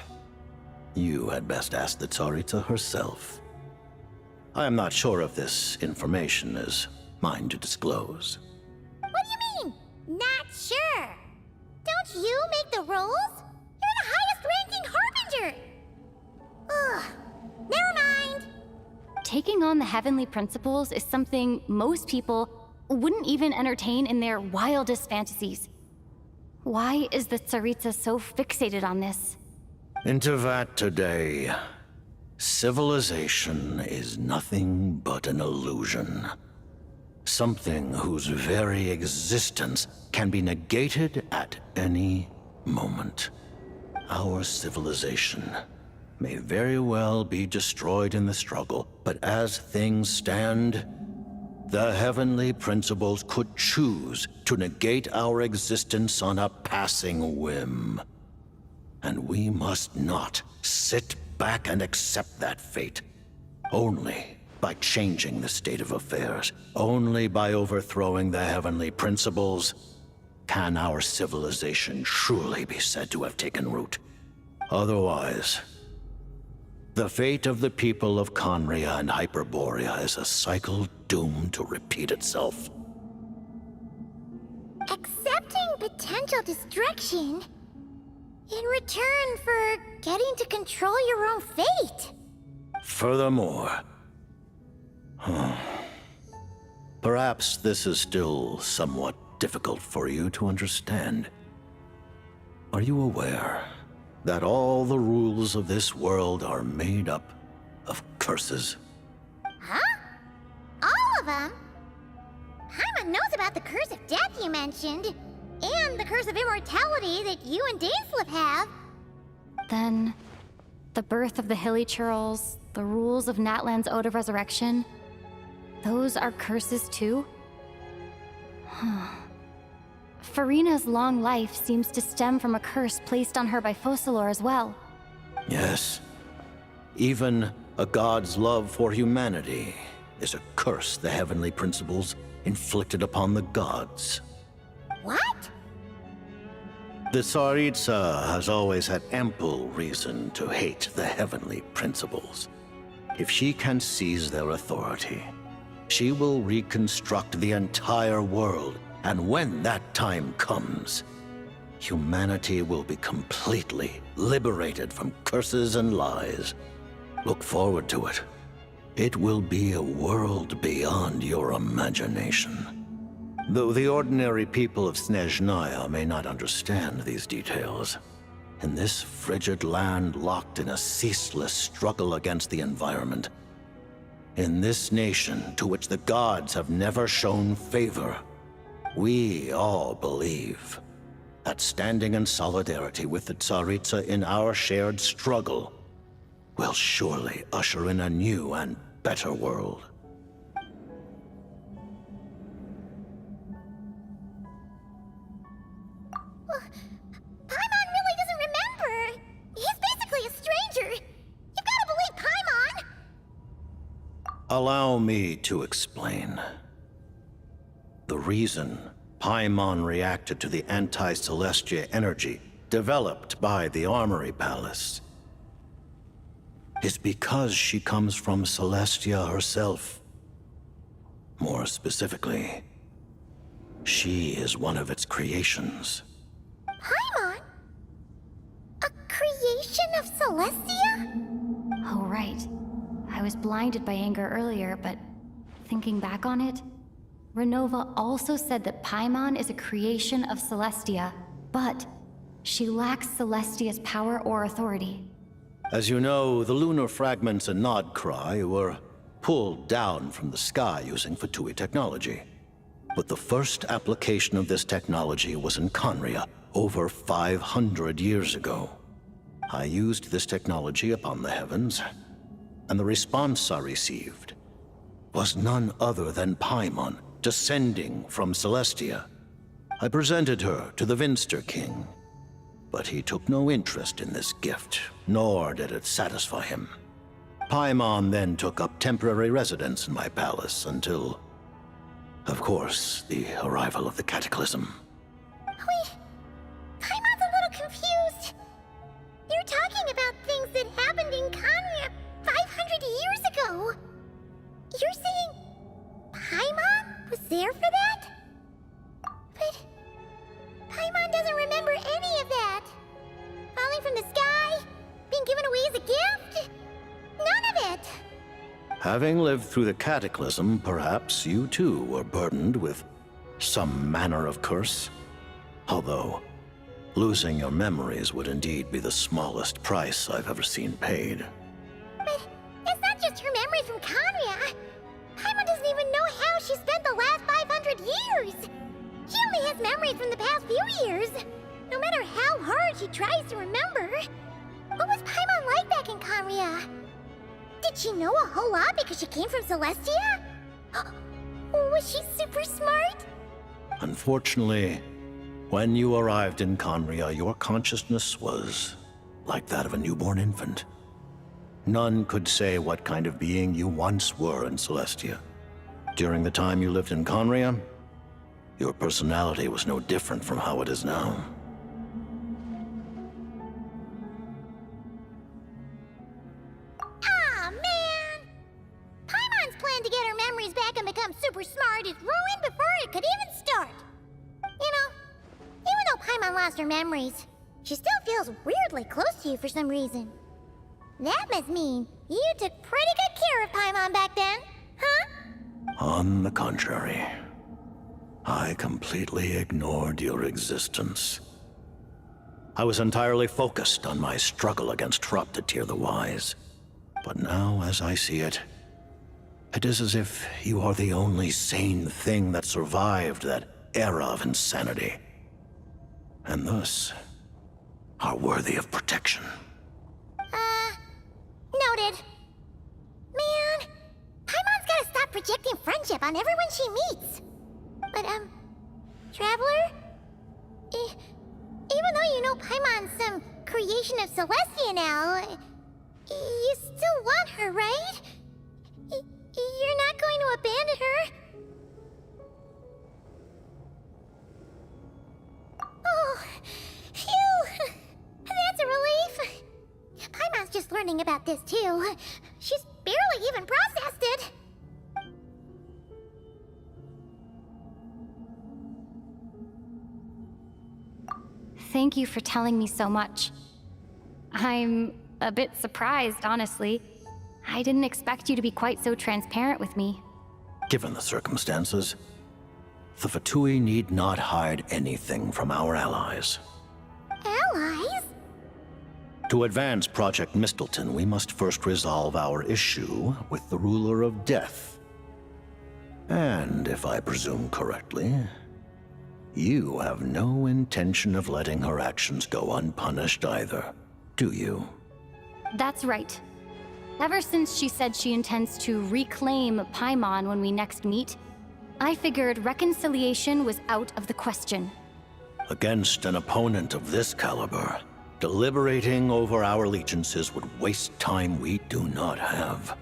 you had best ask the Tsaritsa herself. I am not sure if this information is mine to disclose. What do you mean, not sure? Don't you make the rules? You're the highest-ranking Harbinger! Ugh, never mind. Taking on the Heavenly Principles is something most people wouldn't even entertain in their wildest fantasies. Why is the Tsaritsa so fixated on this? In Teyvat today, civilization is nothing but an illusion. Something whose very existence can be negated at any moment. Our civilization may very well be destroyed in the struggle, but as things stand, the Heavenly Principles could choose to negate our existence on a passing whim. And we must not sit back and accept that fate. Only by changing the state of affairs, only by overthrowing the Heavenly Principles, can our civilization truly be said to have taken root. Otherwise, the fate of the people of Khaenri'ah and Hyperborea is a cycle doomed to repeat itself. Accepting potential destruction in return for getting to control your own fate. Furthermore, perhaps this is still somewhat difficult for you to understand. Are you aware that all the rules of this world are made up of curses? Huh? All of them? Paimon knows about the Curse of Death you mentioned, and the Curse of Immortality that you and Dainsleif have. Then, the birth of the Hilichurls, the rules of Natlan's Ode of Resurrection, those are curses too? Farina's long life seems to stem from a curse placed on her by Focalor as well. Yes. Even a god's love for humanity is a curse the Heavenly Principles inflicted upon the gods. What? The Tsaritsa has always had ample reason to hate the Heavenly Principles. If she can seize their authority, she will reconstruct the entire world, and when that time comes, humanity will be completely liberated from curses and lies. Look forward to it. It will be a world beyond your imagination. Though the ordinary people of Snezhnaya may not understand these details, in this frigid land locked in a ceaseless struggle against the environment, in this nation to which the gods have never shown favor, we all believe that standing in solidarity with the Tsaritsa in our shared struggle will surely usher in a new and better world. Allow me to explain. The reason Paimon reacted to the anti-Celestia energy developed by the Armory Palace is because she comes from Celestia herself. More specifically, she is one of its creations. Paimon? A creation of Celestia? Oh, right. I was blinded by anger earlier, but thinking back on it, Renova also said that Paimon is a creation of Celestia, but she lacks Celestia's power or authority. As you know, the lunar fragments in Nodcry were pulled down from the sky using Fatui technology. But the first application of this technology was in Khaenri'ah over 500 years ago. I used this technology upon the heavens, and the response I received was none other than Paimon descending from Celestia. I presented her to the Vinster King, but he took no interest in this gift, nor did it satisfy him. Paimon then took up temporary residence in my palace until, of course, the arrival of the Cataclysm. Wait, Paimon's a little confused. You're talking about things that happened in Khaenri'ah 500 years ago. You're saying Paimon was there for that? But Paimon doesn't remember any of that. Falling from the sky, being given away as a gift? None of it. Having lived through the Cataclysm, perhaps you too were burdened with some manner of curse. Although, losing your memories would indeed be the smallest price I've ever seen paid. But it's not just her memory from Khaenri'ah. Paimon doesn't even know how she spent the last 500 years. She only has memories from the past few years. No matter how hard she tries to remember. What was Paimon like back in Khaenri'ah? Did she know a whole lot because she came from Celestia? Was she super smart? Unfortunately, when you arrived in Khaenri'ah, your consciousness was like that of a newborn infant. None could say what kind of being you once were in Celestia. During the time you lived in Khaenri'ah, your personality was no different from how it is now. Aw, man! Paimon's plan to get her memories back and become super smart is ruined before it could even start. You know, even though Paimon lost her memories, she still feels weirdly close to you for some reason. That must mean you took pretty good care of Paimon back then, huh? On the contrary, I completely ignored your existence. I was entirely focused on my struggle against Thruptatyr the Wise. But now, as I see it, it is as if you are the only sane thing that survived that era of insanity. And thus, are worthy of protection. Noted. Man, Paimon's gotta stop projecting friendship on everyone she meets. But, Traveler? Even though you know Paimon's some creation of Celestia now, you still want her, right? You're not going to abandon her? Oh, phew! That's a relief. Paimon's just learning about this too. She's barely even processed it. Thank you for telling me so much. I'm a bit surprised, honestly. I didn't expect you to be quite so transparent with me. Given the circumstances, the Fatui need not hide anything from our allies. Allies? To advance Project Mistleton, we must first resolve our issue with the Ruler of Death. And if I presume correctly, you have no intention of letting her actions go unpunished either, do you? That's right. Ever since she said she intends to reclaim Paimon when we next meet, I figured reconciliation was out of the question. Against an opponent of this caliber, deliberating over our allegiances would waste time we do not have.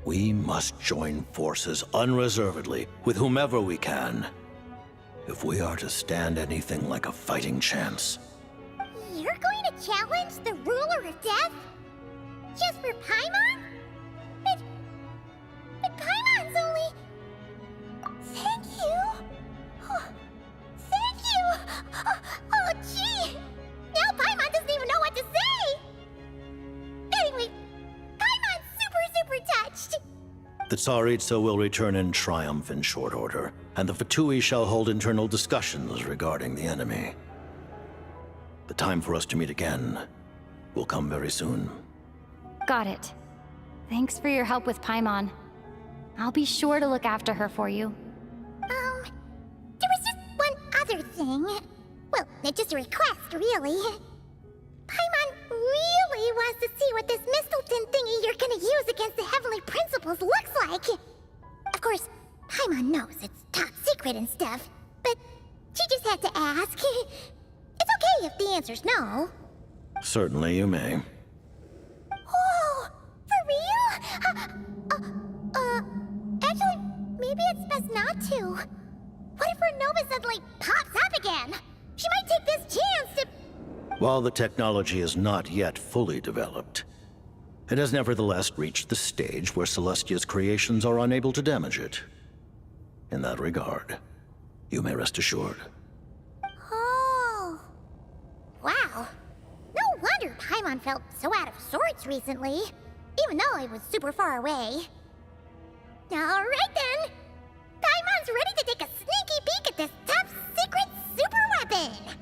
We must join forces unreservedly with whomever we can, if we are to stand anything like a fighting chance. You're going to challenge the ruler of death? Just for Paimon? But Paimon's only... Thank you. Oh, thank you. Oh, gee. Now Paimon doesn't even know what to say. Anyway, Paimon's super touched. The Tsaritsa will return in triumph in short order, and the Fatui shall hold internal discussions regarding the enemy. The time for us to meet again will come very soon. Got it. Thanks for your help with Paimon. I'll be sure to look after her for you. There was just one other thing. Well, just a request, really. Paimon really wants to see what this Mistleton thingy you're gonna use against the Heavenly Principles looks like. Of course, Paimon knows it's top secret and stuff, but she just had to ask. It's okay if the answer's no. Certainly you may. Oh, for real? Actually, maybe it's best not to. What if her Nova suddenly pops up again? She might take this chance to... While the technology is not yet fully developed, it has nevertheless reached the stage where Celestia's creations are unable to damage it. In that regard, you may rest assured. Oh. Wow. No wonder Paimon felt so out of sorts recently, even though it was super far away. Alright then! Paimon's ready to take a sneaky peek at this top secret super weapon!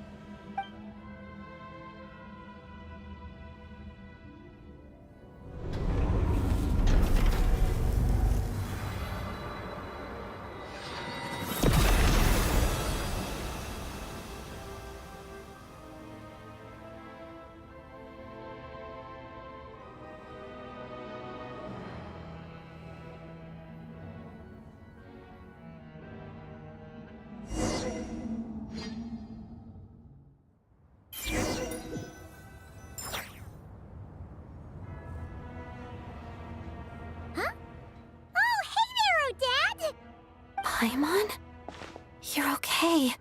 Paimon? You're okay.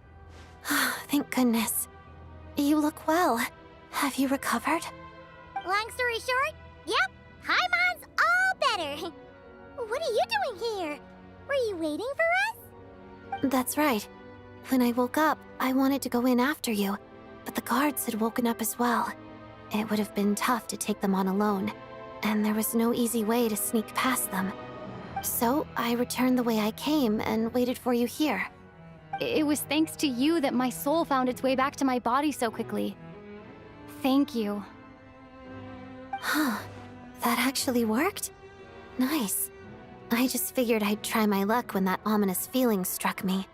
Thank goodness. You look well. Have you recovered? Long story short, yep, Paimon's all better. What are you doing here? Were you waiting for us? That's right. When I woke up, I wanted to go in after you, but the guards had woken up as well. It would have been tough to take them on alone, and there was no easy way to sneak past them. So I returned the way I came and waited for you here. It was thanks to you that my soul found its way back to my body so quickly. Thank you. Huh. That actually worked? Nice. I just figured I'd try my luck when that ominous feeling struck me.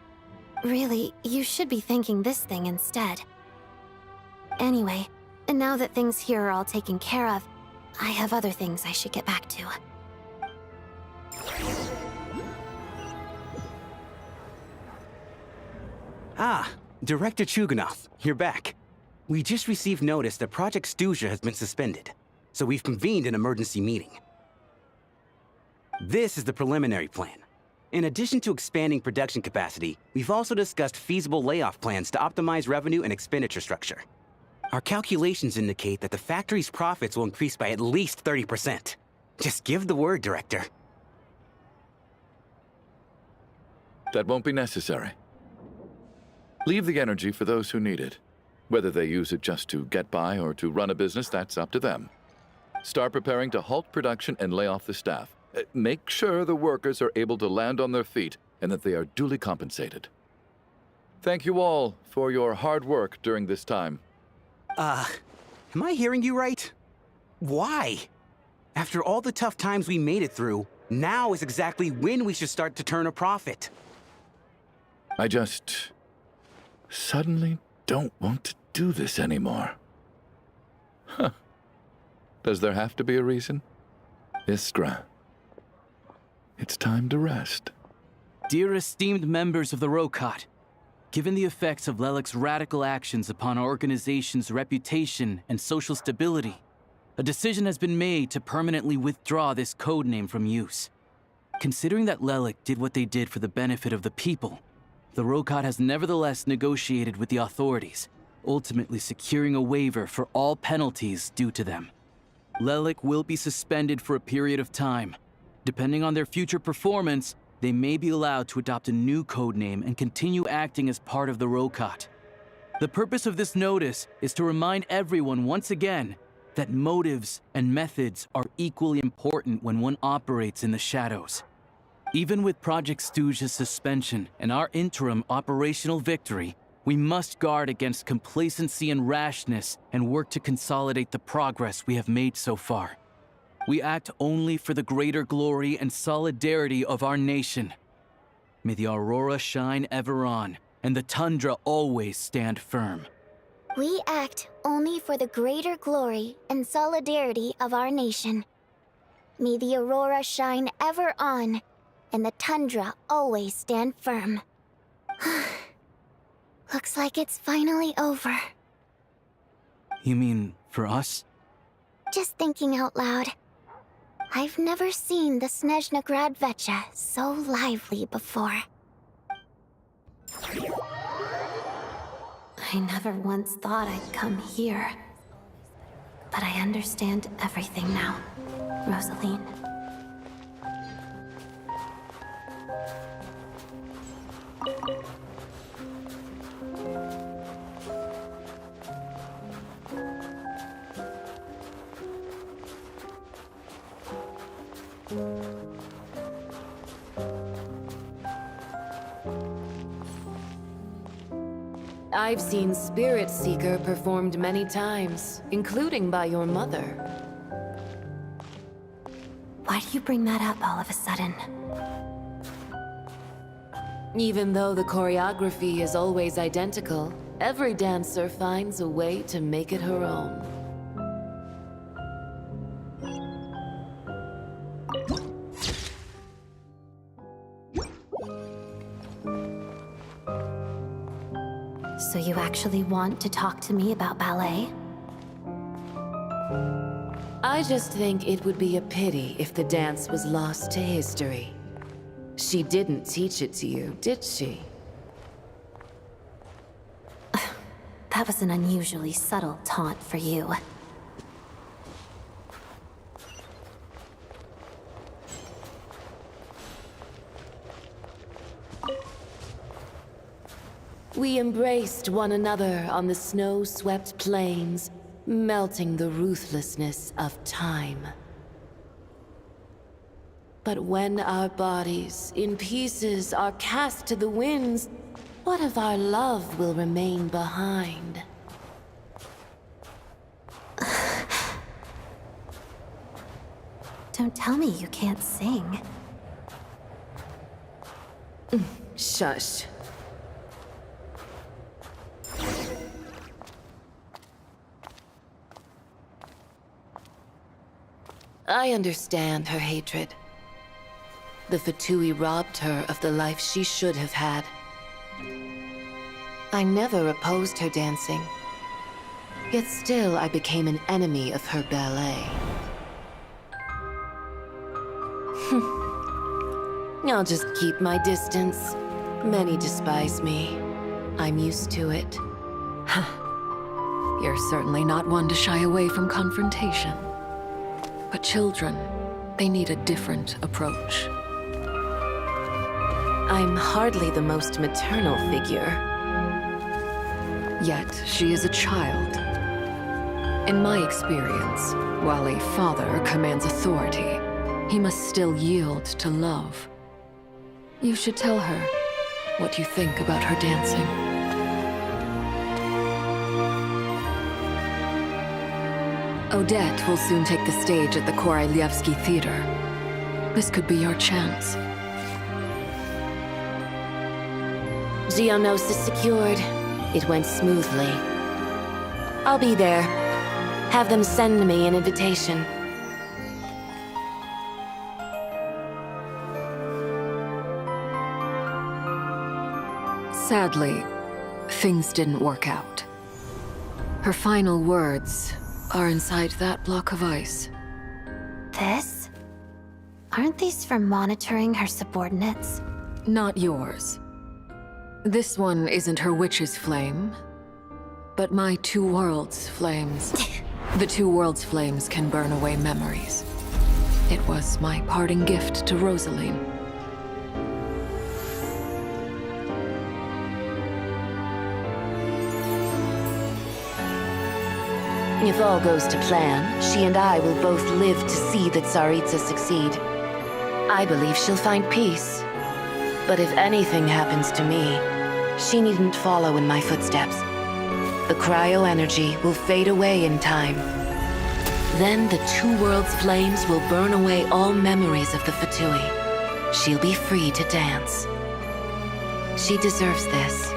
Really, you should be thanking this thing instead. Anyway, now that things here are all taken care of, I have other things I should get back to. Ah, Director Chuganov, you're back. We just received notice that Project Stuja has been suspended, so we've convened an emergency meeting. This is the preliminary plan. In addition to expanding production capacity, we've also discussed feasible layoff plans to optimize revenue and expenditure structure. Our calculations indicate that the factory's profits will increase by at least 30%. Just give the word, Director. That won't be necessary. Leave the energy for those who need it. Whether they use it just to get by or to run a business, that's up to them. Start preparing to halt production and lay off the staff. Make sure the workers are able to land on their feet and that they are duly compensated. Thank you all for your hard work during this time. Am I hearing you right? Why? After all the tough times we made it through, now is exactly when we should start to turn a profit. I just suddenly don't want to do this anymore. Huh. Does there have to be a reason? Iskra, it's time to rest. Dear esteemed members of the Rokot, given the effects of Lelek's radical actions upon our organization's reputation and social stability, A decision has been made to permanently withdraw this codename from use. Considering that Lelik did what they did for the benefit of the people, the Rokot has nevertheless negotiated with the authorities, ultimately securing a waiver for all penalties due to them. Lelik will be suspended for a period of time. Depending on their future performance, they may be allowed to adopt a new codename and continue acting as part of the Rokot. The purpose of this notice is to remind everyone once again that motives and methods are equally important when one operates in the shadows. Even with Project Stooge's suspension and our interim operational victory, we must guard against complacency and rashness and work to consolidate the progress we have made so far. We act only for the greater glory and solidarity of our nation. May the aurora shine ever on, and the tundra always stand firm. We act only for the greater glory and solidarity of our nation. May the aurora shine ever on, and the tundra always stand firm. Looks like it's finally over. You mean for us? Just thinking out loud. I've never seen the Snezhna Grad Vecha so lively before. I never once thought I'd come here. But I understand everything now, Rosaline. I've seen Spirit Seeker performed many times, including by your mother. Why do you bring that up all of a sudden? Even though the choreography is always identical, every dancer finds a way to make it her own. So you actually want to talk to me about ballet? I just think it would be a pity if the dance was lost to history. She didn't teach it to you, did she? That was an unusually subtle taunt for you. We embraced one another on the snow-swept plains, melting the ruthlessness of time. But when our bodies, in pieces, are cast to the winds, what of our love will remain behind? Don't tell me you can't sing. Shush. I understand her hatred. The Fatui robbed her of the life she should have had. I never opposed her dancing. Yet still I became an enemy of her ballet. I'll just keep my distance. Many despise me. I'm used to it. You're certainly not one to shy away from confrontation. But children, they need a different approach. I'm hardly the most maternal figure. Yet, she is a child. In my experience, while a father commands authority, he must still yield to love. You should tell her what you think about her dancing. Odette will soon take the stage at the Koralyevsky Theater. This could be your chance. Geonosis secured. It went smoothly. I'll be there. Have them send me an invitation. Sadly, things didn't work out. Her final words are inside that block of ice. This? Aren't these for monitoring her subordinates? Not yours. This one isn't her witch's flame, but my two worlds' flames. The two worlds' flames can burn away memories. It was my parting gift to Rosaline. If all goes to plan, she and I will both live to see that Tsaritsa succeed. I believe she'll find peace. But if anything happens to me, she needn't follow in my footsteps. The cryo energy will fade away in time. Then the two worlds' flames will burn away all memories of the Fatui. She'll be free to dance. She deserves this.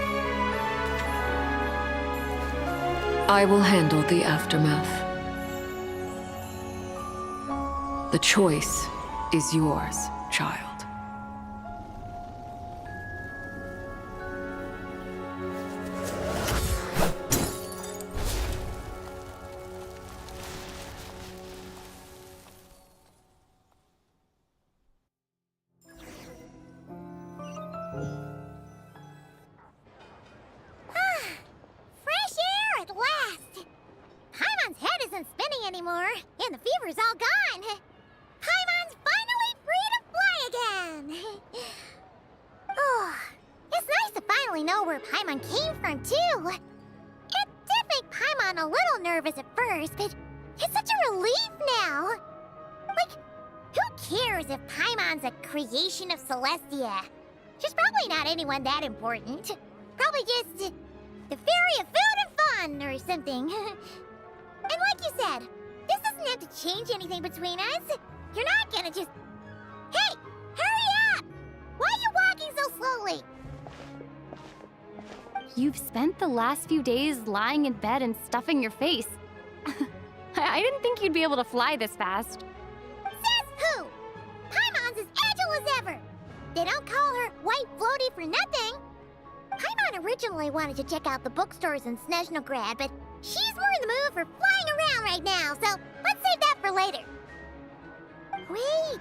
I will handle the aftermath. The choice is yours, child. Fresh air at last! Paimon's head isn't spinning anymore, and the fever's all gone. Paimon's finally free to fly again! Oh, it's nice to finally know where Paimon came from, too. It did make Paimon a little nervous at first, but it's such a relief now. Like, who cares if Paimon's a creation of Celestia? She's probably not anyone that important. Probably just the fairy of food and fun or something. And like you said, this doesn't have to change anything between us. You're not gonna just... Hey! Hurry up! Why are you walking so slowly? You've spent the last few days lying in bed and stuffing your face. I didn't think you'd be able to fly this fast. Says who? Paimon's as agile as ever. They don't call her White Floaty for nothing. Paimon originally wanted to check out the bookstores in Snezhnograd, but she's more in the mood for flying around right now, so let's save that for later. Wait,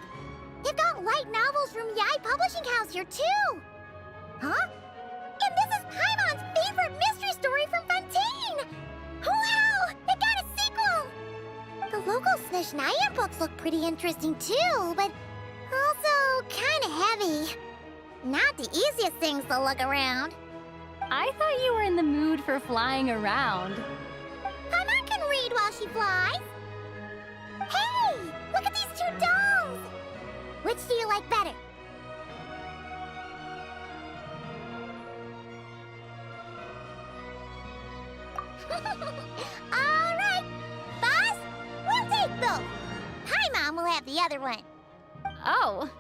they've got light novels from Yai Publishing House here too. Huh? And this is Paimon's favorite mystery story from Fontaine! Wow! They got a sequel! The local Snezhnaya books look pretty interesting too, but also kinda heavy. Not the easiest things to look around. I thought you were in the mood for flying around. Paimon can read while she flies. Hey! Look at these two dolls! Which do you like better? Alright! Boss, we'll take both. Paimon will have the other one. Oh,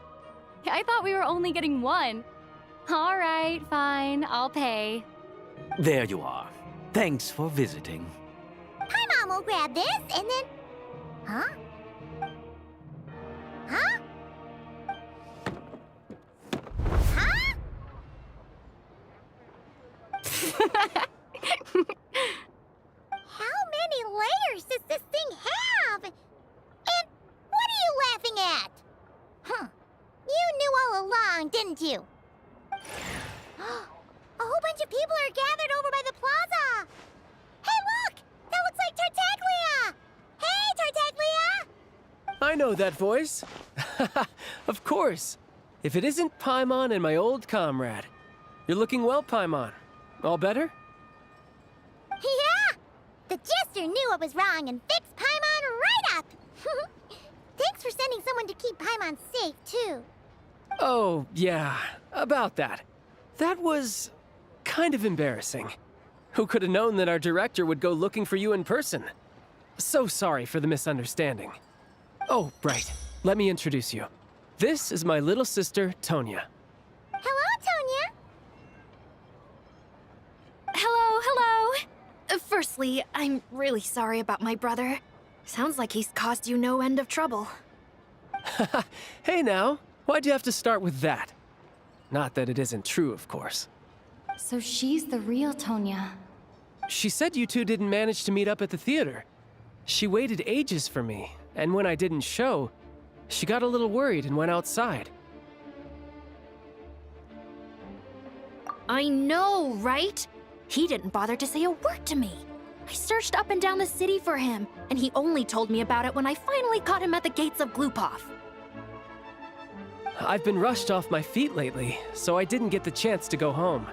I thought we were only getting one. All right, fine, I'll pay. There you are. Thanks for visiting. Paimon will grab this and then... Huh? Huh? Huh? How many layers does this thing have? And what are you laughing at? Huh. You knew all along, didn't you? A whole bunch of people are gathered over by the plaza. Hey, look! That looks like Tartaglia! Hey, Tartaglia! I know that voice. Of course. If it isn't Paimon and my old comrade. You're looking well, Paimon. All better? Yeah! The Jester knew I was wrong and fixed Paimon right up! Thanks for sending someone to keep Paimon safe, too. Oh, yeah. About that. That was... kind of embarrassing. Who could have known that our director would go looking for you in person? So sorry for the misunderstanding. Oh, right. Let me introduce you. This is my little sister, Tonya. Hello, Tonya! Hello, hello! Firstly, I'm really sorry about my brother. Sounds like he's caused you no end of trouble. Hey now, why'd you have to start with that? Not that it isn't true, of course. So she's the real Tonya. She said you two didn't manage to meet up at the theater. She waited ages for me, and when I didn't show, she got a little worried and went outside. I know, right? He didn't bother to say a word to me. I searched up and down the city for him, and he only told me about it when I finally caught him at the gates of Glupov. I've been rushed off my feet lately, so I didn't get the chance to go home.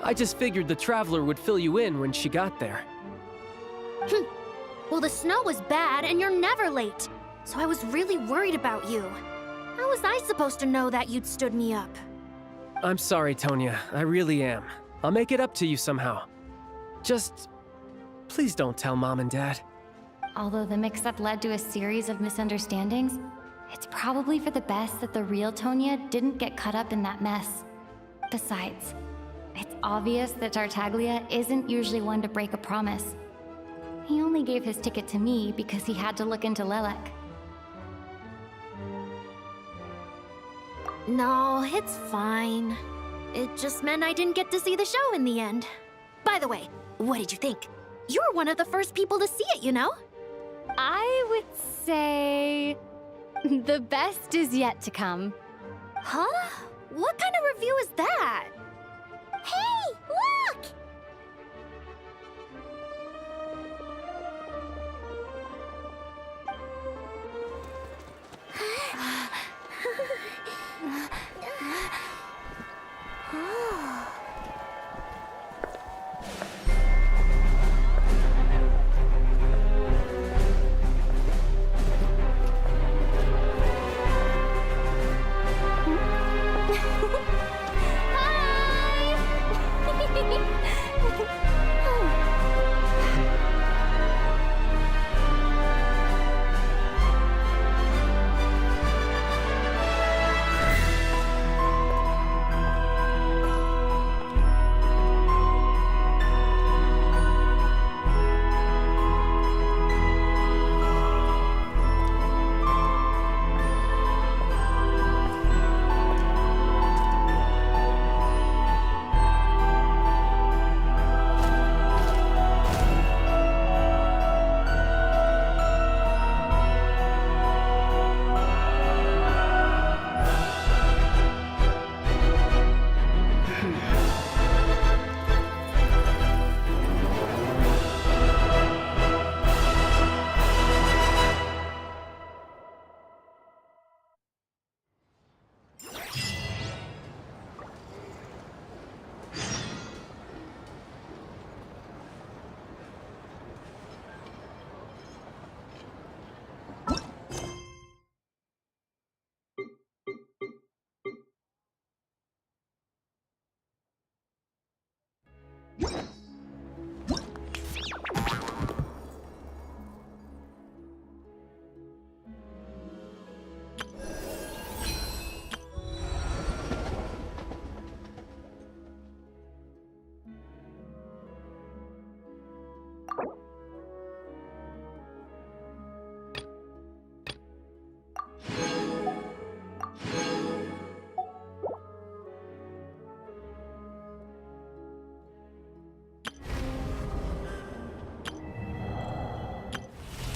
I just figured the Traveler would fill you in when she got there. Well, the snow was bad, and you're never late. So I was really worried about you. How was I supposed to know that you'd stood me up? I'm sorry, Tonya. I really am. I'll make it up to you somehow. Just... please don't tell Mom and Dad. Although the mix-up led to a series of misunderstandings, it's probably for the best that the real Tonya didn't get caught up in that mess. Besides, it's obvious that Tartaglia isn't usually one to break a promise. He only gave his ticket to me because he had to look into Lelek. No, it's fine. It just meant I didn't get to see the show in the end. By the way, what did you think? You were one of the first people to see it, you know? I would say... the best is yet to come. Huh? What kind of review is that? Hey, look!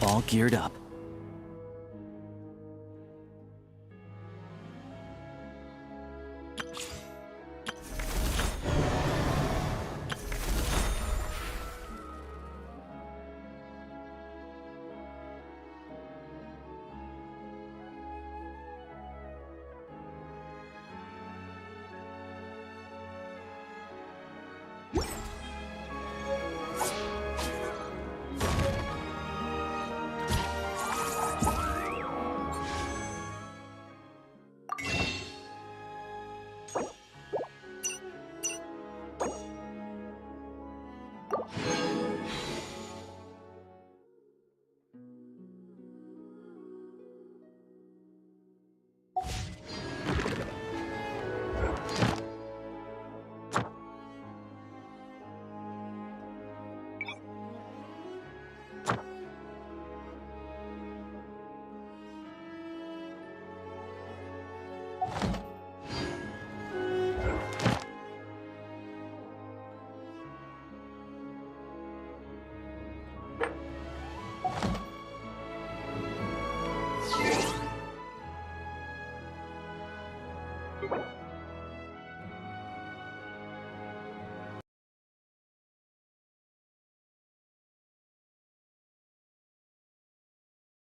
All geared up.